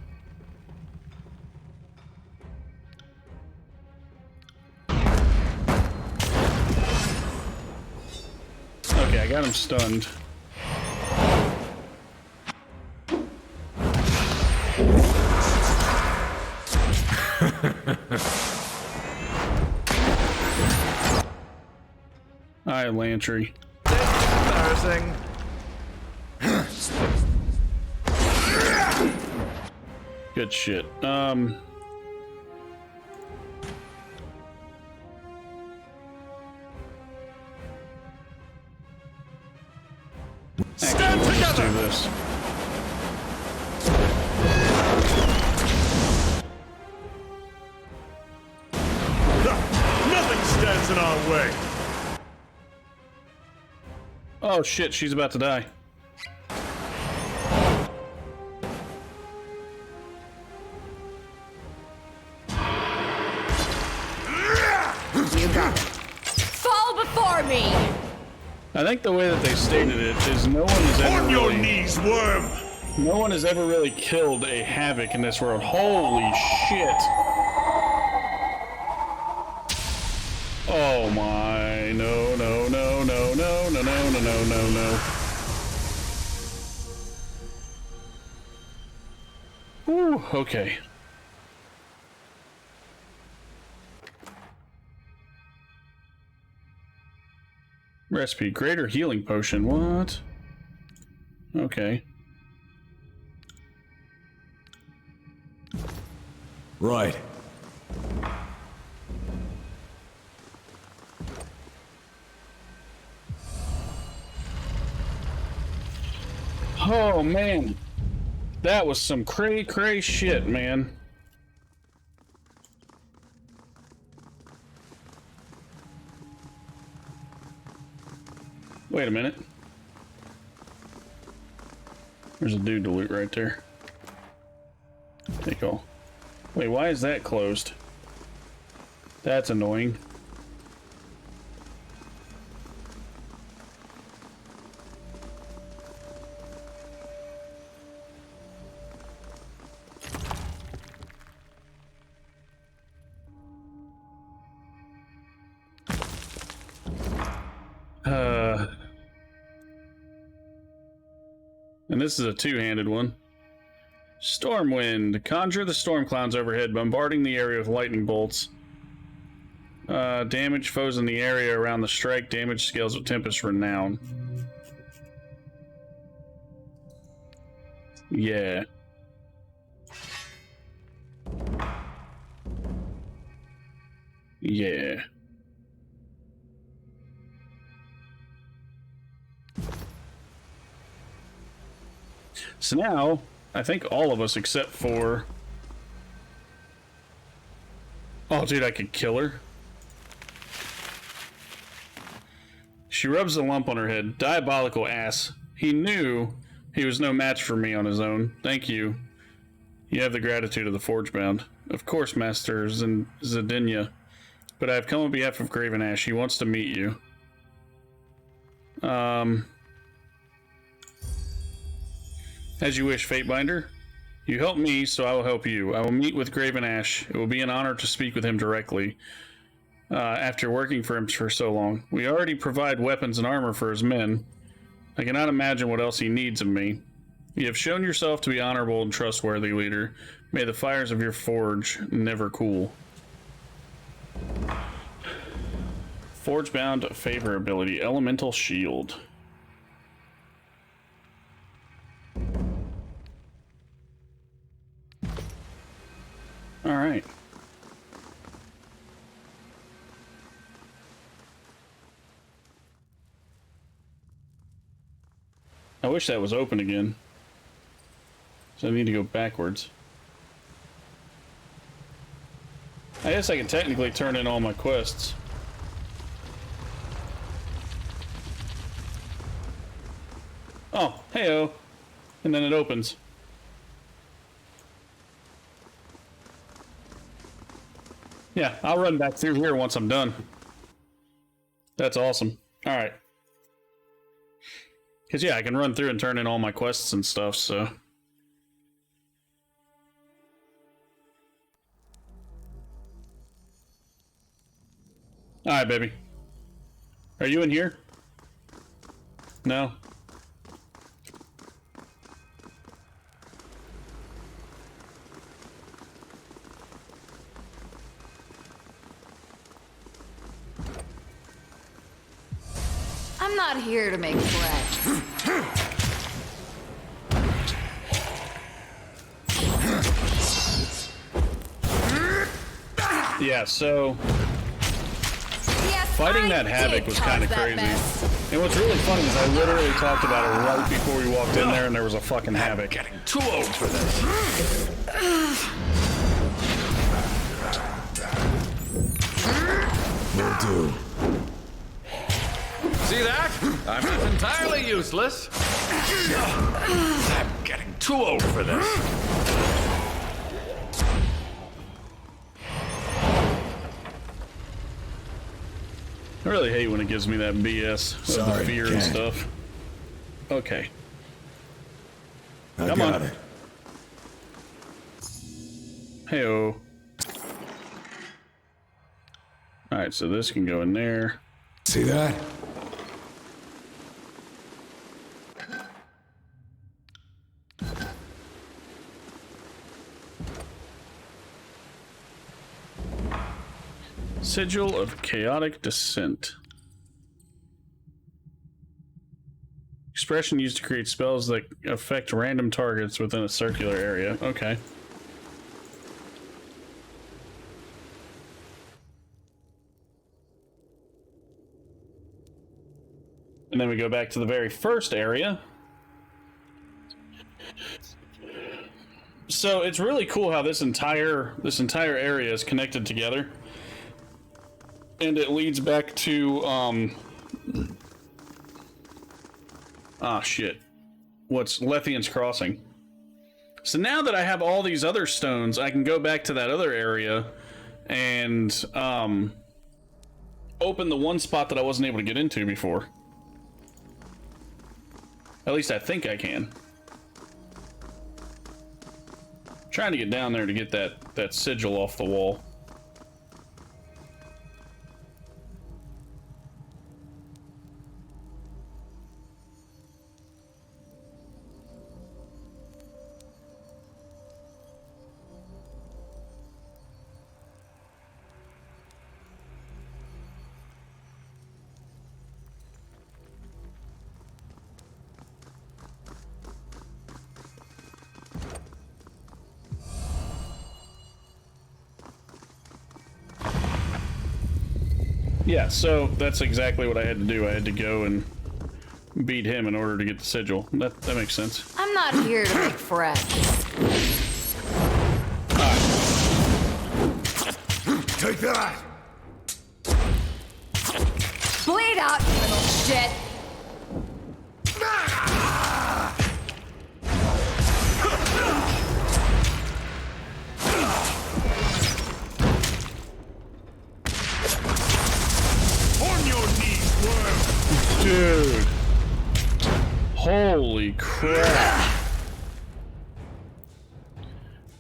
Okay, I got him stunned. Alright, Lantry. Embarrassing. Good shit. Stand Let's together! do this. Nothing stands in our way. Oh shit, she's about to die. You got it. Fall before me! I think the way that they stated it is no one has ever On your really, knees, worm! no one has ever really killed a Havoc in this world. Holy shit! Oh my, no, no, no, no, no, no, no, no, no, no, no. Whew, okay. Recipe, greater healing potion, what? Okay. Right. Oh man, that was some cray shit, man. Wait a minute. There's a dude to loot right there. Take all. Wait, why is that closed? That's annoying. And this is a two-handed one. Stormwind. Conjure the storm clouds overhead, bombarding the area with lightning bolts. Damage foes in the area around the strike. Damage scales with Tempest Renown. Yeah. Yeah. So now, I think all of us except for... Oh, dude, I could kill her. She rubs a lump on her head. Diabolical ass. He knew he was no match for me on his own. Thank you. You have the gratitude of the Forgebound. Of course, Master Zedinia. But I have come on behalf of Graven Ash. He wants to meet you. As you wish, Fatebinder. You help me, so I will help you. I will meet with Graven Ash. It will be an honor to speak with him directly. After working for him for so long. We already provide weapons and armor for his men. I cannot imagine what else he needs of me. You have shown yourself to be honorable and trustworthy, leader. May the fires of your forge never cool. Forgebound favor ability, Elemental Shield. Alright. I wish that was open again. So I need to go backwards. I guess I can technically turn in all my quests. Oh, hey-oh. And then it opens. Yeah, I'll run back through here once I'm done. That's awesome. Alright. Because, yeah, I can run through and turn in all my quests and stuff, so... Alright, baby. Are you in here? No? I'm not here to make friends. Yeah, so... Fighting that Havoc was kind of crazy. And what's really funny is I literally talked about it right before we walked in there and there was a fucking Havoc. Getting too old for this. Will do. See that? I'm not entirely useless. I'm getting too old for this. I really hate when it gives me that BS of Sorry, the fear and stuff. Okay. I Come got on. it. Hey-oh. Alright, so this can go in there. See that? Sigil of Chaotic Descent. Expression used to create spells that affect random targets within a circular area. Okay. And then we go back to the very first area. So it's really cool how this entire area is connected together. And it leads back to, shit. What's Lethian's Crossing. So now that I have all these other stones, I can go back to that other area and, open the one spot that I wasn't able to get into before. At least I think I can. I'm trying to get down there to get that sigil off the wall. Yeah, so that's exactly what I had to do. I had to go and beat him in order to get the sigil. That makes sense. I'm not here to make friends. Take that! Bleed out, you little shit! On your knees, worm! Dude. Holy crap.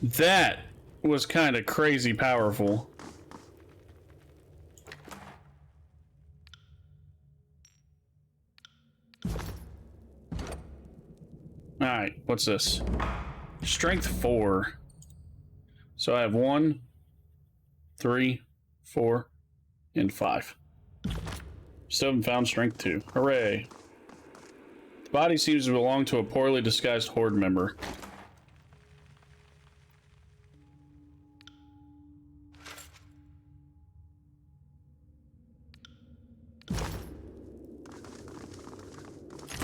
That was kind of crazy powerful. Alright, what's this? Strength 4. So I have 1, 3, 4, and 5. Still haven't found strength 2. Hooray. The body seems to belong to a poorly disguised horde member.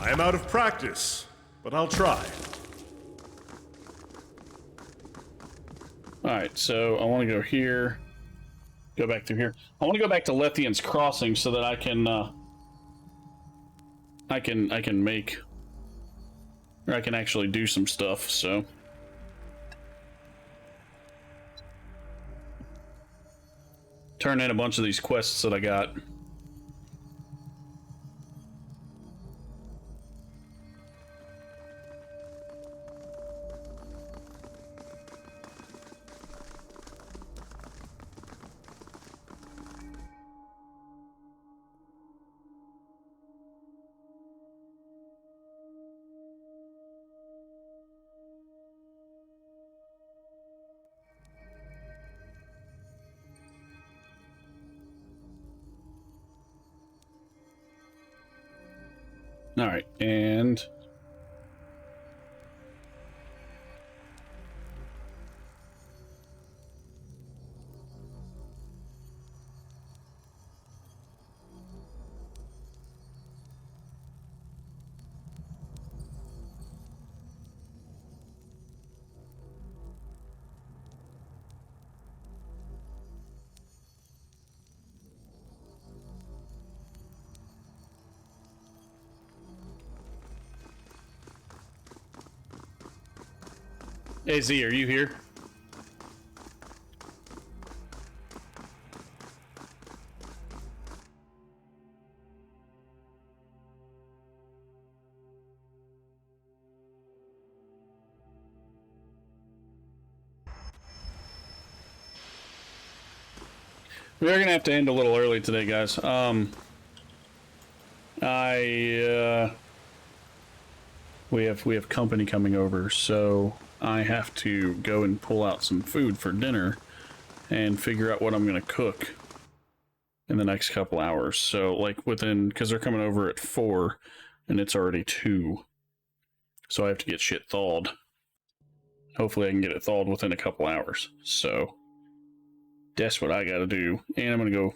I am out of practice, but I'll try. Alright, so I want to go here. Go back through here. I want to go back to Lethian's Crossing so that I can make, or I can actually do some stuff, so. Turn in a bunch of these quests that I got. Alright, and... Hey Z, are you here? We are gonna have to end a little early today, guys. We have company coming over, so I have to go and pull out some food for dinner and figure out what I'm gonna cook in the next couple hours. So, like, because they're coming over at 4 and it's already 2. So I have to get shit thawed. Hopefully I can get it thawed within a couple hours. So that's what I gotta do. And I'm gonna go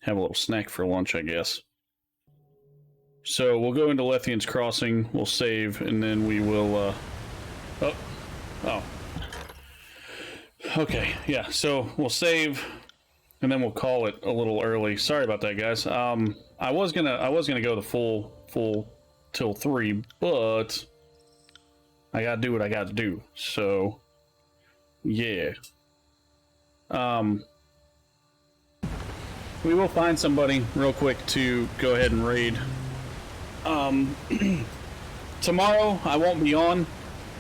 have a little snack for lunch, I guess. So we'll go into Lethian's Crossing, we'll save, and then we will, oh. Okay, yeah, so we'll save, and then we'll call it a little early. Sorry about that, guys. I was gonna go the full till 3, but I gotta do what I gotta do, so, yeah. We will find somebody real quick to go ahead and raid. Tomorrow I won't be on.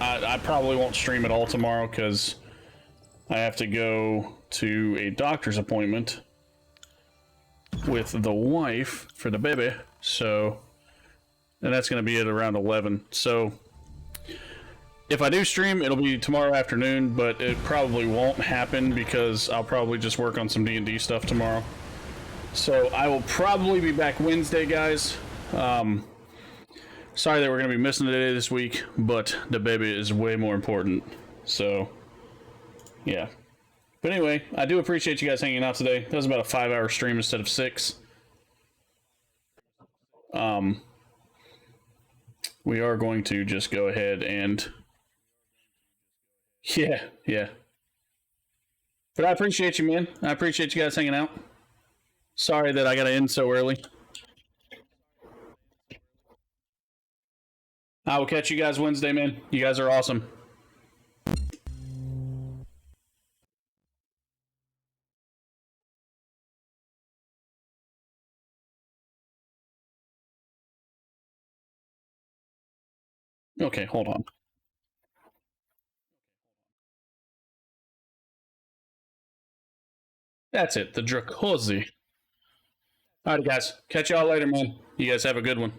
I probably won't stream at all tomorrow because I have to go to a doctor's appointment with the wife for the baby. So, and that's going to be at around 11. So, if I do stream, it'll be tomorrow afternoon, but it probably won't happen because I'll probably just work on some D&D stuff tomorrow. So, I will probably be back Wednesday, guys. Sorry that we're going to be missing a day this week, but the baby is way more important. So, yeah. But anyway, I do appreciate you guys hanging out today. That was about a 5-hour stream instead of 6. We are going to just go ahead and... Yeah. But I appreciate you, man. I appreciate you guys hanging out. Sorry that I got to end so early. I will catch you guys Wednesday, man. You guys are awesome. Okay, hold on. That's it, the Dracosi. Alright, guys. Catch y'all later, man. You guys have a good one.